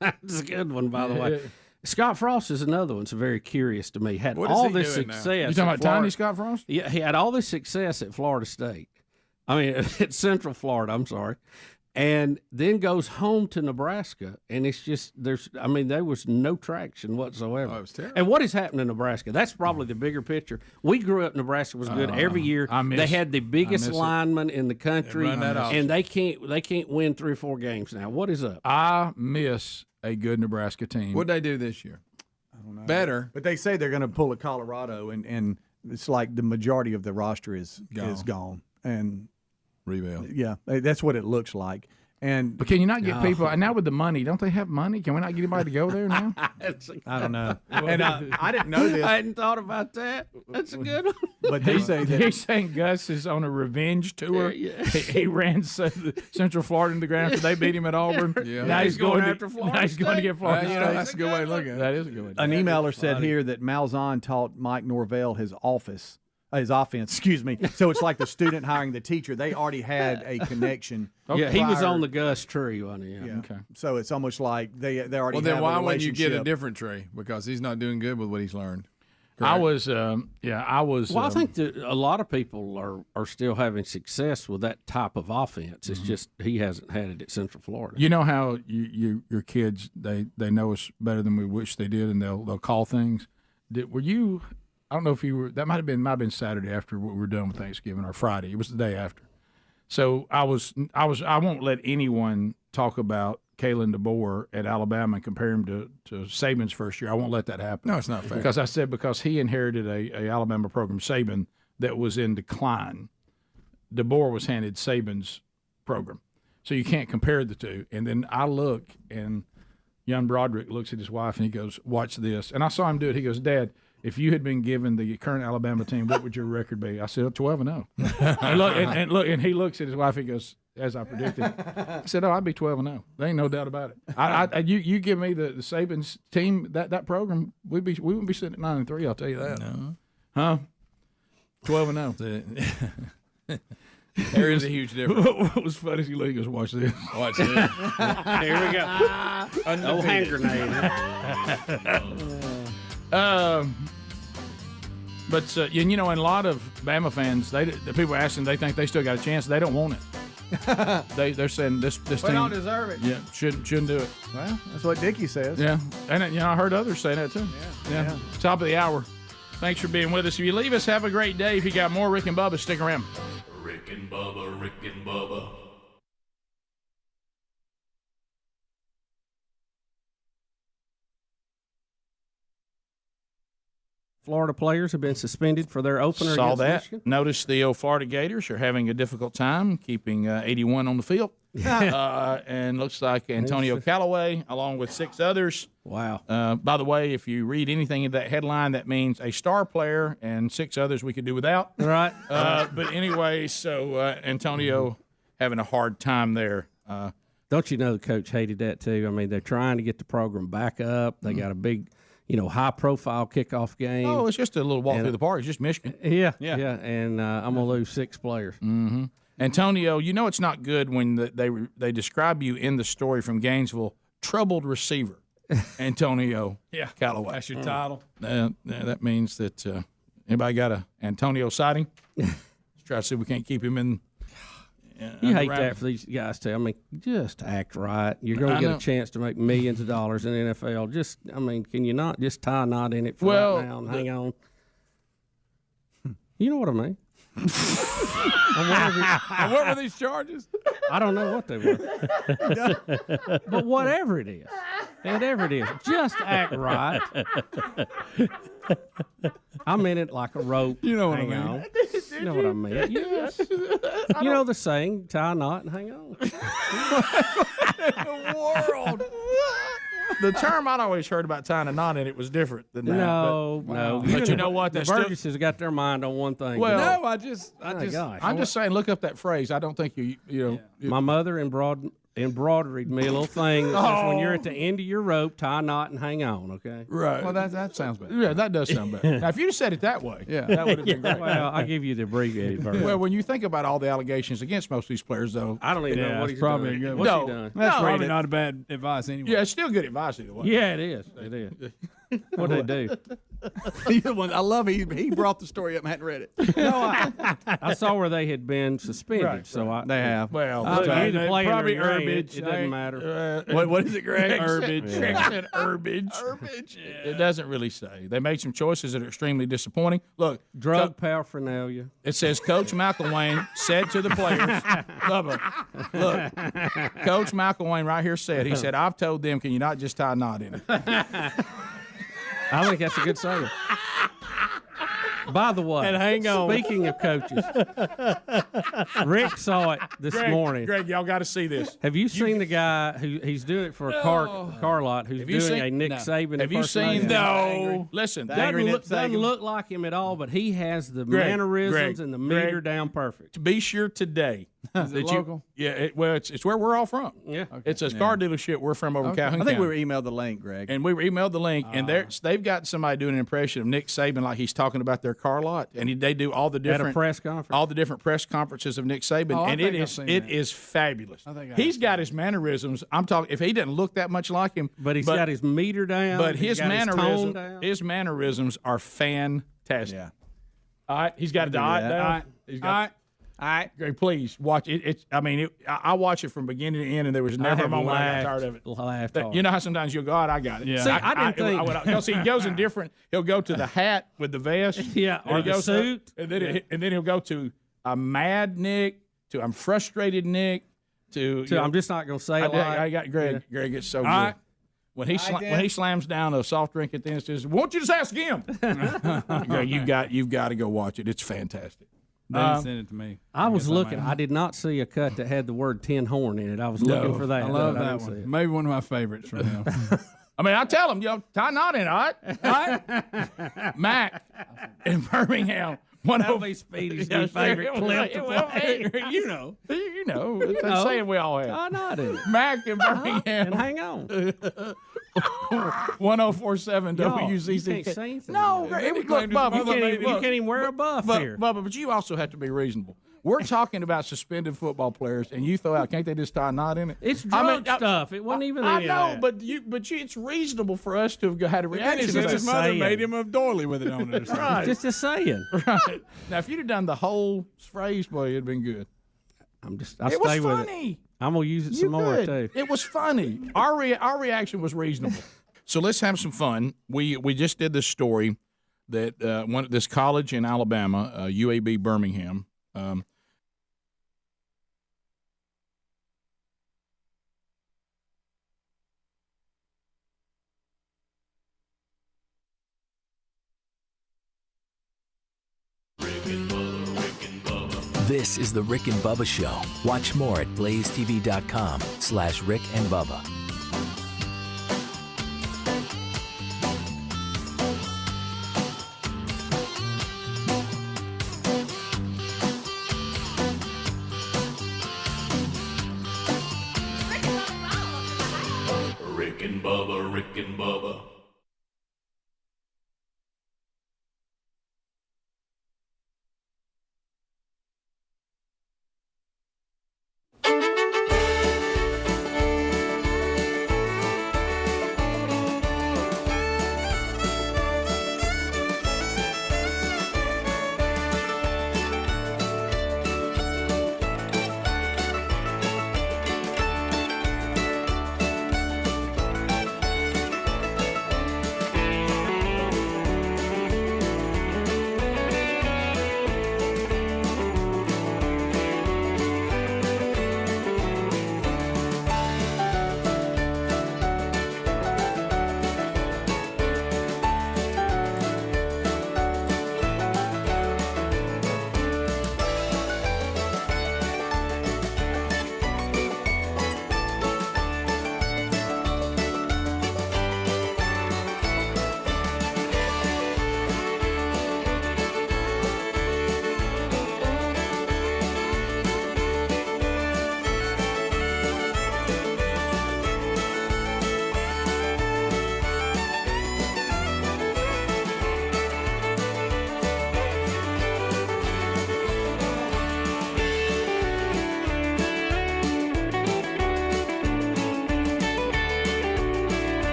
that's a good one, by the way. Scott Frost is another one. It's very curious to me. Had What is all he this doing now? success. You talking at about Florida- Tiny Scott Frost? Yeah, he had all this success at Florida State. I mean, at Central Florida. I'm sorry, and then goes home to Nebraska, and it's just there was no traction whatsoever. Oh, it was terrible. And what has happened in Nebraska? That's probably the bigger picture. We grew up. Nebraska was good every year. They had the biggest lineman in the country, run that and they can't win 3 or 4 games now. What is up? I miss a good Nebraska team. What'd they do this year? I don't know. Better. But they say they're going to pull a Colorado, and it's like the majority of the roster is gone. And rebuild. Yeah, that's what it looks like. But can you not get people? And now with the money, don't they have money? Can we not get anybody to go there now? I don't know. And I didn't know this. I hadn't thought about that. That's a good one. But they say that he's saying Gus is on a revenge tour. Yeah. He ran Central Florida in the ground after they beat him at Auburn. Yeah. Now he's going after Florida Now he's going to get Florida Well, State. that's a good way to look at it. That is a good way. an emailer said here that Malzahn taught Mike Norvell his offense. Excuse me. So it's like the student hiring the teacher. They already had a connection. Yeah, he was prior- on the Gus tree, wasn't he? Yeah. Okay. So it's almost like they already. Well, then have why a wouldn't you get a relationship. different tree? Because he's not doing good with what he's learned. I Correct? was. I was. Well, I think that a lot of people are still having success with that type of offense. It's just he hasn't had it at Central Florida. You know how your kids they know us better than we wish they did, and they'll call things. Were you? I don't know if you were. That might have been Saturday after we were done with Thanksgiving, or Friday. It was the day after. So I won't let anyone talk about Kalen DeBoer at Alabama and compare him to Saban's first year. I won't let that happen. No, it's not fair. Because I said because he inherited a Alabama program, Saban, that was in decline. DeBoer was handed Saban's program. So you can't compare the two. And then I look, and young Broderick looks at his wife, and he goes, "Watch this." And I saw him do it. He goes, "Dad, if you had been given the current Alabama team, what would your record be?" I said, 12-0. And he looks at his wife. He goes, "As I predicted." I said, "Oh, I'd be 12-0. There ain't no doubt about it." You give me the Saban's team that program, we wouldn't be sitting at 9-3. I'll tell you that. No. Huh? 12-0. There is a huge difference. What was funny is he goes, "Watch this." Watch this. Here we go. No hand grenade. But and a lot of Bama fans, the people asking, they think they still got a chance. They don't want it. They're saying this We team don't deserve it. Yeah, shouldn't do it. Well, that's what Dickie says. Yeah, and I heard others say that too. Yeah. Top of the hour. Thanks for being with us. If you leave us, have a great day. If you got more Rick and Bubba, stick around. Rick and Bubba, Rick and Bubba. Florida players have been suspended for their opener Saw against that. Michigan. Noticed the old Florida Gators are having a difficult time keeping 81 on the field. And looks like Antonio Callaway, along with 6 others. Wow. By the way, if you read anything in that headline, that means a star player and 6 others we could do without. Right. But anyway, so Antonio having a hard time there. Don't you know the coach hated that too? I mean, they're trying to get the program back up. They got a big, high-profile kickoff game. Oh, it's just a little walk through the park. It's just Michigan. Yeah. And I'm going to lose 6 players. Mm-hmm. Antonio, it's not good when they describe you in the story from Gainesville, troubled receiver, Antonio Callaway. That's your title. That means that anybody got a Antonio sighting? Let's try to see if we can't keep him in. You hate that for these guys too. I mean, just act right. You're going to get a chance to make millions of dollars in the NFL. Can you not just tie a knot in it for right now and hang on? You know what I mean? And what were these charges? I don't know what they were. But whatever it is, just act right. I mean it like a rope. You know what I hang mean. on. You know what I mean? Yes. You know the saying, tie a knot and hang on. The world. The term I'd always heard about tying a knot in it was different than that. No. But you know what? The That's Burgess has got their mind on one thing. Well, No, I just. I'm just saying, look up that phrase. I don't think you know. My mother in embroidered me a little thing that says when you're at the end of your rope, tie a knot and hang on, okay? Right. Well, that sounds better. Yeah, that does sound better. Now, if you'd have said it that way, that would have been great. Well, I'll give you the abbreviated version. Well, when you think about all the allegations against most of these players, though, I don't even know what he's probably doing. a good What's no, he done? That's No, probably not a bad advice anyway. yeah, it's still good advice either way. Yeah, it is. It is. What'd they do? I love it. He brought the story up and hadn't read it. No, I saw where they had been suspended, so They have. Well, either play probably it or it ain't. herbage. It doesn't matter. What is it, Greg? Herbage. Greg said herbage. It doesn't really say. They made some choices that are extremely disappointing. Look, Drug paraphernalia. it says Coach McElwain said to the players, Bubba, look, Coach McElwain right here said, he said, I've told them, can you not just tie a knot in it? I think that's a good saying. By the way, And hang on. speaking of coaches, Rick saw it this morning. Greg, y'all got to see this. Have you seen the guy who he's doing it for a car lot who's Have you doing seen- a Nick no. Saban Have you seen? impersonation? No. Listen, Doesn't look like him at all, but he has the mannerisms and the meter down perfect. To be sure today. Is it local? It's where we're all from. Yeah. It's a car dealership we're from over in Calhoun I think we County. were emailed the link, Greg. And we were emailed the link, and they've got somebody doing an impression of Nick Saban like he's talking about their car lot, and they do all the At different a press conference. all the different press conferences of Nick Saban, Oh, I and think it I've is seen it that. is fabulous. I think I He's have got his mannerisms. I'm talking if he didn't look that much like him, But he's got his meter down. but he's his got mannerisms down. his mannerisms are fantastic. Yeah. All right, he's got a dot that. down. All right. He's All got, right. All right. Greg, please watch it. I watch it from beginning to end, and there was never a have moment I got laughed- tired of it. laughed But hard. you know how sometimes you'll go, "God, I got it." Yeah. See, I didn't think- No, see, he goes in different. He'll go to the hat with the vest, Yeah, and or he the goes suit. and then he'll go to a mad Nick, to I'm frustrated Nick, to So I'm just not going to say it. I got Greg. Greg, it's so good. right. When he slams down a soft drink at the end, says, "Won't you just ask him?" Greg, you've got to go watch it. It's fantastic. They didn't send it to me. I was guess I looking. might- I did not see a cut that had the word tin horn in it. I was looking for that. I love but I that didn't see one. it. Maybe one of my favorites from him. I mean, I tell him, tie a knot in, all right? Mac in Birmingham. That'll be Speedy's new favorite clip to play. You know, that's a saying we all have. I nodded. Mac in Birmingham. And hang on. 1047 Y'all, WCC. you can't say anything. No, look, Bubba, You can't even wear a buff here. Bubba, but you also have to be reasonable. We're talking about suspended football players, and you throw out, can't they just tie a knot in it? It's drug stuff. It wasn't even I any know, of that. but it's reasonable for us to have had a reaction His to that. mother saying. made him a doily with it on it. Or something. Right. Just a saying. Right. Now, if you'd have done the whole phrase, boy, it'd been good. I It stay was with funny. it. I'm gonna use it You some more could. too. It was funny. Our reaction was reasonable. So let's have some fun. We just did this story that this college in Alabama, UAB Birmingham. This is the Rick and Bubba Show. Watch more at blazetv.com/Rick and Bubba. Rick and Bubba, Rick and Bubba.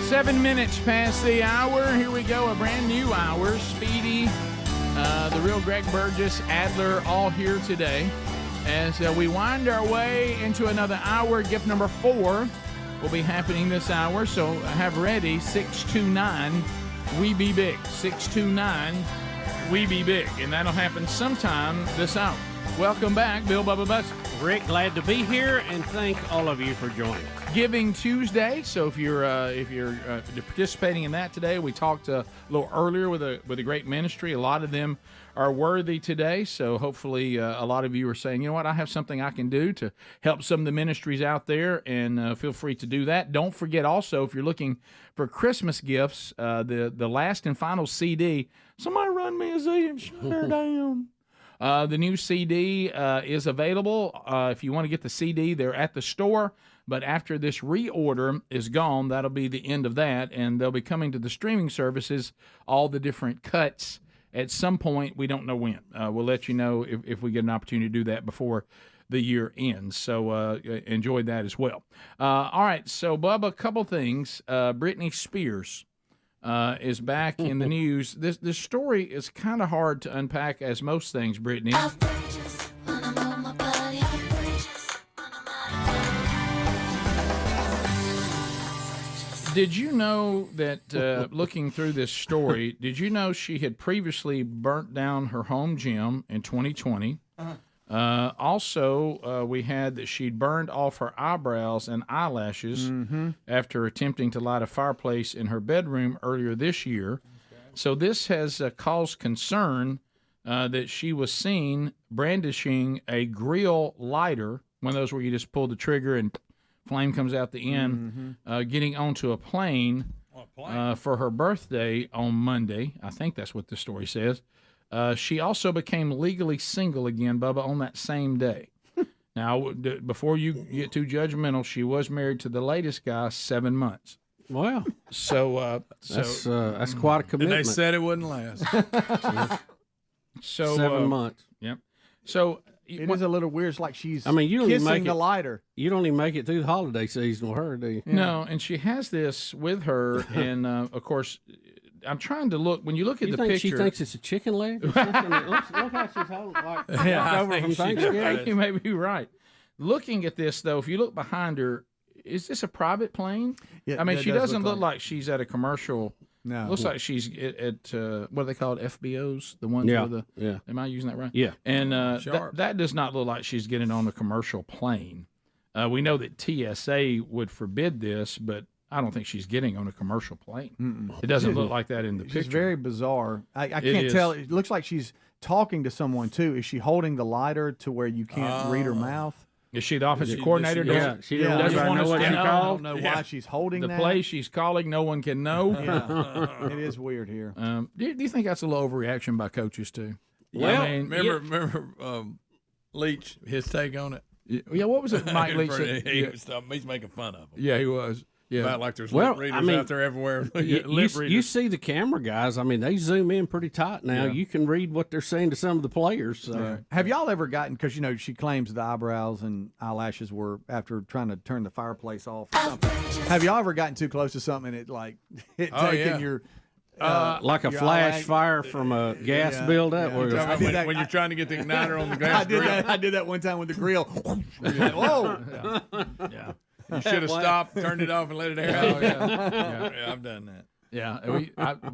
7 minutes past the hour. Here we go, a brand new hour. Speedy, the real Greg Burgess, Adler, all here today. As we wind our way into another hour, gift number 4 will be happening this hour. So have ready, 629, we be big. 629, we be big. And that'll happen sometime this hour. Welcome back, Bill Bubba Bussey. Rick, glad to be here, and thank all of you for joining. Giving Tuesday, so if you're participating in that today, we talked a little earlier with a great ministry. A lot of them are worthy today, so hopefully a lot of you are saying, you know what, I have something I can do to help some of the ministries out there, and feel free to do that. Don't forget also, if you're looking for Christmas gifts, the last and final CD. Somebody run me a Z and shut her down. The new CD is available. If you want to get the CD, they're at the store. But after this reorder is gone, that'll be the end of that. And they'll be coming to the streaming services, all the different cuts at some point. We don't know when. We'll let you know if we get an opportunity to do that before the year ends. So enjoy that as well. All right. So, Bubba, a couple things. Britney Spears is back in the news. This story is kind of hard to unpack, as most things, Brittany. Did you know that, looking through this story, did you know she had previously burnt down her home gym in 2020? Also, we had that she'd burned off her eyebrows and eyelashes after attempting to light a fireplace in her bedroom earlier this year. So this has caused concern that she was seen brandishing a grill lighter, one of those where you just pull the trigger and flame comes out the end, getting onto a plane for her birthday on Monday. I think that's what the story says. She also became legally single again, Bubba, on that same day. Now, before you get too judgmental, she was married to the latest guy 7 months. Wow. So that's quite a commitment. And they said it wouldn't last. So 7 months. Yep. So it is a little weird. It's like she's you don't even kissing make the lighter. You don't even make it through the holiday season with her, do you? No, and she has this with her, and of course, I'm trying to look. When you look at the picture, she thinks it's a chicken leg. Or something? look how she's holding, like over from Thanksgiving. You may be right. Looking at this, though, if you look behind her, is this a private plane? Yeah, I mean, she doesn't look like like she's at a commercial. No, looks like she's at what do they call it? FBOs, the ones Yeah. with the. Yeah. Am I using that right? Yeah. And that does not look like she's getting on a commercial plane. We know that TSA would forbid this, but I don't think she's getting on a commercial plane. It doesn't look like that in the picture. It's very bizarre. I can't tell. It looks like she's talking to someone too. Is she holding the lighter to where you can't read her mouth? Is she the offensive coordinator? She doesn't want know us what to she know. I called. don't know why she's holding The that. place she's calling, no one can know. Yeah, it is weird here. Do you think that's a little overreaction by coaches too? Well, I mean, remember Leach, his take on it? Yeah, what was it Mike Leach said? He's making fun of him. Yeah, he was. Yeah. About like there's lip readers out there everywhere. You see the camera guys. I mean, they zoom in pretty tight now. Yeah. You can read what they're saying to some of the players. So. Have y'all ever gotten, because, she claims the eyebrows and eyelashes were after trying to turn the fireplace off or something. Have y'all ever gotten too close to something and taking your... like a your flash eyelash- fire from a gas buildup. Yeah. When you're trying to get the igniter on the gas grill. I did that one time with the grill. Whoa! Yeah. You should have stopped, turned it off, and let it air out. Yeah, I've done that. Yeah,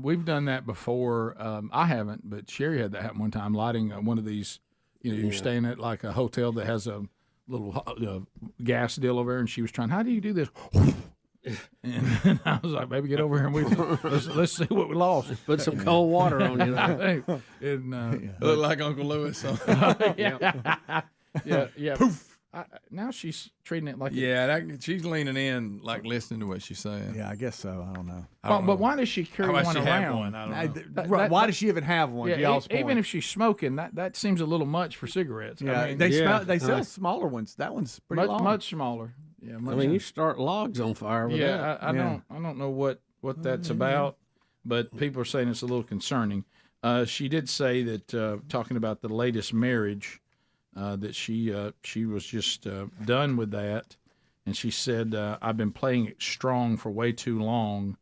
we've done that before. I haven't, but Sherry had that happen one time, lighting one of these. You're staying at like a hotel that has a little gas deal over there, and she was trying. How do you do this? And I was like, "Baby, get over here and let's see what we lost." Put some cold water on you. Look like Uncle Lewis. Yeah. Poof. Now she's treating it like she's leaning in, like listening to what she's saying. Yeah, I guess so. I don't know. But why does she carry one around? I don't know. Why does she even have one? Yeah, even if she's smoking, that seems a little much for cigarettes. Yeah, I mean, they sell smaller ones. That one's pretty long. Much smaller. Yeah, you start logs on fire with that. I don't know what that's about, but people are saying it's a little concerning. She did say that talking about the latest marriage. That she was just done with that, and she said, "I've been playing it strong for way too long."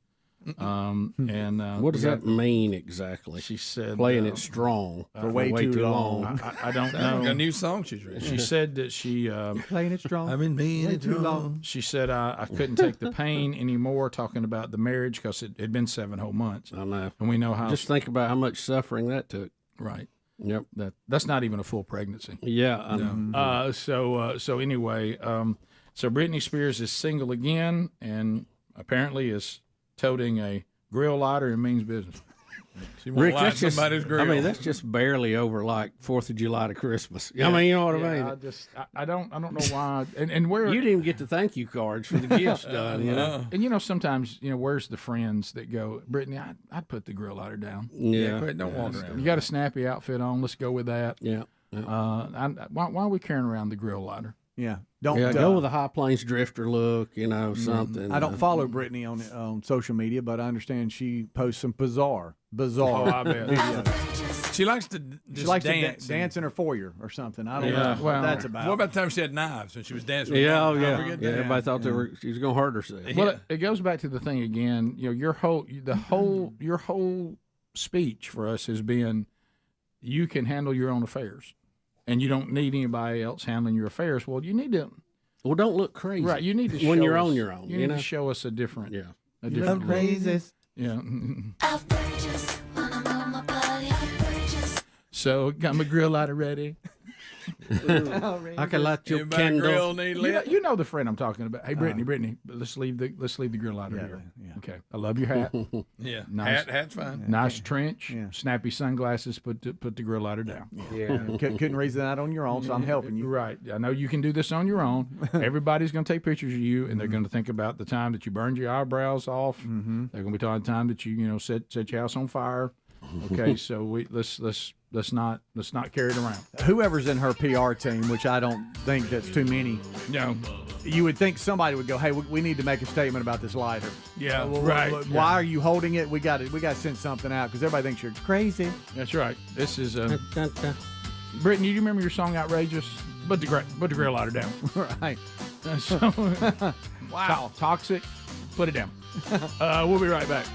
And what does that mean exactly? She said playing it strong for way too long. I don't know. Like a new song she's written. She said that she playing it strong. I've been playing it too long. She said I couldn't take the pain anymore. Talking about the marriage because it had been 7 whole months. I know, and we know how. Just think about how much suffering that took. Right. Yep. That's not even a full pregnancy. Yeah. I know. So anyway, so Britney Spears is single again, and apparently is toting a grill lighter and means business. She won't Rick, light that's just, somebody's grill. I mean, that's just barely over like 4th of July to Christmas. I mean, you know what I mean? I don't know why. And where you didn't even get the thank you cards for the gifts done. You know? And sometimes where's the friends that go, Brittany? I'd put the grill lighter down. Yeah, don't walk around. You got a snappy outfit on. Let's go with that. Yeah. Why are we carrying around the grill lighter? Yeah, go with a High Plains Drifter look, something. I don't follow Brittany on social media, but I understand she posts some bizarre I bet. videos. She likes to dance in her foyer or something. I don't know what that's about. What about the time she had knives when she was dancing? Yeah, with yeah. Everybody thought she was going to hurt herself. Well, it goes back to the thing again. Your whole speech for us has been, you can handle your own affairs. And you don't need anybody else handling your affairs. Well, you need to. Well, don't look crazy. Right. You need to when show you're us, on your own. You need to show us a different. Yeah. A different crazy. Yeah. So got my grill lighter ready. I can light your candle. You know the friend I'm talking about. Hey, Brittany, let's leave the grill lighter here. Yeah. Okay. I love your hat. Yeah. Nice, Hat's fine. Nice trench. Yeah. Snappy sunglasses. Put the grill lighter down. Yeah. Couldn't reason that on your own, so I'm helping you. Right. I know you can do this on your own. Everybody's going to take pictures of you, and they're going to think about the time that you burned your eyebrows off. Mm-hmm. They're going to be talking the time that you set your house on fire. Okay, so let's not carry it around. Whoever's in her PR team, which I don't think that's too many. No, you would think somebody would go, "Hey, we need to make a statement about this lighter." Yeah, right. Why are you holding it? We got to send something out because everybody thinks you're crazy. That's right. This is Brittany. Do you remember your song "Outrageous"? Put the grill lighter down. Right. Wow. Toxic. Put it down. We'll be right back.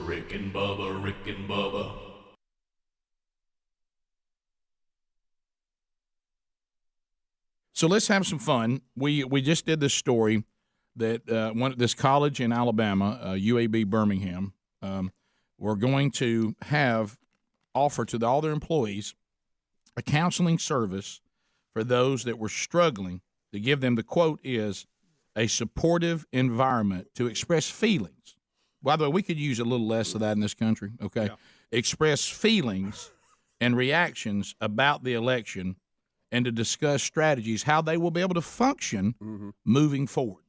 Rick and Bubba, Rick and Bubba. So let's have some fun. We just did this story that this college in Alabama, UAB Birmingham, we're going to offer to all their employees a counseling service for those that were struggling, to give them, the quote is, a supportive environment to express feelings. By the way, we could use a little less of that in this country, okay? Yeah. Express feelings and reactions about the election and to discuss strategies, how they will be able to function moving forward,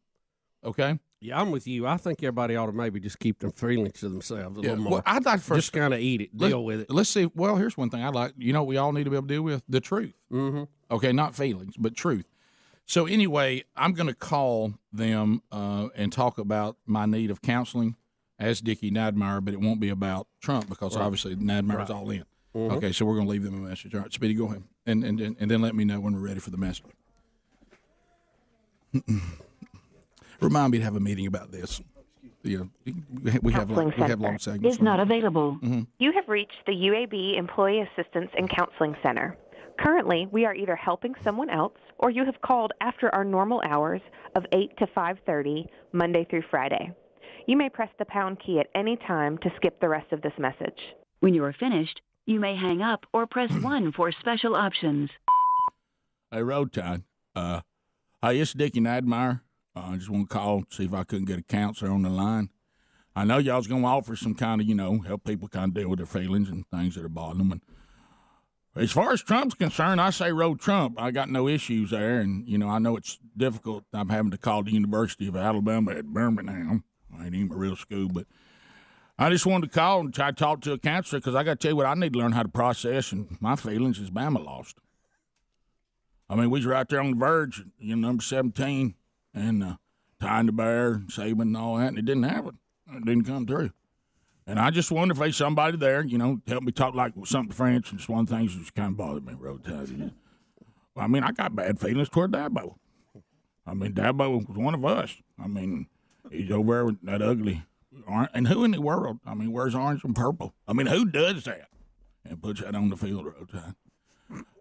okay? Yeah, I'm with you. I think everybody ought to maybe just keep their feelings to themselves a little more. Well, I'd like just kind of eat it, deal with it. Let's see. Well, here's one thing I'd like. We all need to be able to deal with the truth. Mm-hmm. Okay, not feelings, but truth. So anyway, I'm going to call them and talk about my need of counseling as Dickie Nadmeyer, but it won't be about Trump because obviously Nadmeyer's all in. Mm-hmm. Okay, so we're going to leave them a message. All right, Speedy, go ahead. And then let me know when we're ready for the message. Remind me to have a meeting about this. We have long segments. Is not available. Mm-hmm. You have reached the UAB Employee Assistance and Counseling Center. Currently, we are either helping someone else or you have called after our normal hours of 8 to 5:30, Monday through Friday. You may press the pound key at any time to skip the rest of this message. When you are finished, you may hang up or press 1 for special options. Hey, Road Tide. Hey, it's Dickie Nadmeyer. I just want to call and see if I couldn't get a counselor on the line. I know y'all's going to offer some kind of, help people kind of deal with their feelings and things that are bothering them. And as far as Trump's concerned, I say Road Trump. I got no issues there. And, I know it's difficult. I'm having to call the University of Alabama at Birmingham. I ain't even a real school, but I just wanted to call and try to talk to a counselor because I got to tell you what I need to learn how to process, and my feelings is Bama lost. I mean, we was right there on the verge, number 17, and tying the bear, and Saban and all that, and it didn't happen. It didn't come through. And I just wonder if there's somebody there, help me talk like something French. It's one of the things that's kind of bothered me, Road Tide. Well, I mean, I got bad feelings toward Dabo. I mean, Dabo was one of us. I mean, he's over there with that ugly orange. And who in the world, I mean, wears orange and purple? I mean, who does that and puts that on the field road time?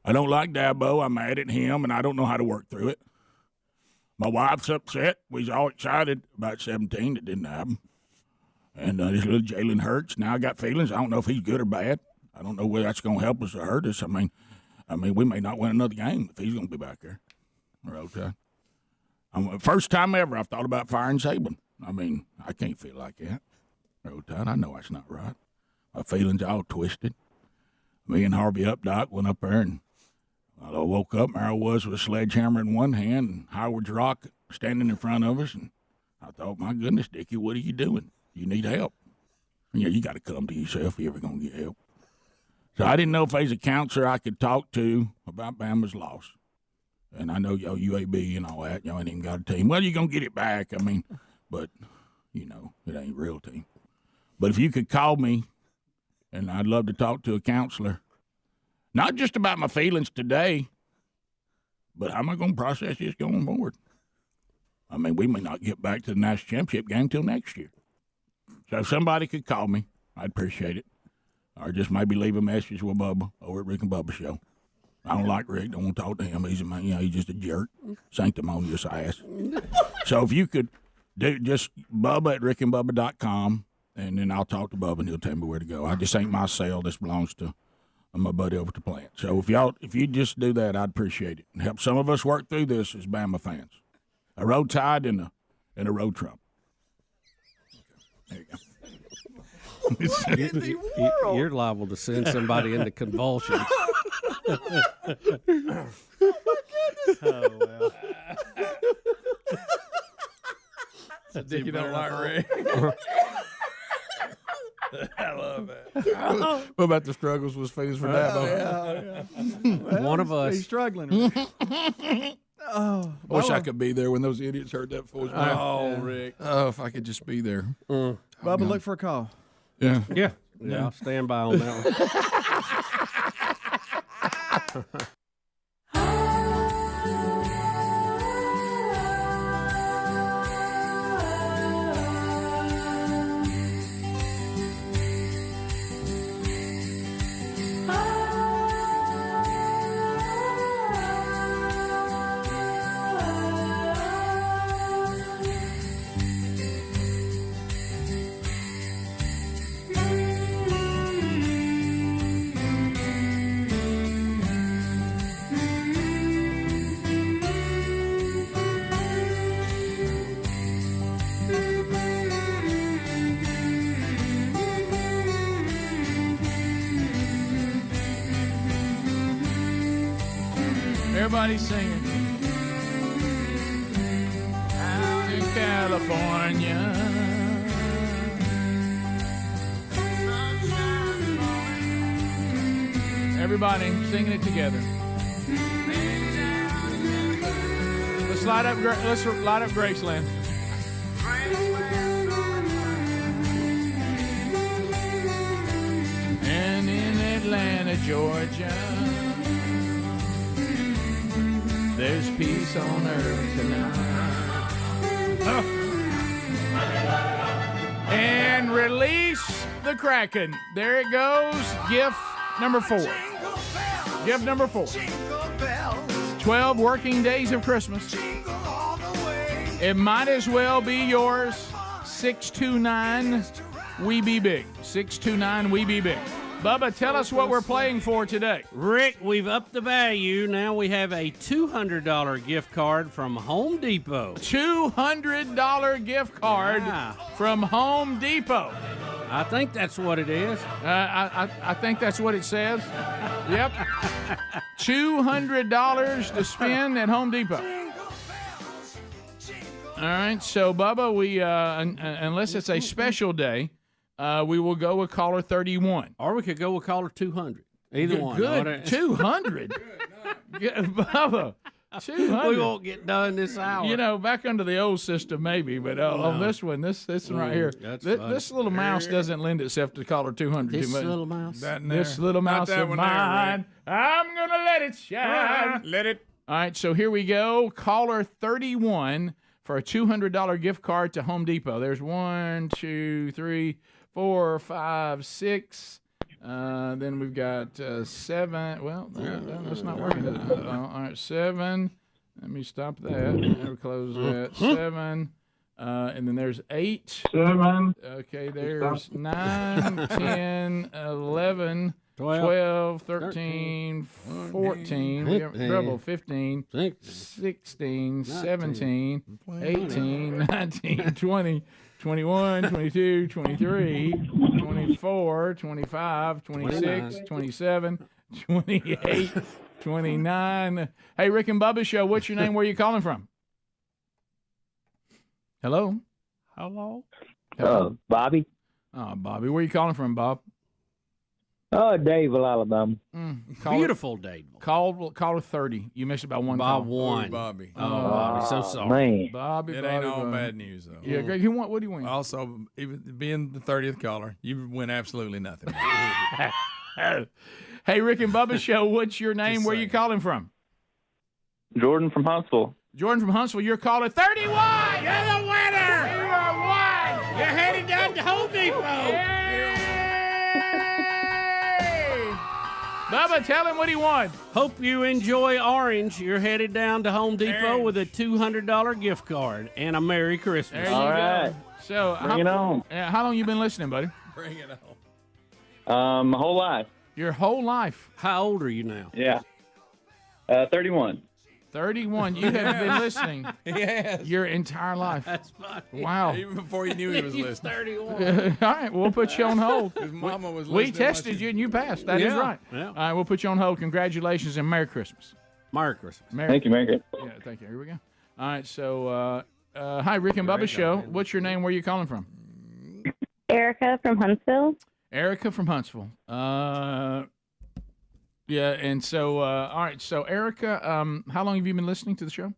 I don't like Dabo. I'm mad at him, and I don't know how to work through it. My wife's upset. We was all excited about 17. It didn't happen. And this little Jalen Hurts, now I got feelings. I don't know if he's good or bad. I don't know whether that's going to help us or hurt us. I mean, we may not win another game if he's going to be back there. Okay. First time ever I've thought about firing Saban. I mean, I can't feel like that. I know that's not right. My feelings all twisted. Me and Harvey Updike went up there, and I woke up, and there I was with a sledgehammer in one hand and Howard's rock standing in front of us. And I thought, my goodness, Dickie, what are you doing? You need help. And, you got to come to yourself if you're ever going to get help. So I didn't know if there's a counselor I could talk to about Bama's loss. And I know y'all UAB and all that. Y'all ain't even got a team. Well, you're going to get it back. I mean, but, it ain't a real team. But if you could call me, and I'd love to talk to a counselor, not just about my feelings today, but how am I going to process this going forward? I mean, we may not get back to the national championship game till next year. So if somebody could call me, I'd appreciate it. Or just maybe leave a message with Bubba over at Rick and Bubba Show. I don't like Rick. Don't want to talk to him. He's he's just a jerk, sanctimonious ass. So if you could do just Bubba at rickandbubba.com, and then I'll talk to Bubba and he'll tell me where to go. I just ain't my cell. This belongs to my buddy over at the plant. So if you just do that, I'd appreciate it and help some of us work through this as Bama fans. A road tide and a road trump. There you go. You're liable to send somebody into convulsions. Oh, well. I think you don't like Rick. I love that. What about the struggles with feelings for Dabo? Well, One of us. He's struggling. I wish I could be there when those idiots heard that voice. Oh, Rick. Oh, if I could just be there. Bubba, look for a call. Yeah. Yeah. I'll stand by on that one. Everybody's singing. Out in California. Everybody singing it together. Let's light up Graceland. And in Atlanta, Georgia, there's peace on earth tonight. And release the Kraken. There it goes. Gift number 4. Gift number 4. 12 working days of Christmas. It might as well be yours. 629 We Be Big. 629 We Be Big. Bubba, tell us what we're playing for today. Rick, we've upped the value. Now we have a $200 gift card from Home Depot. $200 gift card from Home Depot. I think that's what it is. I think that's what it says. Yep. $200 to spend at Home Depot. All right, so Bubba, we unless it's a special day, we will go with caller 31. Or we could go with caller 200. Either one. Good. 200. Bubba, 200. We won't get done this hour. You know, back under the old system maybe, but on this one, this one right here, this little mouse doesn't lend itself to caller 200 This too much. little mouse. This little mouse of mine, I'm going to let it shine. Let it All right, so here we go. Caller 31 for a $200 gift card to Home Depot. There's 1, 2, 3, 4, 5, 6. Then we've got 7. Well, that's not working. All right, 7. Let me stop that. Never close that. 7. And then there's 8. 7. Okay, there's 9, 10, 11. 12, 13, 14, we have trouble, 15, 16, 17, 18, 19, 20, 21, 22, 23, 24, 25, 26, 27, 28, 29. Hey, Rick and Bubba Show, what's your name? Where are you calling from? Hello? Hello? Bobby. Oh, Bobby. Where are you calling from, Bob? Dadeville, Alabama. Beautiful Dadeville. Caller 30. You missed about one Bob call. won. Oh, Bobby. Oh, Bobby, so sorry. Man. Bobby, It Bobby, ain't all Bobby. bad news, though. Yeah, Greg, what do you win? Also, even being the 30th caller, you win absolutely nothing. Hey, Rick and Bubba Show, what's your name? Where are you calling from? Jordan from Huntsville. Jordan from Huntsville, you're caller 31! You're the winner! You are one! You're headed down to Home Depot! Bubba, tell him what he won. Hope you enjoy Orange. You're headed down to Home Depot with a $200 gift card and a Merry Christmas. There you go. So, Bring it on. How long you been listening, buddy? Bring it on. My whole life. Your whole life? How old are you now? Yeah. 31. 31. You have been listening Yes. your entire life. That's funny. Wow. Even before you knew he was listening. 31. All right, we'll put you on hold. His mama was We listening. tested you and you passed. That is right. Yeah. All right, we'll put you on hold. Congratulations and Merry Christmas. Merry Christmas. Thank you, Merry Christmas. Yeah, thank you. Here we go. All right, so hi, Rick and Bubba Show. What's your name? Where are you calling from? Erica from Huntsville. Erica from Huntsville. Yeah, and so all right, so Erica, how long have you been listening to the show?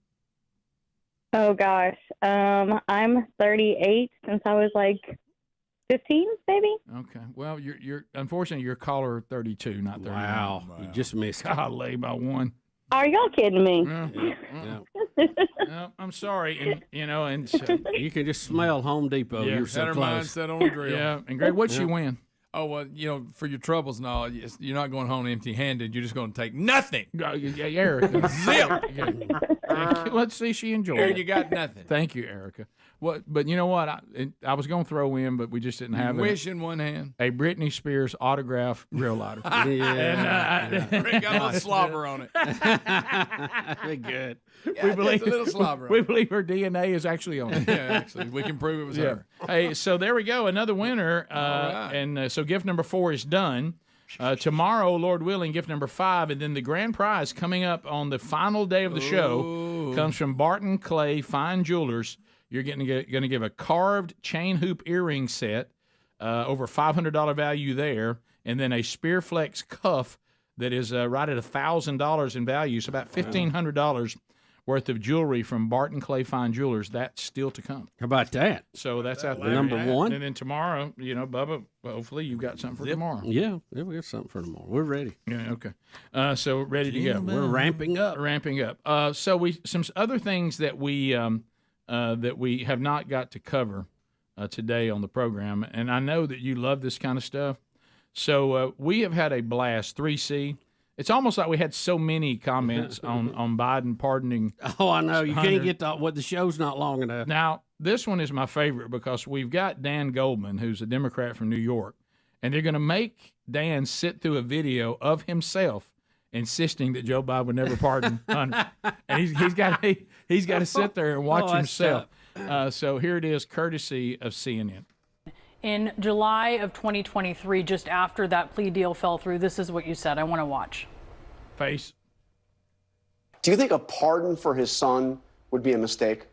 Oh gosh, I'm 38 since I was like 15, maybe. Okay. Well, you're unfortunately you're caller 32, not 39. Wow. You just missed it. Golly, by one. Are y'all kidding me? No, I'm sorry, and so, You can just smell Home Depot. Yeah. You're so Had her close. mindset on the drill. yeah. And Greg, what'd she win? Oh, well, for your troubles and all, you're not going home empty-handed. You're just going to take nothing. Yeah, Erica. Zip. Yeah. Let's see she enjoyed Here it. you got nothing. Thank you, Erica. But you know what? I was going to throw in, but we just didn't have Wish in one hand. a Britney Spears autograph grill lighter. Yeah. Rick got a little slobber on it. Very good. Yeah, we believe just a little slobber on we it. believe her DNA is actually on it. Yeah, actually, we can prove it was her. Hey, so there we go, another winner. right. And so gift number 4 is done. Tomorrow, Lord willing, gift number 5, and then the grand prize coming up on the final day of the show comes from Barton Clay Fine Jewelers. You're going to give a carved chain hoop earring set, over $500 value there, and then a Spearflex cuff that is right at $1,000 in value, so about $1,500 worth of jewelry from Barton Clay Fine Jewelers. That's still to come. How about that? So that's out there. Number one. And then tomorrow, Bubba, hopefully you've got something for tomorrow. Yeah, we got something for tomorrow. We're ready. Yeah, okay. So ready to go. We're ramping up. Ramping up. So some other things that we have not got to cover today on the program, and I know that you love this kind of stuff. So we have had a blast. 3C. It's almost like we had so many comments on Biden pardoning. Oh, I know. You can't get to what the show's not long enough. Now, this one is my favorite because we've got Dan Goldman, who's a Democrat from New York, and they're going to make Dan sit through a video of himself insisting that Joe Biden would never pardon Hunter. And he's got to sit there and watch himself. So here it is, courtesy of CNN. In July of 2023, just after that plea deal fell through, this is what you said. I want to watch. Face. Do you think a pardon for his son would be a mistake?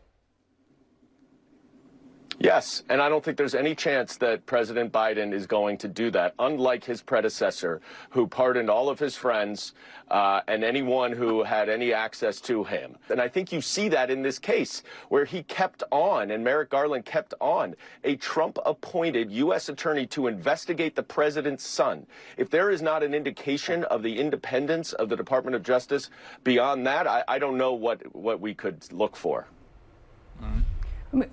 Yes, and I don't think there's any chance that President Biden is going to do that, unlike his predecessor, who pardoned all of his friends and anyone who had any access to him. And I think you see that in this case, where he kept on, and Merrick Garland kept on, a Trump-appointed U.S. attorney to investigate the president's son. If there is not an indication of the independence of the Department of Justice beyond that, I don't know what we could look for.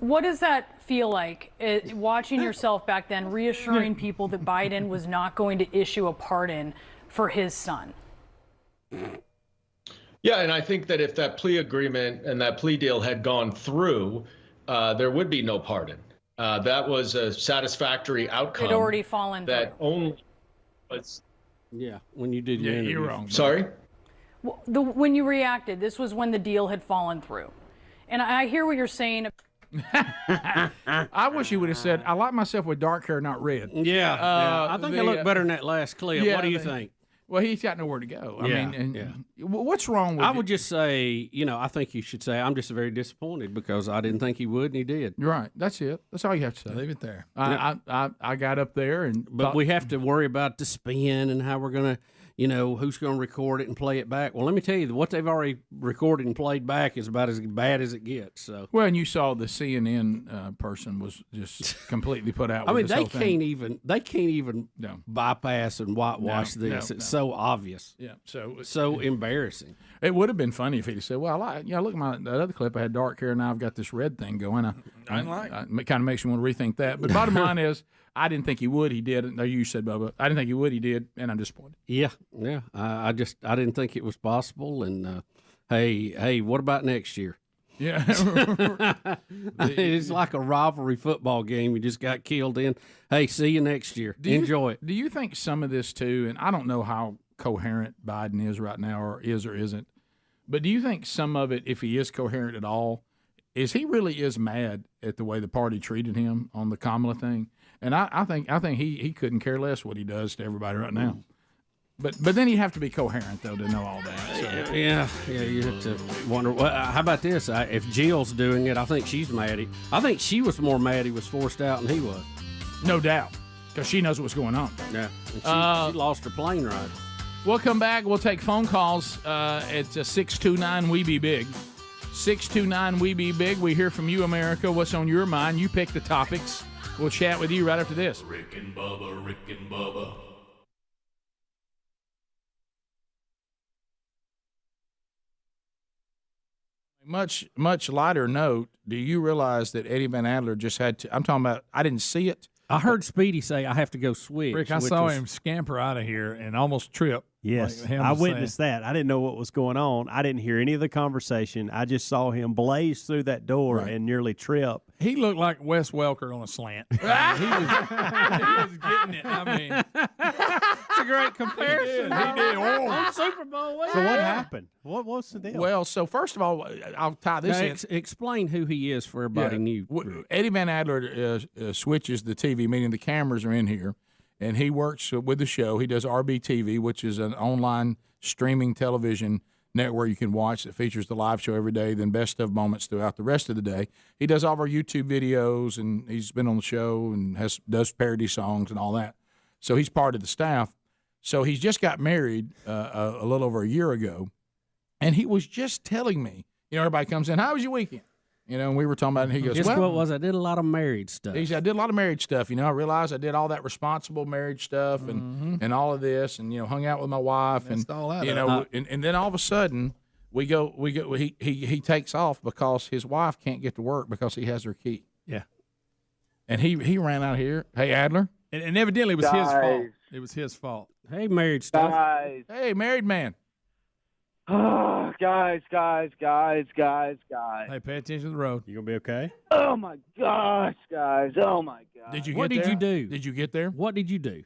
What does that feel like, watching yourself back then, reassuring people that Biden was not going to issue a pardon for his son? Yeah, and I think that if that plea agreement and that plea deal had gone through, there would be no pardon. That was a satisfactory outcome. It already fallen that through. Only was. Yeah, when you did your interview. You're wrong. Sorry? When you reacted, this was when the deal had fallen through. And I hear what you're saying. I wish you would have said, I like myself with dark hair, not red. Yeah, I think I look better in that last clip. yeah, What do you think? Well, he's got nowhere to go. I mean, what's wrong with I would just say, I think you should say, I'm just very disappointed because I didn't think he would, and he did. Right. That's it. That's all you have to say. Leave it there. I got up there But we have to worry about the spin and how we're going to, who's going to record it and play it back. Well, let me tell you, what they've already recorded and played back is about as bad as it gets. So. Well, and you saw the CNN person was just completely put out. I mean, with this whole thing. they can't even bypass and whitewash this. It's so obvious. Yeah, so embarrassing. It would have been funny if he'd said, "Well, look at that other clip. I had dark hair, and now I've got this red thing going." It kind of makes you want to rethink that. But bottom line is, I didn't think he would. He did. No, you said, Bubba. I didn't think he would. He did, and I'm disappointed. Yeah. I didn't think it was possible. And hey, what about next year? Yeah, it's like a rivalry football game. You just got killed in. Hey, see you next year. Enjoy it. Do you think some of this too? And I don't know how coherent Biden is right now, or isn't. But do you think some of it, if he is coherent at all, is he really is mad at the way the party treated him on the Kamala thing? And I think he couldn't care less what he does to everybody right now. But then you have to be coherent though to know all that. So. Yeah. You have to wonder. Well, how about this? If Jill's doing it, I think she's mad. I think she was more mad he was forced out than he was. No doubt, because she knows what's going on. Yeah, and she lost her plane ride. We'll come back. We'll take phone calls. It's 629 We Be Big. 629 We Be Big. We hear from you, America. What's on your mind? You pick the topics. We'll chat with you right after this. Rick and Bubba, Rick and Bubba. Much lighter note, do you realize that Eddie Van Adler just had to, I'm talking about, I didn't see it. I heard Speedy say I have to go switch. Rick, I saw him scamper out of here and almost trip. Yes, like I witnessed that. I didn't know what was going on. I didn't hear any of the conversation. I just saw him blaze through that door and nearly trip. He looked like Wes Welker on a slant. he was getting it. I mean, it's a great comparison. He did. On Super Bowl. So what happened? What's the deal? Well, so first of all, I'll tie this in. Explain who he is for everybody new. Eddie Van Adler switches the TV, meaning the cameras are in here, and he works with the show. He does RBTV, which is an online streaming television network you can watch that features the live show every day, then best of moments throughout the rest of the day. He does all of our YouTube videos, and he's been on the show and does parody songs and all that. So he's part of the staff. So he's just got married a little over a year ago, and he was just telling me, everybody comes in, how was your weekend? And we were talking about it, and he goes, Guess what was I did a lot of married stuff. He said, I did a lot of married stuff. I realized I did all that responsible marriage stuff and all of this, and hung out with my wife, and all that and then all of a sudden we go. He takes off because his wife can't get to work because he has her key. Yeah, and he ran out here. Hey, Adler, and evidently it was his fault. It was his fault. Hey, married stuff. Guys. Hey, married man. Oh, guys. Hey, pay attention to the road. You gonna be okay? Oh my gosh, guys. Oh my god. Did you get What there? did you do? Did you get there? What did you do?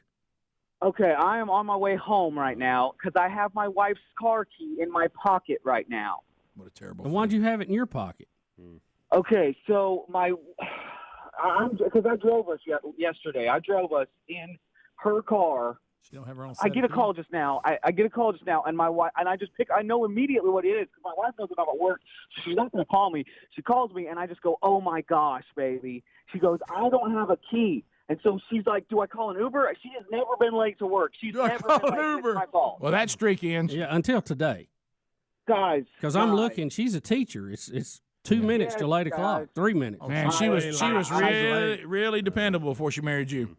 Okay, I am on my way home right now because I have my wife's car key in my pocket right now. What a terrible. And why'd you have it in your pocket? Okay, so because I drove us yesterday. I drove us in her car She don't have her own. I get a call just now. I get a call just now, and my wife and I just pick. I know immediately what it is because my wife knows about my work. So she's not going to call me. She calls me, and I just go, "Oh my gosh, baby!" She goes, "I don't have a key." And so she's like, "Do I call an Uber?" She has never been late to work. She's never been late. It's my fault. Well, that streak ends. Yeah, until today. Guys, because I'm looking. She's a teacher. It's 2 minutes till 8 o'clock. 3 minutes. Man, she was really dependable before she married you.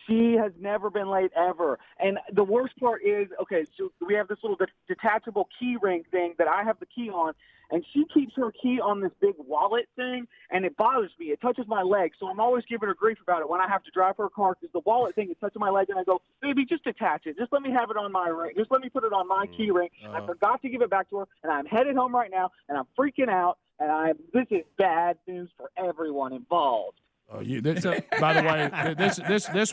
She has never been late ever. And the worst part is, okay, so we have this little detachable key ring thing that I have the key on, and she keeps her key on this big wallet thing, and it bothers me. It touches my leg, so I'm always giving her grief about it when I have to drive her car because the wallet thing is touching my leg, and I go, baby, just detach it. Just let me have it on my ring. Just let me put it on my key ring. I forgot to give it back to her, and I'm headed home right now, and I'm freaking out, and this is bad news for everyone involved. By the way, this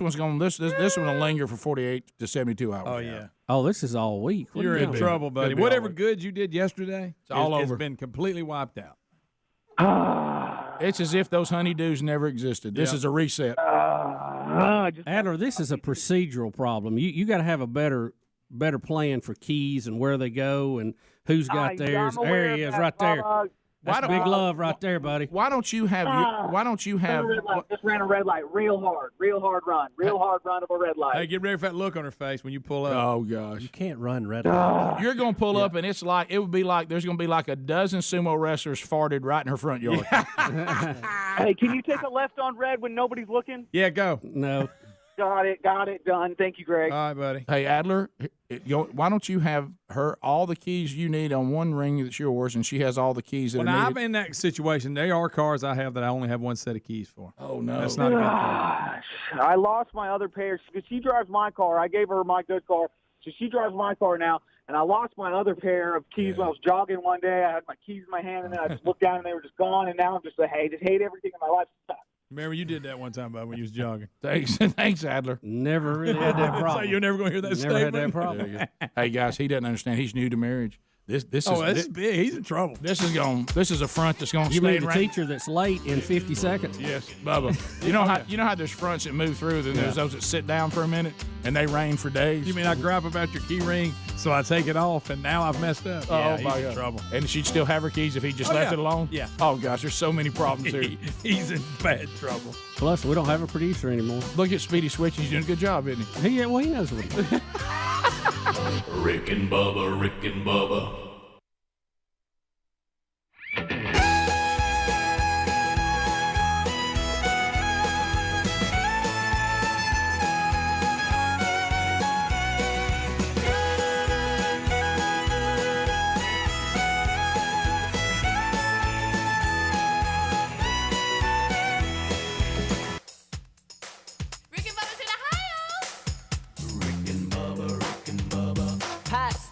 one's going this one will linger for 48 to 72 hours. Oh yeah. Oh, this is all week. You're in trouble, buddy. Whatever good you did yesterday, it's all over. It's been completely wiped out. It's as if those honeydews never existed. This is a reset. Adler, this is a procedural problem. You got to have a better plan for keys and where they go and who's got theirs. There he is, right there. That's big love right there, buddy. Why don't you have? Just ran a red light, real hard run of a red light. Hey, get ready for that look on her face when you pull up. Oh gosh, you can't run red light. You're gonna pull up, and it would be like there's gonna be like a dozen sumo wrestlers farted right in her front yard. Hey, can you take a left on red when nobody's looking? Yeah, go. No. Got it, done. Thank you, Greg. All right, buddy. Hey, Adler, why don't you have her all the keys you need on one ring that's yours, and she has all the keys that are needed? I'm in that situation. There are cars I have that I only have one set of keys for. Oh, no. That's not a good thing. I lost my other pair because she drives my car. I gave her my good car, so she drives my car now. And I lost my other pair of keys when I was jogging one day. I had my keys in my hand, and then I just looked down, and they were just gone. And now I'm just hate everything in my life. Remember, you did that one time, Bob, when you was jogging. Thanks, Adler. Never really had that problem. So you're never going to hear that Never statement. had that problem. Hey, guys, he doesn't understand. He's new to marriage. This is big. He's in trouble. This is a front that's going to You stay mean the teacher that's late in 50 seconds? Yes, Bubba. You know how there's fronts that move through, then there's those that sit down for a minute and they reign for days. You mean I gripe about your key ring, so I take it off, and now I've messed up? Oh, he's my in God. trouble. And she'd still have her keys if he just left it alone? Yeah. Oh, gosh, there's so many problems here. He's in bad trouble. Plus, we don't have a producer anymore. Look at Speedy Switch. He's doing a good job, isn't he? He knows what he's doing. Rick and Bubba.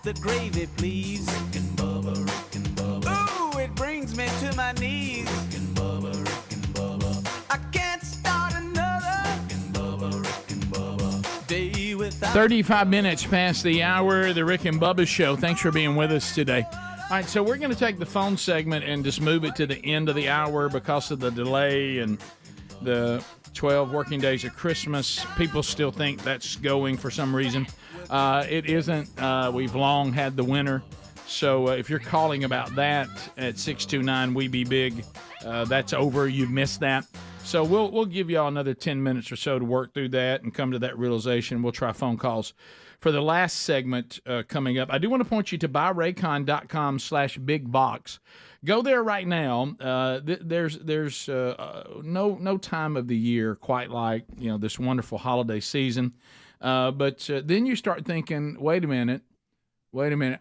The gravy, please. Rick and Bubba. Ooh, it brings me to my knees. Rick and Bubba. I can't start another. Rick and Bubba. Day without 35 minutes past the hour, the Rick and Bubba Show. Thanks for being with us today. All right, so we're going to take the phone segment and just move it to the end of the hour because of the delay and the 12 working days of Christmas. People still think that's going for some reason. It isn't. We've long had the winter. So if you're calling about that at 629 We Be Big, that's over. You've missed that. So we'll give y'all another 10 minutes or so to work through that and come to that realization. We'll try phone calls for the last segment coming up. I do want to point you to buyraycon.com/bigbox. Go there right now. There's no time of the year quite like this wonderful holiday season. But then you start thinking, wait a minute,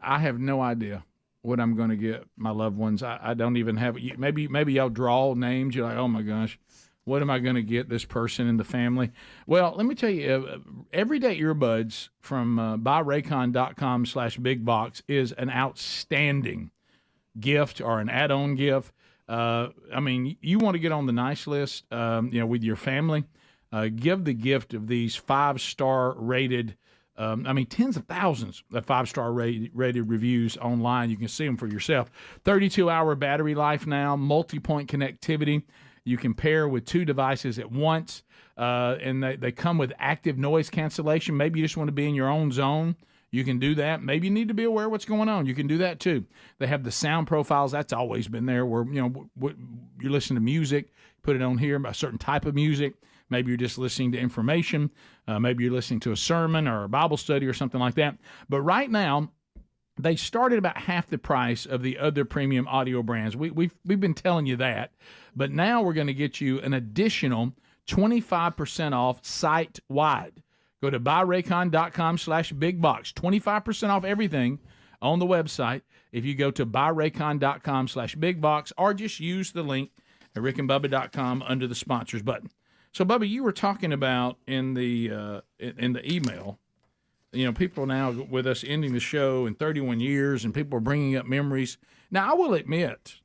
I have no idea what I'm going to get my loved ones. I don't even have – maybe y'all draw names. You're like, oh, my gosh, what am I going to get this person in the family? Well, let me tell you, Everyday Earbuds from buyraycon.com/bigbox is an outstanding gift or an add-on gift. I mean, you want to get on the nice list, with your family. Give the gift of these 5-star rated, tens of thousands of 5-star rated reviews online. You can see them for yourself. 32-hour battery life now, multi-point connectivity. You can pair with 2 devices at once, and they come with active noise cancellation. Maybe you just want to be in your own zone. You can do that. Maybe you need to be aware of what's going on. You can do that too. They have the sound profiles. That's always been there where, you're listening to music, put it on here, a certain type of music. Maybe you're just listening to information. Maybe you're listening to a sermon or a Bible study or something like that. But right now, they started about half the price of the other premium audio brands. We've been telling you that. But now we're going to get you an additional 25% off site-wide. Go to buyraycon.com/bigbox. 25% off everything on the website if you go to buyraycon.com/bigbox, or just use the link at rickandbubba.com under the sponsors button. So, Bubba, you were talking about in the email, people now with us ending the show in 31 years, and people are bringing up memories. Now, I will admit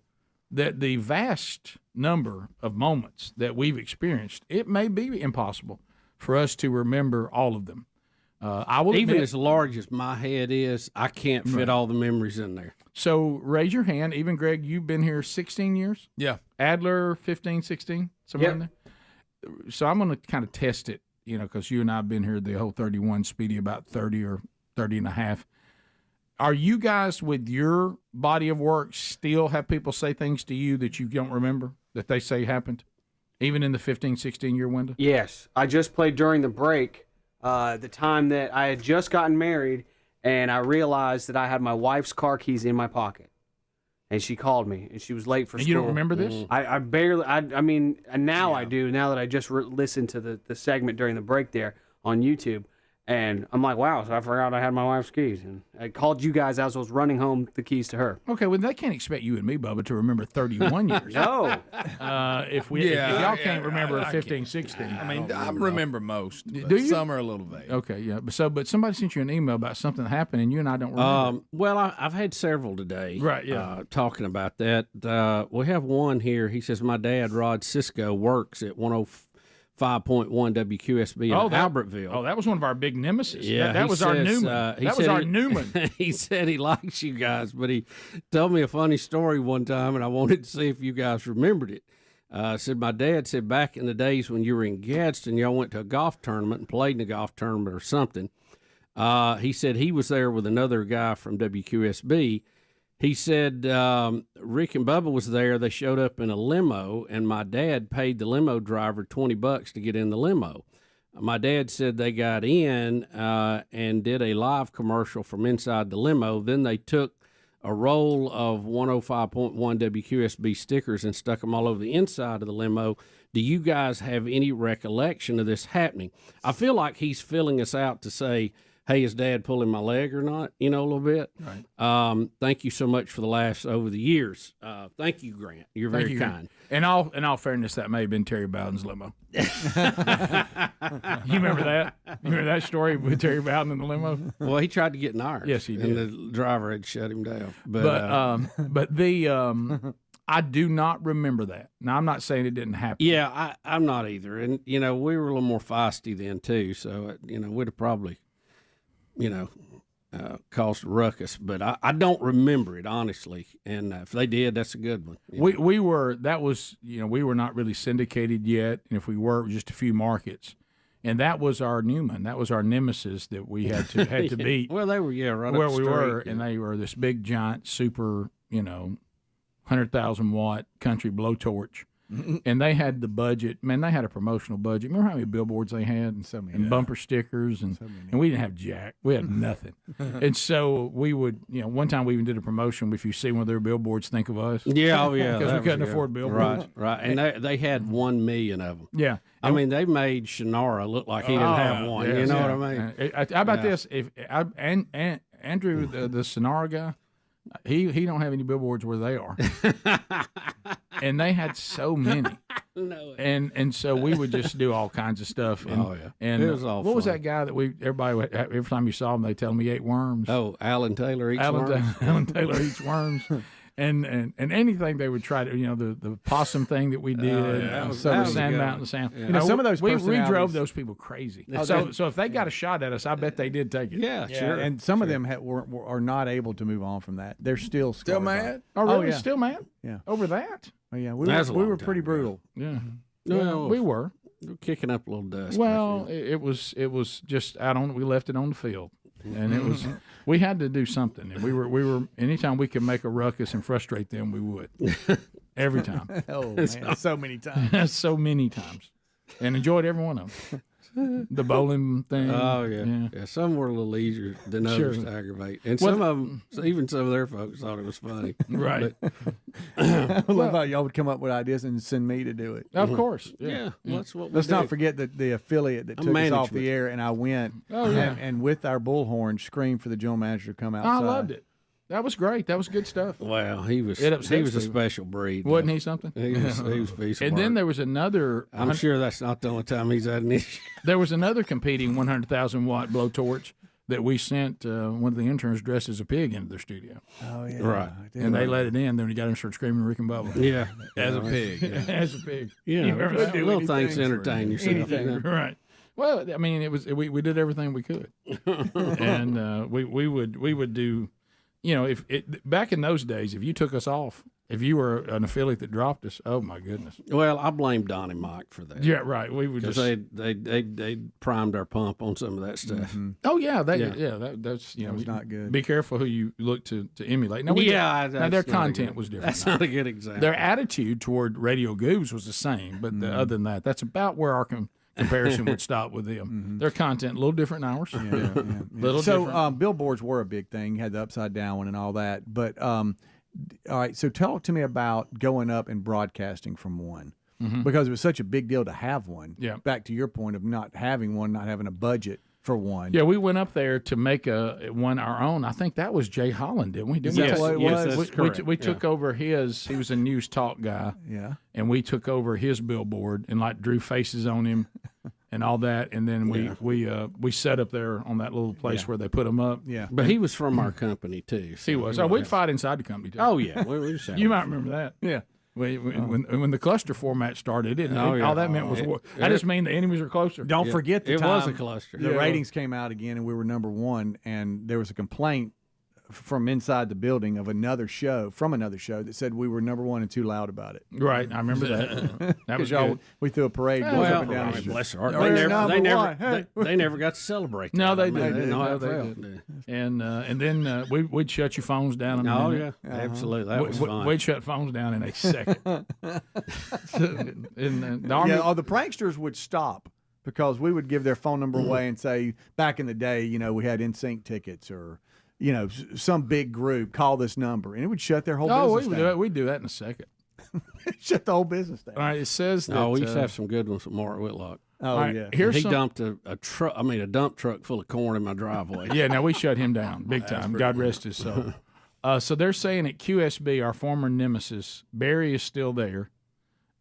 that the vast number of moments that we've experienced, it may be impossible for us to remember all of them. I will even admit, as large as my head is, I can't fit all the memories in there. So raise your hand. Even Greg, you've been here 16 years? Yeah. Adler, 15, 16, somewhere in there? So I'm going to kind of test it, because you and I have been here the whole 31, Speedy about 30 or 30 and a half. Are you guys, with your body of work, still have people say things to you that you don't remember, that they say happened? Even in the 15, 16-year window? Yes. I just played during the break, the time that I had just gotten married, and I realized that I had my wife's car keys in my pocket. And she called me, and she was late for school. You don't remember this? I barely, I mean, and now I do, now that I just listened to the segment during the break there on YouTube. And I'm like, wow, so I forgot I had my wife's keys. And I called you guys as I was running home the keys to her. Okay, well, they can't expect you and me, Bubba, to remember 31 years. No. If y'all can't remember 15, 16. I remember most. Do you? Some are a little vague. Okay, yeah. But somebody sent you an email about something that happened, and you and I don't remember. Well, I've had several today. Right, yeah. Talking about that. We have one here. He says, my dad, Rod Cisco, works at 105.1 WQSB in Albertville. Oh, that was one of our big nemesis. Yeah, that was our Newman. That was our Newman. He said he likes you guys, but he told me a funny story one time, and I wanted to see if you guys remembered it. Said my dad said back in the days when you were in Gadsden, y'all went to a golf tournament and played in a golf tournament or something. He said he was there with another guy from WQSB. He said Rick and Bubba was there. They showed up in a limo, and my dad paid the limo driver $20 to get in the limo. My dad said they got in and did a live commercial from inside the limo. Then they took a roll of 105.1 WQSB stickers and stuck them all over the inside of the limo. Do you guys have any recollection of this happening? I feel like he's filling us out to say, hey, is Dad pulling my leg or not? A little bit. Right. Thank you so much for the laughs over the years. Thank you, Grant. You're very kind. In all fairness, that may have been Terry Bowden's limo. You remember that? You remember that story with Terry Bowden in the limo? Well, he tried to get in ours. Yes, he did. And the driver had shut him down. But I do not remember that. Now, I'm not saying it didn't happen. Yeah, I'm not either. And, we were a little more feisty then, too. So, we'd have probably caused a ruckus, but I don't remember it, honestly. And if they did, that's a good one. We were not really syndicated yet, and if we were, it was just a few markets. And that was our Newman. That was our nemesis that we had to beat. Well, they were, right where up we straight, were, and they were this big, giant, super, 100,000 watt country blowtorch. And they had the budget. Man, they had a promotional budget. Remember how many billboards they had and bumper stickers, and we didn't have jack. We had nothing. And so we would, one time we even did a promotion. If you see one of their billboards, think of us. Yeah, oh yeah, because we couldn't afford billboards. Right. And they had 1 million of them. Yeah, I mean they made Shannara look like he didn't have one. Yes, what I mean? How about this? If Andrew, the Shannara guy, he don't have any billboards where they are. And they had so many. No. And so we would just do all kinds of stuff. And, And it was all what was fun. that guy that every time you saw him, they tell him he ate worms? Oh, Alan Taylor eats worms. Alan Taylor eats worms. and anything they would try to, the possum thing that we did, Sand Mountain Sound. Yeah. Some of those we personalities- drove those people crazy. So if they got a shot at us, I bet they did take it. Yeah, sure. And some of them are not able to move on from that. They're still scarred by mad? it. Oh, really? yeah. Still mad? Yeah. Over that? Oh, yeah. We That's a were long pretty time brutal. Yeah. Well, we were. Kicking up a little dust. Well, it was just out on. We left it on the field, and it was. We had to do something. And we were. Anytime we could make a ruckus and frustrate them, we would. Every time. Oh man, so many times. So many times, and enjoyed every one of them. The bowling thing. Oh yeah. Some were a little easier than others to aggravate, and some of them, even some of their folks, thought it was funny. Right. But, I love how y'all would come up with ideas and send me to do it. Of course. Yeah. Well, that's what we Let's do. not forget the affiliate that took us off the air, and I went. Oh, yeah. and with our bullhorn, screamed for the general manager to come outside. I loved it. That was great. That was good stuff. Wow, he was It upsets a people. special breed, Wasn't he something? He was a piece of And then work. there was another. I'm sure that's not the only time he's had an issue. There was another competing 100,000 watt blowtorch that we sent one of the interns dressed as a pig into their studio. Oh yeah, Right. And they let it in. Then he got him started screaming Rick and Bubba. Yeah, As a pig. As a pig. yeah, You remember that? little things to entertain yourself. Anything. you know. Right. Well, I mean, it was we did everything we could, and we would do, if back in those days, if you took us off, if you were an affiliate that dropped us, oh my goodness. Well, I blame Don and Mike for that. Yeah, right. We would Because just they primed our pump on some of that stuff. Mm-hmm. Oh yeah, that's That was not good. Be careful who you look to emulate. Now, Yeah, now their that's not a content good- was different. That's not a good example. Their attitude toward Radio Goobs was the same, but other than that, that's about where our comparison would stop with them. Their content a little different than ours. Little different. So billboards were a big thing. You had the upside down one and all that. But all right, so talk to me about going up and broadcasting from one. Because it was such a big deal to have one. Yeah. Back to your point of not having one, not having a budget for one. Yeah, we went up there to make one our own. I think that was Jay Holland, didn't we? Is that what it was? We took over his. He was a news talk guy. Yeah. And we took over his billboard and drew faces on him and all that. And then we set up there on that little place where they put them up. Yeah. But he was from our company too. So He was. Oh, we'd fight inside the company too. Oh yeah, we just had You might remember that. Yeah. When the cluster format started, all that meant was war. I just mean the enemies are closer. Don't forget the it time was a cluster. the ratings came out again and we were number one, and there was a complaint from inside the building of another show that said we were number one and too loud about it. Right, I remember that. That was y'all. good. We threw a parade goes Well, up and down. the street. bless their heart. We're They never got to celebrate that. No, they I mean, didn't. know how No, it they felt. didn't. And then we'd shut your phones down in a Oh minute. yeah, absolutely. That was fun. We'd shut phones down in a second. And the Army, the pranksters would stop because we would give their phone number away and say, back in the day, we had NSYNC tickets or, some big group, call this number, and it would shut their whole business down. we'd do that in a second. Shut the whole business down. All right, it says that. No, we used to have some good ones with Mark Whitlock. Oh, right, yeah. here's He some- dumped a dump truck full of corn in my driveway. Yeah, now we shut him down big time. God rest his soul. So they're saying at QSB, our former nemesis, Barry is still there.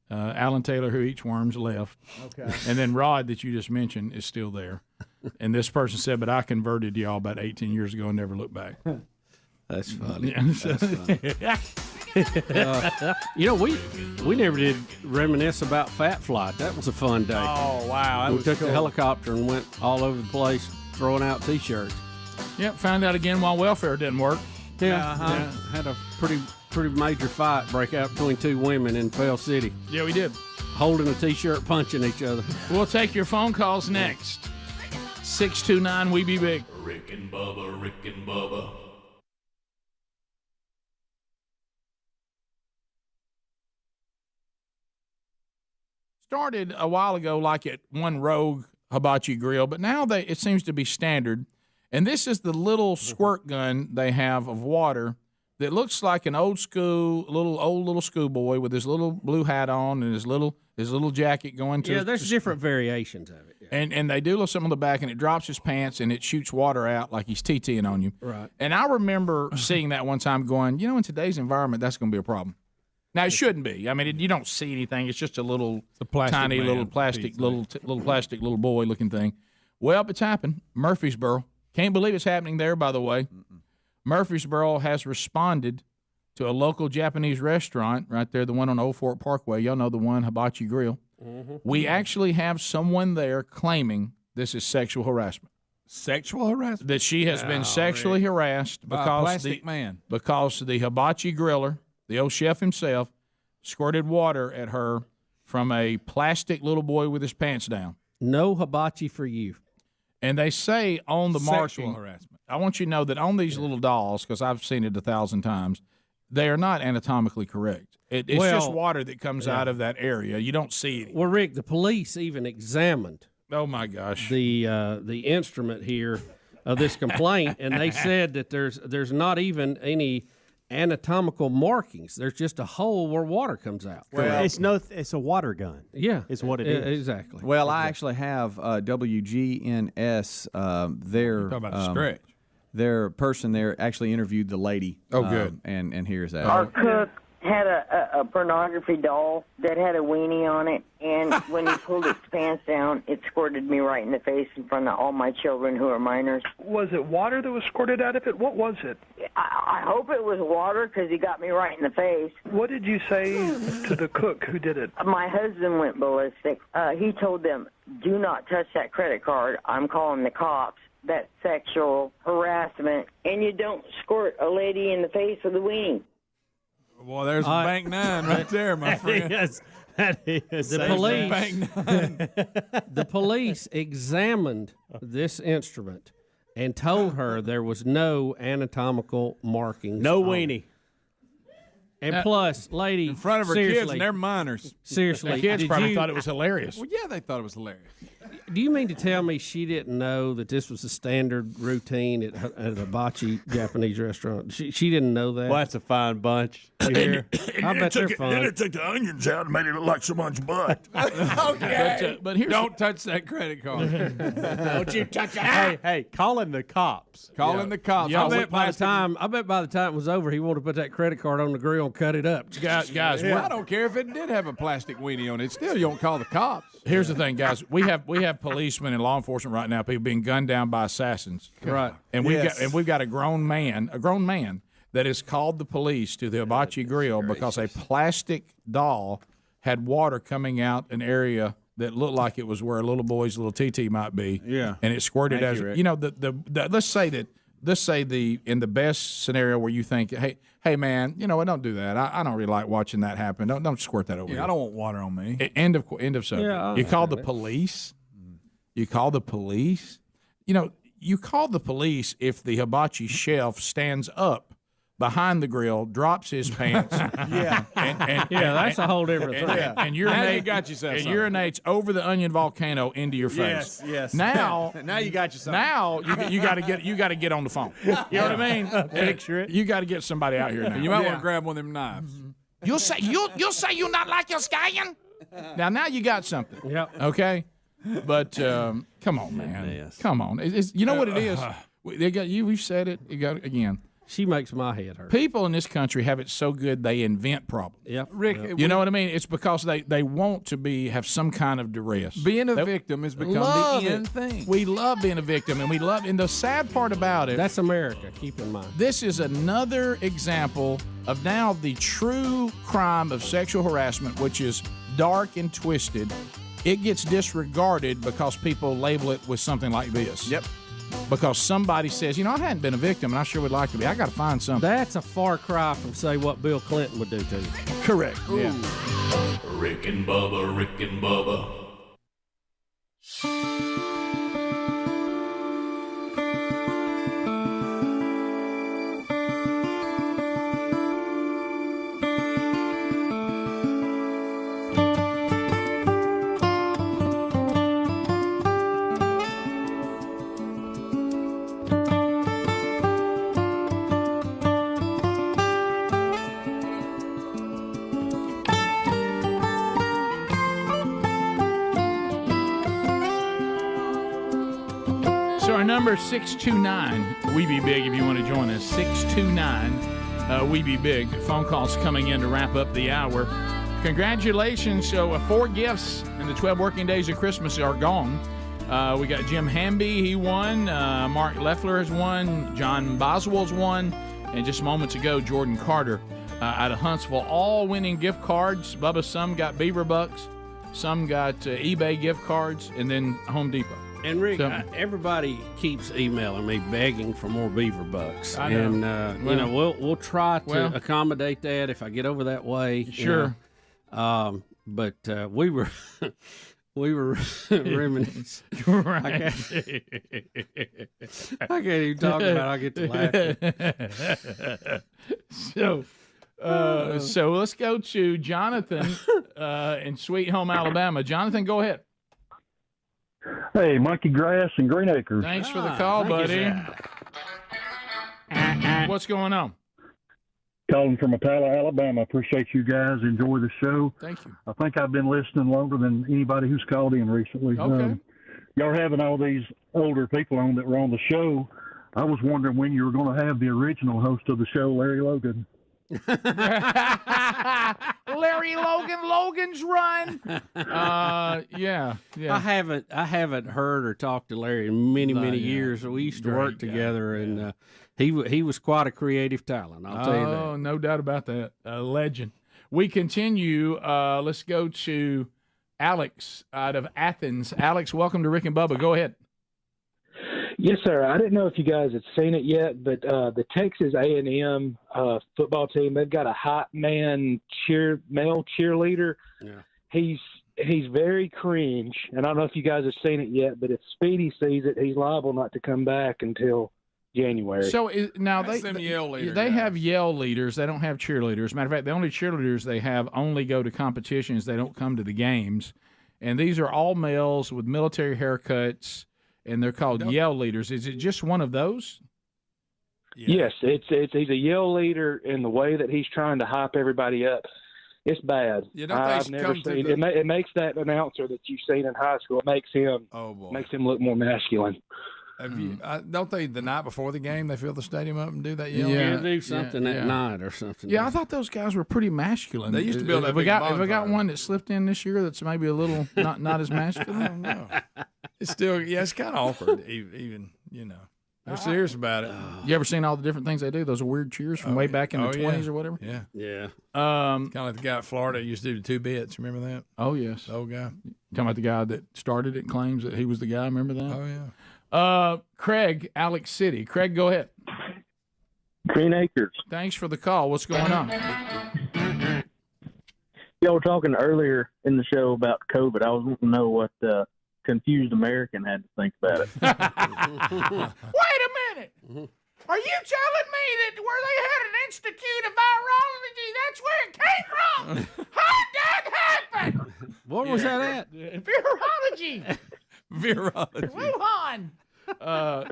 Alan Taylor, who eats worms, left. Okay. And then Rod, that you just mentioned, is still there. And this person said, but I converted y'all about 18 years ago and never looked back. That's funny. Yeah, so- We never did reminisce about Fat Flight. That was a fun day. Oh, wow. We took the helicopter and went all over the place throwing out T-shirts. Yep, found out again why welfare didn't work. Yeah, had a pretty major fight break out between two women in Pell City. Yeah, we did. Holding a T-shirt, punching each other. We'll take your phone calls next. 629 We Be Big. Rick and Bubba, Rick and Bubba. Started a while ago like at one rogue hibachi grill, but now it seems to be standard. And this is the little squirt gun they have of water that looks like an old little schoolboy with his little blue hat on and his little jacket going to. Yeah, there's different variations of it. Yeah. And they do something on the back, and it drops his pants, and it shoots water out like he's TTing on you. Right. And I remember seeing that one time going, in today's environment, that's going to be a problem. Now, it shouldn't be. I mean, you don't see anything. It's just a tiny little plastic little boy looking thing. Well, it's happened. Murfreesboro. Can't believe it's happening there, by the way. Murfreesboro has responded to a local Japanese restaurant right there, the one on Old Fort Parkway. Y'all know the one, Hibachi Grill. Mm-hmm. We actually have someone there claiming this is sexual harassment. Sexual harassment? That she has been sexually harassed by a plastic man. Because the hibachi griller, the old chef himself, squirted water at her from a plastic little boy with his pants down. No hibachi for you. And they say on the Sexual marking, harassment. I want you to know that on these little dolls, because I've seen it 1,000 times, they are not anatomically correct. It's just water that comes out of that area. You don't see it. Well, Rick, the police even examined. Oh my gosh. The instrument here of this complaint, and they said that there's not even any anatomical markings. There's just a hole where water comes out. Well, it's a water gun. Yeah, is what it is. Exactly. Well, I actually have WGNS. Their person there actually interviewed the lady. Oh, good. And here's that. Our cook had a pornography doll that had a weenie on it, and when he pulled its pants down, it squirted me right in the face in front of all my children who are minors. Was it water that was squirted out of it? What was it? I hope it was water because he got me right in the face. What did you say to the cook who did it? My husband went ballistic. He told them, do not touch that credit card. I'm calling the cops. That's sexual harassment, and you don't squirt a lady in the face with a weenie. Well, there's Bank 9 right there, my friend. Yes, that is. The police examined this instrument and told her there was no anatomical markings. No weenie. And plus, lady, in front of her kids, and they're minors. Seriously, the kids probably thought it was hilarious. Well, yeah, they thought it was hilarious. Do you mean to tell me she didn't know that this was a standard routine at a hibachi Japanese restaurant? She didn't know that. Well, that's a fine bunch. You hear? I bet they're fun. Then it took the onions out and made it look like someone's butt. Okay. But here's don't touch that credit card. Don't you touch it. Hey, calling the cops. Calling the cops. I bet by the time it was over, he wanted to put that credit card on the grill and cut it up. Guys, I don't care if it did have a plastic weenie on it. Still, you don't call the cops. Here's the thing, guys. We have policemen and law enforcement right now, people being gunned down by assassins. Right. And we've got a grown man that has called the police to the hibachi grill because a plastic doll had water coming out an area that looked like it was where a little boy's little TT might be. Yeah. And it squirted Thank you, Rick. let's say in the best scenario where you think, hey man, don't do that. I don't really like watching that happen. Don't squirt that over here. I don't want water on me. End of subject. Yeah, you call the police. You call the police. You call the police if the hibachi chef stands up behind the grill, drops his pants. That's a whole different thing. And Now you got yourself something. urinates over the onion volcano into your face. Yes. Now you got yourself. Now you got to get on the phone. You know what I mean? Picture it. You got to get somebody out here now. You might want to grab one of them knives. You'll say you not like your scallion? Now you got something. Yep. Okay. But come on, man. Yes. Come on. You know what it is? They got you. We've said it. You got again. She makes my head hurt. People in this country have it so good they invent problems. Yep. Rick, You know what I mean? It's because they want to have some kind of duress. being a victim has become the end thing. We love being a victim, and the sad part about it. That's America. Keep in mind. This is another example of now the true crime of sexual harassment, which is dark and twisted. It gets disregarded because people label it with something like this. Yep. Because somebody says, I hadn't been a victim, and I sure would like to be. I got to find something. That's a far cry from, say, what Bill Clinton would do to you. Correct. Ooh. Yeah. Rick and Bubba, Rick and Bubba. Number 629, We Be Big if you want to join us. 629, We Be Big. Phone calls coming in to wrap up the hour. Congratulations. So 4 gifts in the 12 working days of Christmas are gone. We got Jim Hamby, he won. Mark Leffler has won. John Boswell's won. And just moments ago, Jordan Carter out of Huntsville, all winning gift cards. Bubba, some got Beaver Bucks, some got eBay gift cards, and then Home Depot. And Rick, everybody keeps emailing me begging for more Beaver Bucks, I know. And you know we'll try to accommodate that if I get over that way. Sure. But we were reminiscing. Right. I can't even talk about it. I get to laughing. So let's go to Jonathan in Sweet Home, Alabama. Jonathan, go ahead. Hey, Monkey Grass and Green Acres. Thanks for the call, buddy. What's going on? Calling from Atala, Alabama. Appreciate you guys. Enjoy the show. Thank you. I think I've been listening longer than anybody who's called in recently. Okay. Y'all are having all these older people on that were on the show. I was wondering when you were going to have the original host of the show, Larry Logan. Larry Logan's Run. Yeah. I haven't heard or talked to Larry in many years. We used to work together, and he was quite a creative talent. I'll tell you that. Oh, no doubt about that. A legend. We continue. Let's go to Alex out of Athens. Alex, welcome to Rick and Bubba. Go ahead. Yes, sir. I didn't know if you guys had seen it yet, but the Texas A&M football team, they've got a hot man male cheerleader. Yeah. He's very cringe, and I don't know if you guys have seen it yet, but if Speedy sees it, he's liable not to come back until January. So now they yell have yell leaders. They don't have cheerleaders. Matter of fact, the only cheerleaders they have only go to competitions. They don't come to the games. And these are all males with military haircuts, and they're called yell leaders. Is it just one of those? Yeah. Yes, he's a yell leader in the way that he's trying to hype everybody up. It's bad. I've never seen it. It makes that announcer that you've seen in high school. It makes him look more masculine. Have you, don't they the night before the game they fill the stadium up and do that yelling? Yeah, do something that night or something. Yeah, I thought those guys were pretty masculine. They used to build that. Have we got one that slipped in this year that's maybe a little not as masculine? I don't know. It's still it's kind of awkward. Even they're serious about it. You ever seen all the different things they do? Those weird cheers from way back in the 20s or whatever. Yeah, yeah. Kind of like the guy at Florida used to do the 2 bits. Remember that? Oh yes, the old guy. Talking about the guy that started it, claims that he was the guy. Remember that? Oh yeah. Craig, Alex City. Craig, go ahead. Green Acres. Thanks for the call. What's going on? Y'all were talking earlier in the show about COVID. I was wanting to know what confused American had to think about it. Wait a minute. Are you telling me that where they had an institute of virology, that's where it came from? How'd that happen? What was that at? Virology. Virology. Wuhan.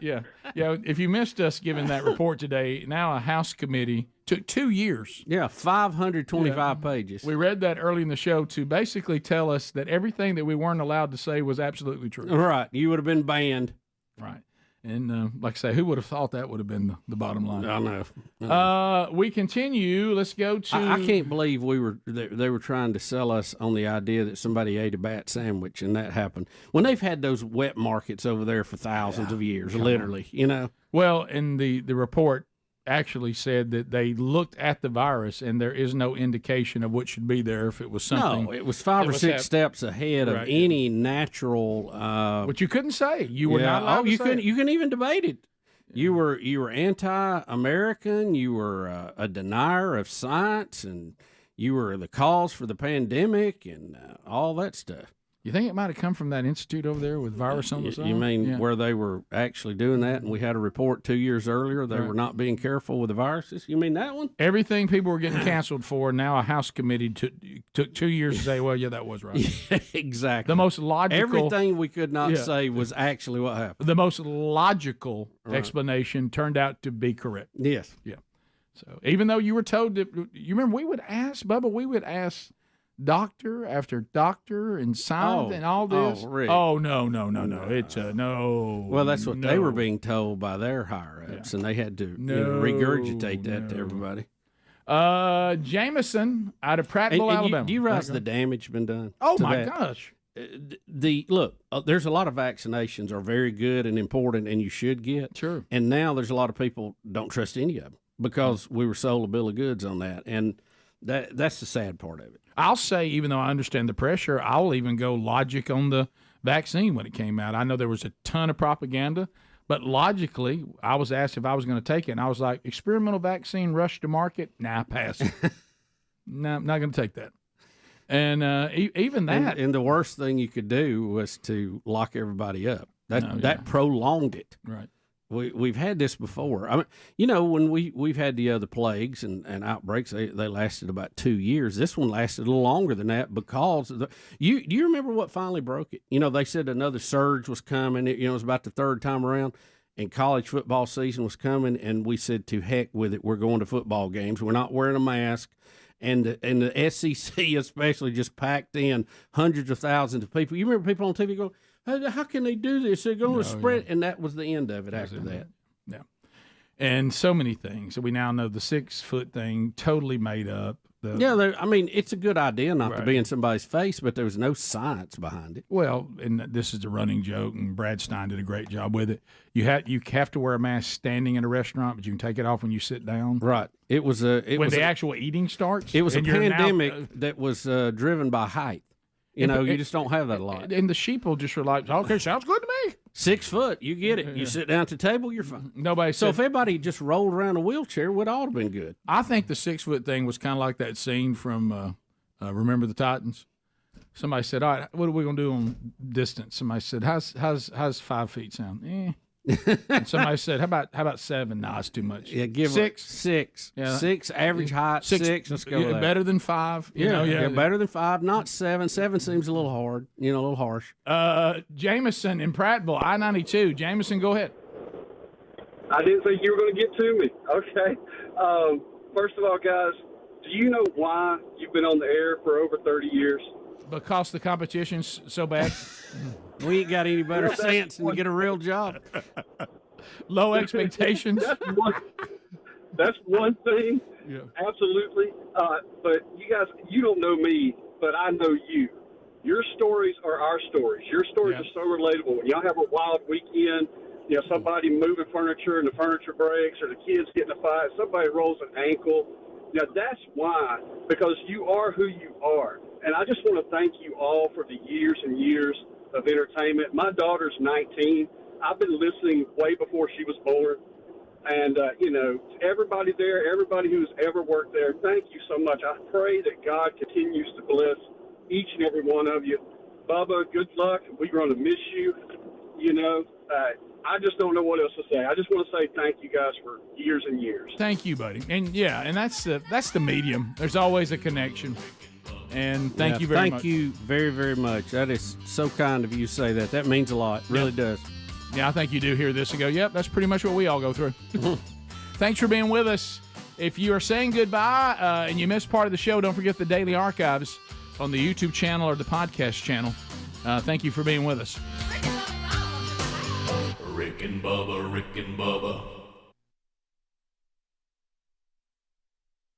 Yeah. If you missed us giving that report today, now a House committee took 2 years. Yeah, 525 pages. We read that early in the show to basically tell us that everything that we weren't allowed to say was absolutely true. Right. You would have been banned. Right. And like I say, who would have thought that would have been the bottom line? I know. We continue. Let's go to. I can't believe they were trying to sell us on the idea that somebody ate a bat sandwich and that happened when they've had those wet markets over there for thousands of years, literally. Well, and the report actually said that they looked at the virus and there is no indication of what should be there if it was something. No, it was 5 or 6 steps ahead of any natural. But you couldn't say you were not allowed to you say couldn't. it. You couldn't even debate it. You were anti-American. You were a denier of science, and you were the cause for the pandemic and all that stuff. You think it might have come from that institute over there with virus on the side? You mean where they were actually doing that, and we had a report 2 years earlier they were not being careful with the viruses? You mean that one? Everything people were getting canceled for, now a House committee took 2 years to say, well, yeah, that was right. Yeah, exactly. The most logical. Everything we could not say was actually what happened. The most logical explanation turned out to be correct. Yes. Yeah. So even though you were told that, you remember we would ask doctor after doctor and science and all this. Rick. Oh no. It's no. Well, that's what they were being told by their higher ups, and they had to regurgitate that to everybody. Jameson out of Prattville, Alabama. Do you realize the damage been done? Oh my gosh. There's a lot of vaccinations are very good and important, and you should get. Sure. And now there's a lot of people don't trust any of them. because we were sold a bill of goods on that, and that's the sad part of it. I'll say, even though I understand the pressure, I'll even go logic on the vaccine when it came out. I know there was a ton of propaganda, but logically, I was asked if I was going to take it, and I was like, experimental vaccine rush to market? Nah, pass. No, I'm not going to take that. And even that. And the worst thing you could do was to lock everybody up. That prolonged it. Right. We've had this before. I mean, when we've had the other plagues and outbreaks, they lasted about 2 years. This one lasted a little longer than that because do you remember what finally broke it? They said another surge was coming. It was about the third time around, and college football season was coming, and we said, to heck with it. We're going to football games. We're not wearing a mask. And the SEC especially just packed in hundreds of thousands of people. You remember people on TV go, how can they do this? They're going to spread. And that was the end of it after that. Yeah. And so many things. So we now know the 6-foot thing totally made up. It's a good idea not to be in somebody's face, but there was no science behind it. Well, and this is a running joke, and Brad Stein did a great job with it. You have to wear a mask standing in a restaurant, but you can take it off when you sit down. Right. When the actual eating starts. It was a pandemic that was driven by height. You just don't have that a lot. And the sheeple just were like, okay, sounds good to me. 6 foot, you get it. You sit down at the table, you're fine. Nobody. So if everybody just rolled around a wheelchair, it would all have been good. I think the 6-foot thing was kind of like that scene from Remember the Titans. Somebody said, "All right, what are we gonna do on distance?" Somebody said, "How's 5 feet sound?" And somebody said, "How about 7?" Nah, it's too much. Yeah, give 6. 6. Yeah. 6 average height. 6. Let's go. With better than 5. Better than 5. Not 7. 7 seems a little hard. A little harsh. Jameson in Prattville, I-92. Jameson, go ahead. I didn't think you were going to get to me. Okay. First of all, guys, do you know why you've been on the air for over 30 years? Because the competition's so bad. We ain't got any better sense than to get a real job. Low expectations. That's one thing. Yeah. Absolutely. But you guys, you don't know me, but I know you. Your stories are our stories. Your stories are so relatable. When y'all have a wild weekend, somebody moving furniture and the furniture breaks, or the kids get in a fight, somebody rolls an ankle. That's why, because you are who you are. And I just want to thank you all for the years and years of entertainment. My daughter's 19. I've been listening way before she was born. And, everybody there, everybody who's ever worked there, thank you so much. I pray that God continues to bless each and every one of you. Bubba, good luck. We're going to miss you. I just don't know what else to say. I just want to say thank you guys for years and years. Thank you, buddy. And that's the medium. There's always a connection. And thank you very much. Thank you very, very much. That is so kind of you to say that. That means a lot. It really does. Yeah, I think you do hear this and go, yep, that's pretty much what we all go through. Thanks for being with us. If you are saying goodbye and you missed part of the show, don't forget the daily archives on the YouTube channel or the podcast channel. Thank you for being with us. Rick and Bubba, Rick and Bubba.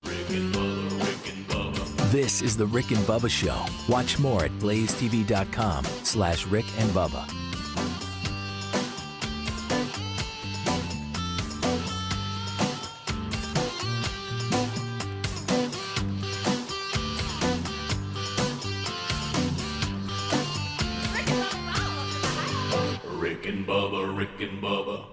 Rick and Bubba, Rick and Bubba. This is the Rick and Bubba Show. Watch more at blazetv.com/Rick and Bubba. Rick and Bubba, Rick and Bubba.